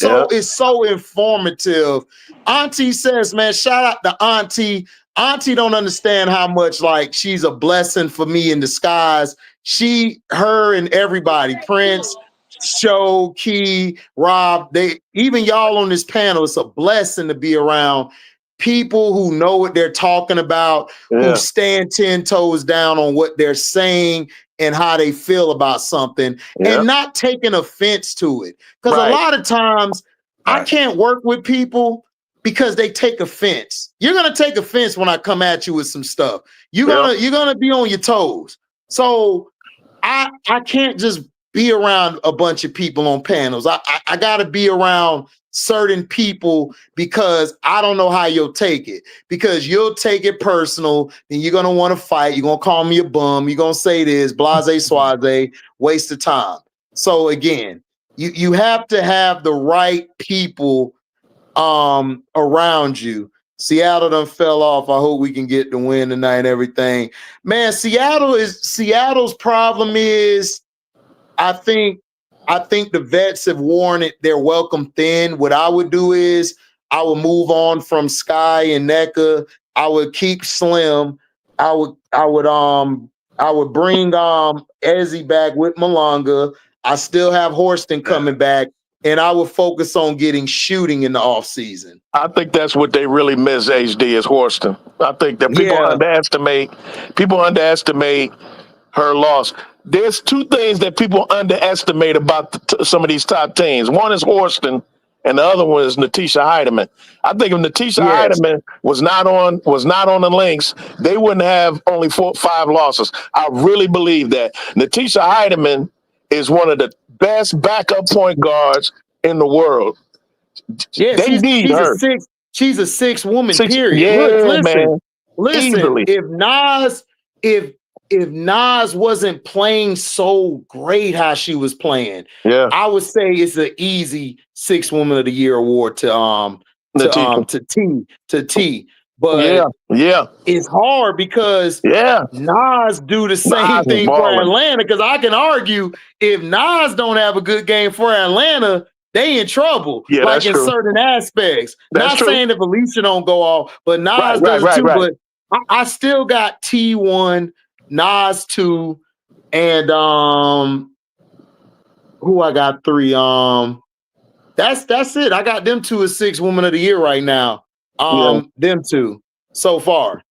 so informative. Auntie Says, man, shout out to Auntie. Auntie don't understand how much like she's a blessing for me in disguise. Her and everybody, Prince, Show, Key, Rob, even y'all on this panel, it's a blessing to be around people who know what they're talking about, who stand 10 toes down on what they're saying and how they feel about something and not taking offense to it. Because a lot of times I can't work with people because they take offense. You're gonna take offense when I come at you with some stuff. You're gonna be on your toes. So I can't just be around a bunch of people on panels. I gotta be around certain people because I don't know how you'll take it. Because you'll take it personal, then you're gonna want to fight. You're gonna call me a bum. You're gonna say this, blase soise, waste of time. So again, you have to have the right people around you. Seattle done fell off. I hope we can get the win tonight and everything. Man, Seattle's problem is I think the vets have worn it their welcome thin. What I would do is I would move on from Sky and NECA. I would keep Slim. I would bring Ezzy back with Malonga. I still have Horston coming back. And I would focus on getting shooting in the offseason. I think that's what they really miss, HD, is Horston. I think that people underestimate her loss. There's two things that people underestimate about some of these top teams. One is Horston, and the other one is Natisha Heidemann. I think if Natisha Heidemann was not on the Lynx, they wouldn't have only 4-5 losses. I really believe that. Natisha Heidemann is one of the best backup point guards in the world. Yeah, they need her. She's a six woman, period. Yeah, Listen. Easily. If Nas wasn't playing so great how she was playing, I would say it's an easy 6 Woman of the Year award to T. But it's hard because Nas do the same thing for Atlanta. Because I can argue if Nas don't have a good game for Atlanta, they in trouble. Like in certain aspects. Not saying if Alicia don't go off, but Nas does it too. But I still got T1, Nas 2, and who I got 3. That's it. I got them 2 as 6 Woman of the Year right now. Them 2 so far.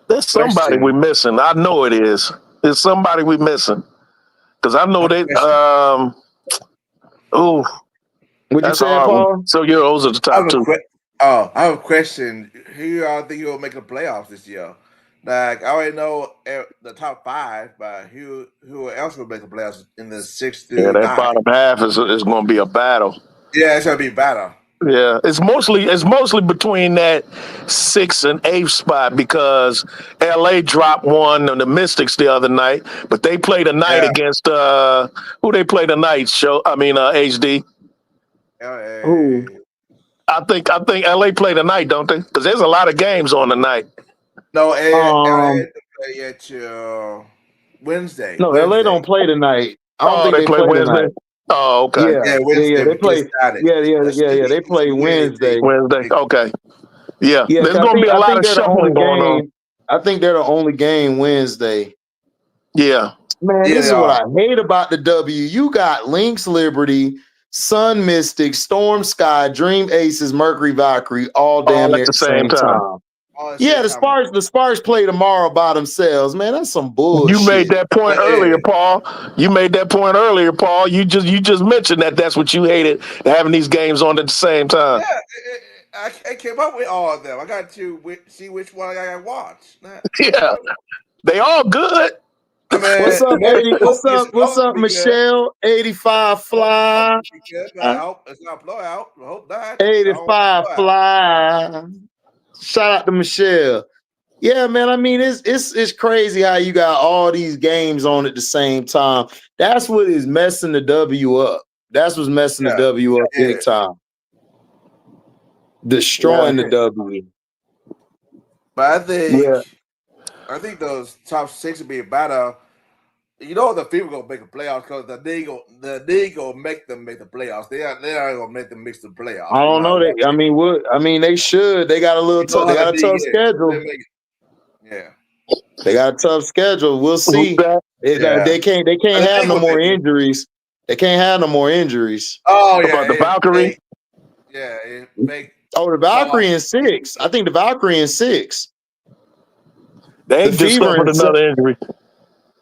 There's somebody we're missing. I know it is. There's somebody we're missing. Because I know they What'd you say, Paul? So those are the top 2. I have a question. Who y'all think will make the playoffs this year? Like, I already know the top 5, but who else will make the playoffs in the 6 through 9? That bottom half is going to be a battle. Yeah, it's going to be a battle. Yeah, it's mostly between that 6th and 8th spot because LA dropped one of the Mystics the other night, but they played tonight against who they played tonight. HD. Who? I think LA play tonight, don't they? Because there's a lot of games on tonight. No, LA play yet Wednesday. No, LA don't play tonight. I don't think they play Wednesday. Tonight. Oh, okay. Yeah, Wednesday. Yeah, they play. Yeah. They play Wednesday. Okay. Yeah. There's going to be a lot of shuffling going on. I think they're the only game Wednesday. Yeah. Man, this is what I hate about the W. You got Lynx Liberty, Sun Mystic, Storm Sky, Dream Aces, Mercury Valkyrie, all damn near at the same time. Yeah, the Sparks play tomorrow by themselves. Man, that's some bullshit. You made that point earlier, Paul. You just mentioned that's what you hated, having these games on at the same time. Yeah, I came up with all of them. I got to see which one I got to watch. Yeah, they all good. I mean, what's up, 80? What's up, Michelle? 85 Fly. I hope it's not blowout. I hope not. 85 Fly. Shout out to Michelle. Yeah, man. I mean, it's crazy how you got all these games on at the same time. That's what is messing the W up. That's what's messing the W up big time. Destroying the W. But I think those top 6 would be a battle. You know the people gonna make the playoffs because the league gonna make them make the playoffs. They aren't gonna make them mix the playoffs. I don't know. They should. They got a little. They got a tough schedule. Yeah. They got a tough schedule. We'll see. They can't have no more injuries. They can't have no more injuries. Oh yeah, about the Valkyrie. The Valkyrie in 6. I think the Valkyrie in 6. They just suffered another injury.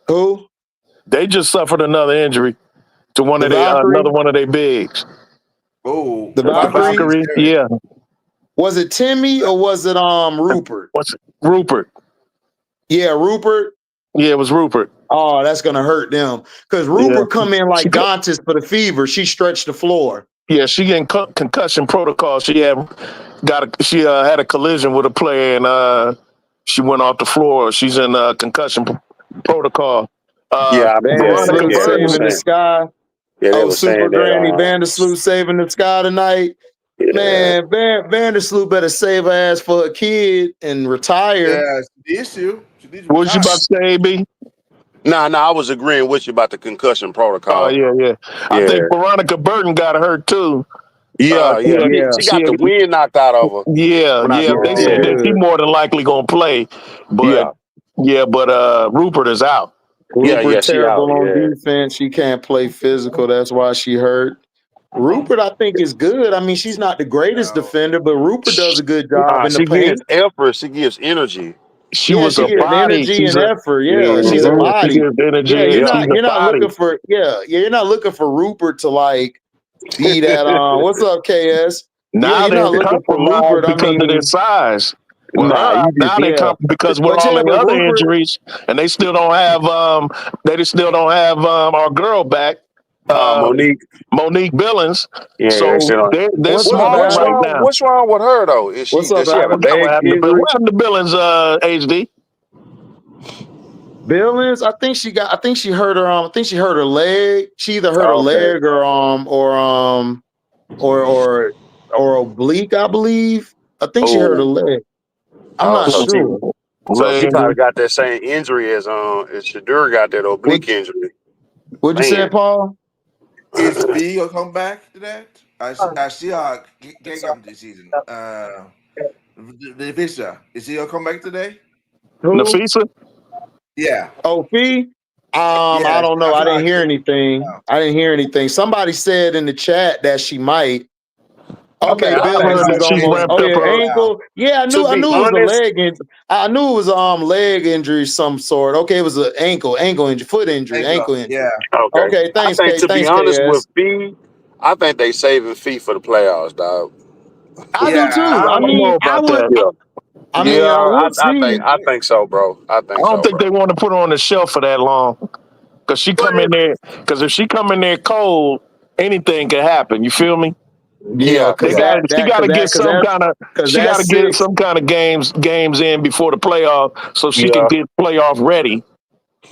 Who? They just suffered another injury to one of another one of their bigs. Oh, the Valkyrie. Yeah. Was it Timmy or was it Rupert? What's it? Rupert? Yeah, Rupert. Yeah, it was Rupert. Oh, that's gonna hurt them because Rupert come in like Dantas for the fever. She stretched the floor. Yeah, she getting concussion protocol. She had a collision with a player and she went off the floor. She's in concussion protocol. Vandersloot saving the sky. Yeah, Super Granny Vandersloot saving the sky tonight. Yeah. Man, Vandersloot better save her ass for her kid and retire. Yeah, she needs to. What was you about to say, AB? Nah, I was agreeing with you about the concussion protocol. Oh, yeah. I think Veronica Burton got hurt too. She got the wind knocked out of her. Yeah. They said that he more than likely gonna play, but Rupert is out. Rupert she terrible out, on defense. She can't play physical. That's why she hurt. Rupert, I think, is good. I mean, she's not the greatest defender, but Rupert does a good job in the paint. She gives effort. She gives energy. She gives energy and effort. Yeah, she's a body. You're not looking for. You're not looking for Rupert to like be that. What's up, KS? Now you're not looking for Rupert because of their size. Because with all the other injuries, and they still don't have our girl back. Monique Billings. Yeah, so they're small right now. What's wrong with her though? Does she have a leg injury? What happened to Billings? HD Billings. I think she hurt her. I think she hurt her leg. She either hurt her leg or oblique. I believe. I think she hurt her leg. I'm not sure. So she probably got that same injury as Shadur got that oblique injury. What'd you say, Paul? Is B gonna come back to that? I see her get come this season. The Fisher, is he gonna come back today? Nafisa? Yeah. Oh, Fee? I don't know. I didn't hear anything. Somebody said in the chat that she might. Okay, Billings is almost ankle. Yeah, I knew it was a leg injury. I knew it was leg injury of some sort. Okay, it was an ankle injury, foot injury, ankle injury. Yeah. Okay, thanks. I think, to be honest with Fee, I think they saving Fee for the playoffs, dog. I do too. I mean, I would. I think so, bro. I don't think they want to put her on the shelf for that long. Because she come in there. Because if she come in there cold, anything can happen. You feel me? Yeah, she got to get some kind of games in before the playoff, so she can get playoff ready.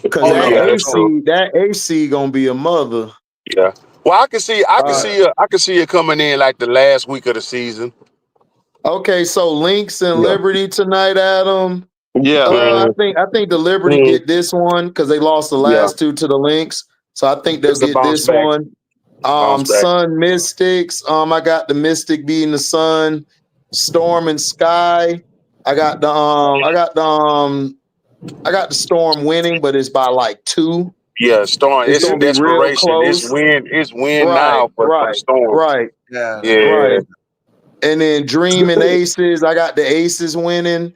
Because that AC gonna be a mother. Yeah. Well, I can see her coming in like the last week of the season. Okay, so Lynx and Liberty tonight, Adam. Yeah, I think the Liberty get this one because they lost the last two to the Lynx, so I think they'll get this one. Sun Mystics. I got the Mystic beating the Sun. Storm and Sky. I got the Storm winning, but it's by like 2. Yeah, Storm. It's a desperation. It's win now for the Storm. Right. Yeah. Right. And then Dream and Aces. I got the Aces winning.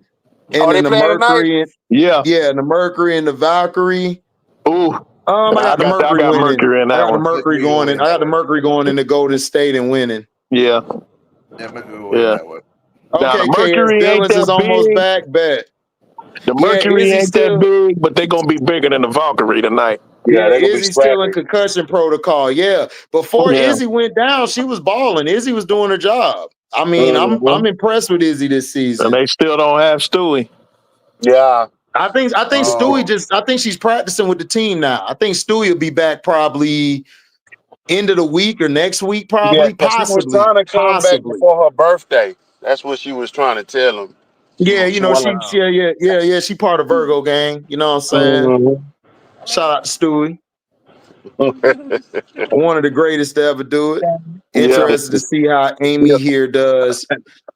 And then the Mercury. The Mercury and the Valkyrie. Ooh. I got the Mercury winning. Mercury in that I got the Mercury going in. I got the Mercury going into Golden State and winning. Yeah. That way. Okay, Mercury Billings is almost back. Bet. The Mercury ain't that big, but they're gonna be bigger than the Valkyrie tonight. Yeah, Izzy's still in concussion protocol. Yeah, before Izzy went down, she was balling. Izzy was doing her job. I mean, I'm impressed with Izzy this season. And they still don't have Stewie. Yeah. I think Stewie I think she's practicing with the team now. I think Stewie will be back probably end of the week or next week, probably. Possibly. She was trying to come back before her birthday. That's what she was trying to tell him. Yeah, she part of Virgo gang. You know what I'm saying? Shout out to Stewie. One of the greatest to ever do it. Interested to see how Amy here does.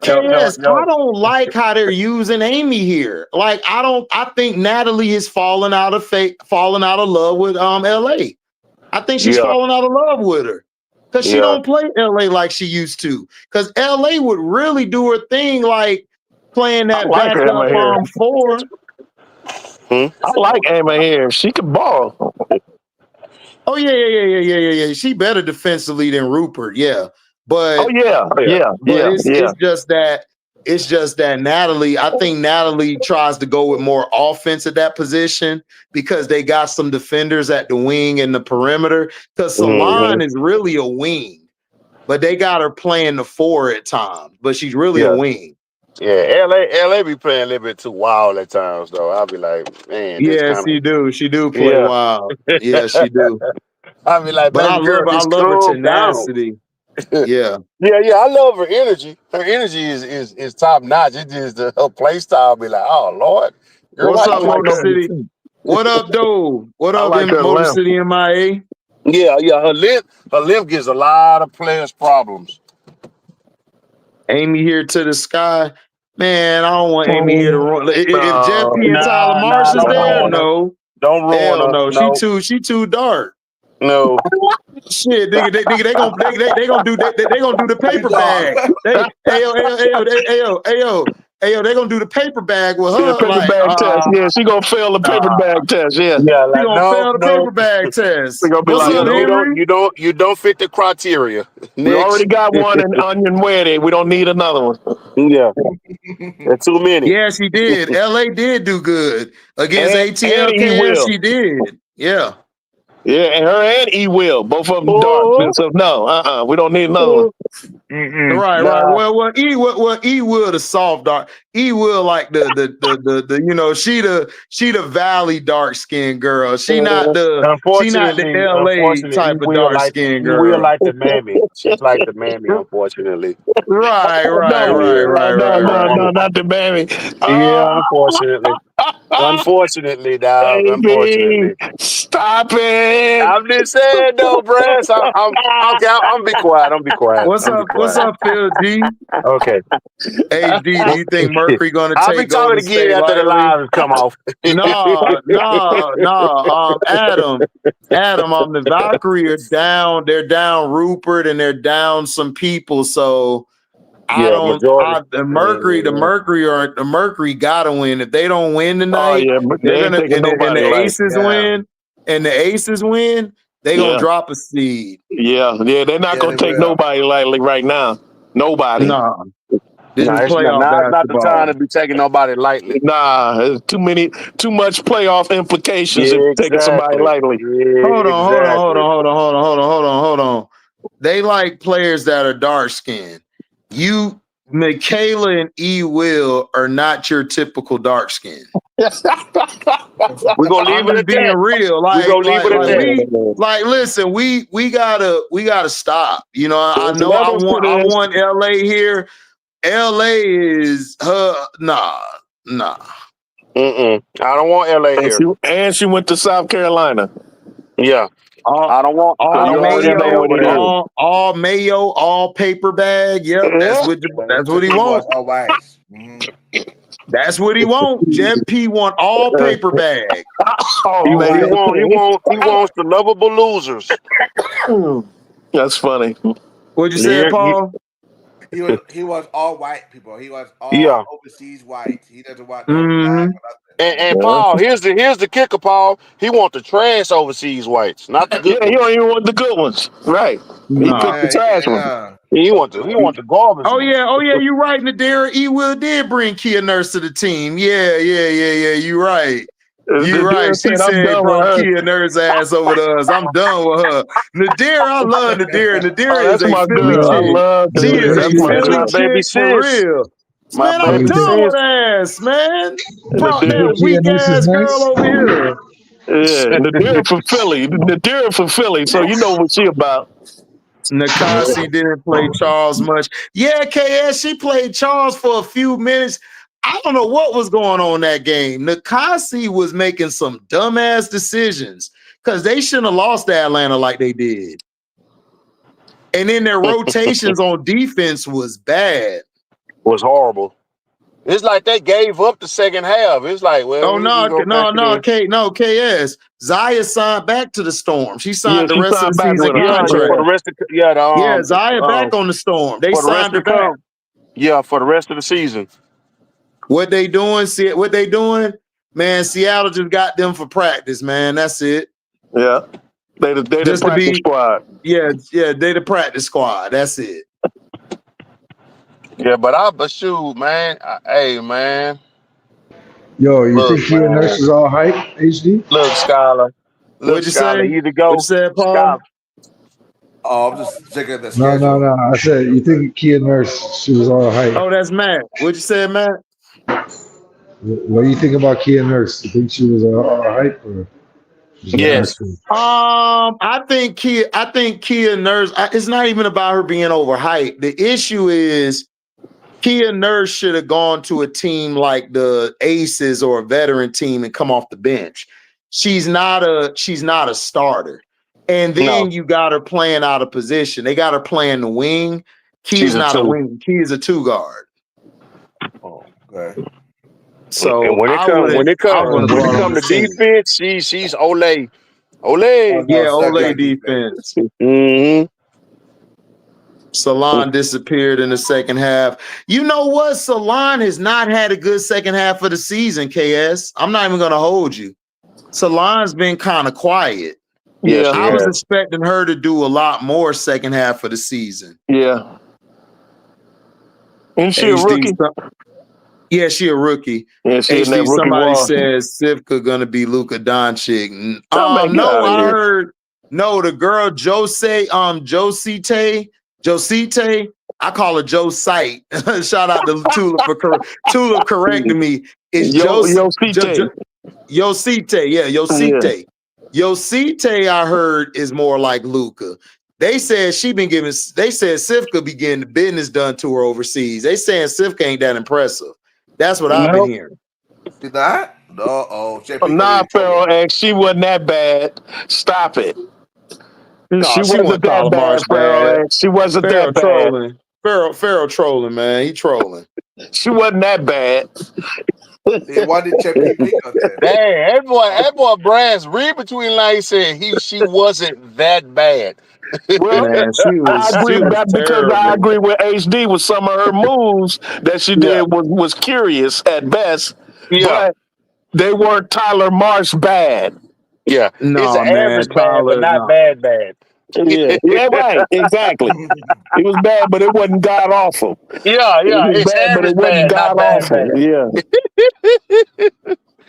KS, I don't like how they're using Amy here. Like, I think Natalie is falling out of love with LA. I think she's falling out of love with her. Because she don't play LA like she used to. Because LA would really do her thing, like playing that backup 4. I like Emma here. She can ball. Oh yeah. She better defensively than Rupert, But it's just that Natalie. I think Natalie tries to go with more offense at that position because they got some defenders at the wing and the perimeter. Because Salon is really a wing, but they got her playing the 4 at times. But she's really a wing. Yeah, LA be playing a little bit too wild at times, though. I'll be like, man. She do play wild. Yeah, she do. I'll be like, but I love her tenacity. Yeah. I love her energy. Her energy is top notch. It's just her play style. Be like, oh Lord. What's up, Motor City? What up, Dove? What up, Motor City MIA? Yeah. Her length gives a lot of players problems. Amy here to the sky. Man, I don't want Amy here to run. If Jeff P and Tyler Marsh is there, no. Don't ruin her. No. She too dark. No. Shit, they gonna do the paper bag. Ayo, they gonna do the paper bag with her. Paper bag test. Yeah, she gonna fail the paper bag test. Yeah. She gonna fail the paper bag test. She gonna be you don't fit the criteria. We already got one in Onion Wedding. We don't need another one. Yeah. That's too many. Yeah, she did. LA did do good against ATL. She did. Yeah. Yeah, and her and E Will, both of them dark. So no, we don't need another one. Right. Well, E Will the soft dark. E Will like the she the Valley dark skinned girl. She not the LA type of dark skinned girl. E Will like the mammy. She's like the mammy, unfortunately. Right. No, not the mammy. Yeah, unfortunately. Unfortunately, dog. Unfortunately. Stop it. I'm just saying, though, Brass. I'm be quiet. What's up, Phil G? Okay. HD, do you think Mercury gonna take? I'll be talking again after the live come off. No. Adam, the Valkyrie are down. They're down Rupert and they're down some people. So the Mercury gotta win. If they don't win tonight, the Aces win, they gonna drop a seed. Yeah, they're not gonna take nobody lightly right now. Nobody. No. This is playoff basketball. Not the time to be taking nobody lightly. Nah, there's too much playoff implications if taking somebody lightly. Hold on. They like players that are dark skinned. Michaela and E Will are not your typical dark skin. We're gonna leave it at being that. real. Listen, we gotta stop. You know, I want LA here. LA is her. Nah. I don't want LA here. And she went to South Carolina. Yeah. I don't want all mayo, all paper bag. Yep, that's what he wants. All white. That's what he wants. Jeff P want all paper bag. He wants the lovable losers. That's funny. What'd you say, Paul? He wants all white people. He wants all overseas white. He doesn't want no black. And Paul, here's the kicker, Paul. He wants the trash overseas whites, not the good. Yeah, he don't even want the good ones. Right. He picked the trash ones. He want the garbage. Oh yeah, you're right. Nadira E. Will did bring Kia Nurse to the team. Yeah. You're right. You're right. She said bro Kia Nurse ass over to us. I'm done with her. Nadira, I love Nadira. Nadira is a Philly chick. I love she is a Philly chick for real. Man, I'm done with ass, man. Brought that weak ass girl over here. Yeah, Nadira for Philly. So you know what she about. Nakasi didn't play Charles much. Yeah, KS, she played Charles for a few minutes. I don't know what was going on in that game. Nakasi was making some dumbass decisions because they shouldn't have lost to Atlanta like they did. And then their rotations on defense was bad. Was horrible. It's like they gave up the second half. It's like, well, KS. Zaya signed back to the Storm. She signed the she rest of the signed back season with her. for the contract. rest of Zaya back on the Storm. They for the rest signed her of the back. Yeah, for the rest of the season. What they doing? See what they doing? Man, Seattle just got them for practice, man. That's it. Yeah. They the practice squad. Yeah, they the practice squad. That's it. Yeah, but shoot, man. Hey, man. Yo, you Look, think Kia Nurse is all hype, HD? Look, Skylar. What'd you say? Either go. What you said, Paul? Skylar. Oh, I'm just checking the No, schedule. no. I said, you think Kia Nurse, she was all hype? Oh, that's Matt. What'd you say, Matt? What do you think about Kia Nurse? You think she was all hype? Or yes. I think Kia Nurse. It's not even about her being overhyped. The issue is Kia Nurse should have gone to a team like the Aces or a veteran team and come off the bench. She's not a starter. And then you got her playing out of position. They got her playing the wing. Kia's not a wing. Kia's a 2-guard. Oh, okay. So and when it comes to defense, she's Ole. Ole defense. Mm-hmm. Salon disappeared in the second half. You know what? Salon has not had a good second half of the season, KS. I'm not even going to hold you. Salon's been kind of quiet. Yeah, I was expecting her to do a lot more second half of the season. Yeah. Isn't she a rookie? Yeah, she a rookie. Yeah, she in that rookie somebody wall. says Sivka gonna be Luka Doncic. No, I heard the girl Josite. I call her Joe Sight. Shout out to Tula for correcting me. It's Yosite. Yeah, Yosite. Yosite, I heard, is more like Luka. They said Sivka be getting the business done to her overseas. They saying Sivka ain't that impressive. That's what I've been hearing. Did that? No, nah, Pharaoh X, she wasn't that bad. Stop it. No, she wasn't that bad, Pharaoh X. She wasn't that bad. Trolling. Pharaoh trolling, man. He trolling. She wasn't that bad. Why did Champion think of that? Hey, that boy Brass read between lines said she wasn't that bad. Well, man, I agree with that because I agree with HD with some of her moves that she did was curious at best. But they weren't Tyler Marsh bad. Yeah, no, it's an man, average Tyler, bad, but not bad. Yeah, right, exactly. It was bad, but it wasn't god awful. Yeah, it's bad, but it wasn't god awful. Yeah.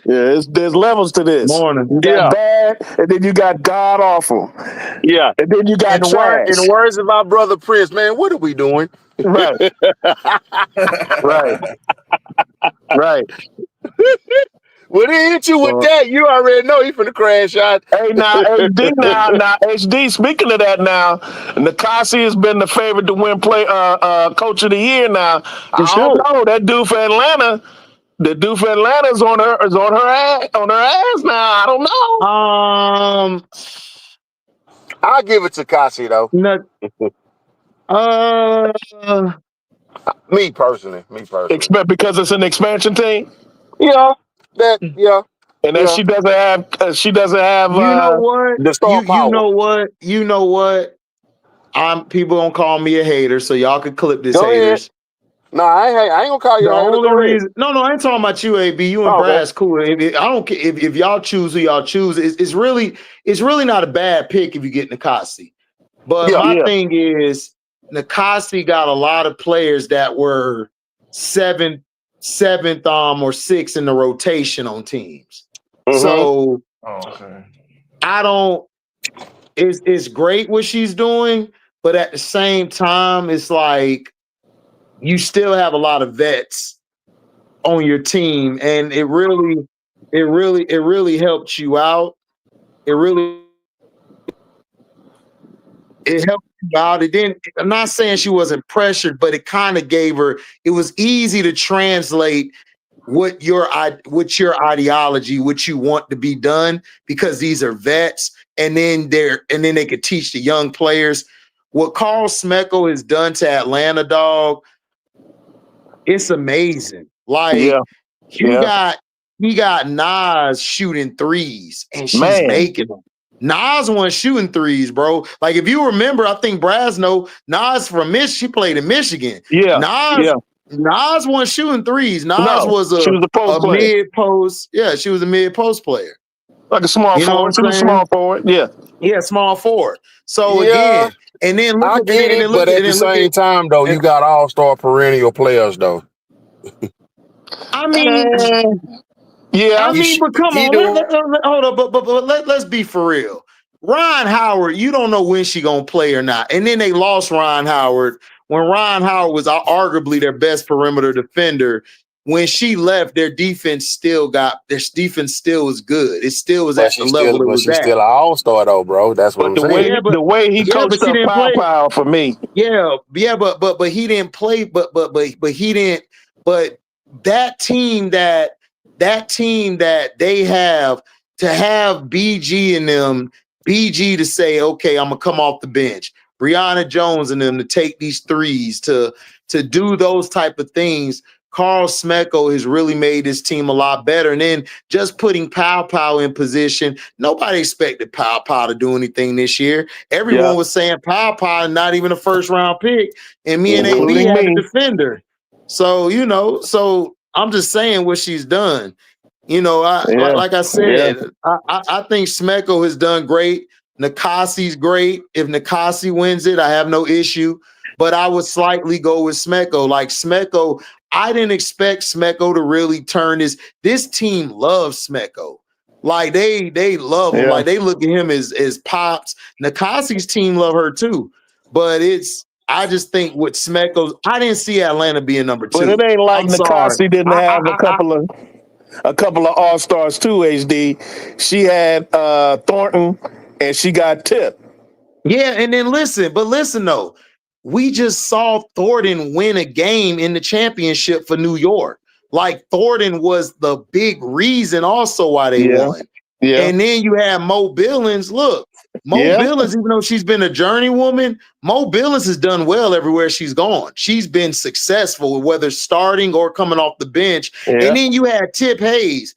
Yeah, there's levels to this. Morning. You got bad, and then you got god awful. Yeah, and then you got trash. In the words of our brother Prince, man, what are we doing? Right. Right. When he hit you with that, you already know he finna crash out. Hey, now HD, now HD. Speaking of that, now Nakasi has been the favorite to win coach of the year. Now I don't know that dude for Atlanta. The dude for Atlanta is on her ass now. I don't know. I'll give it to Kasi though. Me personally. Because it's an expansion team. Yeah. And then she doesn't have. You know what? The star power. You know what? People gonna call me a hater, so y'all can clip this haters. No, I ain't gonna call you. The only reason, no, I ain't talking about you, AB. You and Brad's cool. I don't care if y'all choose who y'all choose. It's really not a bad pick if you get Nakasi. But my thing is, Nakasi got a lot of players that were seventh or sixth in the rotation on teams. So I don't. It's great what she's doing, but at the same time, it's like you still have a lot of vets on your team, and it really helped you out. It helped you out. It didn't. I'm not saying she wasn't pressured, but it kind of gave her. It was easy to translate what your ideology, what you want to be done, because these are vets, and then they could teach the young players. What Carl Smeckel has done to Atlanta, dog, it's amazing. Like he got Nas shooting threes, and she's making them. Nas wasn't shooting threes, bro. Like if you remember, I think Braz know Nas from she played in Michigan. Nas wasn't shooting threes. Nas was a mid post. Yeah, she was a mid post player. Like a small forward. She was a small forward. Yeah. Yeah, small forward. So again, and then look I get it, but at the same time, though, you got all-star perennial players, though. I mean, but come on, hold up, but let's be for real. Ron Howard, you don't know when she gonna play or not. And then they lost Ron Howard when Ron Howard was arguably their best perimeter defender. When she left, their defense still was good. It still was at the level it was at. She's still an all-star though, bro. That's what I'm saying. The way he coached up Pow for me. But he didn't play. But he didn't. But that team that they have, to have BG in them, BG to say, okay, I'm gonna come off the bench, Brianna Jones and them to take these threes, to do those type of things. Carl Smeckel has really made this team a lot better. And then just putting Pow in position, nobody expected Pow to do anything this year. Everyone was saying Pow not even a first round pick, and me and AB had a defender. So so I'm just saying what she's done. Like I said, I think Smeckel has done great. Nakasi's great. If Nakasi wins it, I have no issue. But I would slightly go with Smeckel. Like Smeckel, I didn't expect Smeckel to really turn this team loves Smeckel. Like they love him. Like they look at him as pops. Nakasi's team love her too. But I just think with Smeckel, I didn't see Atlanta being number 2. But it ain't like Nakasi didn't have a couple of all-stars too, HD. She had Thornton and she got Tip. Yeah, and then listen though. We just saw Thornton win a game in the championship for New York. Like Thornton was the big reason also why they won. Yeah. And then you have Mo Billings. Look, Mo Billings, even though she's been a journeywoman, Mo Billings has done well everywhere she's gone. She's been successful, whether starting or coming off the bench. Yeah. And then you had Tip Hayes.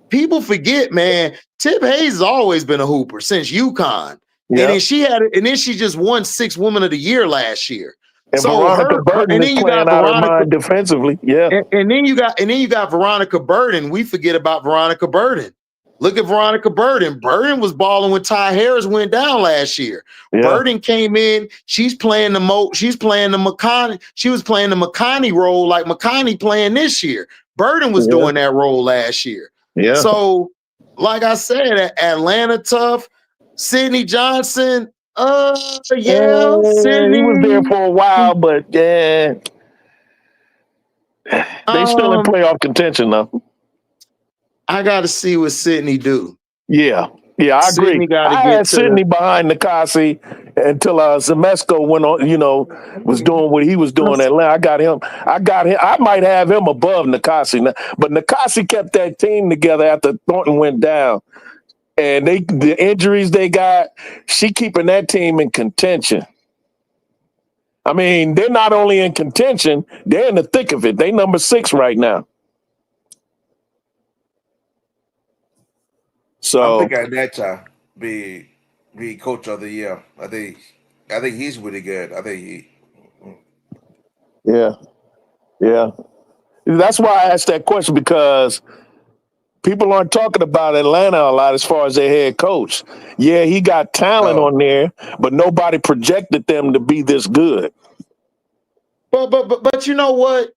People forget, man, Tip Hayes has always been a hooper since UConn. Yep. And then she just won 6 Women of the Year last year. And so Veronica Burton is playing out of mind defensively. Yeah. And then you got Veronica Burton. We forget about Veronica Burton. Look at Veronica Burton. Burton was balling when Ty Harris went down last year. Yeah. Burton came in. She was playing the McConney role like McConney playing this year. Burton was doing that role last year. Yeah. So, like I said, Atlanta tough. Sydney Johnson, Sydney. He was there for a while, but they still in playoff contention though. I got to see what Sydney do. Yeah, I agree. I had Sydney behind Nakasi until Zemesco went on. Was doing what he was doing at Atlanta. I got him. I might have him above Nakasi, but Nakasi kept that team together after Thornton went down. And the injuries they got, she keeping that team in contention. I mean, they're not only in contention, they're in the thick of it. They number 6 right now. So I think Aneta be coach of the year. I think he's really good. I think he. Yeah. That's why I asked that question, because people aren't talking about Atlanta a lot as far as their head coach. Yeah, he got talent on there, but nobody projected them to be this good. But you know what?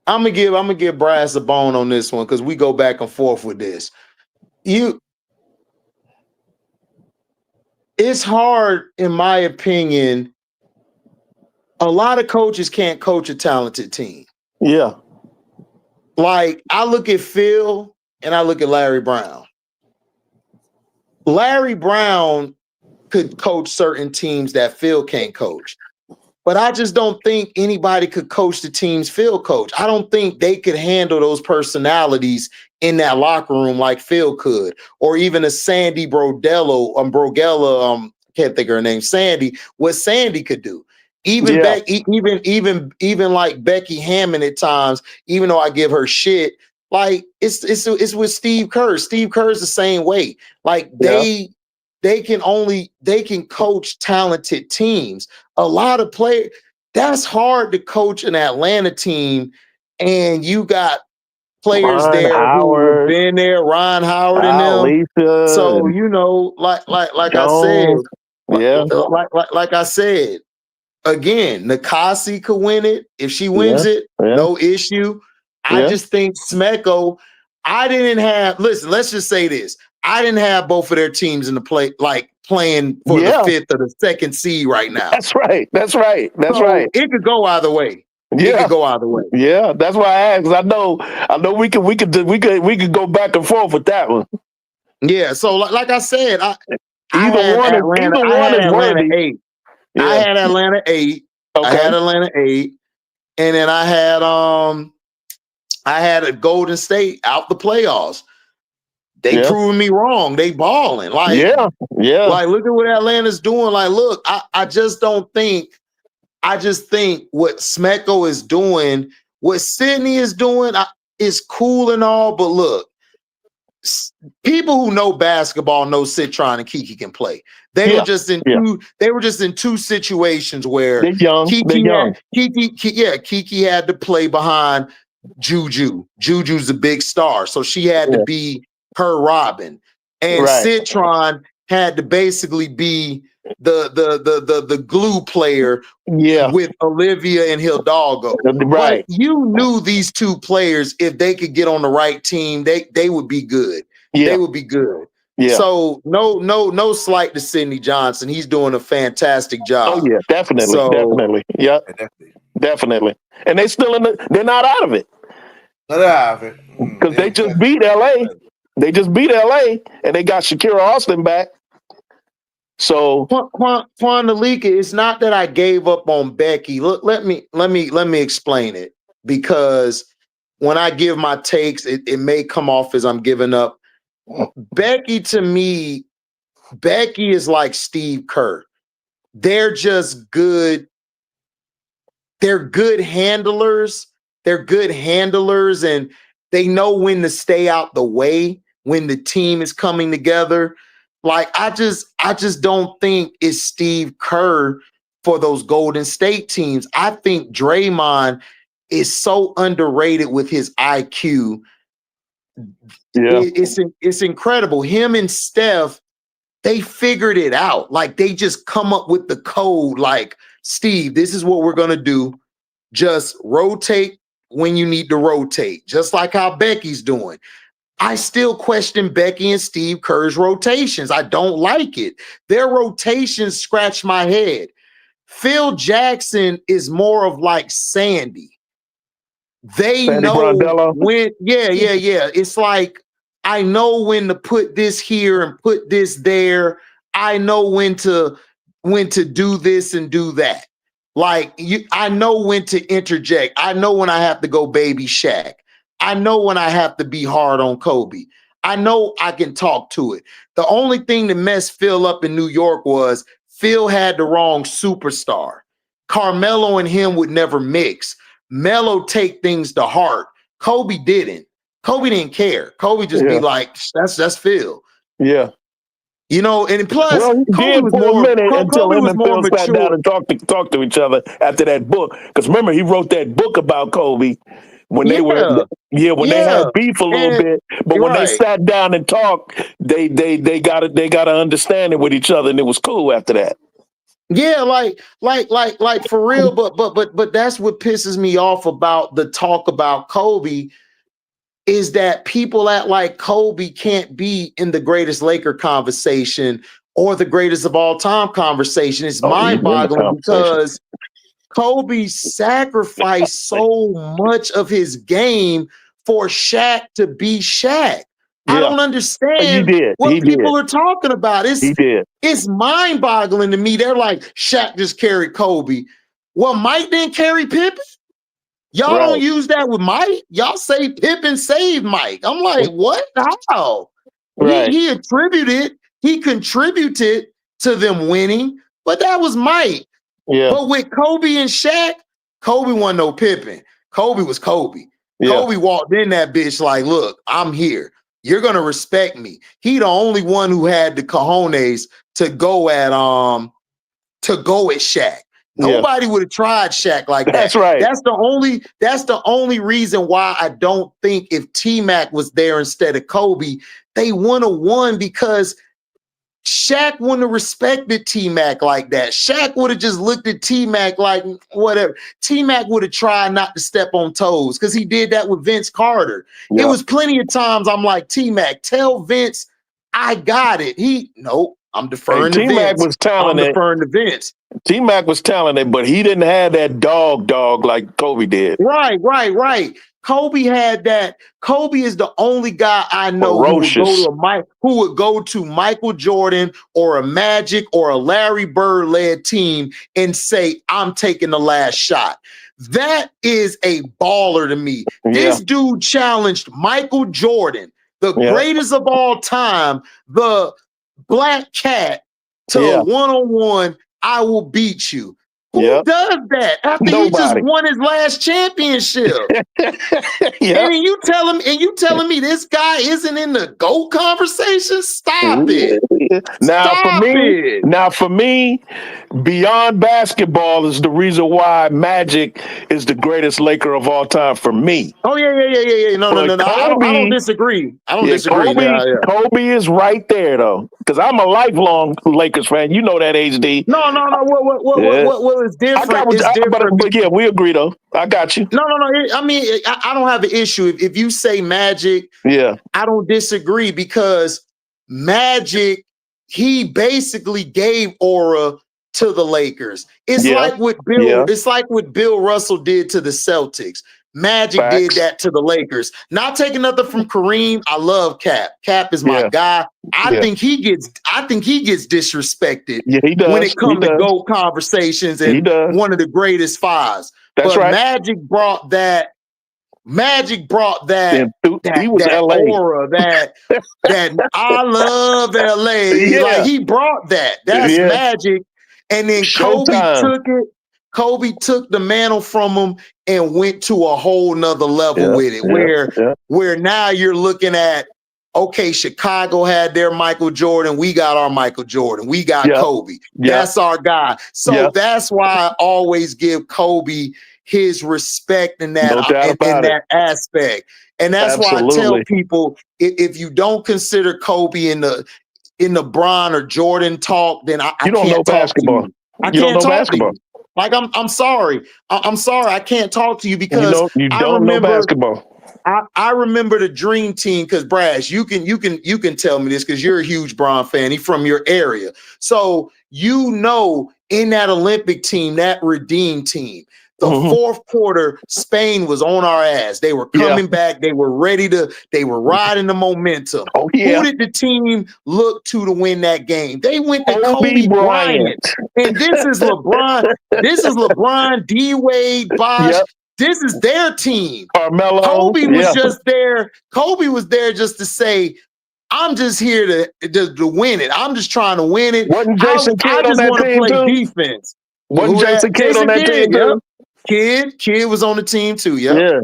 I'm gonna give Brass a bone on this one, because we go back and forth with this. It's hard, in my opinion. A lot of coaches can't coach a talented team. Yeah. Like, I look at Phil and I look at Larry Brown. Larry Brown could coach certain teams that Phil can't coach. But I just don't think anybody could coach the team's field coach. I don't think they could handle those personalities in that locker room like Phil could, or even a Sandy Brogella, can't think of her name, Sandy, what Sandy could do. Even even like Becky Hammond at times, even though I give her shit, like it's with Steve Kerr. Steve Kerr's the same way. Like they can coach talented teams. A lot of players, that's hard to coach an Atlanta team, and you got players Ron there who have Howard, been there, Ron Howard and them. Lisa, So you know, like I said, like I said, again, Nakasi could win it. If she wins it, no issue. I just think Smecko, I didn't have, listen, let's just say this. I didn't have both of their teams in the play, like playing for the 5th or the 2nd seed right now. That's right. That's right. It could go either way. Yeah. It could go either way. Yeah, that's why I asked. I know we could go back and forth with that one. Yeah. So like I said, either one is worthy. 8. Yeah. I had Atlanta 8. Okay. I had Atlanta 8, and then I had a Golden State out the playoffs. They proving me wrong. They balling. Like, like, look at what Atlanta's doing. Like, look, I just think what Smecko is doing, what Sydney is doing is cool and all, but look, people who know basketball know Citron and Kiki can play. They were just in two situations where Kiki had to play behind Juju. Juju's a big star, so she had to be her Robin, and Citron had to basically be the glue player with Olivia and Hidalgo. Right. But you knew these two players, if they could get on the right team, they would be good. Yeah. They would be good. Yeah. So no slight to Sidney Johnson. He's doing a fantastic job. Oh yeah, definitely. Yeah. Definitely. And they still they're not out of it. Not out of it. Because they just beat LA. They just beat LA and they got Shakira Austin back. So Quandalika, it's not that I gave up on Becky. Look, let me explain it, because when I give my takes, it may come off as I'm giving up. Becky, to me, Becky is like Steve Kerr. They're just good. They're good handlers. And they know when to stay out the way when the team is coming together. Like, I just don't think it's Steve Kerr for those Golden State teams. I think Draymond is so underrated with his IQ. Yeah. It's incredible. Him and Steph, they figured it out. Like, they just come up with the code. Like, Steve, this is what we're going to do. Just rotate when you need to rotate, just like how Becky's doing. I still question Becky and Steve Kerr's rotations. I don't like it. Their rotations scratch my head. Phil Jackson is more of like Sandy. They know when, It's like, I know when to put this here and put this there. I know when to do this and do that. Like, I know when to interject. I know when I have to go baby Shaq. I know when I have to be hard on Kobe. I know I can talk to it. The only thing that messed Phil up in New York was Phil had the wrong superstar. Carmelo and him would never mix. Melo take things to heart. Kobe didn't. Kobe didn't care. Kobe just be like, that's Phil. Yeah. You know, and plus, Kobe was more until him and Phil sat down and talked to each other after that book. Because remember, he wrote that book about Kobe when they had beef a little bit. But when they sat down and talked, they got an understanding with each other, and it was cool after that. Yeah, like for real. But that's what pisses me off about the talk about Kobe, is that people act like Kobe can't be in the greatest Laker conversation or the greatest of all time conversation. It's mind-boggling because Kobe sacrificed so much of his game for Shaq to be Shaq. I don't understand what people are talking about. It's mind-boggling to me. They're like, Shaq just carried Kobe. Well, Mike didn't carry Pippen. Y'all don't use that with Mike. Y'all say Pippen saved Mike. I'm like, what? How? Right. He contributed to them winning, but that was Mike. Yeah. But with Kobe and Shaq, Kobe wasn't no Pippen. Kobe was Kobe. Yeah. Kobe walked in that bitch like, look, I'm here. You're gonna respect me. He the only one who had the cojones to go at Shaq. Nobody would have tried Shaq like that. That's right. That's the only reason why I don't think if T-Mac was there instead of Kobe, they would have won, because Shaq wouldn't have respected T-Mac like that. Shaq would have just looked at T-Mac like whatever. T-Mac would have tried not to step on toes, because he did that with Vince Carter. It was plenty of times I'm like, T-Mac, tell Vince I got it. Nope, I'm deferring to Vince. T-Mac was talented. I'm deferring to Vince. T-Mac was talented, but he didn't have that dog like Kobe did. Right. Kobe had that. Kobe is the only guy I know who would go to Michael Jordan or a Magic or a Larry Bird led team and say, I'm taking the last shot. That is a baller to me. Yeah. This dude challenged Michael Jordan, the greatest of all time, the Black Cat, to a one-on-one. I will beat you. Who does that after he just won his last championship? And you telling me this guy isn't in the GOAT conversation? Stop it. Now for me, beyond basketball is the reason why Magic is the greatest Laker of all time for me. Oh yeah. No. I don't disagree. Kobe is right there though, because I'm a lifelong Lakers fan. You know that, HD. No. What is different? But yeah, we agree though. I got you. No. I mean, I don't have an issue if you say Magic. Yeah, I don't disagree, because Magic, he basically gave aura to the Lakers. It's like what Bill Russell did to the Celtics. Magic did that to the Lakers. Not taking nothing from Kareem. I love Cap. Cap is my guy. I think he gets disrespected when it comes to GOAT conversations and one of the greatest fives. That's right. Magic brought that he was that LA. aura, that I love LA. Yeah. Like, he brought that. That's Magic. And then Kobe took the mantle from him and went to a whole nother level with it, where now you're looking at, okay, Chicago had their Michael Jordan. We got our Michael Jordan. We got Kobe. That's our guy. So that's why I always give Kobe his respect in that, that aspect. And that's why I tell people, if you don't consider Kobe in the Bron or Jordan talk, then I can't know talk basketball. to you. I can't talk to you. Like, I'm sorry. I'm sorry. I can't talk to you because you don't know basketball. I remember the Dream Team, because Brash, you can tell me this because you're a huge Bron fan. He's from your area. So in that Olympic team, that Redeem team, the fourth quarter, Spain was on our ass. They were coming back. They were they were riding the momentum. Oh, yeah. Who did the team look to win that game? They went to Kobe Bryant. And this is LeBron. This is LeBron, D-Wade, Bosh. Yep. This is their team. Carmelo. Kobe was just there. Kobe was there just to say, I'm just here to win it. I'm just trying to win it. Wasn't Jason Kidd on that team, I just want to play defense. Wasn't Jason Kidd on that team, too? Kid was on the team too. Yep.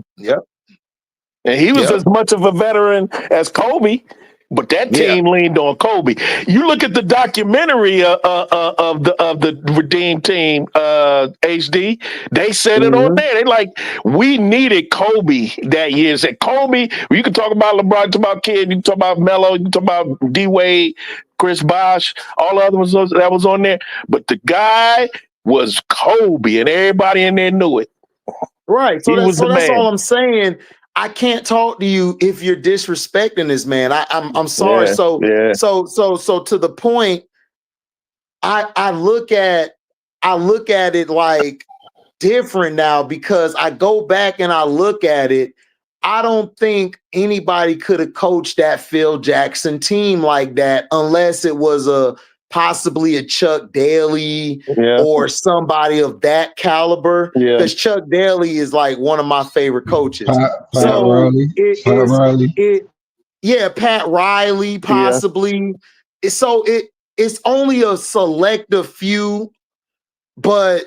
And he was as much of a veteran as Kobe, but that team leaned on Kobe. You look at the documentary of the Redeem team, HD. They said it on there. They like, we needed Kobe that year. Said Kobe. You can talk about LeBron, you can talk about Kidd, you can talk about Melo, you can talk about D-Wade, Chris Bosh, all the other ones that was on there. But the guy was Kobe, and everybody in there knew it. Right. So that's all I'm saying. I can't talk to you if you're disrespecting this man. I'm sorry. So to the point, I look at it like different now, because I go back and I look at it. I don't think anybody could have coached that Phil Jackson team like that unless it was a possibly a Chuck Daly or somebody of that caliber. Because Chuck Daly is like one of my favorite coaches. Pat Riley. Pat Riley, possibly. So it's only a selective few, but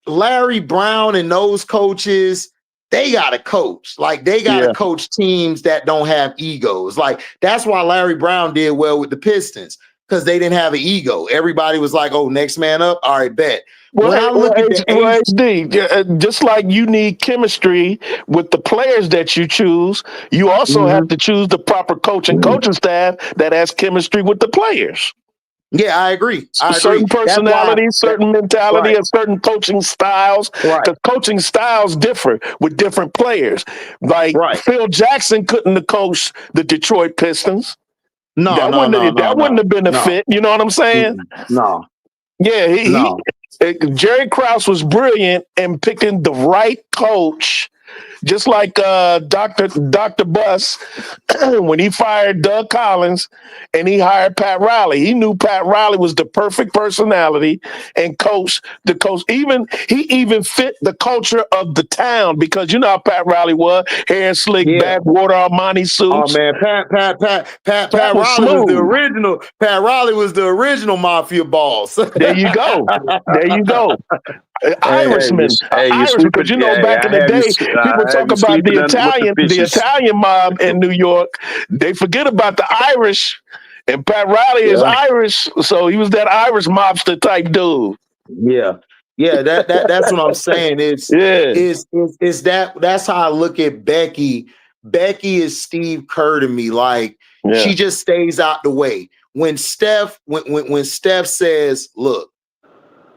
Larry Brown and those coaches, they got to coach. Like, they got to coach teams that don't have egos. Like, that's why Larry Brown did well with the Pistons, because they didn't have an ego. Everybody was like, oh, next man up. All right, bet. Well, HD, just like you need chemistry with the players that you choose, you also have to choose the proper coaching staff that has chemistry with the players. Yeah, I agree. Certain personalities, certain mentality, and certain coaching styles. Because coaching styles differ with different players. Like Phil Jackson couldn't have coached the Detroit Pistons. That wouldn't have been a fit. You know what I'm saying? No. Yeah, Jerry Krause was brilliant in picking the right coach, just like Dr. Buss when he fired Doug Collins and he hired Pat Riley. He knew Pat Riley was the perfect personality and the coach. He even fit the culture of the town, because you know how Pat Riley was, hair slick, backwater Armani suits. Oh man, Pat Riley was the original. Pat Riley was the original mafia boss. There you go. Irishman, because back in the day, people talk about the Italian mob in New York. They forget about the Irish, and Pat Riley is Irish, so he was that Irish mobster type dude. That's what I'm saying. That's how I look at Becky. Becky is Steve Kerr to me. Like, she just stays out the way. When Steph says, look,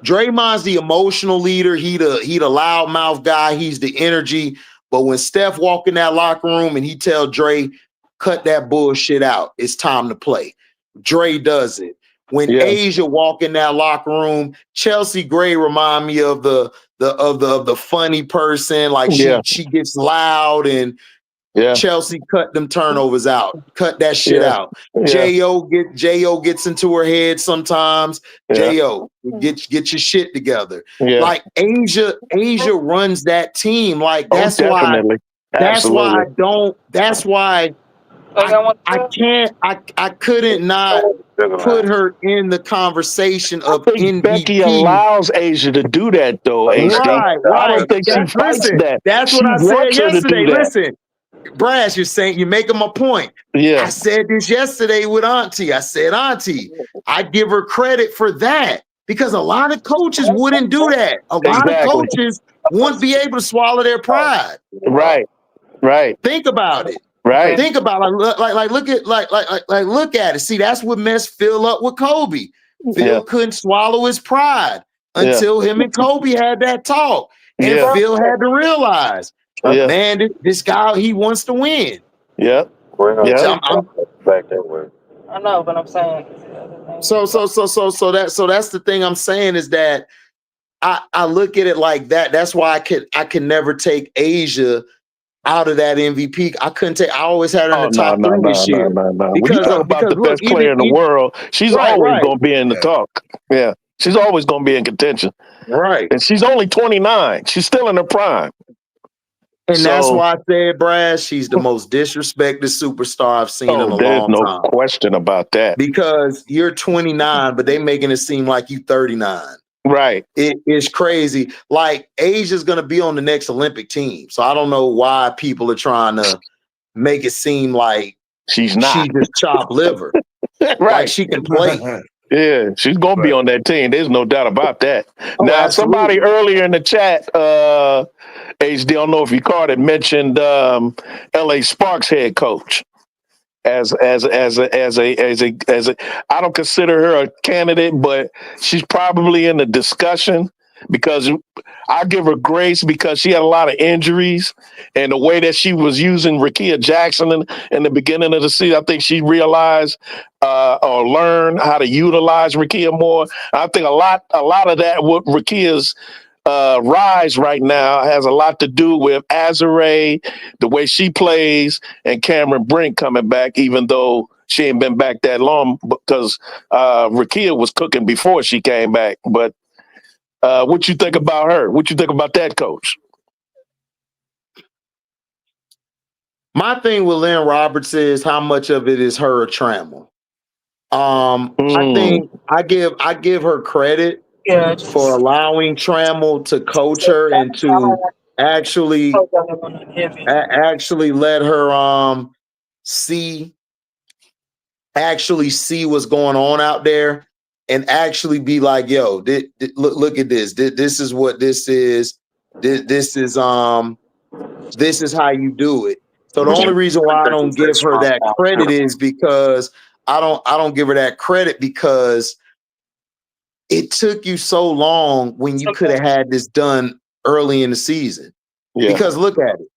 Draymond's the emotional leader. He the loudmouth guy. He's the energy. But when Steph walk in that locker room and he tell Dre, cut that bullshit out, it's time to play, Dre does it. When Asia walk in that locker room, Chelsea Gray remind me of the funny person. Like, she gets loud, and Chelsea cut them turnovers out. Cut that shit out. J.O. gets into her head sometimes. J.O. get your shit together. Like, Asia runs that team. Like, that's why I couldn't not put her in the conversation of MVP. Becky allows Asia to do that, though. Right. I don't think she fights that. That's what I said yesterday. Listen, Brass, you're making my point. I said this yesterday with Auntie. I said, Auntie, I give her credit for that, because a lot of coaches wouldn't do that. A lot of coaches wouldn't be able to swallow their pride. Right. Think about it. Right. Think about it. Look at it. See, that's what messed Phil up with Kobe. Phil couldn't swallow his pride until him and Kobe had that talk. And Phil had to realize, man, this guy, he wants to win. Yeah. I'm back that way. I know, but I'm saying. So that's the thing I'm saying, is that I look at it like that. That's why I can never take Asia out of that MVP. I always had her in the top three this year. When you talk about the best player in the world, she's always going to be in the talk. Yeah. She's always going to be in contention. Right. And she's only 29. She's still in her prime. And that's why I said, Brad, she's the most disrespected superstar I've seen in a long time. There's no question about that. Because you're 29, but they making it seem like you 39. Right. It is crazy. Like, Asia's going to be on the next Olympic team. So I don't know why people are trying to make it seem like she's not. She just chopped liver. Right. Like, she can play. Yeah, she's going to be on that team. There's no doubt about that. Now, somebody earlier in the chat, HD, I don't know if you caught it, mentioned LA Sparks head coach as a I don't consider her a candidate, but she's probably in the discussion, because I give her grace because she had a lot of injuries, and the way that she was using Rickea Jackson in the beginning of the season, I think she realized or learned how to utilize Rickea more. I think a lot of that, what Rickea's rise right now, has a lot to do with Azare, the way she plays, and Cameron Brink coming back, even though she ain't been back that long because Rakia was cooking before she came back. But what you think about her? What you think about that, Coach? My thing with Lynn Roberts is how much of it is her or Trammell. I think I give her credit for allowing Trammell to coach her and to actually let her see what's going on out there and actually be like, yo, look at this. This is what this is. This is how you do it. So the only reason why I don't give her that credit is because I don't give her that credit because it took you so long when you could have had this done early in the season. Yeah. Because look at it.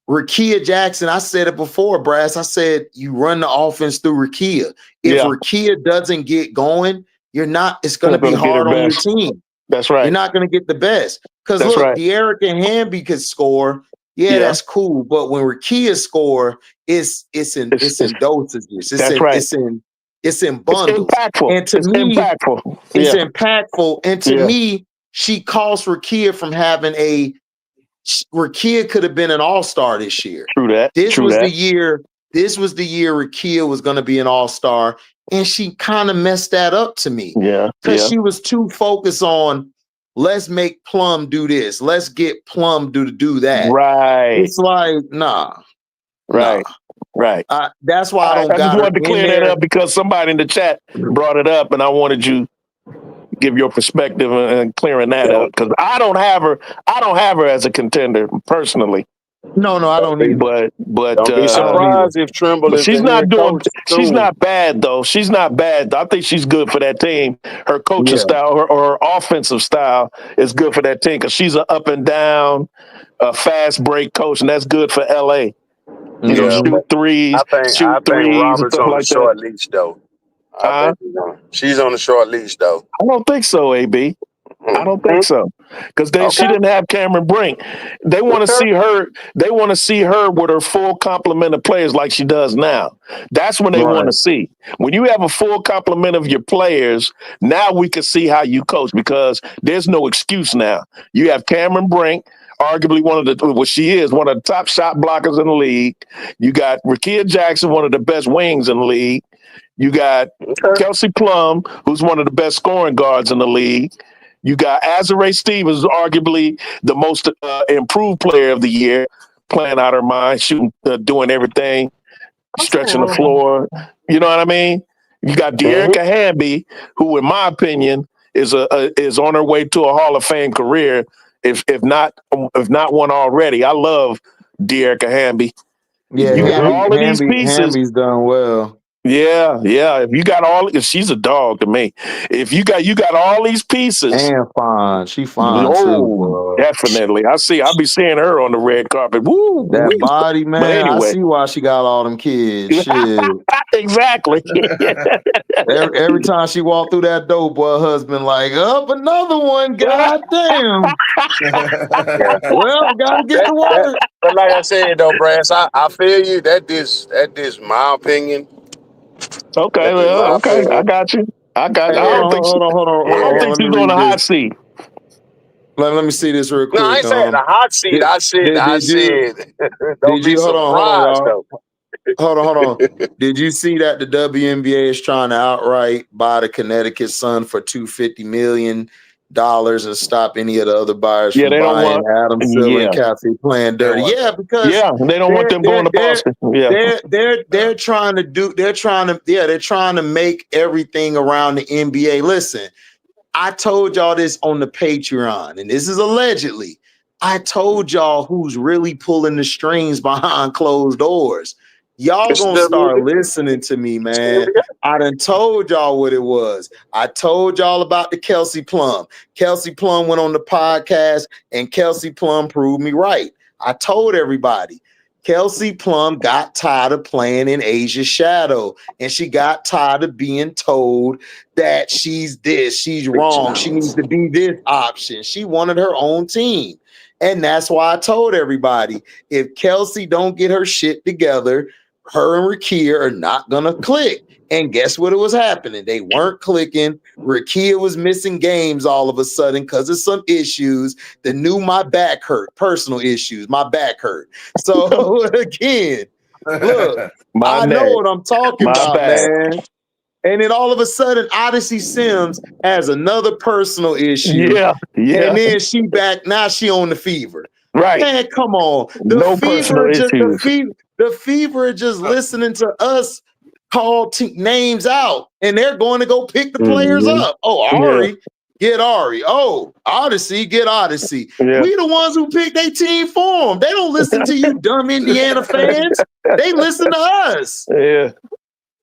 Rakia Jackson, I said it before, Brass. I said you run the offense through Rakia. If Rakia doesn't get going, it's going to be hard on your team. That's right. You're not going to get the best. Because look, De'Eric and Hamby could score. Yeah, that's cool. But when Rakia score, it's in dosages. It's in bundles. It's impactful. And to me, it's impactful. And to me, she cost Rakia from having Rakia could have been an all-star this year. True that. This was the year Rakia was going to be an all-star. And she kind of messed that up to me. Yeah. Because she was too focused on let's make Plum do this. Let's get Plum to do that. Right. It's like, nah. Right. Nah. Right. That's why I just wanted to clear that up because somebody in the chat brought it up, and I wanted you to give your perspective and clearing that up because I don't have her as a contender personally. No, I don't either. But don't be surprised if Trimble is. She's not doing. She's not bad though. She's not bad. I think she's good for that team. Her coaching style or her offensive style is good for that team because she's an up and down, fast break coach, and that's good for LA. You know, shoot threes. I think Robert's on a short leash though. She's on a short leash though. I don't think so, AB. I don't think so because she didn't have Cameron Brink. They want to see her. They want to see her with her full complement of players like she does now. That's when they want to see. When you have a full complement of your players, now we can see how you coach because there's no excuse now. You have Cameron Brink, arguably one of the top shot blockers in the league. You got Rakia Jackson, one of the best wings in the league. You got Kelsey Plum, who's one of the best scoring guards in the league. You got Azare Stevens, arguably the most improved player of the year, playing out her mind, shooting, doing everything, stretching the floor. You know what I mean? You got De'Eric Hamby, who, in my opinion, is on her way to a Hall of Fame career, if not one already. I love De'Eric Hamby. Yeah, you got all of these pieces. Hamby's done well. Yeah. If she's a dog to me. If you got all these pieces. And fine. She fine too, bro. Definitely. I'll be seeing her on the red carpet. Woo, that body, man. Anyway. I see why she got all them kids. Shit. Exactly. every time she walked through that door, boy, her husband like, up another one, goddamn. Well, gotta get to work. But like I said though, Brass, I feel you. That is my opinion. Okay, I got you. I don't think she's on a hot seat. Let me see this real quick. No, I ain't saying a hot seat. I said, don't be surprised though. Hold on. Did you see that the WNBA is trying to outright buy the Connecticut Sun for $250 million and stop any of the other buyers from buying Adam Silver and Kathy playing dirty? Yeah, because they don't want them going to Boston. They're trying to make everything around the NBA. Listen, I told y'all this on the Patreon, and this is allegedly. I told y'all who's really pulling the strings behind closed doors. Y'all gonna start listening to me, man. I done told y'all what it was. I told y'all about the Kelsey Plum. Kelsey Plum went on the podcast, and Kelsey Plum proved me right. I told everybody. Kelsey Plum got tired of playing in Asia's shadow, and she got tired of being told that she's this, she's wrong, she needs to be this option. She wanted her own team. And that's why I told everybody, if Kelsey don't get her shit together, her and Rakia are not gonna click. And guess what? It was happening. They weren't clicking. Rakia was missing games all of a sudden because of some issues. The new my back hurt, personal issues. My back hurt. So again, look, I know what I'm talking about, man. And then all of a sudden, Odyssey Sims has another personal issue. Yeah. And then she back. Now she on the fever. Right. Man, come on. The fever is just listening to us call names out, and they're going to go pick the players up. Oh, Ari, get Ari. Oh, Odyssey, get Odyssey. Yeah. We the ones who picked their team for them. They don't listen to you dumb Indiana fans. They listen to us. Yeah.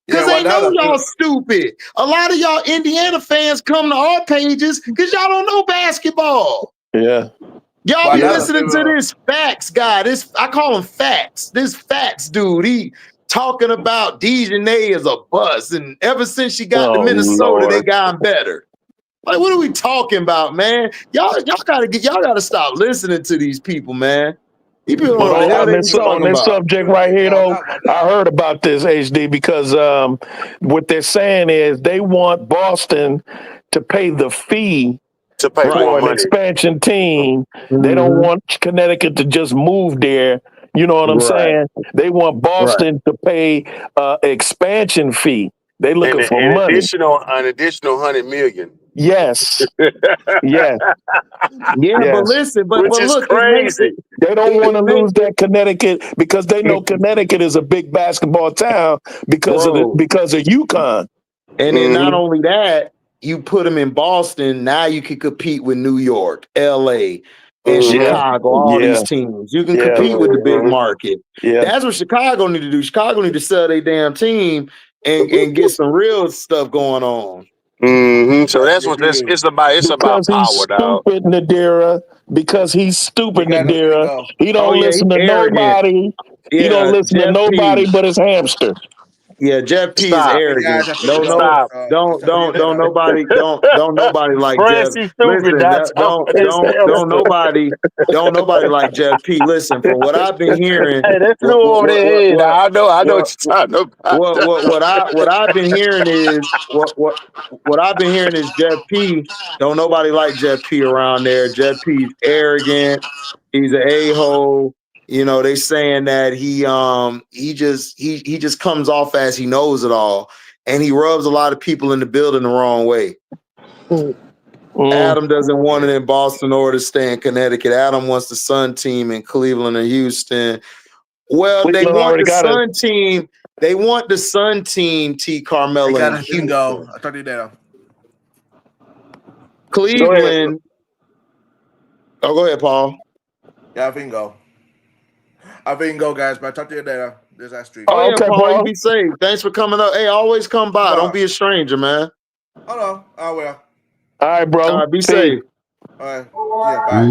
Because they know y'all stupid. A lot of y'all Indiana fans come to our pages because y'all don't know basketball. Yeah. Y'all be listening to this facts guy. I call him facts. This facts dude. He talking about Dejanay as a bust. And ever since she got to Minnesota, they got better. Like, what are we talking about, man? Y'all gotta stop listening to these people, man. These people don't know what the hell they talking on this about. subject right here, though, I heard about this, HD, because what they're saying is they want Boston to pay the fee to pay for an expansion team. They don't want Connecticut to just move there. You know what I'm saying? They want Boston to pay expansion fee. They looking for money. An additional $100 million. Yes. Yes. But listen, but look, crazy. They don't want to lose that Connecticut because they know Connecticut is a big basketball town because of UConn. And then not only that, you put them in Boston, now you can compete with New York, LA, and Chicago, all these teams. You can compete with the big market. Yeah. That's what Chicago need to do. Chicago need to sell their damn team and get some real stuff going on. So that's what it's about. It's about power, dog. Stupid, Nadira. Because he's stupid, Nadira. He don't listen to nobody. He don't listen to nobody but his hamster. Yeah, Jeff P is arrogant. Don't nobody like Jeff. Listen, don't nobody like Jeff P. Listen, from what I've been hearing, I know what you're talking about. What I've been hearing is Jeff P. Don't nobody like Jeff P. around there. Jeff P's arrogant. He's an a-hole. You know, they saying that he just comes off as he knows it all, and he rubs a lot of people in the building the wrong way. Adam doesn't want it in Boston or to stay in Connecticut. Adam wants the Sun team in Cleveland and Houston. Well, they want the Sun team. They want the Sun team, T. Carmella. I told you that. Cleveland. Oh, go ahead, Paul. Yeah, I think go. Guys, but I talk to you later. There's that street. Oh, yeah, Paul, you be safe. Thanks for coming up. Hey, always come by. Don't be a stranger, man. Oh, no, I will. All right, bro. All right, be safe. All right. Yeah, bye.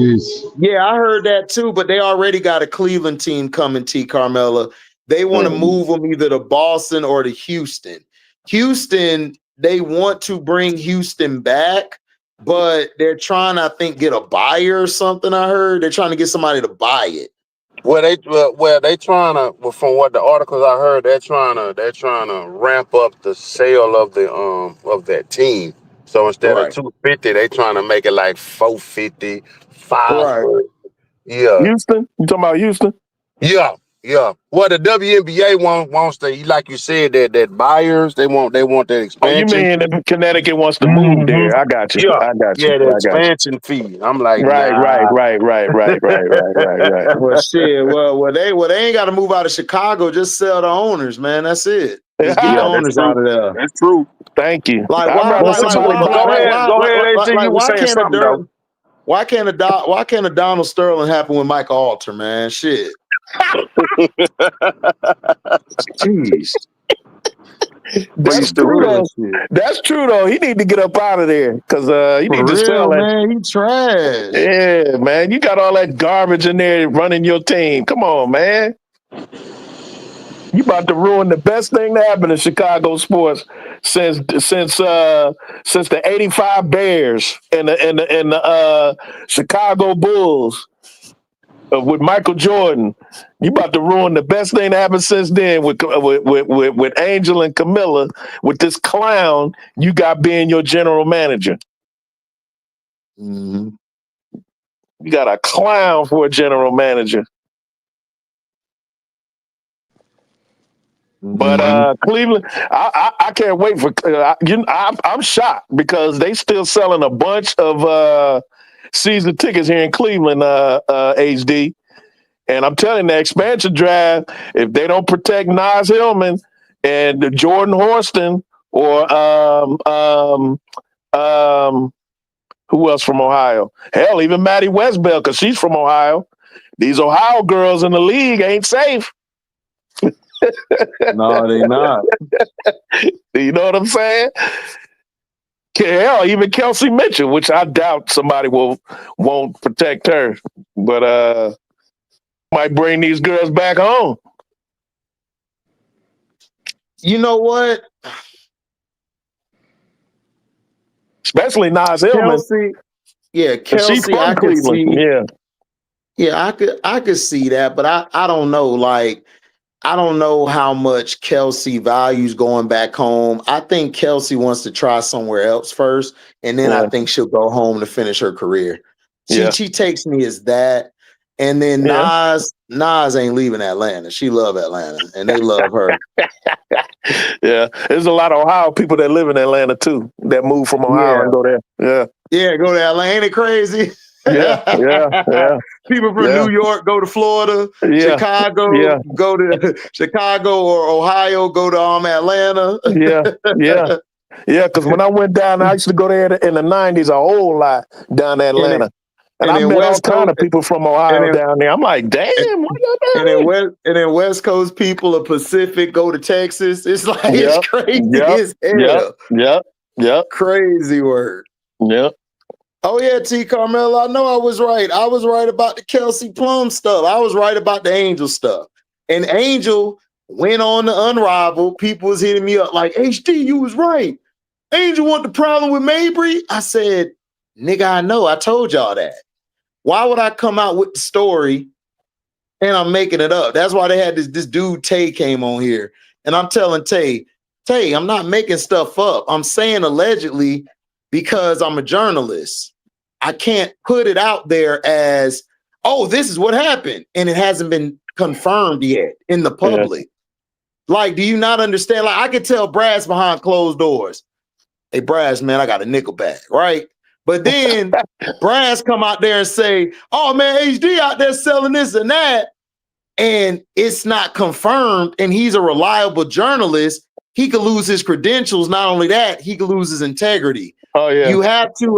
Yeah, I heard that too, but they already got a Cleveland team coming, T. Carmella. They want to move them either to Boston or to Houston. Houston, they want to bring Houston back, but they're trying, I think, get a buyer or something. I heard they're trying to get somebody to buy it. Well, they trying to. Well, from what the articles I heard, they're trying to ramp up the sale of the of that team. So instead of $250, they trying to make it like $450, $500. Yeah. Houston? You talking about Houston? Yeah. Well, the WNBA wants to, like you said, that buyers they want that expansion. Oh, you mean if Connecticut wants to move there? I got you. Yeah, I got you. Yeah, the expansion fee. I'm like, right. Well, shit. Well, they ain't got to move out of Chicago. Just sell the owners, man. That's it. Just get the owners out of there. That's true. Thank you. Like, why can't a Donald Sterling happen with Michael Alter, man? Shit. Jeez. That's true though. That's true though. He need to get up out of there because he need to sell that. Man, he trash. Yeah, man. You got all that garbage in there running your team. Come on, man. You about to ruin the best thing that happened in Chicago sports since the '85 Bears and the Chicago Bulls. with Michael Jordan. You about to ruin the best thing that happened since then with Angel and Camilla, with this clown you got being your general manager. Mm-hmm. You got a clown for a general manager. But Cleveland, I can't wait for. I'm shocked because they still selling a bunch of season tickets here in Cleveland. HD, and I'm telling you, the expansion draft, if they don't protect Nas Hillman and Jordan Horston or who else from Ohio? Hell, even Maddie Westbell, because she's from Ohio. These Ohio girls in the league ain't safe. No, they not. You know what I'm saying? Hell, even Kelsey Mitchell, which I doubt somebody won't protect her, but might bring these girls back home. You know what? Especially Nas Hillman. Kelsey, she's from I could Cleveland. see. Yeah, I could see that, but I don't know. Like, I don't know how much Kelsey values going back home. I think Kelsey wants to try somewhere else first, and then I think she'll go home to finish her career. She takes me as that. And then Nas ain't leaving Atlanta. She love Atlanta, and they love her. Yeah, there's a lot of Ohio people that live in Atlanta too, that move from Ohio and go there. Yeah, go to Atlanta. Ain't it crazy? Yeah. People from New York go to Florida, Chicago, go to Chicago or Ohio, go to Atlanta. Yeah, because when I went down, I used to go there in the 90s a whole lot down in Atlanta. And I met all kind of people from Ohio down there. I'm like, damn, what y'all doing? And then West Coast people of Pacific go to Texas. It's like it's crazy as hell. Yep. Crazy word. Yep. Oh yeah, T. Carmelo, I know I was right. I was right about the Kelsey Plum stuff. I was right about the Angel stuff. And Angel went on to Unrivaled. People was hitting me up like, HD, you was right. Angel want the problem with Mabry? I said, nigga, I know. I told y'all that. Why would I come out with the story and I'm making it up? That's why they had this dude, Tay, came on here. And I'm telling Tay, I'm not making stuff up. I'm saying allegedly because I'm a journalist. I can't put it out there as, oh, this is what happened. And it hasn't been confirmed yet in the public. Like, do you not understand? Like, I could tell Brass behind closed doors, hey, Brass, man, I got a nickel bag, right? But then Brass come out there and say, oh, man, HD out there selling this and that. And it's not confirmed. And he's a reliable journalist. He could lose his credentials. Not only that, he could lose his integrity. Oh, yeah. You have to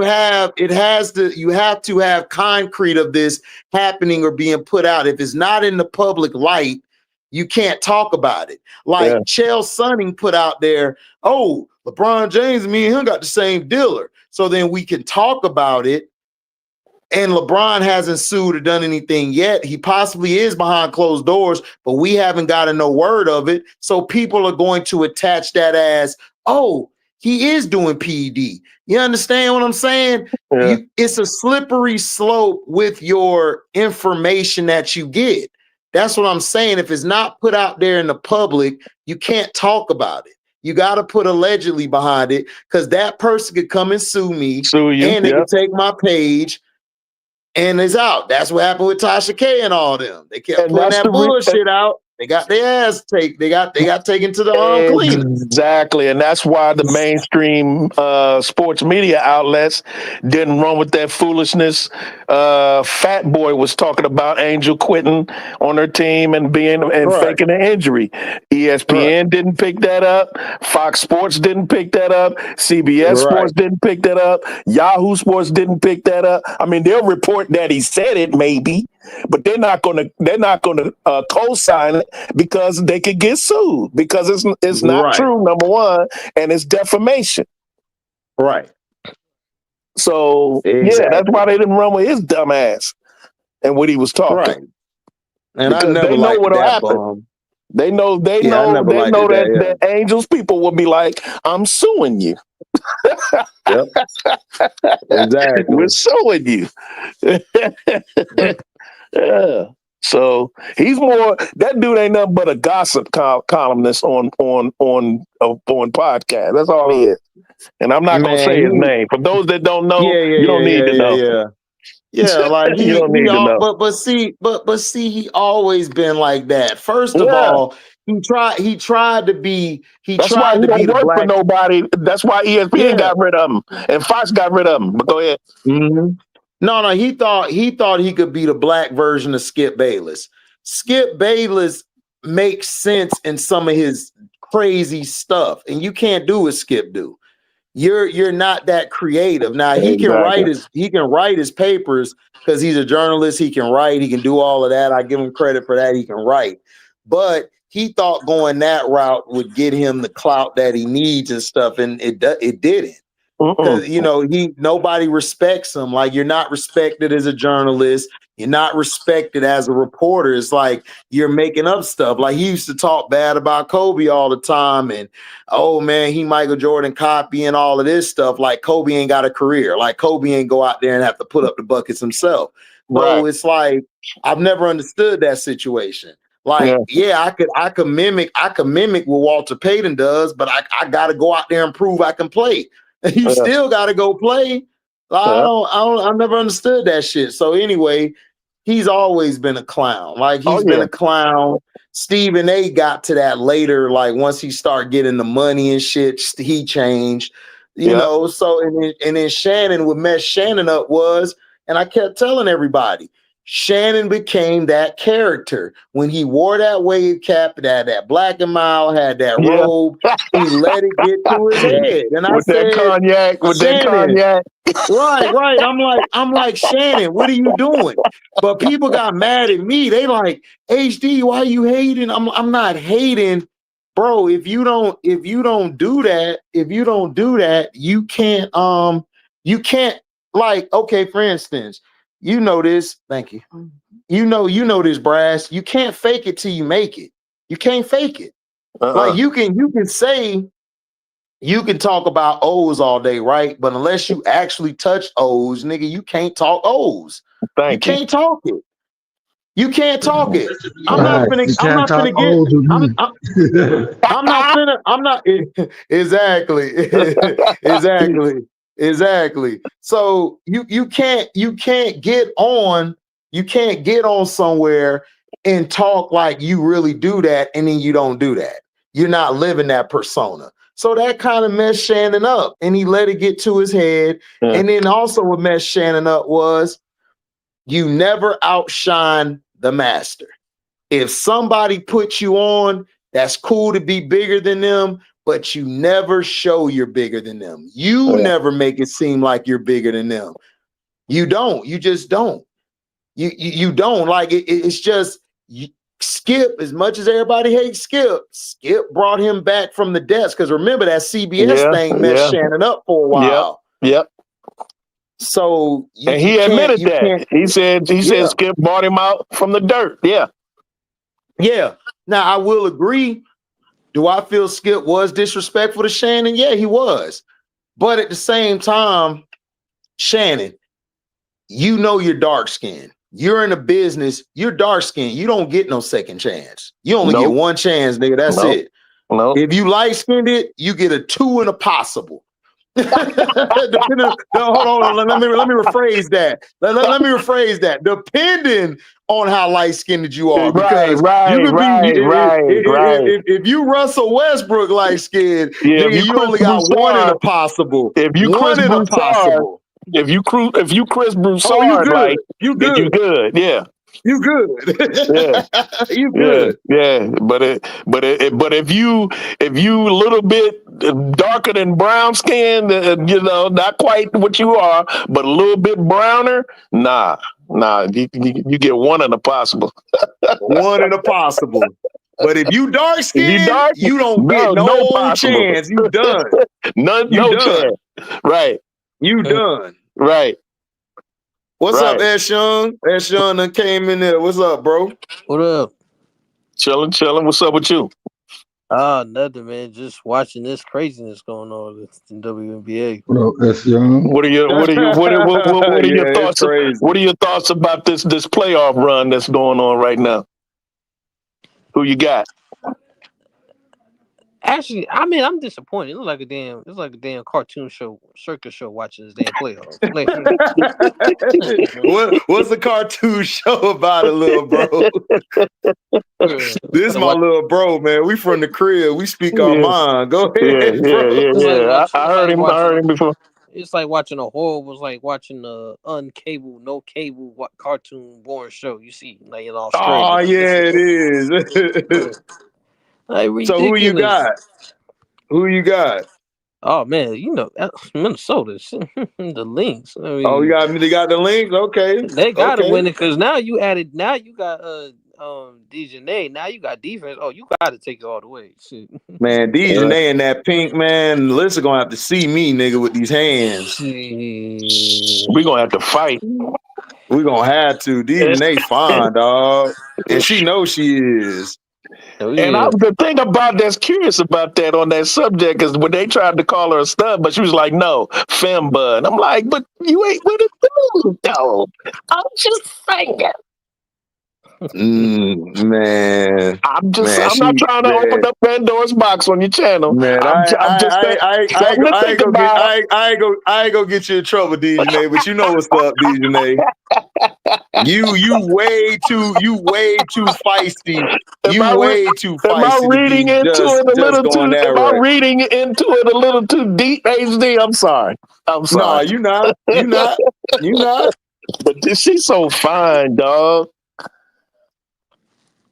have concrete of this happening or being put out. If it's not in the public light, you can't talk about it. Like Chael Sonnen put out there, oh, LeBron James and me and him got the same dealer. So then we can talk about it. And LeBron hasn't sued or done anything yet. He possibly is behind closed doors, but we haven't gotten no word of it. So people are going to attach that as, oh, he is doing PED. You understand what I'm saying? It's a slippery slope with your information that you get. That's what I'm saying. If it's not put out there in the public, you can't talk about it. You got to put allegedly behind it because that person could come and sue me, and they could take my page, and it's out. That's what happened with Tasha K and all them. They kept putting that bullshit out. They got their ass taken. They got taken to the cleaners. Exactly, and that's why the mainstream sports media outlets didn't run with that foolishness. Fat Boy was talking about Angel quitting on her team and faking an injury. ESPN didn't pick that up. Fox Sports didn't pick that up. CBS Sports didn't pick that up. Yahoo Sports didn't pick that up. I mean, they'll report that he said it, maybe, but they're not going to co-sign it because they could get sued because it's not true, number one, and it's defamation. Right. So that's why they didn't run with his dumb ass and what he was talking. Right. And because they know what'll happen. They know that Angels people will be like, I'm suing you. Exactly. We're suing you. Yeah. So he's more. That dude ain't nothing but a gossip columnist on podcast. That's all he is. And I'm not gonna Man, say his name. For those that don't know, you don't need to know. Yeah, like You don't need to know. but see, he always been like that. First of Yeah. all, he tried to be That's why he the don't work for black. nobody. That's why ESPN got rid of him and Fox got rid of him. But go ahead. Mm-hmm. No, he thought he could be the black version of Skip Bayless. Skip Bayless makes sense in some of his crazy stuff, and you can't do what Skip do. You're not that creative. Now he can write his papers because he's a journalist. He can write. He can do all of that. I give him credit for that. He can write, but he thought going that route would get him the clout that he needs and stuff, and it didn't. Because nobody respects him. Like, you're not respected as a journalist. You're not respected as a reporter. It's like you're making up stuff. Like, he used to talk bad about Kobe all the time, and oh man, he Michael Jordan copying all of this stuff. Like, Kobe ain't got a career. Like, Kobe ain't go out there and have to put up the buckets himself. So it's like, I've never understood that situation. Like, I could mimic what Walter Payton does, but I gotta go out there and prove I can play. You still got to go play. I never understood that shit. So anyway, he's always been a clown. Like, he's been a clown. Stephen A got to that later. Like, once he started getting the money and shit, he changed. You know. So and then Shannon, what messed Shannon up was, and I kept telling everybody, Shannon became that character when he wore that wave cap, that black and mild, had that robe. He let it get to his head, and I said, that cognac. Right. I'm like, Shannon, what are you doing? But people got mad at me. They like, HD, why are you hating? I'm not hating, bro. If you don't do that, you can't, like, okay, for instance. You know this. Thank you. You know this, Brass. You can't fake it till you make it. You can't fake it. Like, you can say, you can talk about O's all day, right? But unless you actually touch O's, nigga, you can't talk O's. You can't talk it. You can't talk it. I'm not finna exactly. So you can't get on somewhere and talk like you really do that, and then you don't do that. You're not living that persona. So that kind of messed Shannon up, and he let it get to his head. And then also what messed Shannon up was, you never outshine the master. If somebody puts you on, that's cool to be bigger than them, but you never show you're bigger than them. You never make it seem like you're bigger than them. You don't. You just don't. You don't. Like, it's just Skip, as much as everybody hates Skip brought him back from the desk. Because remember, that CBS thing messed Shannon up for a while. Yep. So and he admitted that. He said Skip brought him out from the dirt. Yeah. Now, I will agree. Do I feel Skip was disrespectful to Shannon? Yeah, he was. But at the same time, Shannon, you know you're dark skinned. You're in a business, you're dark skinned. You don't get no second chance. You only get one chance, nigga. That's it. If you light skinned it, you get a 2 and a possible. Hold on. Let me rephrase that. Let me rephrase that. Depending on how light skinned you are, because if you Russell Westbrook light skinned, you only got Broussard, 1 in a possible. If you Chris Broussard, if you Chris Broussard, you good. You good. Yeah. You good. You good. Yeah. But if you a little bit darker than brown skin, not quite what you are, but a little bit browner, nah. You get 1 in a possible. 1 in a possible. But if you dark skinned, you don't get no chance. You done. No chance. Right. You done. Right. What's up, Ash Young? Ash Young done came in there. What's up, bro? What up? Chilling. What's up with you? Nothing, man. Just watching this craziness going on in WNBA. What up, S Young? What are your Yeah, it's thoughts? crazy. What are your thoughts about this playoff run that's going on right now? Who you got? Actually, I mean, I'm disappointed. It looks like a damn cartoon show, circus show watching this damn playoffs. Like, What's the cartoon show about it, little bro? This my little bro, man. We from the crib. We speak our mind. Go ahead, bro. I heard him before. It's like watching a horror. Was like watching a uncable, no cable, cartoon born show. You see, like in Australia. Oh yeah, it is. Like, ridiculous. So who you got? Who you got? Oh man, you know Minnesota, the Lynx. I mean, they got the Lynx. Okay, they gotta win it because now you got DeJounte. Now you got defense. Oh, you gotta take it all the way. Shit. Man, DeJounte and that pink man. Listen, gonna have to see me, nigga, with these hands. We gonna have to fight. We gonna have to. DeJounte fine, dog, and she knows she is. And the thing about that's curious about that on that subject is when they tried to call her a stud, but she was like, "No, fembud." I'm like, "But you ain't with a dude, though. I'm just saying." Man, I'm not trying to open up Pandora's box on your channel. Man, I ain't gonna get you in trouble, DeJounte, but you know what's up, DeJounte. You way too feisty. Am I reading into it a little too deep, HD? I'm sorry. No, you not. But she's so fine, dog.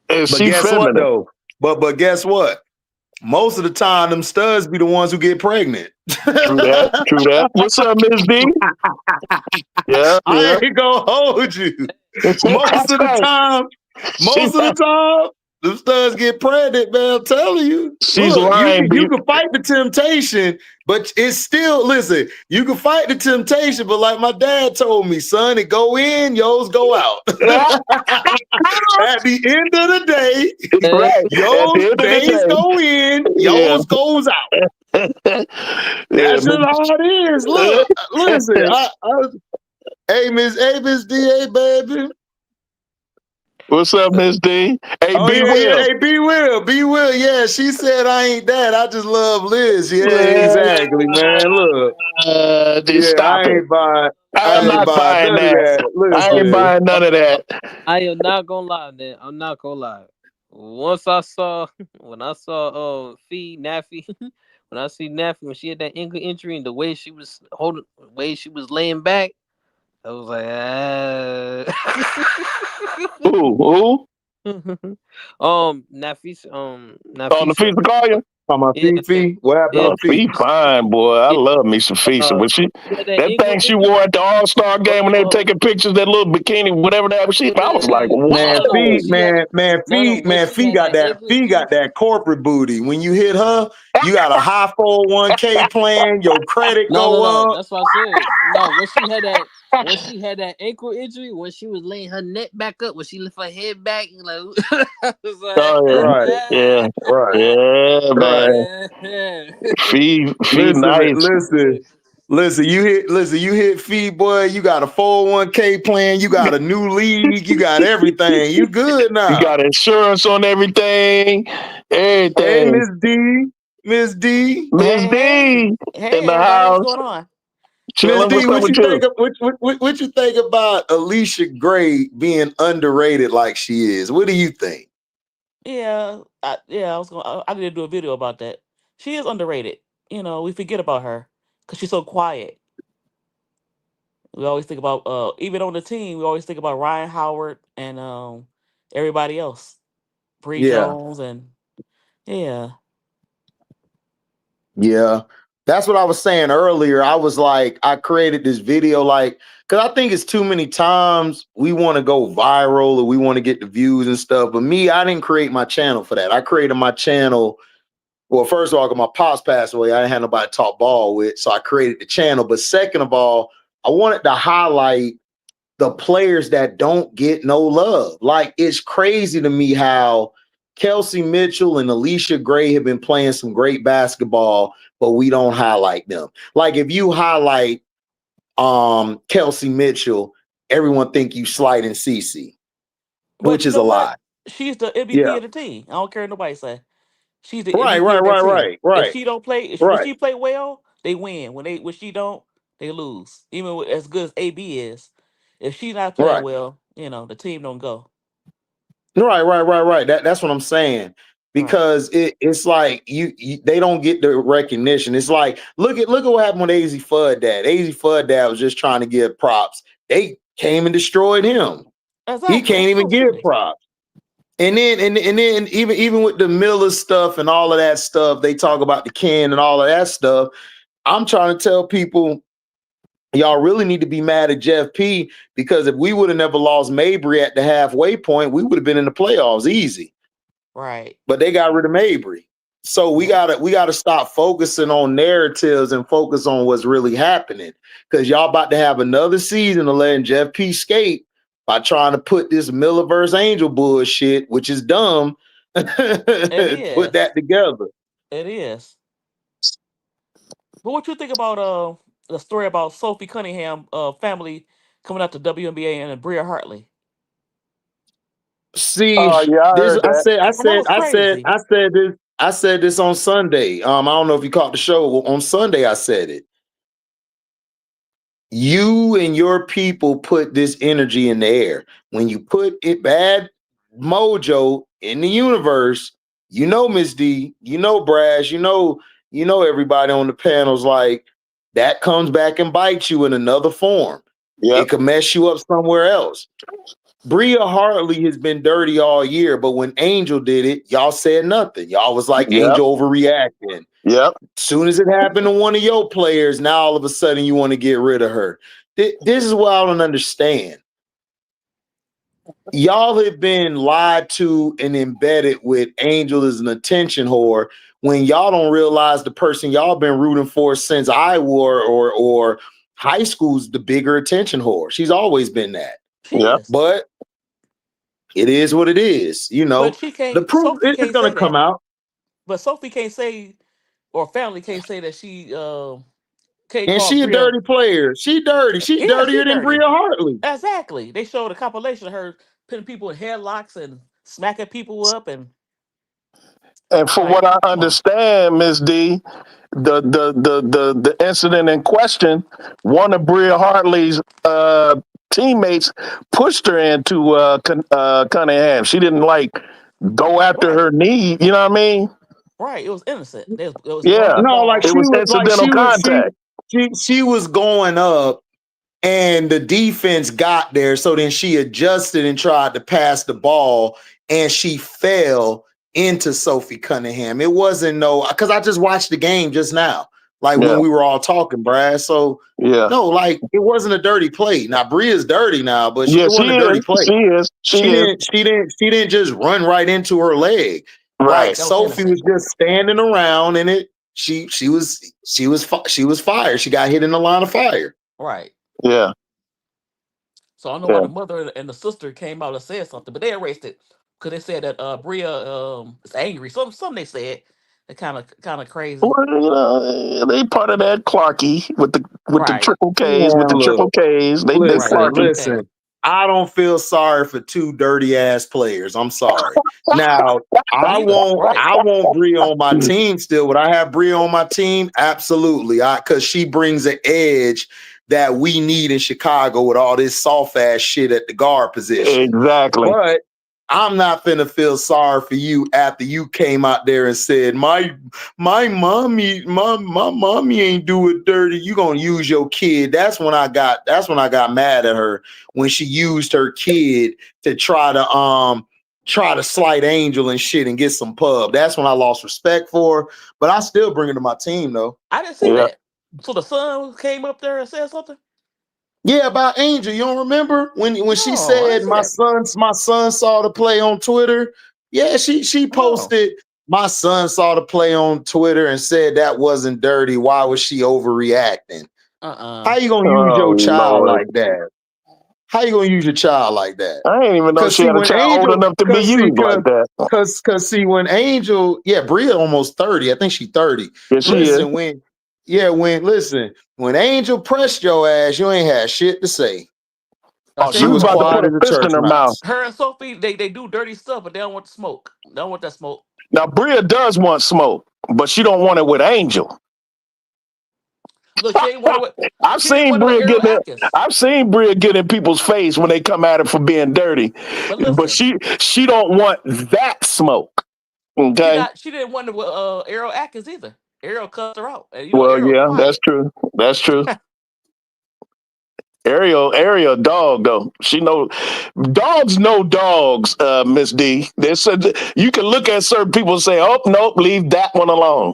But guess what though? But guess what? Most of the time, them studs be the ones who get pregnant. True that. What's up, Ms. D? Yeah. I ain't gonna hold you. Most of the time, them studs get pregnant, man. I'm telling you. She's lying. You can fight the temptation, but it's still, listen, you can fight the temptation, but like my dad told me, son, it go in, yours go out. At the end of the day, yours days go in, yours goes out. That's just how it is. Look, listen, hey, Miss D, hey, baby. What's up, Miss D? Hey, B Will. Yeah, she said I ain't that. I just love Liz. Yeah, exactly, man. Look. Stop it. I'm not buying that. I ain't buying none of that. I am not gonna lie, man. I'm not gonna lie. When I saw Fee Naffy, when I see Naffy when she had that ankle injury and the way she was laying back, I was like, Who? Nafisa. Nafisa Kaya. Fifi. What happened? Fifi fine, boy. I love me some Fifi. But that thing she wore at the All-Star game when they were taking pictures, that little bikini, whatever that was, I was like, man, Fee got that corporate booty. When you hit her, you got a high 401k plan, your credit go up. That's what I said. No, when she had that ankle injury, when she was laying her neck back up, when she lift her head back, like, I was like, Fee nice. Listen, you hit Fee, boy. You got a 401k plan, you got a new league, you got everything. You good now. You got insurance on everything. Everything. Hey, Miss D. Hey, in the house. What's going on? Miss D, what you think about Alicia Gray being underrated like she is? What do you think? I need to do a video about that. She is underrated. You know, we forget about her because she's so quiet. We always think about even on the team, we always think about Ryan Howard and everybody else. Bree Jones and Yeah. That's what I was saying earlier. I was like, I created this video because I think it's too many times we want to go viral or we want to get the views and stuff. But me, I didn't create my channel for that. I created my channel. Well, first of all, my pops passed away. I didn't have nobody to talk ball with. So I created the channel. But second of all, I wanted to highlight the players that don't get no love. Like, it's crazy to me how Kelsey Mitchell and Alicia Gray have been playing some great basketball, but we don't highlight them. Like if you highlight Kelsey Mitchell, everyone think you slighting Cece, But which you is a know what? lie. She's the MVP Yeah. of the team. I don't care what nobody say. She's the Right, MVP right, of that right, team. right, If right, she don't play, when right. she play well, they win. When she don't, they lose. Even as good as AB is, if she's not playing Right. well, the team don't go. Right. That's what I'm saying. Right. Because it's like they don't get the recognition. It's like look at what happened with AZ Fudd Dad. AZ Fudd Dad was just trying to give props. They came and destroyed him. He Exactly. can't That's even so give silly. props. And then even with the Miller stuff and all of that stuff, they talk about the Ken and all of that stuff. I'm trying to tell people, y'all really need to be mad at Jeff P, because if we would have never lost Mabry at the halfway point, we would have been in the playoffs easy. Right. But they got rid of Mabry. So we gotta stop focusing on narratives and focus on what's really happening. Because y'all about to have another season of letting Jeff P skate by trying to put this Miller versus Angel bullshit, which is dumb, put It is. that together. It is. But what you think about the story about Sophie Cunningham family coming out to WNBA and Bria Hartley? See, Oh yeah, I this heard that. And that was crazy. I said this on Sunday. I don't know if you caught the show. On Sunday, I said it. You and your people put this energy in the air. When you put it bad mojo in the universe, Miss D, Brash, everybody on the panels, like that comes back and bites you in another form. It Yep. could mess you up somewhere else. Bria Hartley has been dirty all year, but when Angel did it, y'all said nothing. Y'all was like Yep. Angel overreacting. Yep. Soon as it happened to one of your players, now all of a sudden you want to get rid of her. This is what I don't understand. Y'all have been lied to and embedded with Angel as an attention whore when y'all don't realize the person y'all been rooting for since I wore or high school's the bigger attention whore. She's always been that. She Yep. is. But it is what it is. But she The can't. proof Sophie is can't going say to come that. out. But Sophie can't say, or family can't say that she can't And call she a Bria. dirty player. She dirty. She Yeah, she dirtier than dirty. Bria Hartley. Exactly. They showed a compilation of her putting people in headlocks and smacking people up, and And for what like, I come on. understand, Miss D, the incident in question, one of Bria Hartley's teammates pushed her into Cunningham. She didn't go after Right. her knee. You know what I mean? Right. It was innocent. It was Yeah. ground No, like It ball. was incidental contact. she was going up and the defense got there. So then she adjusted and tried to pass the ball and she fell into Sophie Cunningham. It wasn't because I just watched the game just now, like Yeah. when we were all talking, Brad. So Yeah. no, like it wasn't a dirty play. Now Bria's dirty now, but Yeah, it she wasn't a dirty is. play. She is. She is. She didn't just run right into her leg. Like Right. That was Sophie innocent. was just standing around and she was fired. She got hit in the line of fire. Right. Yeah. So I don't know why Yeah. the mother and the sister came out and said something, but they erased it because they said that Bria is angry. Some they said that kind of crazy. Well, they part of that Clarky with the Right. triple K's, with Man, the triple look, K's. They Right. Clarky. Triple K. listen. I don't feel sorry for two dirty ass players. I'm sorry. Now, Me either. Right. I want Bria on my team still. Would I have Bria on my team? Absolutely. Because she brings an edge that we need in Chicago with all this soft ass shit at the guard position. Exactly. But I'm not finna feel sorry for you after you came out there and said, my mommy ain't do it dirty. You gonna use your kid. That's when I got mad at her, when she used her kid to try to slight Angel and shit and get some pub. That's when I lost respect for her. But I still bring her to my team though. I didn't see Yeah. that. So the son came up there and said something. Yeah, about Angel. You don't remember when she No, I didn't said see that. my son saw the play on Twitter? Yeah, she Oh. posted, my son saw the play on Twitter and said that wasn't dirty. Why was she overreacting? How you gonna use Oh your child Lord. like that? How you gonna use your child like that? I didn't even know she had a child old enough to be used like that. Cause see, when Angel, Bria almost 30. I think she's 30. Yeah, she is. When Angel pressed your ass, you ain't had shit to say. Oh, she was about to put a fist in her mouth. Her and Sophie, they do dirty stuff, but they don't want the smoke. They don't want that smoke. Now Bria does want smoke, but she don't want it with Angel. Look, she ain't want it with. I've seen Bria get in people's face when they come at her for being dirty, but listen, she don't want that smoke. Okay, she didn't want it with Errol Atkins either. Errol cussed her out. And, yeah, that's true. That's true. Ariel, dog though. Dogs know dogs. Miss D. They said you can look at certain people and say, "Oh, nope, leave that one alone."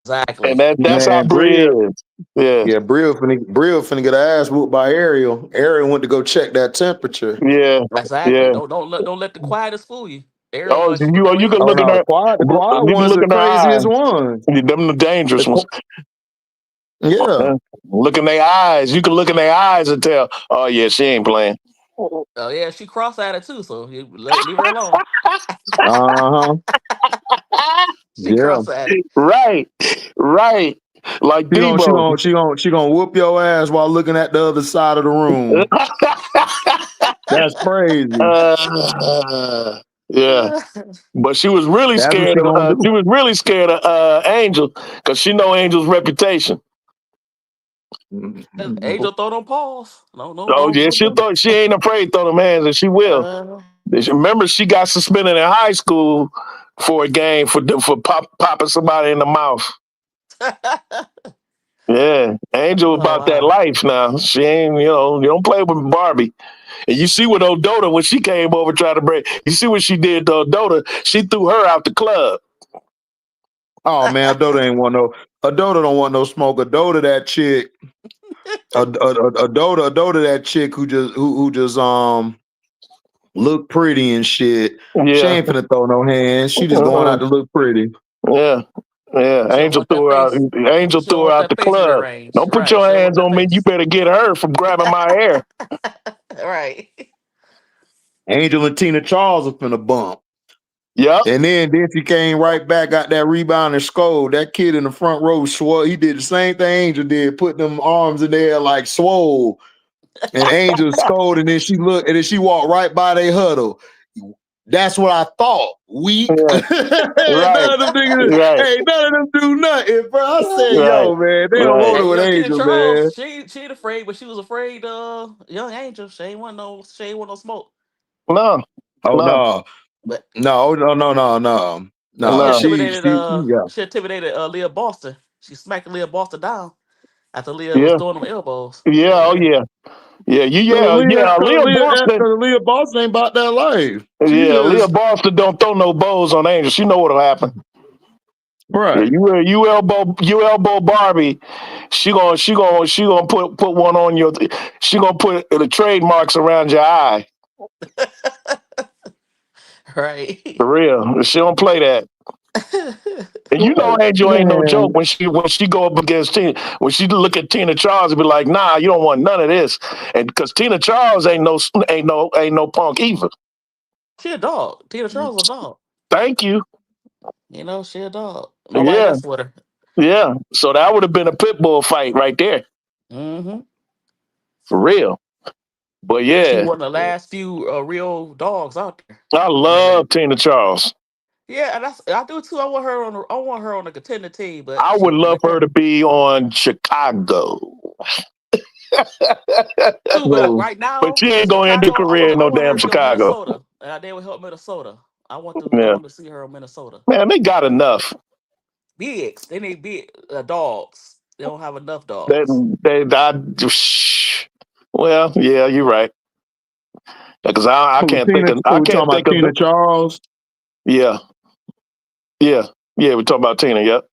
Exactly. And that's how Bria is. Yeah, Bria finna get her ass whooped by Ariel. Ariel went to go check that temperature. Yeah, exactly. Yeah. Don't let the quietest fool you. You can look at her. The quiet ones are the craziest ones. Them the dangerous ones. Yeah. Look in their eyes. You can look in their eyes and tell, oh yeah, she ain't playing. Oh yeah, she cross-eyed too, so leave her alone. She cross-eyed. Right. Like Debo. She gonna whoop your ass while looking at the other side of the room. That's crazy. Yeah, but she was really scared of. She was really scared of Angel because she know Angel's reputation. Angel throw them paws. No. Oh yeah, she ain't afraid to throw them hands, and she will. Remember, she got suspended in high school for a game for popping somebody in the mouth. Yeah, Angel about that life now. She ain't, you don't play with Barbie. And you see what Odota, when she came over trying to break, you see what she did to Odota? She threw her out the club. Oh man, Odota don't want no smoke. Odota that chick. Odota that chick who just look pretty and shit. Yeah. She ain't finna throw no hands. She just going out to look pretty. Yeah. Angel threw her out. Angel threw her out the club. Don't put your hands on me. You better get her from grabbing my hair. Right. Angel and Tina Charles are finna bump. Yep. And then she came right back, got that rebound and scored. That kid in the front row swore. He did the same thing Angel did, put them arms in there like swole. And Angel scored, and then she looked, and then she walked right by their huddle. That's what I thought. Weak. Right. None of them niggas, hey, none of them do nothing, bro. I said, yo, man, they don't want it with Angel, man. She ain't afraid, but she was afraid young Angel. She ain't want no smoke. No. Oh no. But no. She intimidated Leah Boston. She smacked Leah Boston down after Leah was throwing them elbows. Yeah, oh yeah. Yeah, Leah Boston ain't about that life. Leah Boston don't throw no bows on Angel. She know what'll happen. Right. Yeah, you elbow Barbie. She gonna put one on your. She gonna put the trademarks around your eye. Right. For real, she don't play that. And you know Angel ain't no joke when she go up against Tina. When she look at Tina Charles and be like, nah, you don't want none of this. And because Tina Charles ain't no punk either. She a dog. Tina Charles a dog. Thank you. She a dog. Nobody mess with her. Yeah. So that would have been a pit bull fight right there. Mm-hmm. For real. But yeah. She one of the last few real dogs out there. I love Tina Charles. Yeah, and I do too. I want her on the contender team, but I would love her to be on Chicago. But right now, but she ain't gonna end her career in no damn Chicago. They would help Minnesota. I want to see her in Minnesota. Man, they got enough. Bigs. They need big dogs. They don't have enough dogs. Well, yeah, you're right. Because I can't think of Tina Charles. Yeah. We're talking about Tina. Yep.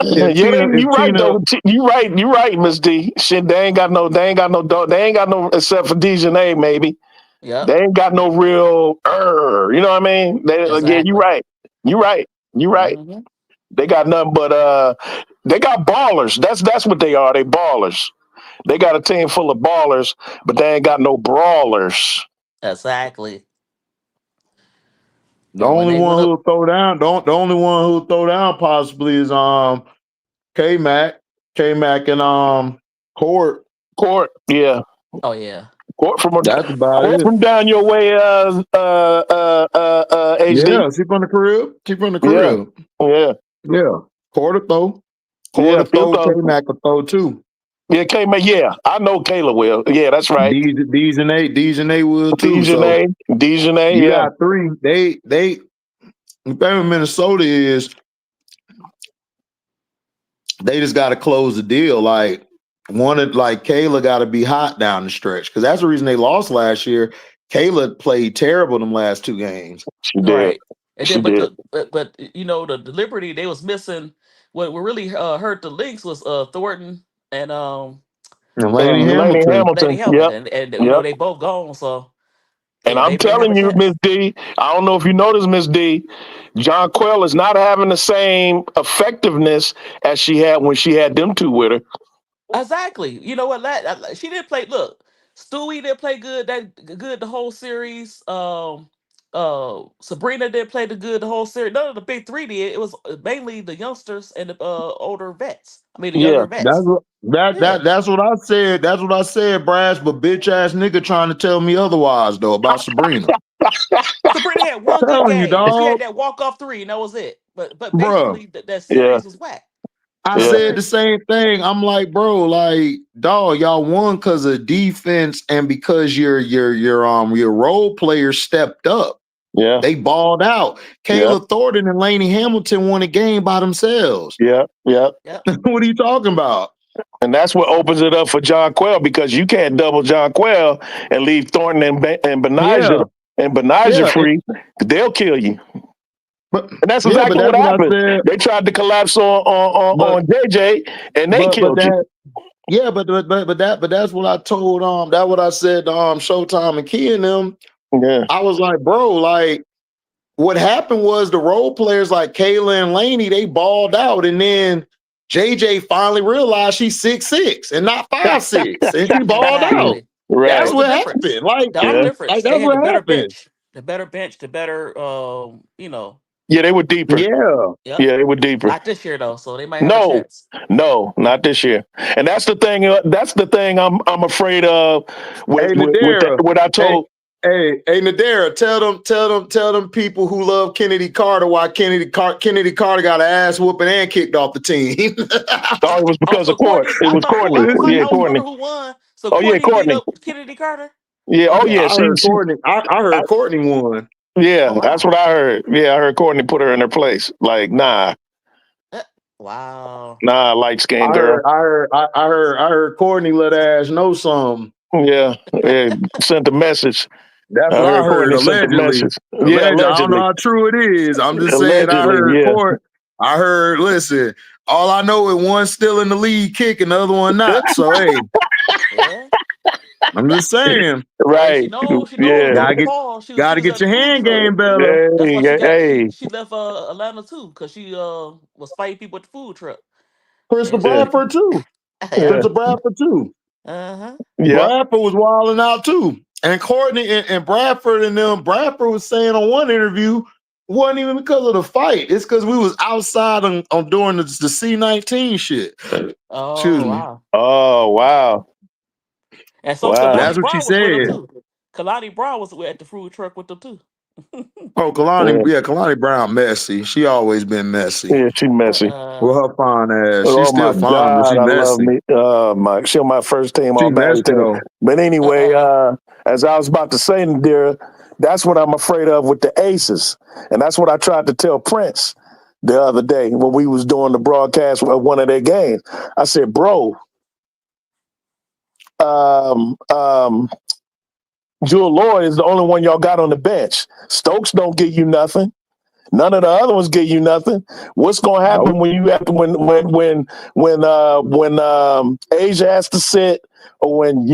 You're right though. You're right, Miss D. Shit, they ain't got no dog. They ain't got no except for Dejanay, maybe. Yeah. They ain't got no real you know what I mean? Exactly. Yeah, you're right. Mm-hmm. They got nothing but they got ballers. That's what they are. They ballers. They got a team full of ballers, but they ain't got no brawlers. Exactly. The only one who'll throw down, the only one who'll throw down possibly is K-Mac and Court. Court, yeah. Oh yeah. Court from That's about Court it. from down your way, HD. Yeah, she from the crib. She from the crib. Yeah. Court throw. Court throw. K-Mac will throw too. Yeah, K-Mac. Yeah, I know Kayla will. Yeah, that's right. Dejanay will too. Dejanay. You Yeah. got three. They. The thing with Minnesota is they just got to close the deal. Like Kayla got to be hot down the stretch because that's the reason they lost last year. Kayla played terrible them last 2 games. She did. Right. And then, but you know the Liberty they was missing. What really hurt the Lynx was Thornton and Lady Hamilton. And you know they both gone. So and I'm telling you, Miss D, I don't know if you noticed, Miss D, John Quell is not having the same effectiveness as she had when she had them 2 with her. Exactly. You know what? She didn't play. Look, Stewie didn't play good. The whole series. Sabrina didn't play the whole series. None of the big 3 did. It was mainly the youngsters and the older vets. I mean, the younger vets. That's what I said. That's what I said, Brass. But bitch ass nigga trying to tell me otherwise though about Sabrina. Sabrina had one good game. She had that walk-off 3, and that was it. But basically, that series was whack. I said the same thing. I'm like, bro, like, dog, y'all won because of defense and because your role players stepped up. Yeah, they balled out. Kayla Thornton and Lainey Hamilton won a game by themselves. Yeah. What are you talking about? And that's what opens it up for John Quell because you can't double John Quell and leave Thornton and Benijah free. They'll kill you. And that's exactly what happened. They tried to collapse on JJ, and they killed you. Yeah, but that's what I told that's what I said to Showtime and Key and them. Yeah, I was like, bro, like what happened was the role players like Kayla and Lainey, they balled out, and then JJ finally realized she's 6'6" and not 5'6", and she balled out. Right. That's what happened. Like that's what happened. The better bench, the better, you know. Yeah, they were deeper. Yeah. Yeah, they were deeper. Not this year though, so they might have a chance. No, not this year. And that's the thing. That's the thing I'm afraid of. What I told. Hey, Nadera, tell them people who love Kennedy Carter why Kennedy Carter got an ass whooping and kicked off the team. It was because of Courtney. It was Courtney. Yeah, Courtney. Who won? So Courtney. Kennedy Carter. Yeah. Oh yeah. I heard Courtney. I heard Courtney won. Yeah, that's what I heard. Yeah, I heard Courtney put her in her place. Like, nah. Wow. Nah, light skinned girl. I heard Courtney let her ass know something. Yeah, sent a message. That's what I heard. Allegedly. I don't know how true it is. I'm just saying. I heard I heard. Listen, all I know is one still in the lead kicking, the other one not. So hey. I'm just saying. Right. She knows gotta get your hand game better. She left Atlanta too because she was fighting people at the food truck. Crystal Bradford too. Crystal Bradford too. Uh-huh. Bradford was wilding out too. And Courtney and Bradford and them, Bradford was saying on one interview, wasn't even because of the fight. It's because we was outside on doing the C-19 shit. Oh, wow. And so that's what she said. Kalani Brown was at the food truck with them too. Kalani Brown messy. She always been messy. Yeah, she messy. With her fine ass. She's still fine, but she messy. She's my first team all bad team. But anyway, as I was about to say, Nadira, that's what I'm afraid of with the Aces. And that's what I tried to tell Prince the other day when we was doing the broadcast of one of their games. I said, bro, Jewel Lloyd is the only one y'all got on the bench. Stokes don't give you nothing. None of the other ones give you nothing. What's going to happen when you have to when Asia has to sit, or when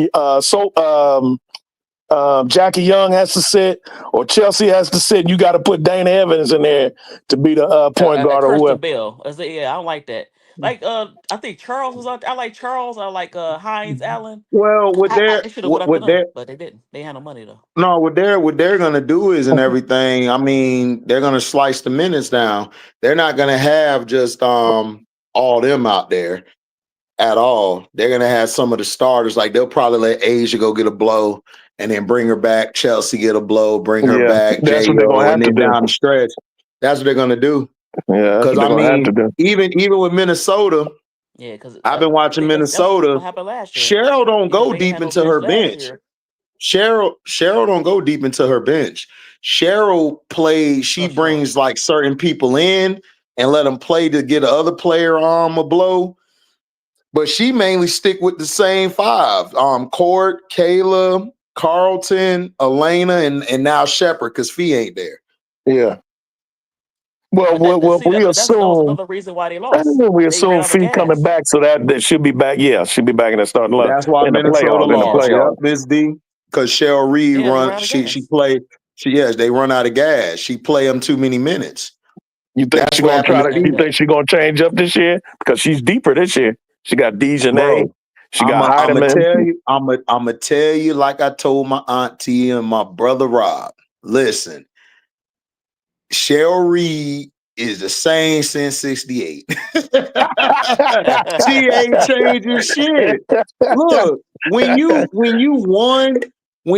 Jackie Young has to sit, or Chelsea has to sit? You got to put Dana Evans in there to be the point guard or whoever. Bell. I don't like that. Like I think Charles was out. I like Charles. I like Hines Allen. Well, They should have went after them, but they didn't. They had no money though. no, what they're gonna do is and everything. I mean, they're gonna slice the minutes down. They're not gonna have just all them out there at all. They're gonna have some of the starters. Like they'll probably let Asia go get a blow and then bring her back. Chelsea get a blow, bring her back. That's what they're gonna Jo, have and to then do. down the stretch. That's what they're gonna do. Yeah, that's Because what they're I gonna have to mean, do. even with Minnesota, Yeah, because I've been watching that's Minnesota. what happened last year. Cheryl don't go they deep had no into her last bench. year. Cheryl don't go deep into her bench. Cheryl plays, she brings like certain people in and let them play to get the other player a blow. But she mainly stick with the same five. Court, Kayla, Carlton, Elena, and now Shepard, because Fee ain't there. Yeah. Well, we That's assume another reason why they lost. we They ran assume out of Fee gas. coming back, so that should be back. Yeah, she'll be back in the starting line. That's why in Minnesota the lost. playoff. Yep, Miss D. Because Cheryl Reed they run out of gas. She play them too many minutes. You think she's gonna try to? You think she's gonna change up this year because she's deeper this year? She got Dejanay. She got I'm Heidemann. gonna tell you, like I told my auntie and my brother Rob. Listen, Cheryl Reed is the same since '68. She ain't changing shit. Look, when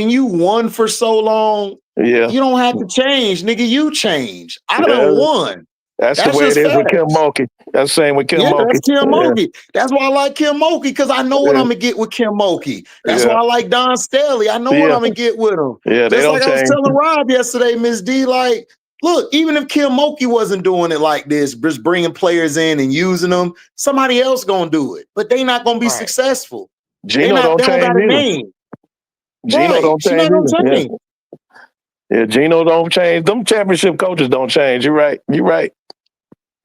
you won for so long, yeah, you don't have to change, nigga. You change. I done won. That's the way it is with Kim Mulkey. That's the same with Kim Mulkey. That's Kim Mulkey. That's why I like Kim Mulkey, because I know what I'm gonna get with Kim Mulkey. That's why I like Don Staley. I know what I'm gonna get with him. Yeah, just like I was telling Rob yesterday, Miss D, like, look, even if Kim Mulkey wasn't doing it like this, just bringing players in and using them, somebody else gonna do it. But they not gonna be successful. Gino don't change got a either. name. Gino don't She change not gonna either. change. Yeah, Gino don't change. Them championship coaches don't change. You're right. You're right.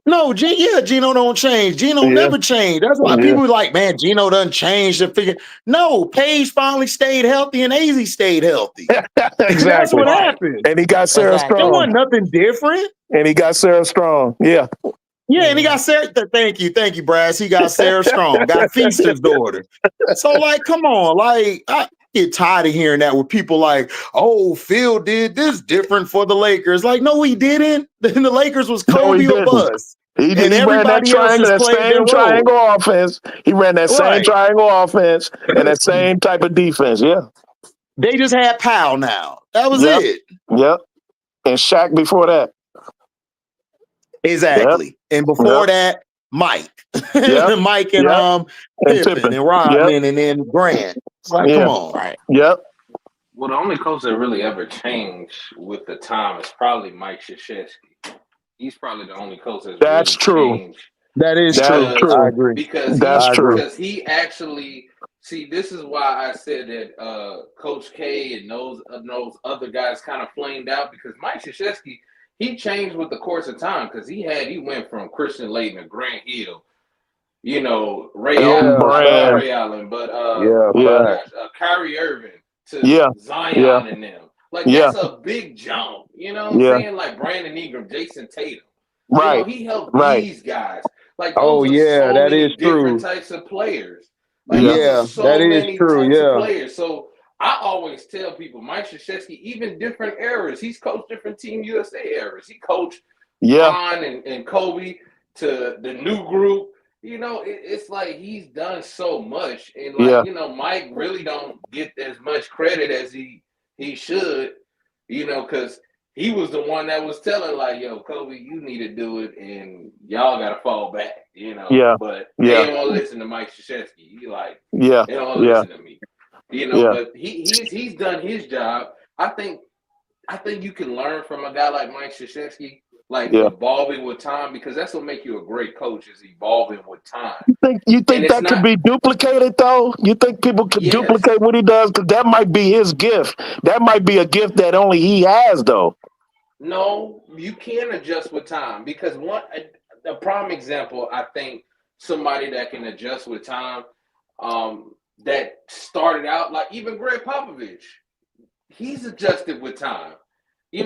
No, Gino don't change. Gino never changed. That's why people are like, man, Gino doesn't change the figure. No, Paige finally stayed healthy and AZ stayed healthy. Exactly. That's what happened. And he got Sarah Strong. There wasn't nothing different. And he got Sarah Strong. Yeah. Yeah, and he got Sarah. Thank you, Brass. He got Sarah Strong, got Feaster's daughter. So, like, come on, like, I get tired of hearing that with people like, oh, Phil did this different for the Lakers. Like, no, he didn't. The Lakers was Kobe or bust. He ran that triangle, that same triangle offense. He ran that same triangle offense and that same type of defense. Yeah. They just had Powell now. That was it. Yep. And Shaq before that. Exactly. Yep. And before that, Mike. Mike and Pippen and Rodman and then Grant. It's like, come on. Right. Yep. Well, the only coach that really ever changed with the time is probably Mike Krzyzewski. He's probably the only coach that's really changed. That is true. I agree. Because he actually this is why I said that Coach K and those other guys kind of flamed out, because Mike Krzyzewski, he changed with the course of time, because he went from Christian Laettner to Grant Hill, Ray Allen, but Kyrie Irving to Zion and them. Like, that's a big jump. You know what I'm saying? Like Brandon Ingram, Jason Tatum. Right. He helped these guys. Like, those that is different true. types of players. Like, that is true. Types of players. So I always tell people, Mike Krzyzewski, even different eras, he's coached different Team USA eras. He coached Ron and Kobe to the new group. It's like he's done so much. And, like, Mike really don't get as much credit as he should, because he was the one that was telling, like, yo, Kobe, you need to do it, and y'all got to fall back, But they don't want to listen to Mike Krzyzewski. They don't want to listen to me. But he's done his job. I think you can learn from a guy like Mike Krzyzewski, like evolving with time, because that's what make you a great coach, is evolving with time. You think that could be duplicated, though? You think people could duplicate what he does? Because that might be his gift. That might be a gift that only he has, though. No, you can adjust with time, because a prime example, I think, somebody that can adjust with time, that started out, like even Greg Popovich, he's adjusted with time. He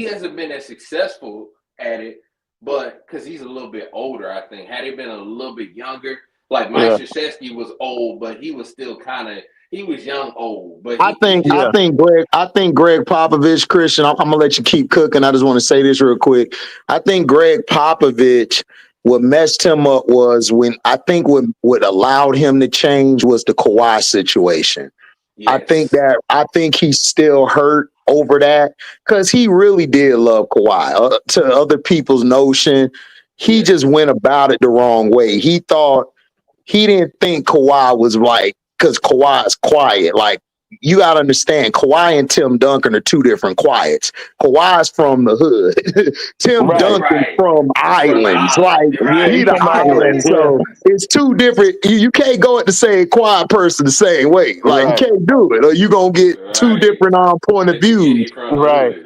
hasn't been as successful at it, but because he's a little bit older, I think. Had he been a little bit younger, like Mike Krzyzewski was old, but he was still he was young old. But I think Greg Popovich, Christian, I'm gonna let you keep cooking. I just want to say this real quick. I think Greg Popovich, what messed him up was what allowed him to change was the Kawhi situation. yes. I think he's still hurt over that because he really did love Kawhi. To other people's notion, he just went about it the wrong way. He didn't think Kawhi was like, because Kawhi's quiet. Like, you got to understand, Kawhi and Tim Duncan are two different quiets. Kawhi's from the hood. Tim Duncan from islands. Like, he the island. So it's two different. You can't go at the same quiet person the same way. Like, you can't do it, or you going to get two different point of views. Right.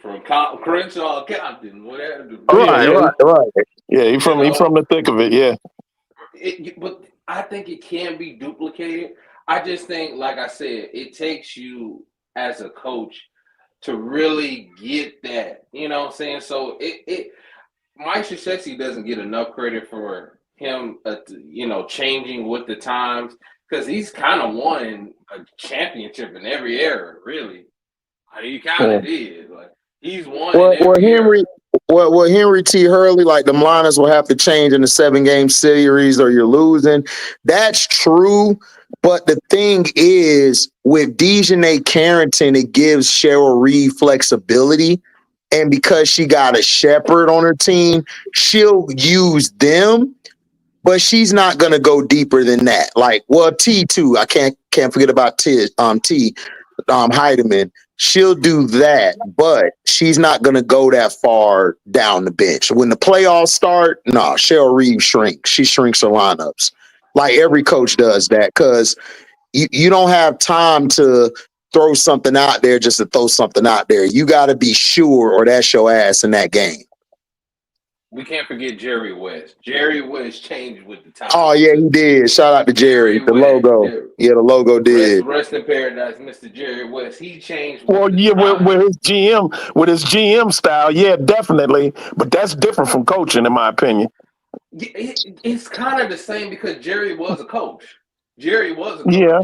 From Crenshaw, Compton, whatever. Right. Yeah, he's from the thick of it. Yeah. But I think it can be duplicated. I just think, like I said, it takes you as a coach to really get that. You know what I'm saying? So Mike Krzyzewski doesn't get enough credit for him, changing with the times, because he's kind of won a championship in every era, really. He kind of did. Like, he's won in every era. Henry T. Hurley, like the liners will have to change in the 7-game series or you're losing. That's true. But the thing is, with Dejanay Carrington, it gives Cheryl Reed flexibility. And because she got a shepherd on her team, she'll use them, but she's not going to go deeper than that. Like, well, T too. I can't forget about T. Heidemann. She'll do that, but she's not going to go that far down the bench. When the playoffs start, Cheryl Reed shrinks. She shrinks her lineups. Like every coach does that, because you don't have time to throw something out there just to throw something out there. You got to be sure, or that's your ass in that game. We can't forget Jerry West. Jerry West changed with the time. Oh, yeah, he did. Shout out to Jerry. The West, logo. Yeah, the logo did. Rest in paradise, Mr. Jerry West. He changed with his GM style. Yeah, definitely. But that's different from coaching, in my opinion. It's kind of the same, because Jerry was a coach. Yeah.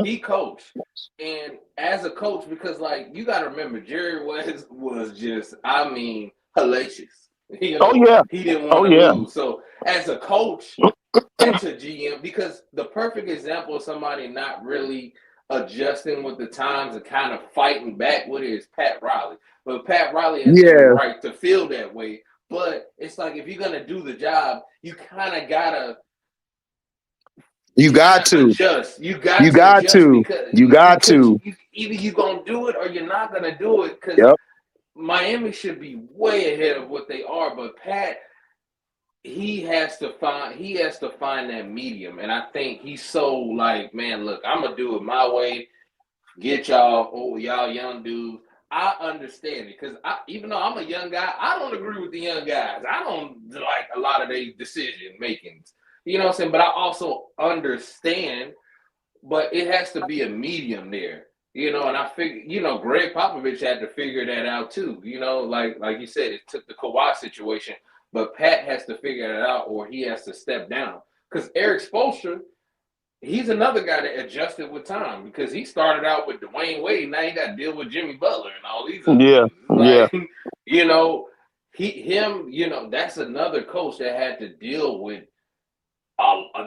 He coached. And as a coach, because, like, you got to remember, Jerry West was just, hellacious. He didn't want to lose. So as a coach and to GM, because the perfect example of somebody not really adjusting with the times and kind of fighting back with it is Pat Riley. But Pat Riley has every right to feel that way. But it's like, if you're gonna do the job, you kind of gotta. You got to adjust. You got to. Either you're gonna do it or you're not gonna do it, because Miami should be way ahead of what they are, but Pat, he has to find that medium. And I think he's so like, man, look, I'm gonna do it my way. Get y'all young dudes. I understand it, because even though I'm a young guy, I don't agree with the young guys. I don't like a lot of their decision makings. You know what I'm saying? But I also understand, but it has to be a medium there. And I figure, Greg Popovich had to figure that out too. Like you said, it took the Kawhi situation, but Pat has to figure that out, or he has to step down. Because Eric Spoelstra, he's another guy that adjusted with time, because he started out with Dwayne Wade. Now he got to deal with Jimmy Butler and all these other that's another coach that had to deal with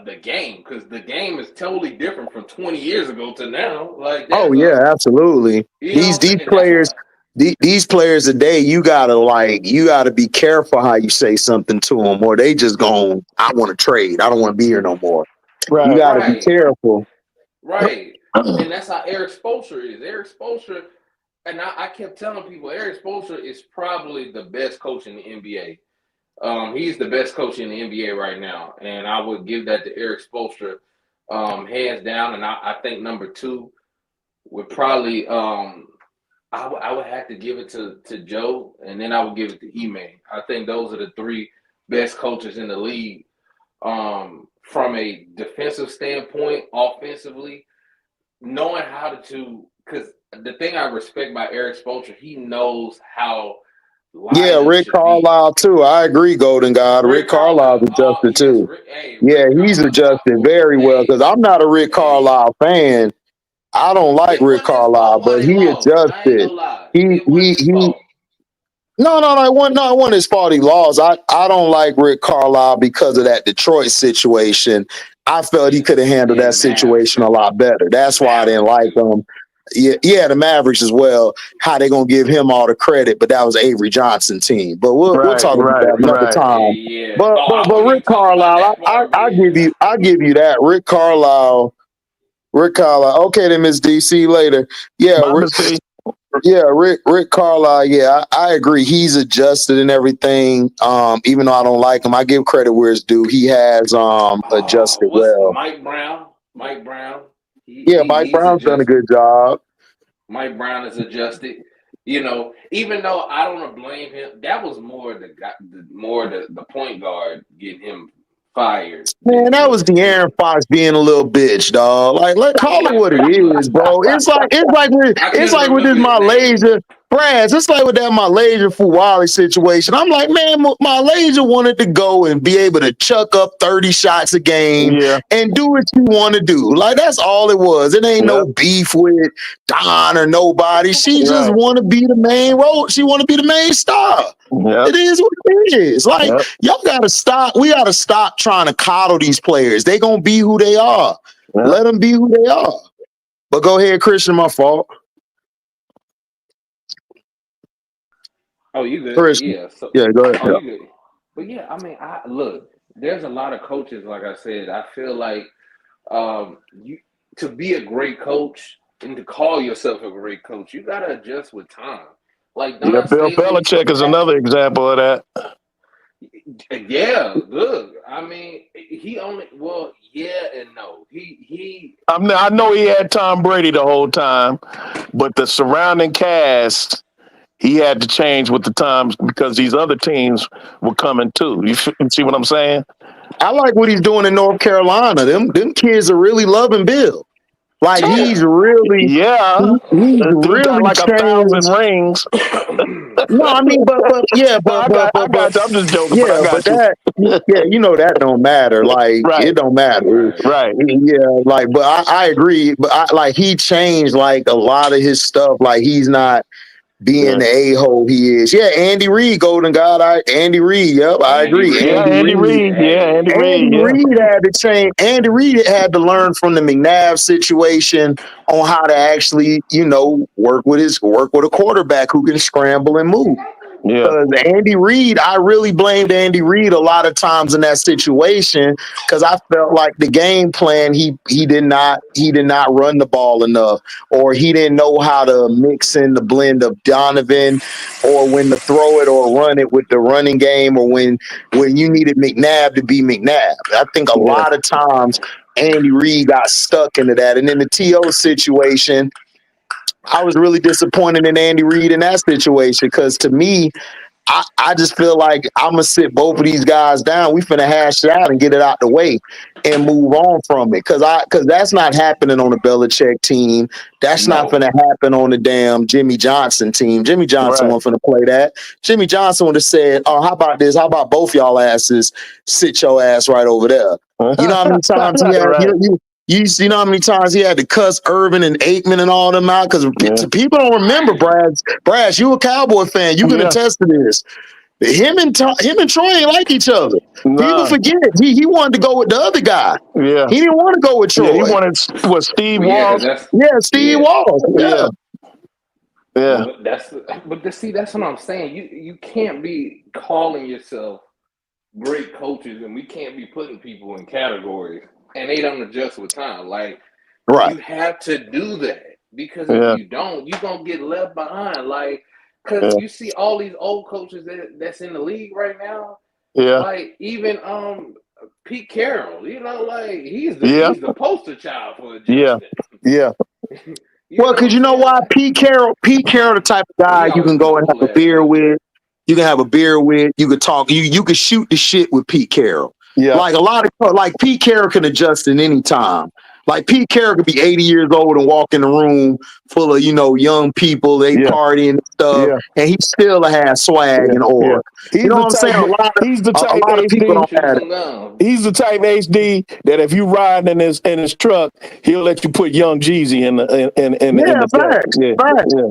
the game, because the game is totally different from 20 years ago to now. Like, absolutely. These players today, you gotta be careful how you say something to them, or they just I want to trade. I don't want to be here no more. Right. You gotta be careful. Right. And that's how Eric Spoelstra is. Eric Spoelstra, and I kept telling people, Eric Spoelstra is probably the best coach in the NBA. He's the best coach in the NBA right now, and I would give that to Eric Spoelstra, hands down. And I think number 2 would probably I would have to give it to Joe, and then I would give it to Ime. I think those are the 3 best coaches in the league. From a defensive standpoint, offensively, knowing how to, because the thing I respect by Eric Spoelstra, he knows how Yeah, lineup Rick should be. Carlisle too. I agree, Golden God. Rick Rick Carlisle's Carlisle, adjusted yes, too. Rick, hey, Yeah, Rick he's Carlisle got adjusted for very well because I'm not a Rick hey, Carlisle fan. I don't like it Rick wasn't his Carlisle, fault why but they he lost. I ain't adjusted. gonna lie, He it wasn't he his he. fault. No, it wasn't his fault he lost. I don't like Rick Carlisle because of that Detroit situation. I felt he could have Yes, handled that and Mavs situation a too, lot better. That's why I didn't Mavericks like too. him. Yeah, the Mavericks as well. How they gonna give him all the credit? But that was Avery Johnson team. But we'll Right, talk about right, that another right. Yeah, time. yeah. But Oh, but I but wasn't Rick even talking about Carlisle, that part, but I give you that. Rick Carlisle. Okay, then Miss D. See you later. Yeah, Mama say, Rick Carlisle. Yeah, I agree. He's adjusted and everything. Even though I don't like him, I give credit where it's due. He has adjusted what's well. Mike Brown? Mike Brown, Yeah, Mike he's Brown's done a adjusted. good job. Mike Brown is adjusted. You know, even though I don't blame him, that was more the point guard getting him fired than Man, it that was was De'Aaron him. Fox being a little bitch, dog. Like, let call it Yeah, what it bro. is, bro. I It's couldn't like with this remember his name. Malaysia, Braz. It's like with that Malaysia Fuwali situation. I'm like, man, Malaysia wanted to go and be able to chuck up 30 shots a game yeah, and do what you want to do. Like that's all it was. It ain't yeah, no beef with Don or nobody. She just right, want to be the main role. She want to be the main star. yeah, It is what it is. Like yeah, y'all gotta stop. We gotta stop trying to coddle these players. They gonna be who they are. yeah. Let them be who they are. But go ahead, Christian. My fault, Oh, you good? Christian. Yeah. So, Yeah, go ahead. oh, you good? But yeah, I mean, I look. There's a lot of coaches. Like I said, I feel like you to be a great coach and to call yourself a great coach, you gotta adjust with time. Like Yeah, Don Bill Staley Belichick is had, another example of that. yeah, look. I mean, he only well, yeah and no. He I know he had Tom Brady the whole time, but the surrounding cast, he had to change with the times because these other teams were coming too. You see what I'm saying? I like what he's doing in North Carolina. Them kids are really loving Bill. Like yeah. Yeah, he's dude got really like 1,000 changed. rings. No, I mean, but yeah, No, I got you. I'm just joking, but I yeah, but got you. yeah, you know that don't matter. Like Right, it don't matter. Right. right. Yeah, like, but I agree. But like he changed like a lot of his stuff. Like he's not being Yeah, the a-hole he is. Yeah, Andy Reid, Golden God. Andy Reid. Yep, I Andy agree. yeah. Reid. Andy Andy Reid. Reid. Yeah, Hey, Andy Reid. Andy Yeah, Reid had to change. Andy Reid had to learn from the McNabb situation on how to actually, work with a quarterback who can scramble and move. yeah, Because Andy Reid, I really blamed Andy Reid a lot of times in that situation because I felt like the game plan he did not run the ball enough, or he didn't know how to mix in the blend of Donovan, or when to throw it or run it with the running game, or when you needed McNabb to be McNabb. I think a yeah, lot of times Andy Reid got stuck into that, and in the TO situation, I was really disappointed in Andy Reid in that situation because to me, I just feel like I'm gonna sit both of these guys down. We finna hash it out and get it out the way and move on from it. Cause that's not happening on the Belichick team. That's not no. gonna happen on the damn Jimmy Johnson team. Jimmy Johnson right. wasn't finna play that. Jimmy Johnson would have said, "Oh, how about this? How about both y'all asses sit your ass right over there?" You know how many times he had Right. you know how many times he had to cuss Irvin and Aikman and all them out because Yeah, people don't remember Right. Brad, you a Cowboy fan. You can yeah. attest to this. Him and Troy ain't like each other. People Nah, forget he wanted to go with the other guy. yeah, He didn't want to go with yeah. He Troy. wanted Steve Well, yeah, because Walsh. that's Yeah, Steve yeah. Walsh. Yeah, Yeah, yeah, Well, see, that's what I'm saying. You can't be calling yourself great coaches, and we can't be putting people in categories, and they don't adjust with time. Like right. you have to do that because if yeah, you don't, you're gonna get left behind. Like, cause yeah, you see all these old coaches that's in the league right now. yeah, Like even Pete Carroll, like yeah, he's the poster child for yeah, adjusting. Yeah. You Well, know what because I'm you know saying? why Like, Pete Carroll, the type of and he guy you always can been go and have cool a ass beer nigga. with. You can have a beer with. You could talk. You could shoot the shit with Pete Carroll. yeah, Like a lot of like Pete Carroll can adjust at any time. Like Pete Carroll could be 80 years old and walk in a room full of, young people, they partying and stuff, and he still has swag and aura. You know what I'm saying? He's the A type lot of people HD. don't have it. He's the type HD that if you riding in his truck, he'll let you put Young Jeezy in the facts.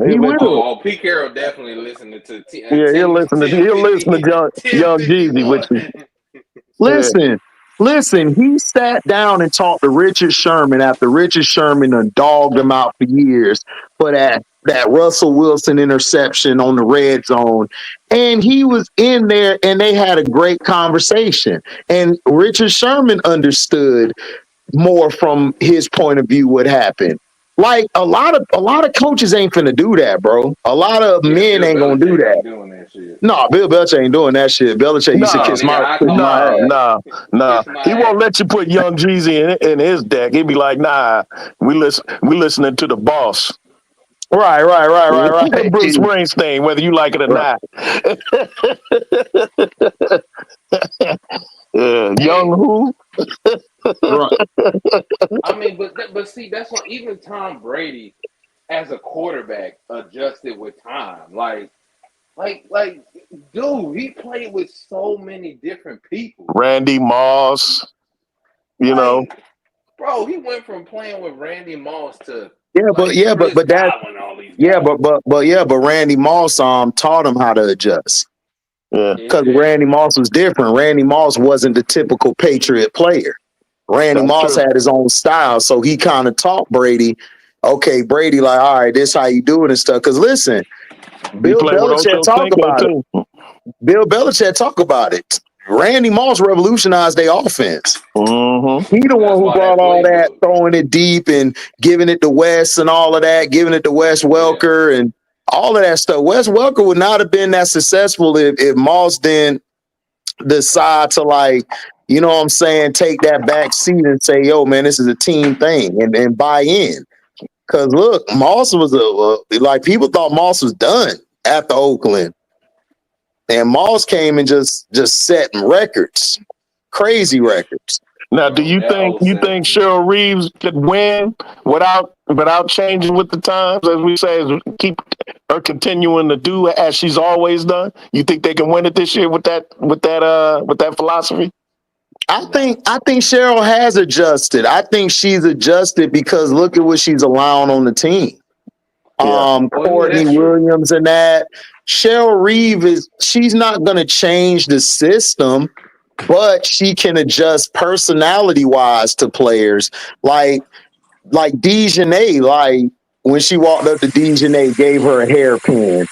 He will. Oh, Pete Carroll definitely listening to he'll listen to Young Jeezy with you. Listen, he sat down and talked to Richard Sherman after Richard Sherman done dogged him out for years for that Russell Wilson interception on the red zone. And he was in there and they had a great conversation. And Richard Sherman understood more from his point of view what happened. Like a lot of coaches ain't finna do that, bro. A lot of men ain't gonna do that. No, Bill Belichick ain't doing that shit. Belichick used to kiss my ass. He won't let you put Young Jeezy in his deck. He'd be like, nah, we listening to the boss. Right. Bruce Springsteen, whether you like it or not. Young who? I mean, but see, that's why even Tom Brady, as a quarterback, adjusted with time. Like, dude, he played with so many different people. Randy Moss, know. Bro, he went from playing with Randy Moss to but Randy Moss taught him how to adjust. Because Randy Moss was different. Randy Moss wasn't the typical Patriot player. Randy Moss had his own style, so he kind of taught Brady. Okay, Brady, like, all right, this how you do it and stuff. Because listen, Bill Belichick talk about it. Bill Belichick talk about it. Randy Moss revolutionized their offense. Mm-hmm. He the one who brought all that, throwing it deep and giving it to Wes and all of that, giving it to Wes Welker and all of that stuff. Wes Welker would not have been that successful if Moss didn't decide to, like, you know what I'm saying, take that back seat and say, yo, man, this is a team thing and buy in. Because, look, Moss was like, people thought Moss was done after Oakland. And Moss came and just set records, crazy records. Now, do you think Cheryl Reeves could win without changing with the times, as we say, keep her continuing to do as she's always done? You think they can win it this year with that philosophy? I think Cheryl has adjusted. I think she's adjusted because look at what she's allowing on the team. Courtney Williams and that. Cheryl Reeves she's not going to change the system, but she can adjust personality wise to players like Dejanay. Like when she walked up to Dejanay, gave her a hairpin,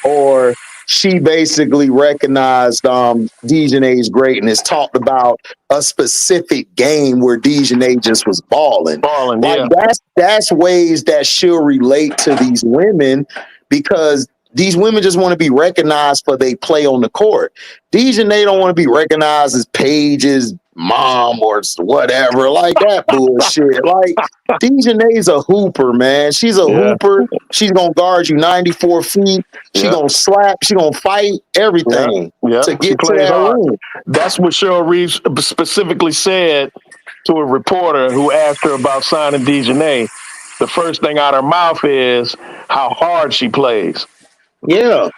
or she basically recognized Dejanay's greatness, talked about a specific game where Dejanay just was balling. That's ways that she'll relate to these women because these women just want to be recognized for they play on the court. Dejanay don't want to be recognized as Paige's mom or whatever, like that bullshit. Like Dejanay's a hooper, man. She's a hooper. She's gonna guard you 94 feet. She gonna slap. She gonna fight everything to get to that room. That's what Cheryl Reeves specifically said to a reporter who asked her about signing Dejanay. The first thing out her mouth is how hard she plays. Yeah.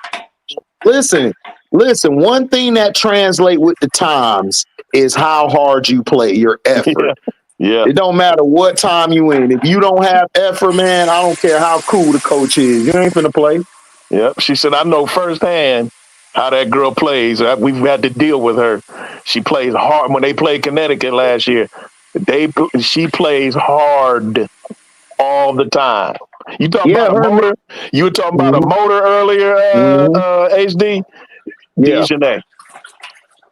Listen. One thing that translates with the times is how hard you play, your effort. Yeah. It don't matter what time you in. If you don't have effort, man, I don't care how cool the coach is. You ain't finna play. Yep. She said, I know firsthand how that girl plays. We've had to deal with her. She plays hard. When they played Connecticut last year, she plays hard all the time. You talking about a motor? You were talking about a motor earlier, HD? Dejanay.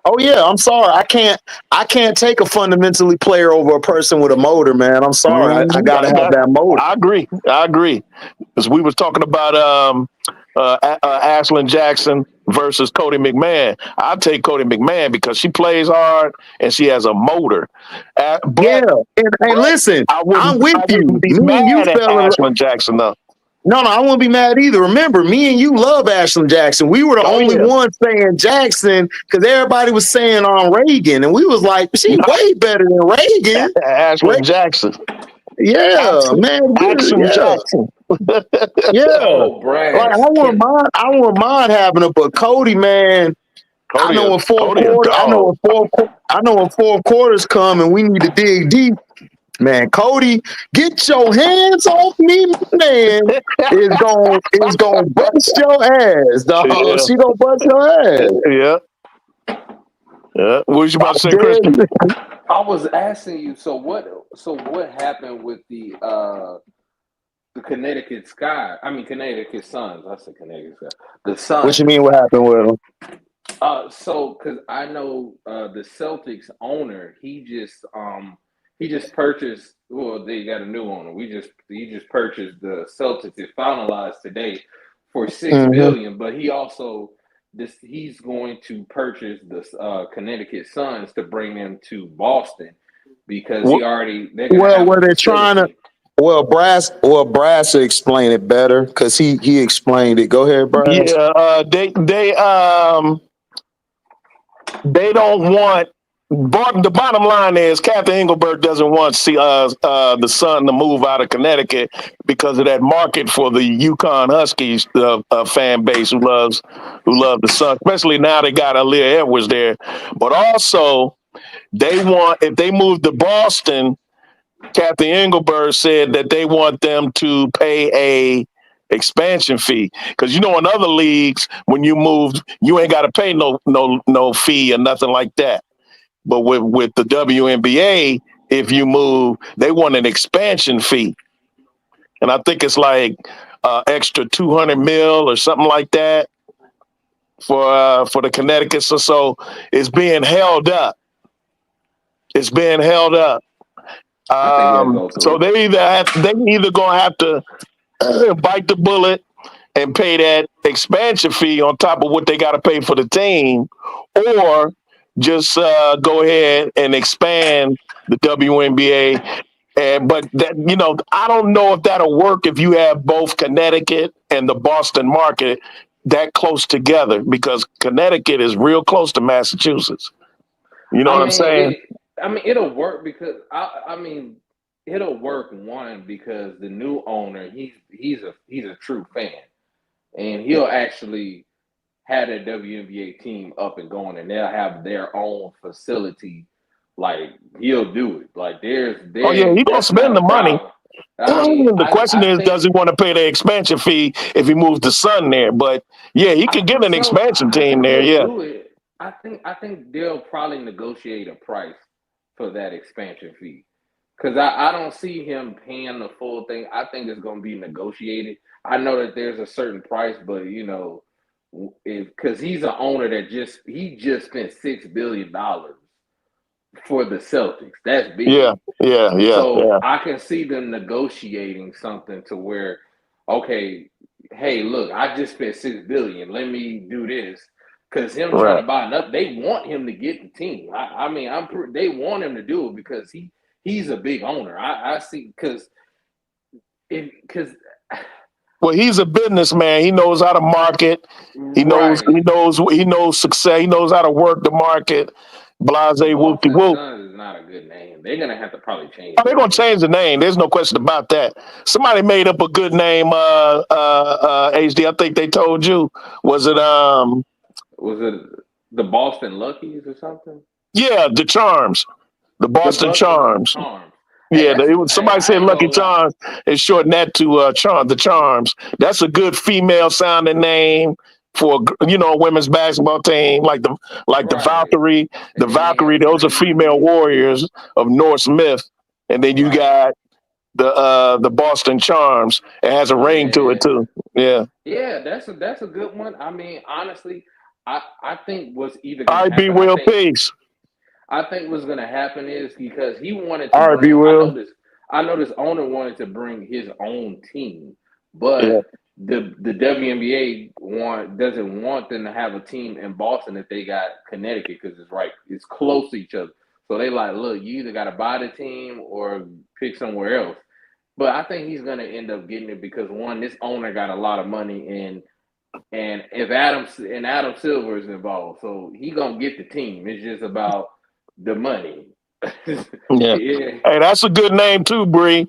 Oh yeah, I'm sorry. I can't take a fundamentally player over a person with a motor, man. I'm sorry. I gotta have that motor. I agree. Because we was talking about Ashlyn Jackson versus Cody McMahon. I take Cody McMahon because she plays hard and she has a motor. Listen, I'm with you. Me and you fell in Ashlyn Jackson though. No, I wouldn't be mad either. Remember, me and you love Ashlyn Jackson. We were the only ones saying Jackson because everybody was saying on Reagan, and we was like, she's way better than Reagan. Ashlyn Jackson. Yeah, man. Action Jackson. Yeah. Oh, Like Brass. I wouldn't mind having it, but Cody, man, I know in fourth quarters come and we need to dig deep. Man, Cody, get your hands off me, man. Is gonna bust your ass, dog. Yeah. She gonna bust your ass. Yeah. Yeah. What was you about to say, Christian? I was asking you. So what happened with the Connecticut Sky? I mean Connecticut Suns. I said Connecticut Sky. The Suns. What you mean? What happened with them? So because I know the Celtics owner, he just purchased. Well, they got a new owner. He just purchased the Celtics. It finalized today for $6 billion, but he also he's going to purchase the Connecticut Suns to bring them to Boston because Brass explain it better because he explained it. Go ahead, Brass. Yeah, they don't want. The bottom line is Kathy Engelbert doesn't want the Sun to move out of Connecticut because of that market for the UConn Huskies fan base who love the Sun, especially now they got Aaliyah Edwards there. But also, they want, if they move to Boston, Kathy Engelbert said that they want them to pay a expansion fee because in other leagues when you move you ain't got to pay no fee or nothing like that. But with the WNBA, if you move, they want an expansion fee. And I think it's like extra 200 mil or something like that for the Connecticut. So it's being held up. It's being held up. So they either gonna have to bite the bullet and pay that expansion fee on top of what they got to pay for the team, or just go ahead and expand the WNBA. But that, I don't know if that'll work if you have both Connecticut and the Boston market that close together, because Connecticut is real close to Massachusetts. You know what I'm saying? It'll work because it'll work because the new owner, he's a true fan. And he'll actually have that WNBA team up and going, and they'll have their own facility. Like he'll do it. Like there's he's gonna spend the money. The question is, does he want to pay the expansion fee if he moves the Sun there? But yeah, he could get an expansion team there. Yeah, do it. I think they'll probably negotiate a price for that expansion fee. Because I don't see him paying the full thing. I think it's going to be negotiated. I know that there's a certain price, but because he's an owner that just spent $6 billion for the Celtics. That's big. Yeah. So I can see them negotiating something to where, okay, hey, look, I just spent $6 billion. Let me do this. Because him trying to buy enough, they want him to get the team. They want him to do it because he's a big owner. I see well, he's a businessman. He knows how to market. He knows success. He knows how to work the market. Blase whoopty whoop. Is not a good name. They're gonna have to probably change. They're gonna change the name. There's no question about that. Somebody made up a good name. HD. I think they told you. Was it the Boston Luckies or something? Yeah, the Charms. The Boston Charms. Yeah, somebody said Lucky Charms. It's shortened that to the Charms. That's a good female sounding name for a women's basketball team, like the Valkyrie. The Valkyrie, those are female warriors of North Smith, and then you got the Boston Charms. It has a ring to it too. Yeah. Yeah, that's a good one. I mean, honestly, I think what's either gonna happen, Will, peace. I think what's gonna happen is because he wanted to I know this owner wanted to bring his own team, but the WNBA doesn't want them to have a team in Boston if they got Connecticut because it's close to each other. So they like, look, you either gotta buy the team or pick somewhere else. But I think he's gonna end up getting it because this owner got a lot of money and if Adam Silver is involved, so he gonna get the team. It's just about the money. Yeah. Hey, that's a good name too, Bree.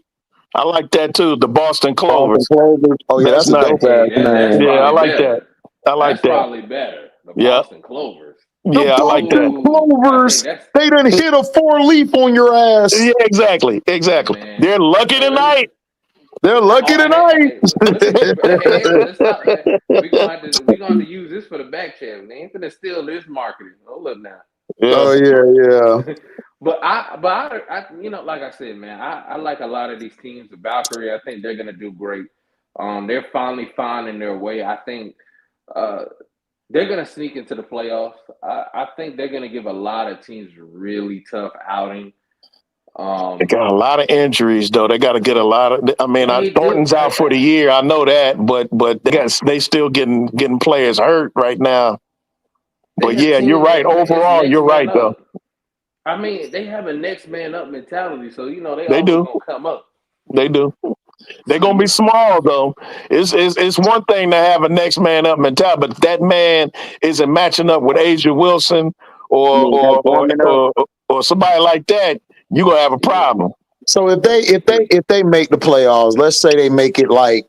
I like that too. The Boston Boston Clovers. Clovers. Oh yeah, That's that's a nice. dope ass That's name. Yeah, I probably like that. better. I like That's that. probably better. The Yeah. Boston Clovers. The Yeah, I like that. Boston Ooh, I think Clovers. that's They done hit a 4-leaf on your ass. Yeah, exactly. man. They're lucky tonight. They're lucky tonight. Listen, hey, let's stop. We're gonna have to use this for the back chat. They ain't gonna steal this marketing. Hold up now. Oh yeah. But I, like I said, man, I like a lot of these teams. The Valkyrie, I think they're gonna do great. They're finally finding their way. I think they're gonna sneak into the playoffs. I think they're gonna give a lot of teams really tough outing. They got a lot of injuries though. They got to get a lot of. I mean, They do. Thornton's out for the year. I know that, but they still getting players hurt right now. But yeah, you're right. Overall, you're right though. I mean, they have a next man up mentality, so they They always do. gonna come up. They do. They're gonna be small though. It's one thing to have a next man up mentality, but if that man isn't matching up with Asia Wilson or somebody like that, you're gonna have a problem. So if they make the playoffs, let's say they make it, like,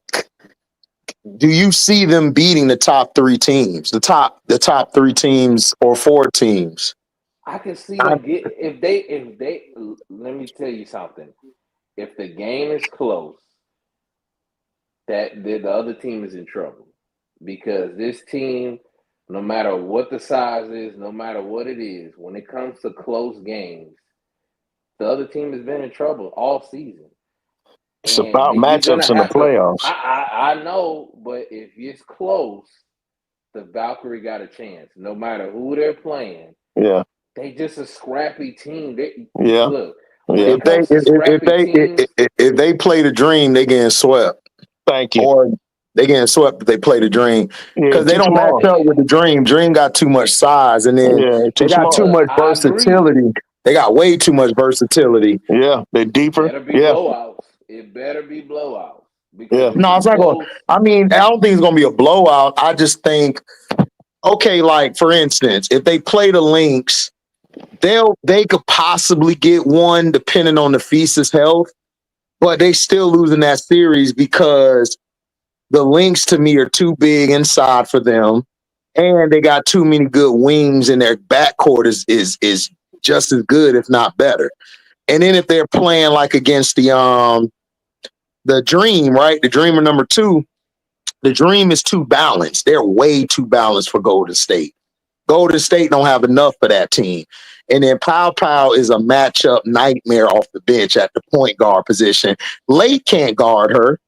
do you see them beating the top 3 teams, the top 3 teams or 4 teams? I can see them get if they. Let me tell you something. If the game is close, that the other team is in trouble, because this team, no matter what the size is, no matter what it is, when it comes to close games, the other team has been in trouble all season. It's about matchups in the playoffs. I know, but if it's close, the Valkyrie got a chance. No matter who they're playing. Yeah. They just a scrappy team. Look, if they play the dream, they getting swept. Thank you. Or they getting swept if they play the dream, because they don't match up with the dream. Dream got too much size, and then they got too much versatility. They got way too much versatility. Yeah, they're deeper. Blowouts. It better be blowouts. No, it's not going. I mean, I don't think it's going to be a blowout. I just think, okay, like for instance, if they play the Lynx, they could possibly get one depending on the Feast's health, but they still losing that series because the Lynx to me are too big inside for them, and they got too many good wings, and their backcourt is just as good, if not better. And then if they're playing like against the Dream, right? The Dreamer number 2, the Dream is too balanced. They're way too balanced for Golden State. Golden State don't have enough for that team. And then Pow is a matchup nightmare off the bench at the point guard position. Late can't guard her.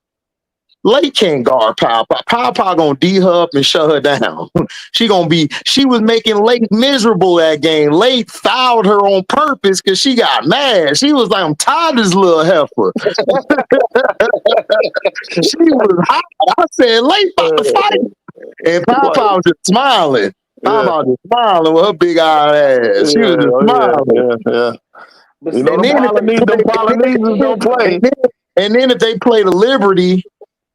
Late can't guard Pow. Pow gonna D her up and shut her down. She was making Late miserable that game. Late fouled her on purpose because she got mad. She was like, I'm tired of this little heifer. She was hot. I said, Late about to fight. And Pow was just smiling. Pow just smiling with her big eyed ass. She was just smiling. You know, the Polynesians don't play. And then if they play the Liberty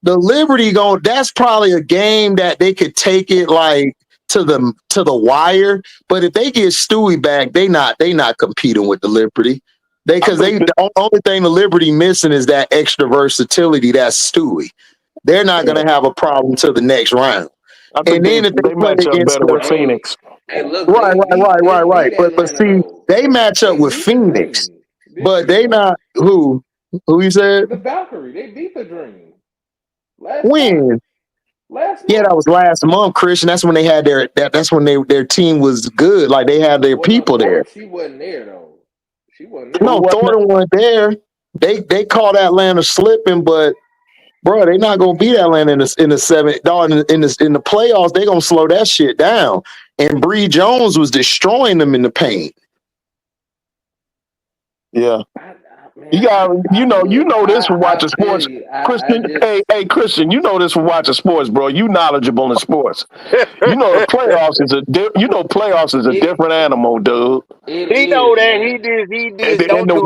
that's probably a game that they could take it like to the wire. But if they get Stewie back, they not competing with the Liberty. The only thing the Liberty missing is that extra versatility. That's Stewie. They're not going to have a problem till the next round. And then if they match up better with Phoenix. Hey, look, right. But see, they match up with Phoenix, but they not who you said? The Valkyrie. They beat the Dream. When? Last month. Yeah, that was last month, Christian. That's when they had that's when their team was good. Like they had their people there. She wasn't there though. She wasn't there. No, Thornton wasn't there. They called Atlanta slipping, but bro, they not gonna beat Atlanta in the 7th. In the playoffs, they gonna slow that shit down. And Bree Jones was destroying them in the paint. Yeah. You know this from watching sports, Christian. Hey, Christian, you know this from watching sports, bro. You knowledgeable in sports. You know the playoffs is a different animal, dude. He know that. He did. And the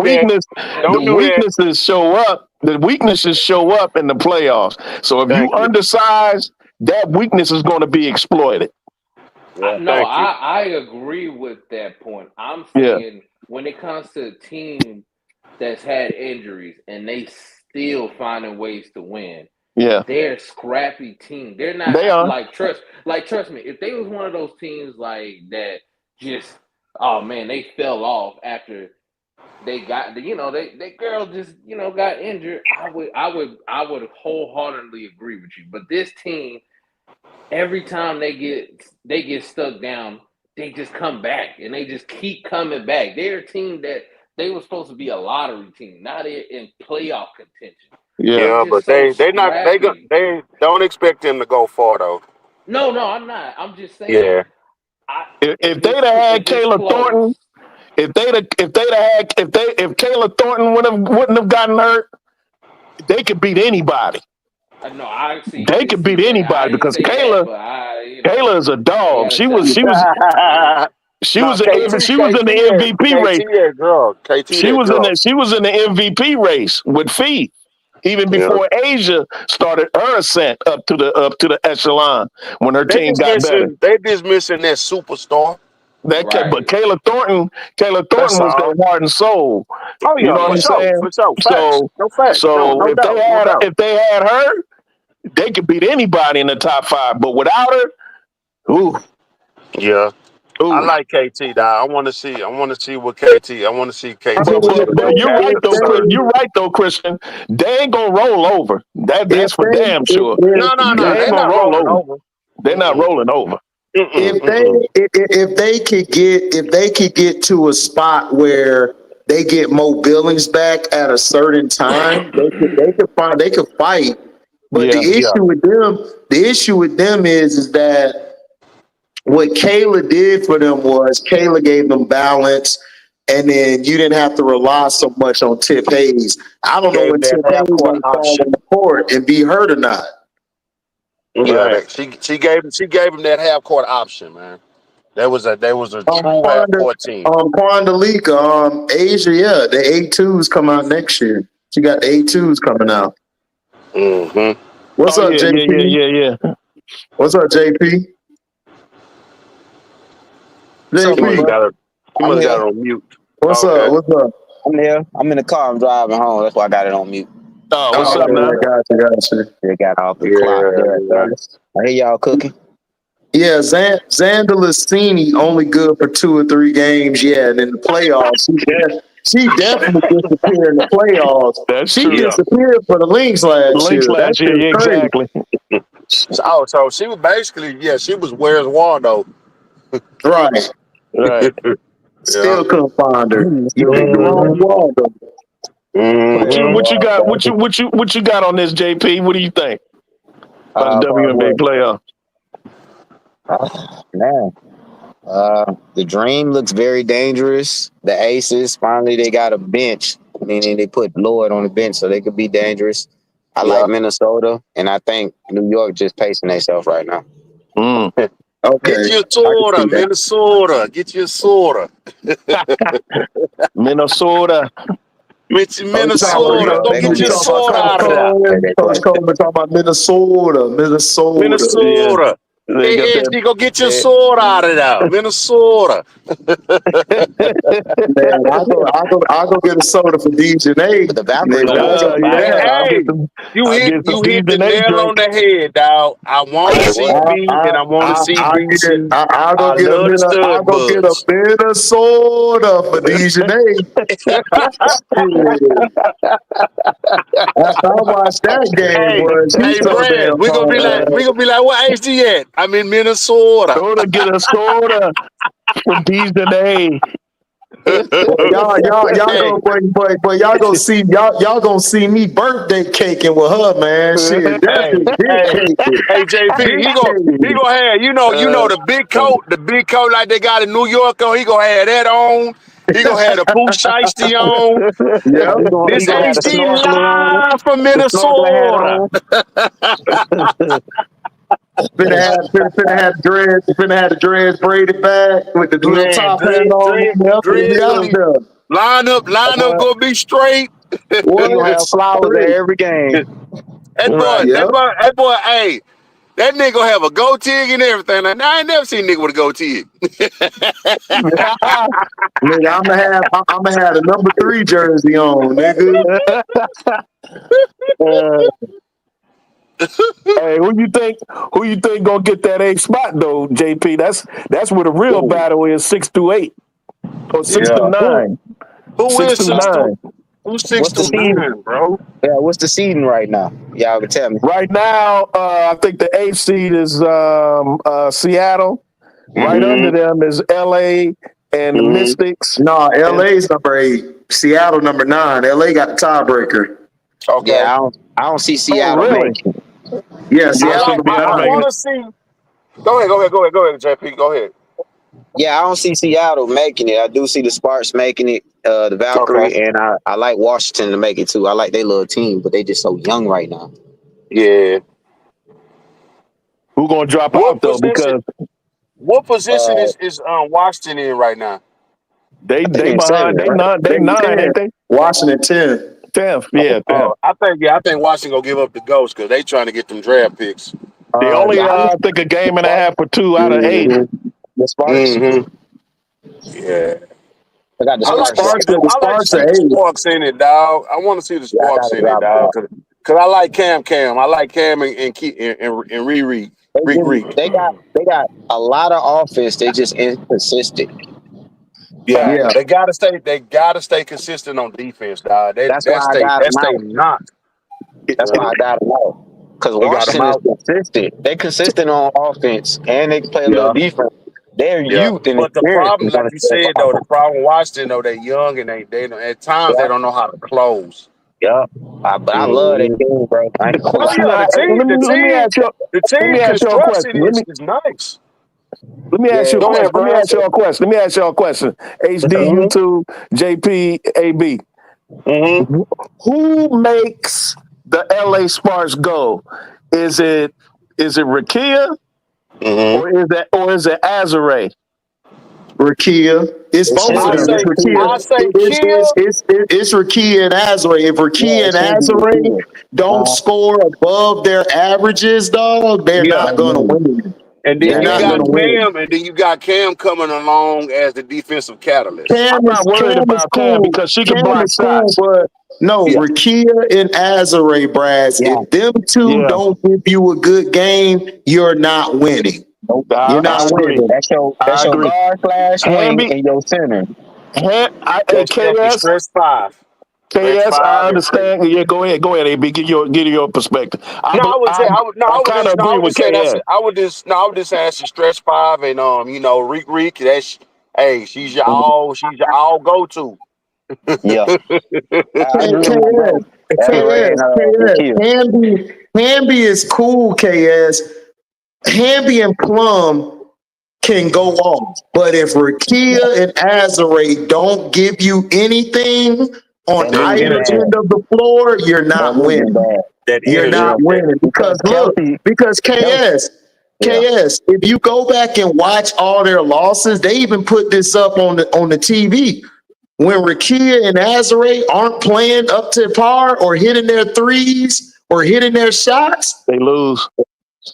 weaknesses show up. The weaknesses show up in the playoffs. So if you undersize, that weakness is going to be exploited. I agree with that point. I'm saying when it comes to a team that's had injuries and they still finding ways to win. Yeah, They're a scrappy team. They're not they are. trust me. If they was one of those teams like that, just oh man, they fell off after they got they girl just got injured. I would wholeheartedly agree with you. But this team, every time they get stuck down, they just come back and they just keep coming back. They're a team that they were supposed to be a lottery team, not in playoff contention. Yeah, but so they don't expect them to go far though. No, I'm not. I'm just saying. Yeah. If they'd have had Kayla Thornton, if Kayla Thornton wouldn't have gotten hurt, they could beat anybody. No, I see. They could beat anybody because Kayla is a dog. She was in the MVP race. She was in the MVP race with Fee, even before Asia started her ascent up to the echelon when her team got better. They just missing that superstar. But Kayla Thornton was their heart and soul. Oh yeah, you know what I'm saying? So if they had her, they could beat anybody in the top 5. But without her, ooh. Yeah. Ooh. I like KT, dog. I want to see what KT. I want to see KT. But you're right though, Chris. You're right though, Christian. They ain't gonna roll over. That's for damn sure. No. They ain't gonna roll over. They're not rolling over. If they could get to a spot where they get Mo Billings back at a certain time, they could fight. But the issue with them is that what Kayla did for them was Kayla gave them balance, and then you didn't have to rely so much on Tip Hayes. I don't know when Tip Hayes will fall on the court and be hurt or not. Yeah, she gave him that half court option, man. That was a true half court team. Kwandalika, Asia, the A2s come out next year. She got the A2s coming out. Mm-hmm. What's up, JP? Yeah. What's up, JP? JP, he must got it on mute. What's up? I'm here. I'm in the car. I'm driving home. That's why I got it on mute. Oh, what's up, man? Gotcha. They got off the clock there. I hear y'all cooking. Yeah, Xander Lacini only good for 2 or 3 games. Yeah, and in the playoffs, she definitely disappeared in the playoffs. She disappeared for the Lynx last year. Yeah, exactly. So she was basically, she was Where's Waldo. Right. Still couldn't find her. You picked the wrong Waldo. What you got on this, JP? What do you think about the WNBA playoff? Man, the Dream looks very dangerous. The Aces finally they got a bench, meaning they put Lloyd on the bench so they could be dangerous. I like Minnesota, and I think New York just pacing themselves right now. Okay. Get your soda, Minnesota. Get your soda. Minnesota. Minnesota. Go get your soda out of there. Coach Coleman talking about Minnesota. Minnesota. Hey, Andy, go get your sword out of there. Minnesota. Man, I'll go get a soda for DJ. The Valkyrie. You hit the nail on the head, dog. I want CB and I want to see BC. I'll go get a Minnesota for DJ. After I watched that game, hey, Brad, we gonna be like, what HD at? I'm in Minnesota. Go to get a soda from DJ. Y'all gonna see me birthday caking with her, man. Shit, hey, JP, he gonna have you know the big coat like they got in New York on. He gonna have that on. He gonna have the Pooh Shiesty on. Yeah, this HD live from Minnesota. Finna have the dreads braided back with the little top hat on. Line up, gonna be straight. You have flowers at every game. That boy, hey, That nigga gonna have a goatee and everything. Now, I ain't never seen a nigga with a goatee. Nigga, I'm gonna have the number 3 jersey on, nigga. Hey, who you think gonna get that 8 spot though, JP? That's where the real battle is, 6 through 8 or 6 through 9. Who 6 is through 6 through? 9. Who's 6 What's the through seed? 9, bro? Yeah, what's the seeding right now? Y'all can tell me. Right now, I think the 8th seed is Seattle. Right under them is LA and the Mystics. No, LA's number 8. Seattle number 9. LA got the tiebreaker. Okay. Yeah, I don't see Seattle making. Yeah, I Seattle. want to see. Go ahead, JP. Go ahead. Yeah, I don't see Seattle making it. I do see the Sparks making it, the Valkyrie, and I like Washington to make it too. I like their little team, but they just so young right now. Yeah. Who gonna drop out though? Because what position is Washington in right now? They behind. They 9, ain't they? Washington 10. 10th, yeah. 10th. I think Washington gonna give up the ghost because they trying to get them draft picks. They only I think a game and a half or 2 out of 8. The Sparks. Yeah. I got the I like Sparks. I like to see the Sparks in it, dog. I want to see the Sparks in it, dog. Cause I like Cam. I like Cam and Riri. They got a lot of offense. They just inconsistent. Yeah. They gotta stay consistent on defense, dog. That's why I got them out. That's why I got them out. Because Washington is consistent. They're consistent on offense and they play a little defense. They're youth and but the problem, like you said, though, the problem with Washington, though, they're young and they at times they don't know how to close. Yeah, but I love that team, bro. The team construction is nice. Let me ask you a question. Let me ask y'all a question. HD, YouTube, JP, AB. Who makes the LA Sparks go? Is it Rakia or is it Azare? Rakia. It's both of them. It's Rakia and Azare. If Rakia and Azare don't score above their averages, dog, they're not gonna win. And then you got Cam coming along as the defensive catalyst. I'm not worried about Cam because she can block shots. But no, Rakia and Azare, Brass, if them two don't give you a good game, you're not winning. You're not winning. That's your guard / wing and your center. KS, stretch 5. KS, I understand. Yeah, go ahead, AB. Get your perspective. I kind of agree with KS. I would just ask you stretch 5 and Reek. She's your all go to. Yeah. Hamby is cool, KS. Hamby and Plum can go off. But if Rakia and Azare don't give you anything on either end of the floor, you're not winning. You're not winning. Because look, KS, if you go back and watch all their losses, they even put this up on the TV. When Rakia and Azare aren't playing up to par or hitting their threes or hitting their shots, they lose.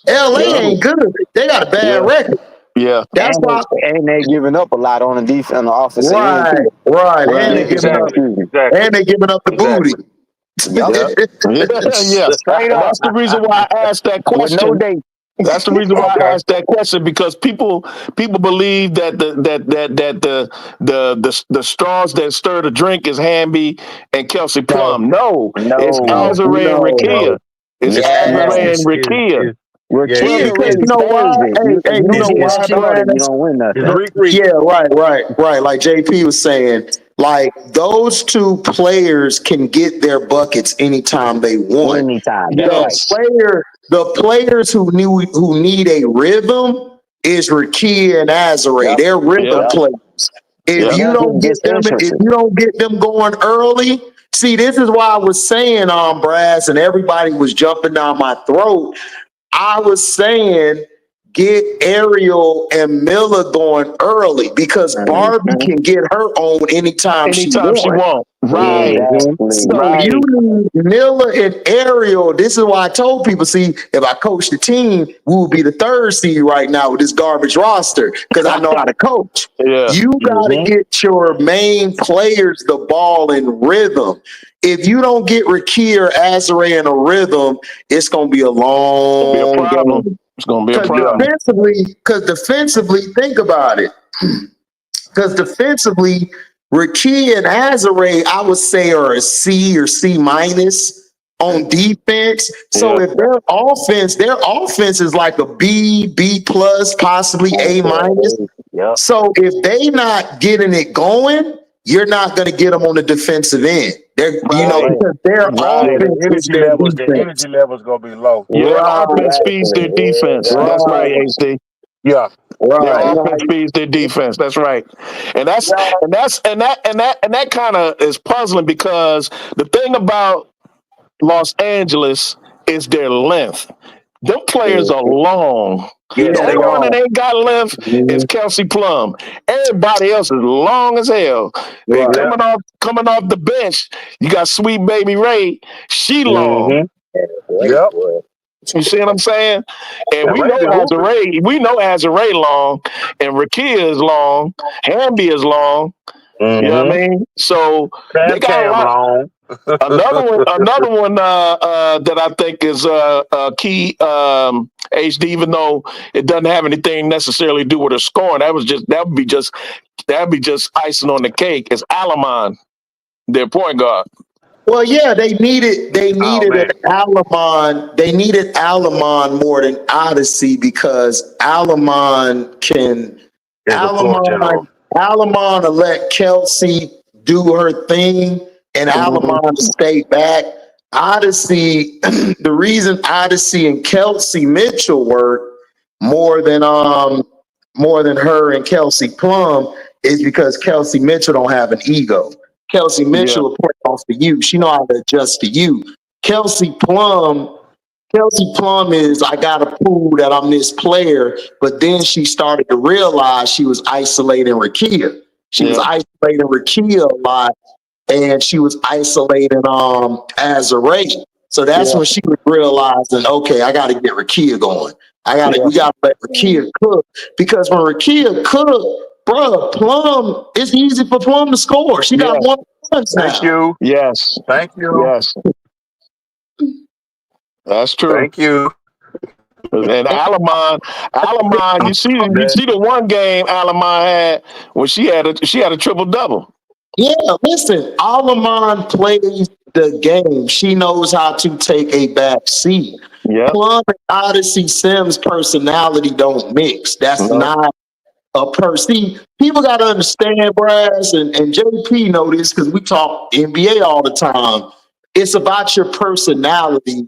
LA ain't good. They got a bad record. Yeah. That's why. And they giving up a lot on the defense, on the offensive end. Right. And they giving up the booty. Straight up. That's the reason why I asked that question. With no date. That's the reason why I asked that question, because people believe that the straws that stir the drink is Hamby and Kelsey Plum. No, it's Azare and Rakia. It's Azare and Rakia. Because you know why? Hey, you know why, Brian? You don't win nothing. Yeah, right. Like JP was saying, like those two players can get their buckets anytime they want. The players who need a rhythm is Rakia and Azare. They're rhythm players. If you don't get them going early, see, this is why I was saying Brass, and everybody was jumping down my throat. I was saying get Ariel and Miller going early because Barbie can get her on anytime she wants. wants. Right. So you need Miller and Ariel. This is why I told people, see, if I coach the team, we would be the 3rd seed right now with this garbage roster because I know how to coach. Yeah. You got to get your main players the ball in rhythm. If you don't get Rakia or Azare in a rhythm, it's going to be a long game. It's going to be a problem. Because defensively, think about it. Because defensively, Rakia and Azare, I would say, are a C or C- on defense. So if their offense is like a B, B+, possibly A-. So if they not getting it going, you're not going to get them on the defensive end. They're, because their offense is their defense. The energy levels gonna be low. Yeah, offense feeds their defense. That's right, HD. Yeah. Their offense feeds their defense. That's right. And that kind of is puzzling because the thing about Los Angeles is their length. Them players are long. The only one that ain't got length is Kelsey Plum. Everybody else is long as hell. And coming off the bench, you got Sweet Baby Ray. She long. Yep. You see what I'm saying? And we know Azare long, and Rakia is long, Hamby is long. You know what I mean? So they got a lot. Long. Another one that I think is key, HD, even though it doesn't have anything necessarily to do with her scoring. That would be just icing on the cake. Is Alamon, their point guard. Well, yeah, they needed an Alamon. They needed Alamon more than Odyssey because Alamon will let Kelsey do her thing and Alamon stay back. Odyssey, the reason Odyssey and Kelsey Mitchell work more than her and Kelsey Plum is because Kelsey Mitchell don't have an ego. Kelsey Mitchell will play off to you. She know how to adjust to you. Kelsey Plum is, I got to prove that I'm this player, but then she started to realize she was isolating Rakia. She was isolating Rakia a lot, and she was isolating Azare. So that's when she was realizing, okay, I got to get Rakia going. We got to let Rakia cook, because when Rakia cook, bro, Plum, it's easy for Plum to score. She got 1 punch now. Thank you. Yes. Thank you. Yes. That's true. Thank you. And Alamon, you see the one game Alamon had when she had a triple-double. Yeah, listen, Alamon plays the game. She knows how to take a back seat. Plum and Odyssey Sims' personality don't mix. That's not a person. People got to understand, Brass, and JP know this because we talk NBA all the time. It's about your personality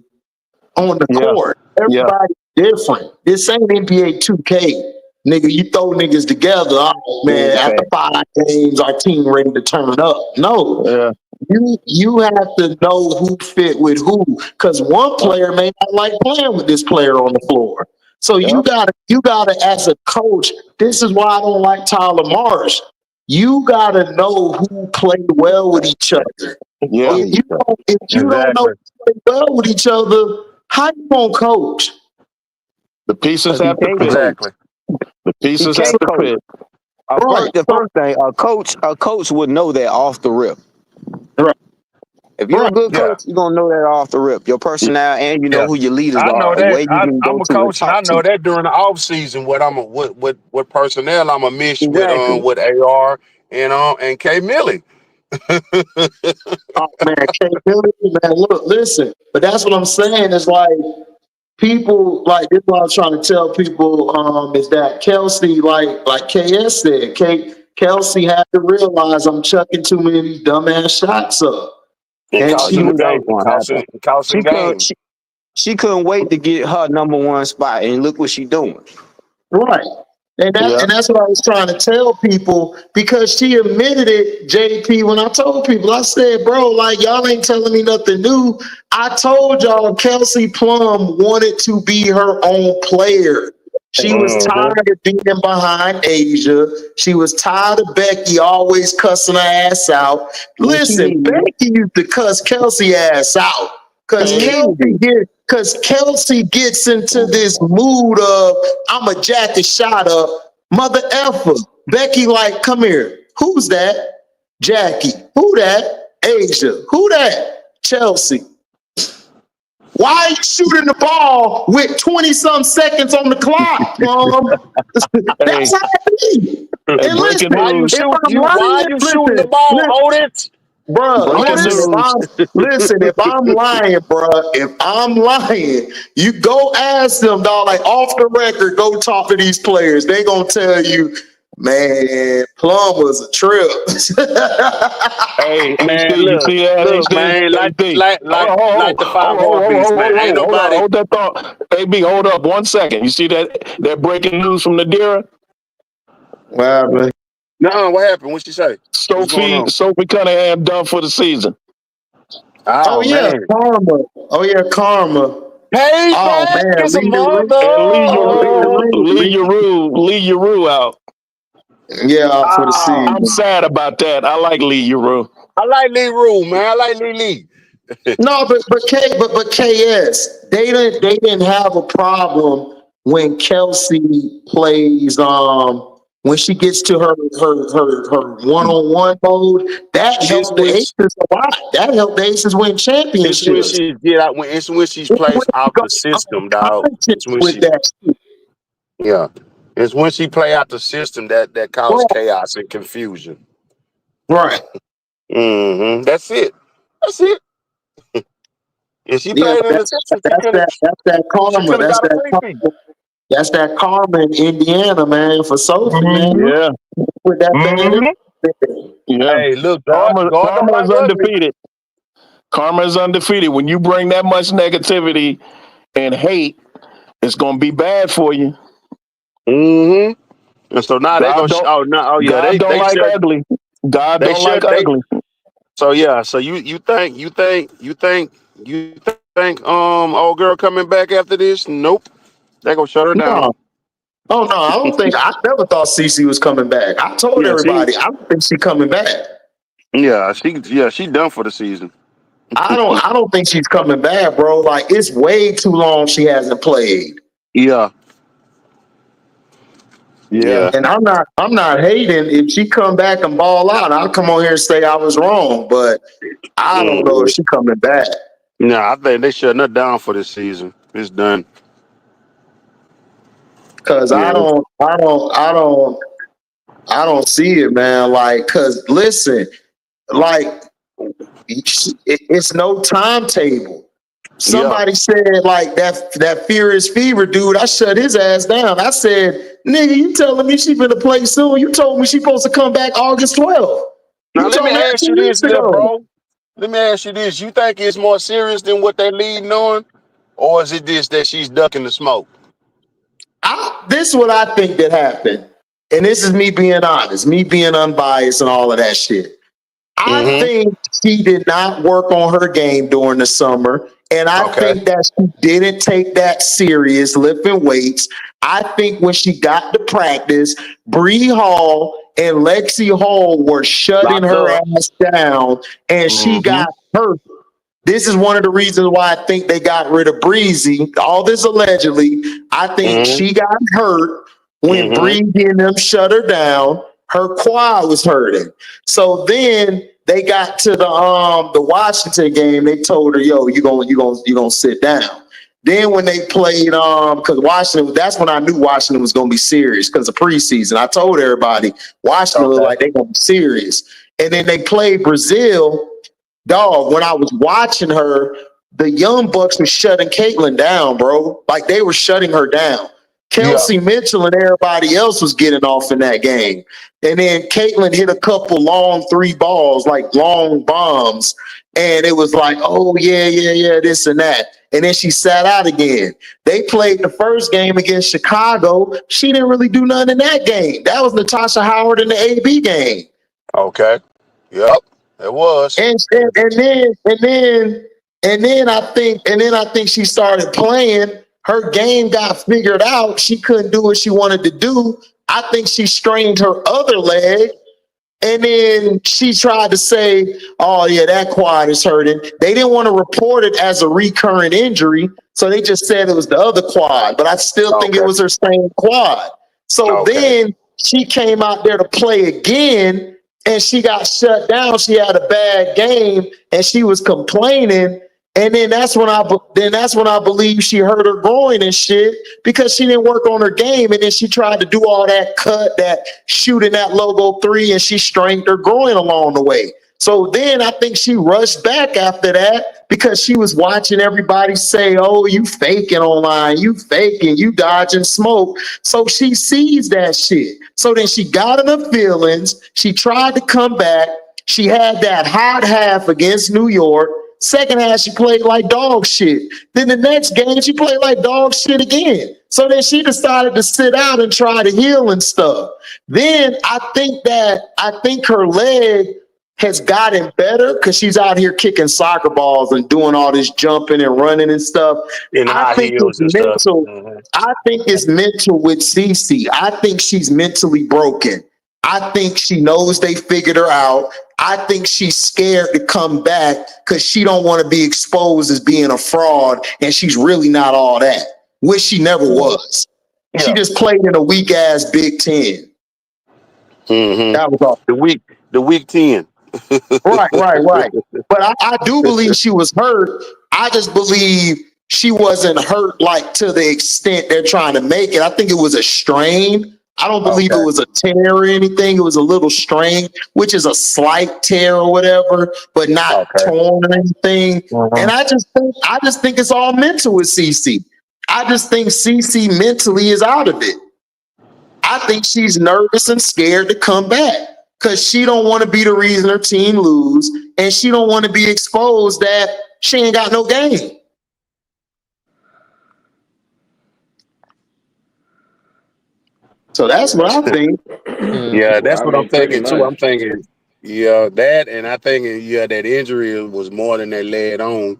on the court. Everybody's different. This ain't NBA 2K. Nigga, you throw niggas together. Oh, man, after 5 games, our team ready to turn up. No. You have to know who fit with who, because one player may not like playing with this player on the floor. So you gotta as a coach, this is why I don't like Tyler Marsh. You gotta know who play well with each other. If you don't know who play well with each other, how you gonna coach? The pieces have to fit. Exactly. The pieces have to fit. The first thing, a coach would know that off the rip. Right. If you're a good coach, you're gonna know that off the rip. Your personnel, and you know who your leaders I know are. that. I'm a coach, and I know that during the off season what personnel I'm a miss with AR and K Millie. Oh man, K Millie, man, look, listen. But that's what I'm saying. Is like people like this. What I'm trying to tell people is that Kelsey, like KS said, Kelsey had to realize I'm chucking too many of these dumbass shots up. And she couldn't wait to get her number 1 spot, and look what she's doing. Right. And that's what I was trying to tell people, because she admitted it, JP, when I told people, I said, bro, like, y'all ain't telling me nothing new. I told y'all Kelsey Plum wanted to be her own player. She was tired of being behind Asia. She was tired of Becky always cussing her ass out. Listen, Becky used to cuss Kelsey ass out because Kelsey gets into this mood of I'm a jack a shot up, mother effer. Becky like, come here. Who's that? Jackie. Who that? Asia. Who that? Chelsea. Why are you shooting the ball with 20-some seconds on the clock? That's how it is. And listen, Why you shooting the ball, Otis? Bro, listen, if I'm lying, you go ask them, dog, like off the record, go talk to these players. They gonna tell you, man, Plum was a trip. Hey, Man, you see that? look, man, like the 5 beast, man. Ain't nobody. Hold that thought. AB, hold up 1 second. You see that breaking news from Nadira? Wow, man. No, what happened? What'd she say? Sophie Cunningham done for the season. Oh yeah, man. Karma. Oh yeah, Karma. Hey, oh man, his mother. Lee Yaroo out. Yeah, out for the season. I'm sad about that. I like Lee Yaroo. I like Lee Rue, man. I like Lee. No, but KS, they didn't have a problem when Kelsey plays when she gets to her one-on-one mode. That helped the Aces a lot. That helped the Aces win championships. It's when she's placed out the system, dog. It's when yeah. It's when she play out the system that causes chaos and confusion. Right. That's it. And she played in the system. That's that karma. That's that karma in Indiana, man, for Sophie, man. Yeah. With that yeah. Hey, look, Karma is undefeated. Karma is undefeated. When you bring that much negativity and hate, it's gonna be bad for you. And so now they go. God don't like ugly. God don't like ugly. So yeah. So you think old girl coming back after this? Nope. They gonna shut her down. Oh no, I don't think. I never thought Cece was coming back. I told everybody I don't think she's coming back. Yeah, she done for the season. I don't think she's coming back, bro. Like it's way too long she hasn't played. Yeah. And I'm not hating. If she come back and ball out, I'll come on here and say I was wrong. But I don't know if she coming back. No, I think they shutting her down for this season. It's done. Cause I don't see it, man. Like, cause listen, like it's no timetable. Somebody said like that Furious Fever dude, I shut his ass down. I said, nigga, you telling me she gonna play soon? You told me she supposed to come back August 12th. Now let me ask you this, bro. Let me ask you this. You think it's more serious than what they leading on? Or is it this that she's ducking the smoke? This is what I think that happened. And this is me being honest, me being unbiased and all of that shit. I think she did not work on her game during the summer. And I think that she didn't take that serious, lifting weights. I think when she got to practice, Bree Hall and Lexi Hall were shutting her ass down, and she got hurt. This is one of the reasons why I think they got rid of Breezy. All this allegedly. I think she got hurt when Breezy and them shut her down. Her quad was hurting. So then they got to the Washington game. They told her, "Yo, you gonna sit down." Then when they played, because Washington, that's when I knew Washington was gonna be serious because of preseason. I told everybody Washington looked like they gonna be serious. And then they played Brazil. Dog, when I was watching her, the Young Bucks were shutting Caitlyn down, bro. Like they were shutting her down. Kelsey Mitchell and everybody else was getting off in that game. And then Caitlyn hit a couple long 3 balls, like long bombs. And it was like, oh, yeah, this and that. And then she sat out again. They played the first game against Chicago. She didn't really do nothing in that game. That was Natasha Howard in the AB game. Okay. Yep. It was. And then I think she started playing. her game got figured out. She couldn't do what she wanted to do. I think she strained her other leg. And then she tried to say, oh, yeah, that quad is hurting. They didn't want to report it as a recurrent injury. So they just said it was the other quad. But I still think it was her same quad. So then she came out there to play again and she got shut down. She had a bad game and she was complaining. And then that's when I believe she hurt her groin and shit because she didn't work on her game. And then she tried to do all that cut, that shooting that logo three, and she strained her groin along the way. So then I think she rushed back after that because she was watching everybody say, oh, you faking online, you faking, you dodging smoke. So she sees that shit. So then she got in her feelings. She tried to come back. She had that hot half against New York. Second half, she played like dog shit. Then the next game, she played like dog shit again. So then she decided to sit out and try to heal and stuff. Then I think her leg has gotten better because she's out here kicking soccer balls and doing all this jumping and running and stuff. In high heels and stuff. I think it's mental with Cece. I think she's mentally broken. I think she knows they figured her out. I think she's scared to come back because she don't want to be exposed as being a fraud, and she's really not all that, which she never was. Yeah. She just played in a weak ass Big Ten. That was all. The week 10. Right. But I do believe she was hurt. I just believe she wasn't hurt like to the extent they're trying to make it. I think it was a strain. I don't believe it was a tear or anything. It was a little strain, which is a slight tear or whatever, but not torn or anything. And I just think it's all mental with CC. I just think CC mentally is out of it. I think she's nervous and scared to come back because she don't want to be the reason her team lose, and she don't want to be exposed that she ain't got no game. So that's what I think. Yeah, that's what I'm thinking too. I'm thinking, that, and I think, that injury was more than they led on.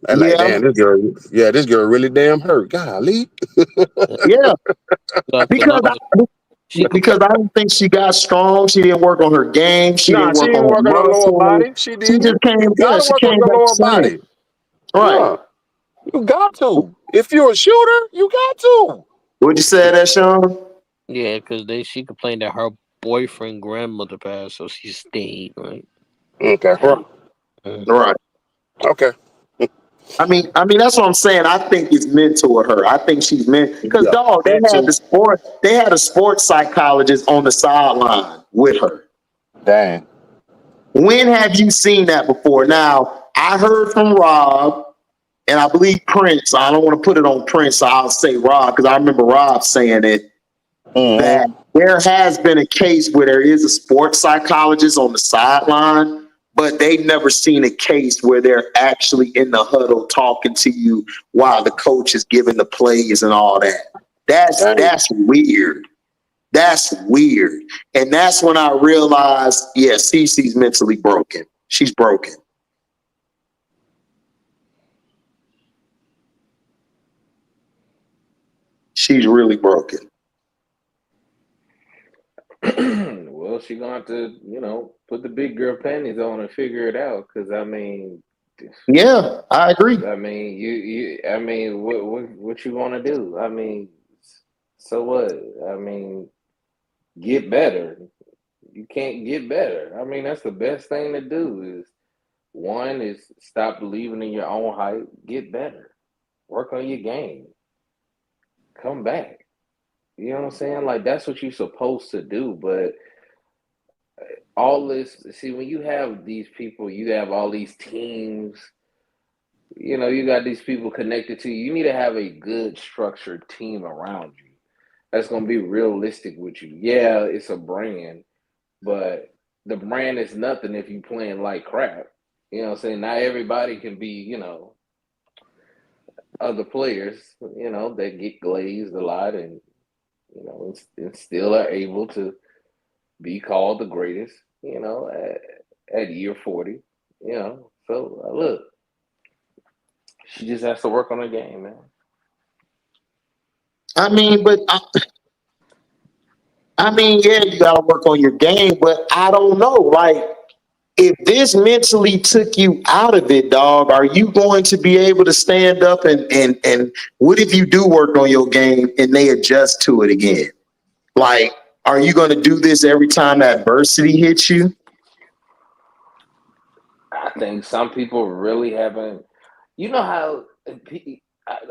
I'm like, damn, this girl really damn hurt. Golly. Yeah. Because I don't think she got strong. She didn't work on her game. She didn't work on her lower body. She did. She just came. You gotta work on your lower body. Right. Yeah. You got to. If you're a shooter, you got to. What'd you say that, Sean? Yeah, because she complained that her boyfriend grandmother passed, so she stayed, right? Okay. Right. Okay. I mean, that's what I'm saying. I think it's mental with her. I think she's meant because they had a sports psychologist on the sideline with her. Dang. When have you seen that before? Now, I heard from Rob, and I believe Prince. I don't want to put it on Prince, so I'll say Rob because I remember Rob saying it. That there has been a case where there is a sports psychologist on the sideline, but they've never seen a case where they're actually in the huddle talking to you while the coach is giving the plays and all that. That's weird. That's weird. And that's when I realized, Cece's mentally broken. She's broken. She's really broken. Well, she's gonna have to, put the big girl panties on and figure it out. Because yeah, I agree. I mean, what you want to do? I mean, so what? I mean, get better. You can't get better. I mean, that's the best thing to do. One is stop believing in your own hype. Get better. Work on your game. Come back. You know what I'm saying? Like, that's what you're supposed to do. But all this, see, when you have these people, you have all these teams, you got these people connected to you. You need to have a good structured team around you that's going to be realistic with you. Yeah, it's a brand, but the brand is nothing if you playing like crap. You know what I'm saying? Not everybody can be, other players, that get glazed a lot and and still are able to be called the greatest, at year 40, So look, she just has to work on her game, man. I mean, but I mean, yeah, you got to work on your game, but I don't know. Like, if this mentally took you out of it, dog, are you going to be able to stand up and what if you do work on your game and they adjust to it again? Like, are you going to do this every time adversity hits you? I think some people really haven't. You know how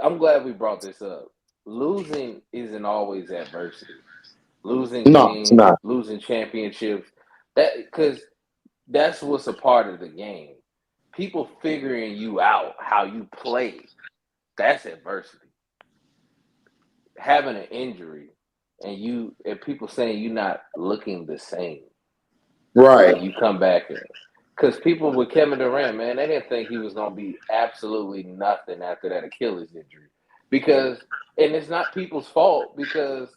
I'm glad we brought this up. Losing isn't always adversity. Losing No, it's games, not. losing championships, because that's what's a part of the game. People figuring you out how you play, that's adversity. Having an injury and people saying you're not looking the same Right. and you come back in. Because people with Kevin Durant, man, they didn't think he was going to be absolutely nothing after that Achilles injury. And it's not people's fault because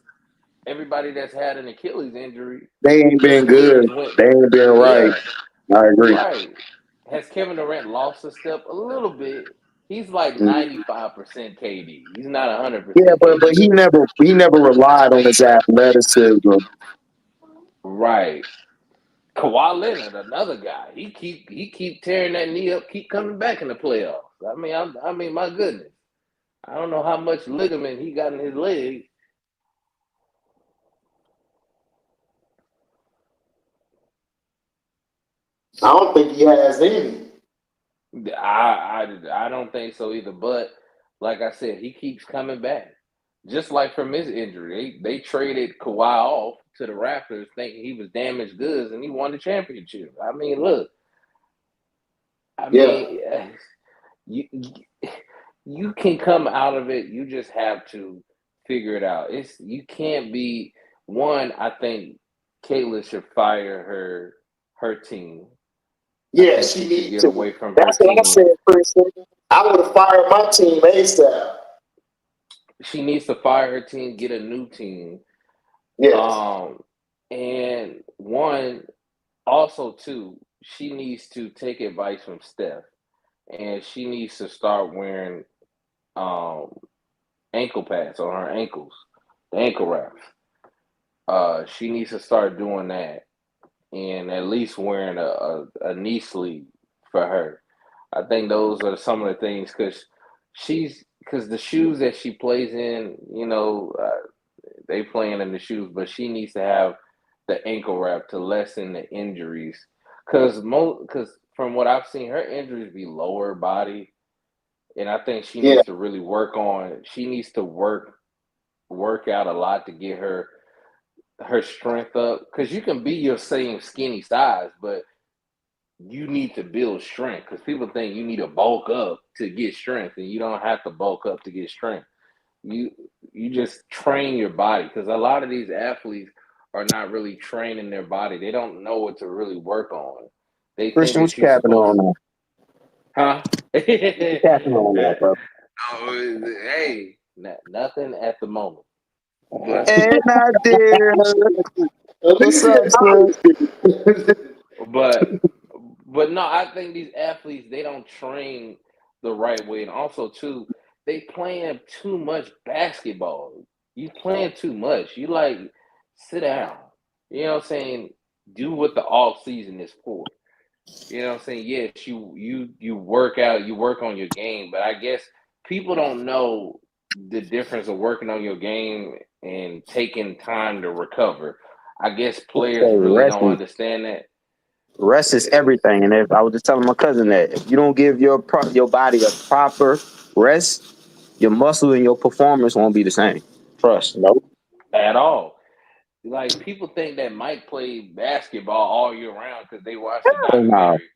everybody that's had an Achilles injury, They ain't their been good. careers went, They ain't been right. yeah, I agree. right. Has Kevin Durant lost a step? A little bit. He's like 95% KD. He's not 100% Yeah, but KD. he never relied on his athleticism. Right. Kawhi Leonard, another guy. He keep tearing that knee up, keep coming back in the playoffs. I mean, my goodness. I don't know how much ligament he got in his leg. I don't think he has any. I don't think so either. But like I said, he keeps coming back. Just like from his injury, they traded Kawhi off to the Raptors, thinking he was damaged goods, and he won the championship. I mean, look. I mean, you you can come out of it. You just have to figure it out. You can't be one. I think Caitlin should fire her team. I Yeah, think she she should needs get to. away from her That's what I team. said, Christian. I would have fired my team ASAP. She needs to fire her team, get a new team. Yes. And one, also two, she needs to take advice from Steph, and she needs to start wearing um, ankle pads on her ankles, the ankle wraps. She needs to start doing that, and at least wearing a knee sleeve for her. I think those are some of the things because the shoes that she plays in, they playing in the shoes, but she needs to have the ankle wrap to lessen the injuries. Because from what I've seen, her injuries be lower body, and I think she Yeah. needs to really work on. She needs to work out a lot to get her strength up. Because you can be your same skinny size, but you need to build strength. Because people think you need to bulk up to get strength, and you don't have to bulk up to get strength. You just train your body because a lot of these athletes are not really training their body. They don't know what to really work on. They think Christian, what that you you're capping supposed, on now? huh? What you capping on now, bro? Hey, nothing at the moment. But And I did. At What's least up, you're son? honest. but but no, I think these athletes they don't train the right way, and also too, they playing too much basketball. You playing too much. You like sit down. You know what I'm saying? Do what the off season is for. You know what I'm saying? Yes, you work out, you work on your game, but I guess people don't know the difference of working on your game and taking time to recover. I guess players Say really don't understand that. rest is everything. And if I was just telling my cousin that if you don't give your body a proper rest, your muscle and your performance won't be the same. Trust. Nope. At all. Like people think that Mike played basketball all year round because they watched the Oh no. documentary.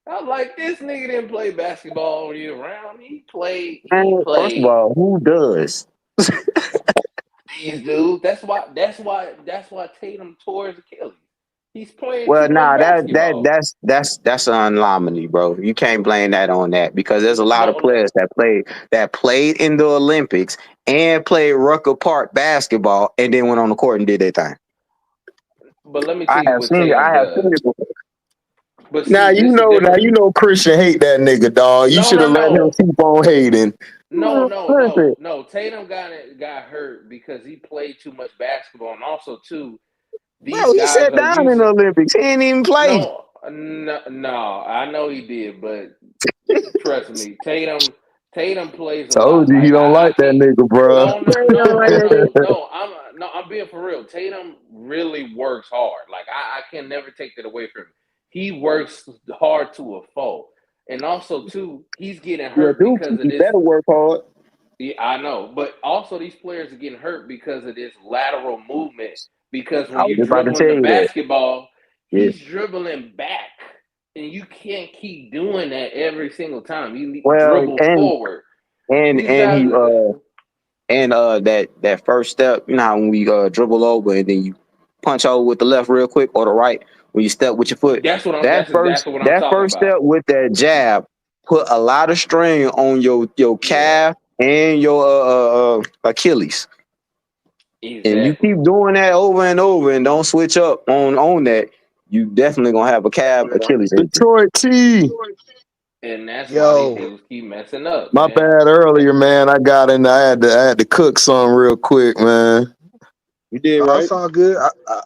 I'm like, this nigga didn't play basketball all year round. He played. He Man, first of played all, who does? these dudes. That's why Tatum tore his Achilles. He's playing Well, too much nah, basketball. that's an anomaly, bro. You can't blame that on that because there's a lot of No, players that played in the Olympics and played Rucker Park basketball and then went on the court and did their thing. but let me I tell you have what seen it. Tatum I have seen does. it before. But Now see, you this the know. Now difference. you know. Christian hate that nigga, dog. You No, should no, have let him no. keep on hating. No. Tatum got hurt because he played too much basketball, and also too, these Bro, he guys sat are down in using the Olympics. He ain't even play. no. I know he did, but trust me, Tatum plays a Told lot. you he Like don't I like that can't. nigga, bro. I'm being for real. Tatum really works hard. Like I can never take that away from him. He works hard to a fault, and also too, he's getting Yeah, hurt dude, because of he this. better work hard. Yeah, I know, but also these players are getting hurt because of this lateral movement. Because I when was you're just about to dribbling tell the you that. basketball, Yeah. he's dribbling back, and you can't keep doing that every single time. You Well, dribble forward. and These guys, that first step, you know how when we dribble over and then you punch over with the left real quick or the right when you step with your foot. that's exactly what I'm That talking first about. step with that jab put a lot of strain on your calf and your Achilles. Exactly. And you keep doing that over and over and don't switch up on that, you definitely gonna have a calf Achilles. Detroit T. And that's why these dudes keep messing up. My bad earlier, man. I got in. I had to cook some real quick, man. You did right. It's all good.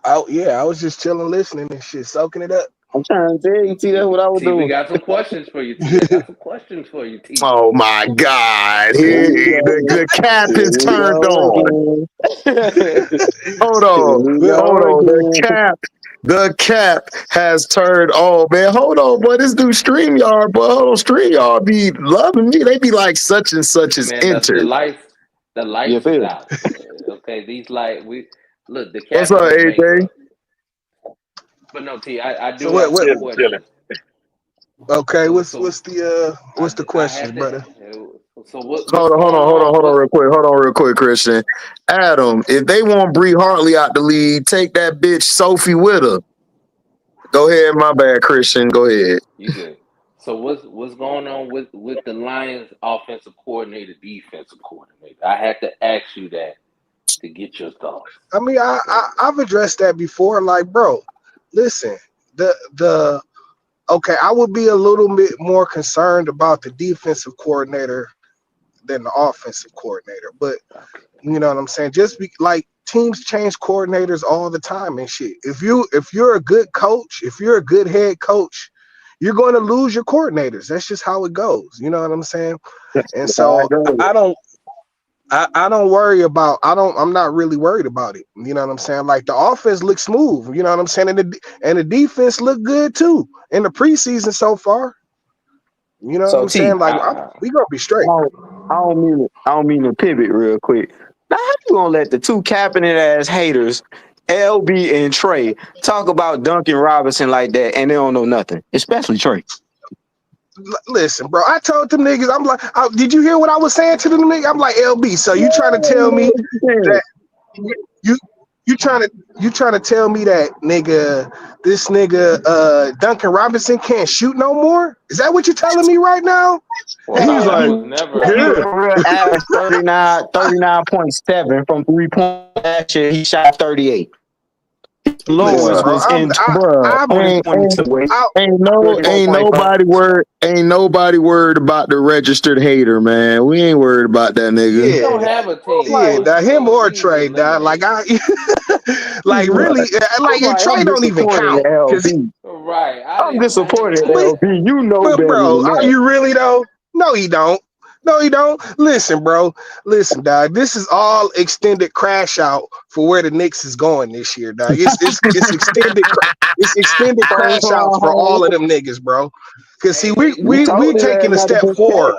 I was just chilling, listening and shit, soaking it up. I'm trying to tell you, T, that's what I was T, we doing. got some questions for you, T. I got some questions for you, T. Oh my God! The cap is turned on. Hold on. The cap has turned on, man. Hold on, boy. This dude StreamYard, boy. Hold on, StreamYard be loving me. They be like such and such is Man, entered. the lights is out. Okay, these light look. The cap What's up, is AJ? But no, T, I do So have what- some questions. Okay, what's the questions, brother? So what's Hold going on, real quick, Christian. Adam, if they want Bree Hartley out the league, take that bitch Sophie with her. Go ahead, my bad, Christian. Go ahead. You good? So what's going on with the Lions offensive coordinator, defensive coordinator? I had to ask you that to get your thoughts. I mean, I've addressed that before. Like, bro, listen, okay, I would be a little bit more concerned about the defensive coordinator than the offensive coordinator. But you know what I'm saying? Like teams change coordinators all the time and shit. If you're a good coach, if you're a good head coach, you're going to lose your coordinators. That's just how it goes. You know what I'm saying? And so I'm not really worried about it. You know what I'm saying? Like the offense looks smooth, you know what I'm saying? And the defense looked good too in the preseason so far. You know what I'm saying? Like we gonna be straight. I don't mean to pivot real quick. Now how you gonna let the two cabinet ass haters, LB and Trey, talk about Duncan Robinson like that and they don't know nothing, especially Trey? Listen, bro, I told them niggas, I'm like, did you hear what I was saying to them niggas? I'm like, LB, so you trying to tell me that you trying to tell me that this nigga Duncan Robinson can't shoot no more? Is that what you're telling me right now? Well, He's like, average 39.7 from 3-point last year. He shot 38. Lowest was in ain't nobody worried about the registered hater, man. We ain't worried about that nigga. We don't have a team. Yeah, him or Trey, like like really, like Trey don't even count. Right. I'm disappointed, LB. You know but better bro, than are that. you really though? No, he don't. Listen, bro. Listen, dog. This is all extended crash out for where the Knicks is going this year, dog. It's extended. It's extended crash out for all of them niggas, bro. Because see, we taking a step forward.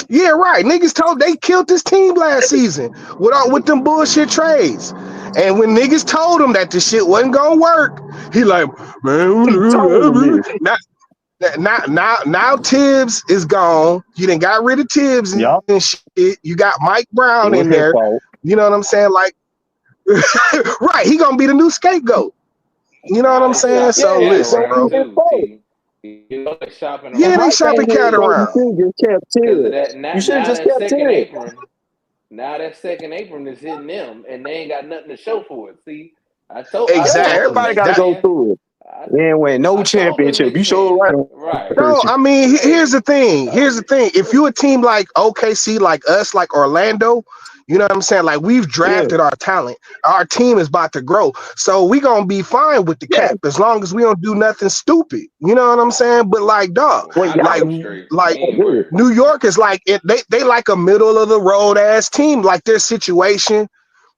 Yeah, right. Niggas they killed this team last season with them bullshit trades. And when niggas told him that the shit wasn't gonna work, he like, man, now Tibbs is gone. You done got rid of Tibbs and shit. You got Mike Brown in there. You know what I'm saying? Like, right, he gonna be the new scapegoat. You know what I'm saying? So listen, bro. They shopping cat around. Because of that, now that second apron. Now that second apron is hitting them, and they ain't got nothing to show for it. See, I told exactly. Everybody got to go through it. We ain't win no I saw what championship. Nick You sure said. right. Right. No, I mean, here's the thing. Here's the thing. If you a team like OKC, like us, like Orlando, you know what I'm saying? Like we've Yeah. drafted our talent. Our team is about to grow. So we gonna be fine with the Yeah. cap as long as we don't do nothing stupid. You know what I'm saying? But like, dog, Well, I like go straight like anywhere. New York is like they like a middle of the road ass team, like their situation.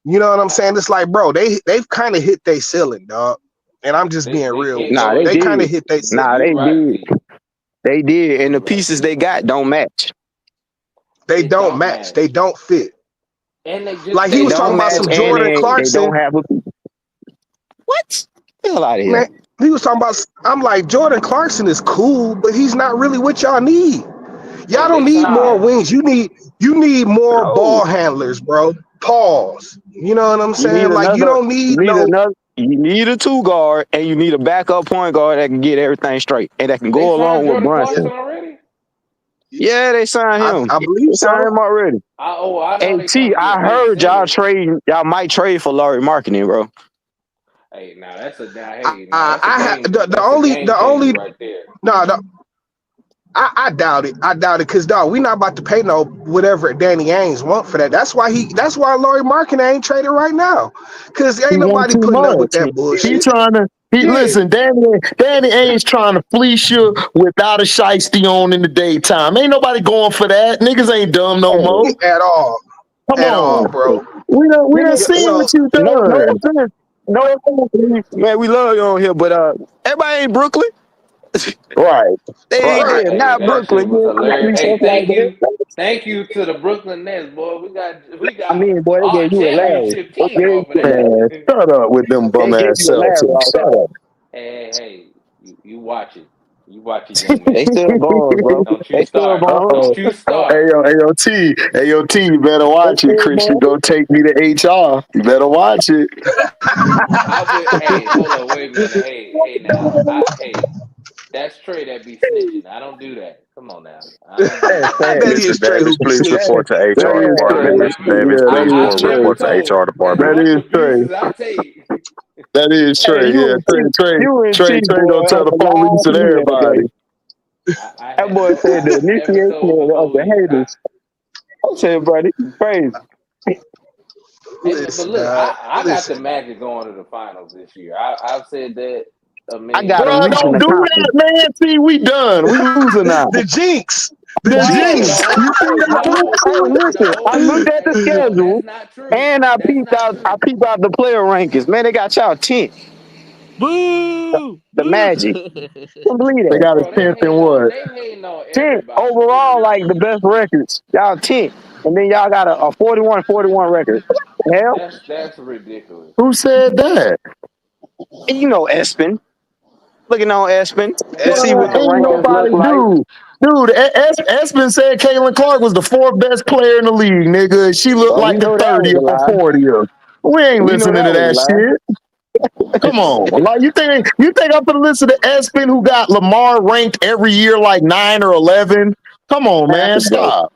You know what I'm saying? It's like, bro, they've kind of hit their ceiling, dog. And I'm just being They real can't with Nah, go you. they They kind did. of hit their ceiling. Nah, You they right, did. T. They did. And the You right, pieces T. they got don't match. They It don't don't match. They match. don't fit. And they just Like he They was made talking don't about match some Butler. and Jordan they Clarkson. don't have a what? Get the hell out of Man, here. he was talking about. I'm like, Jordan Clarkson is cool, but he's not really what y'all need. Y'all Hey, don't they need signed more him. wings. You need more No. ball handlers, bro. Pause. You know what I'm You need saying? Like you don't need no. you need a two guard and you need a backup point guard that can get everything straight and that can They go signed along with Jordan Clarkson Brunson. already? Yeah, they signed him. I believe They signed so. him already. I know Hey they T, trying to I get Ben heard Simmons. y'all might trade for Laurie Marketing, bro. Hey, now that's a I have that's a game the changer only right there. no. I doubt it. I doubt it because dog, we not about to pay no whatever Danny Ainge want for that. That's why Laurie Markin ain't traded right now. Cause He ain't want nobody too putting up with much. that He bullshit. trying to. Yeah. Listen. Danny Ainge trying to fleece you without a shiesty on in the daytime. Ain't nobody going for that. Niggas ain't dumb no more. At all. Come At all, on. bro. We done Nigga, seen So what you no done. offense. No offense. Man, we love you on here, but everybody ain't Brooklyn. Right. They Right. ain't Hey, not that shit Brooklyn. was You ain't hilarious. fleece Hey, us like that. thank you to the Brooklyn Nets, boy. We I got mean, boy, they our gave you a Larry. championship They team gave off of that. Man, shut up with them bum they gave ass you a Larry Celtics. off Shut that. up. Hey, you watch it. You watch it, young They man. still ballers, bro. Don't you They still start. ballers. Don't you Hey start. yo, hey yo, T, you better They watch it. still Christian ballers. go take me to HR. You better watch it. I would. Hey, hold on. Wait a minute. Hey, now. That's Trey that be snitching. I don't do that. Come on now. I don't do That's that. sad. that Mr. is Trey Davis, who be please That, snitching. report to That HR is department. Trey. Mr. Davis, Yeah, please that is I Trey. report to never HR told. As department. That much is Trey. abuse as I take. That is hey, Trey. Yeah, Trey boy, gonna tell had the to police laugh and at me that everybody. day. That boy said the I never initiation told of the police. haters. I said, bro, this is crazy. But Listen, look, dog. I got the Listen. Magic going to the finals this year. I've said that a I million got them Bro, times. reaching don't the do conference. that, man. See, we done. We losing now. The jinx. The The No, Jinx. jinx. You no, see that? no, Hey, listen, I no. looked at the Hey, no, schedule that's not true. and That's not I true. peeped out the player rankings. Man, they got y'all 10th. Boo! The Boo! Magic. Couldn't believe They that. got a Bro, tenth and what? they hating on 10th everybody, overall, man. like the best records. Y'all 10th. And then y'all got a 41-41 record. What the hell? That's ridiculous. Who said that? And you know Espen. Looking on Espen to Man, see Well, what the bro, ain't rankings look nobody, like. dude. Espen said Caitlin Clark was the fourth best player in the league, nigga. She looked Oh, we like the know that was a 30th or lie. 40th. We ain't We know listening that to was a that lie. shit. Come on. Like you think I'm gonna listen to Espen who got Lamar ranked every year like 9 or 11? Come on, Man, man. that's a joke. Stop.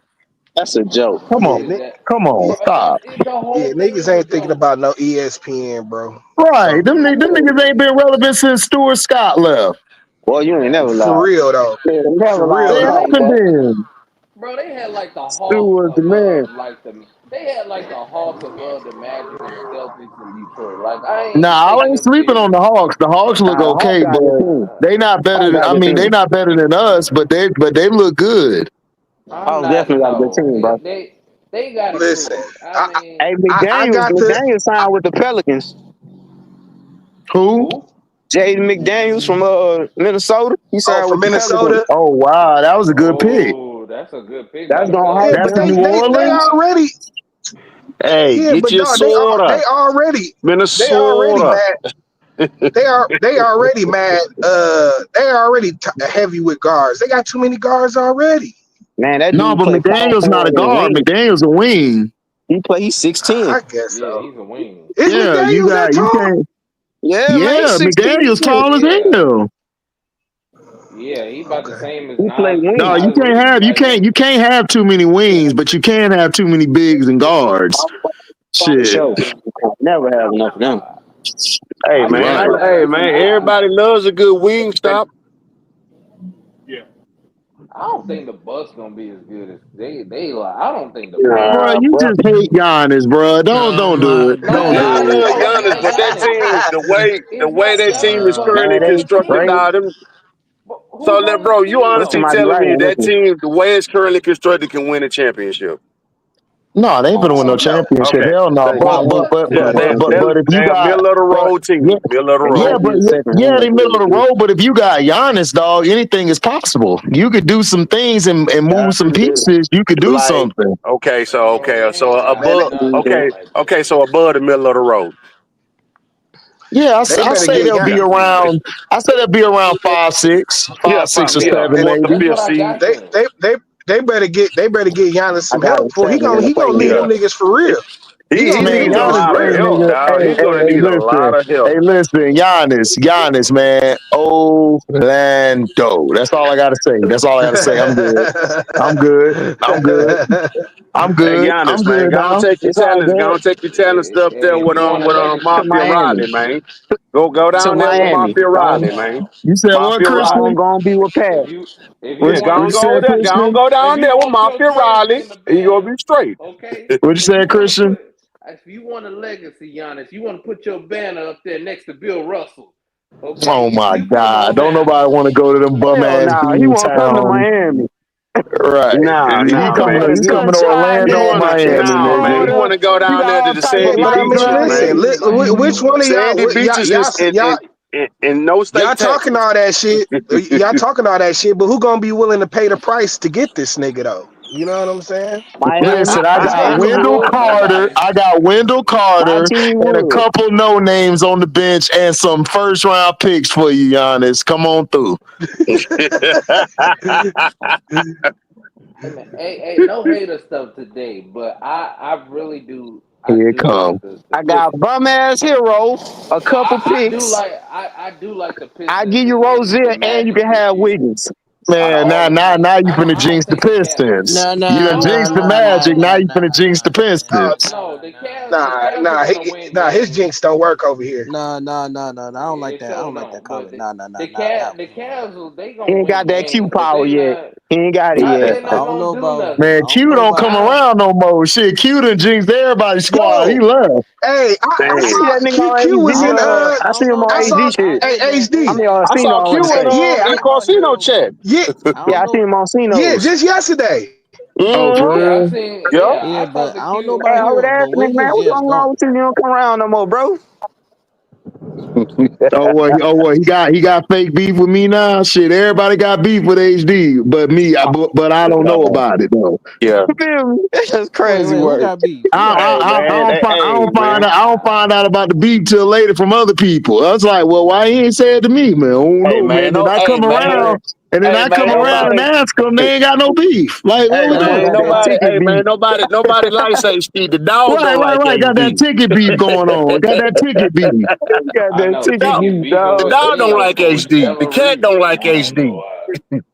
That's a joke. Come Yeah, on. ni- Come on. yeah, bro, Stop. the yeah, whole thing niggas is a ain't thinking joke. about no ESPN, bro. Right. So Them niggas ain't been relevant since Stuart Scott left. Boy, you ain't never for lied. real though. Yeah, never For lied real They about though. it, haven't boy. been. Bro, they had like the Stu Hawks was the man. above the Magic and the Celtics in Detroit. Like I ain't Nah, I taking ain't them sleeping on serious. the Hawks. The Hawks look Nah, the Hawks okay, got a good but team. they not better Hawks than got a good they team. not better than us, but they look good. I'm Hawks not. definitely got a good No, team, bro. they got to Listen, prove it. I I mean, Hey, I McDaniels, got the McDaniels signed with the Pelicans. Who? who? Jaden McDaniels from Minnesota. He signed from with the Pelicans. Minnesota. Oh wow, that was a good pick. Oh, that's a good pick by That's the gonna Yeah, help Pelicans. That's but in them. New they Orleans. already Hey, yeah, get but your dog, soda. they already Minnesota. mad. They already mad. They already heavy with guards. They got too many guards already. Man, that No, dude but play power McDaniel's not a forward and guard. wing. McDaniel's a wing. He's 6'10". I guess Yeah, so. he's a wing. Is Yeah, McDaniel's that you tall? can't. Yeah, man, he's Yeah, 6'10". McDaniel's tall as Yeah, hell. yeah, he about the Okay. same as He play No, wing. Nas Reed. Like, you can't have too many wings, but you can have too many bigs and guards. For Shit. sure. yeah, Never have enough of them. Hey I man, get Right. that. everybody loves a good wing stop. I don't think the Bucks gonna be as good as they like. I don't think the Bucks. Bro, Nah, you bro. just hate Giannis, bro. Don't do it. No, Don't Yeah, I do it. love no, it's Giannis, not but that Giannis. team, the It's way not that team Giannis, is but currently Man, they constructed, great. dog, them. but So, who's on this bro, you team honestly Listen, though? might be telling right me ain't that looking. team, the way it's currently constructed, can win a championship? No, they ain't gonna win no Oh No. championship. Okay, Hell no. thank But you. well, but what? but Yeah, but but that but that but if you damn got middle of the but road yeah, team, middle of the They yeah, road. might be but the yeah, second yeah, one. they middle of the road. But if you got Giannis, dog, anything is possible. You could do some things and move some pieces. You could do Like, something. Man, they so ain't got Man, above, nothing like that. so above the middle of the road. Yeah, they I better say get they'll Gian- be around. I say they'll be around 5-6, Yeah, 5-6 or yeah, 7, fourth or maybe. That's what fifth I seed. got them. they better get Giannis I some got help him for he 7 in the gonna need Yeah, them playoffs. niggas for real. He gonna he need Man, them needs a niggas Giannis, lot for of hey real. help, nigga, dog. He's gonna hey, need a lot listen, of help. hey, listen, Giannis, man, Orlando. That's all I gotta say. That's all I gotta say. I'm good. I'm good. I'm good. I'm Hey, good. I'm Giannis, man, good, dog. It's all go good. and take your talents up there If you want a with legacy, To Mafia Miami. Riley, man. Go To down there with Miami. Mafia Don't Riley, man. You said what, Mafia go Riley. Christian? on, go and be with Pat. if you Yeah, What want you your said, Christian? go if down you there with want your Mafia jersey Riley, in the and you gonna banner, be straight. okay. What you If you said, want to Christian? put, if you want a legacy, Giannis, you want to put your banner up there next to Bill Russell, okay. Oh my You put it God! on Don't that nobody one. want to go to them bum Hell ass no. He bean won't come to towns. Miami. Right? He Nah, coming. man. He coming to Sunshine He Orlando, there, wanna, chicks Miami, man. He nigga. water. wanna go You down got there to all the type of Hey, sandy but I life mean, beaches, down Miami, man. listen, there. Miami. which one of Sandy beaches y'all and no y'all state talking taxes. all that shit? Y'all talking all that shit, but who gonna be willing to pay the price to get this nigga though? You know what I'm saying? Miami. Listen, I got Miami Wendell would. Carter. Nobody. I got Wendell My Carter team and a would. couple no names on the bench and some first round picks for you, Giannis. Come on through. Hey, man, hey, no hater stuff today, but I really do. I Here it do come. like the I got Pistons. bum ass hero, a couple picks. I do like the I Pistons give you and the Rozier and you Magic can this have year Wiggins. out of Man, all the now teams. you finna I jinx don't the think the Cavs. Pistons. You done No, jinx the no, no, Magic. Now no, you finna jinx the Uh, Pistons. no. The Cavs are gonna win his games. jinx don't work over here. It sure don't. But the Cavs they He gonna ain't win got that Q games, but power yet. He ain't got it yet. they not gonna do Man, nothing. Q don't come I don't. around no more. Shit, Q done jinxed everybody's squad. He Yo, left. hey, I I see Dang. saw that nigga on Q was in HD. I see him I on saw HD shit. I HD. mean, I Cena, saw I want to Q say. in Casino chat. Yeah, Yeah, I see him on yeah, Cenos. just yesterday. Oh, Mm-hmm. for Yeah, I real? seen. Yep. Yeah, I talked to Q. Hey, over there, nigga, man, what's going on with you? You don't come around no more, bro. Oh what? He got fake beef with me now. Shit, everybody got beef with HD, but me. But I don't know about it though. Yeah. You feel me? That's crazy work. Hey man, I don't find out about the beef till later from other people. I was like, well, why he ain't say it to me, man? Oh hey no, man. man, Then no, I hey come man, around, and then hey I come man, around and nobody, ask them, they ain't got no beef. Like, what hey we That boy doing? man, got that ticket beat. nobody likes HD. The dog don't like Right. Got that HD. ticket beef going on. Got that ticket beef. He got I that know The ticket dog, Ticket beat, beefing the dog. with dog don't Gino like for HD. The whichever cat don't reason. like I don't know HD. why.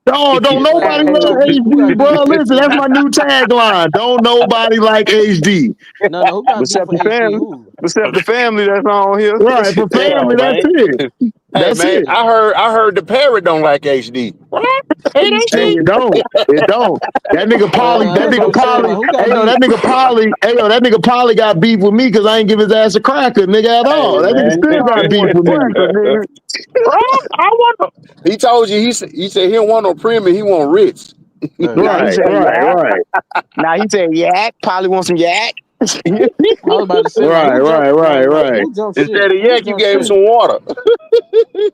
Oh, don't nobody Hey, love HD, bro. Listen, that's my new tagline. Don't nobody like HD. except the family that's on here. Right, for Yeah, family, that's man. it. Hey That's man, it. I heard the parrot don't like HD. What? Hate Hey, HD? it don't. It don't. That nigga Polly got beef with me because I ain't give his ass a cracker, nigga, at Hey all. That nigga man, still got He beef wanted with me. crackers, nigga. I want. He told you he said he don't want no premium. He want Ritz. Now he Right, said right, yak. right. Now he said yak. Probably want some yak. Right. Instead of yak, you gave him some water.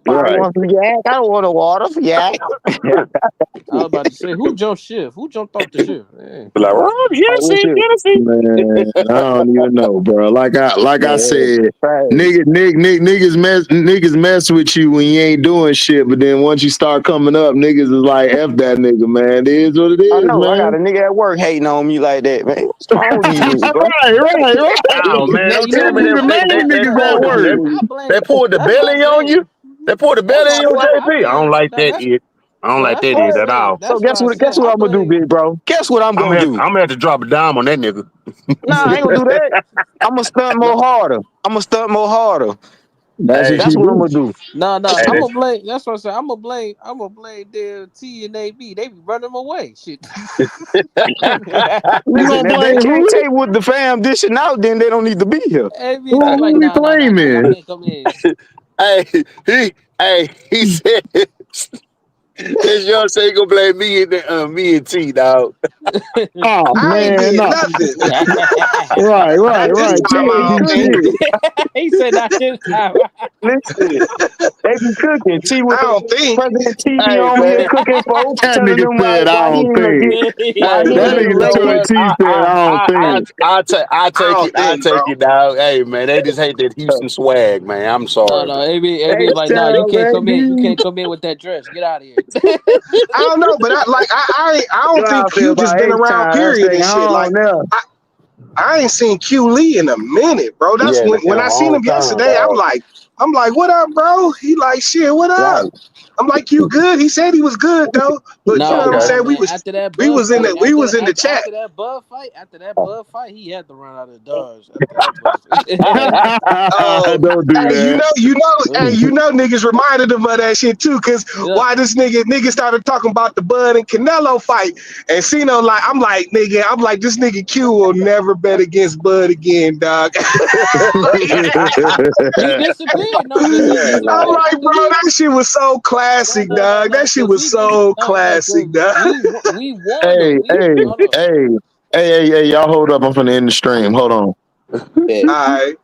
Probably Right. want some yak. I don't want no water. Yak. Like, Rob, Oh, what's it? Hennessy. Man, I don't even know, bro. Like I Man, said, crazy. niggas mess with you when you ain't doing shit, but then once you start coming up, niggas is like, F that nigga, man. It is what it I is, know. I got man. a nigga at work hating on me like that, man. What's wrong with these niggas, bro? Right. Oh man, don't tell It me be the main they niggas at pulled work. they pulled the belly on you. They pulled the belly on you, JP. I don't like that it. I don't like that it at all. So guess what I'm gonna do, big bro? Guess what I'm gonna do? I'm gonna have to drop a dime on that nigga. Nah, I ain't gonna do that. I'm gonna stunt more harder. That's Hey, what I'm gonna do. Nah, hey, I'm this, gonna blame. That's what I said. I'm gonna blame the T and AB. They be running them away. Shit. You Listen, gonna if they blame can't who? take what the fam dishing out, then they don't need to be here. AB Who be like, we nah. Y'all blaming? can't come in. he said, this young say he gonna blame me and T, dog. Oh I ain't man, did no. nothing Right. at this T time. ain't I do don't think. shit. He said that this time. Listen, they be cooking. I don't think. President T be Hey, on here man. cooking folks, That telling nigga them said, I why he don't ain't gonna think. get why Hey, he That ain't man, get you nigga know to a elected. what? T said, I don't think. I don't I think, bro. take it, dog. Hey, man, they just hate that Houston swag, man. I'm sorry, No. man. AB H like, nah. You Town, can't come in. You baby. can't come in with that dress. Get out of here. I don't know, but I don't What I think feel Q just about been H around. Town? That's Period they and shit. Like home now. I ain't seen Q Lee in a minute, bro. That's Yeah, in when a I seen long him time, yesterday. dog. I'm like, what up, bro? He like, shit, what up? Right. I'm like, you good? He said he was good though, but you know what I'm Okay. saying. Man. After that We Bud was in fight, the chat. after that Bud fight, he had to run out of Dodge. After that Bud fight. Don't do Hey, that. niggas reminded him of that shit too. Cause Yeah. why this nigga started talking about the Bud and Canelo fight, and Cino I'm like, this nigga Q will never bet against Bud again, dog. He disappeared, no, because I'm like, after bro, that shit was so classic, dog. That shit because was so classic, dog. we won though. Hey, We hold on. hey, y'all hold up. I'm finna end the stream. Hold on. Bet. All right.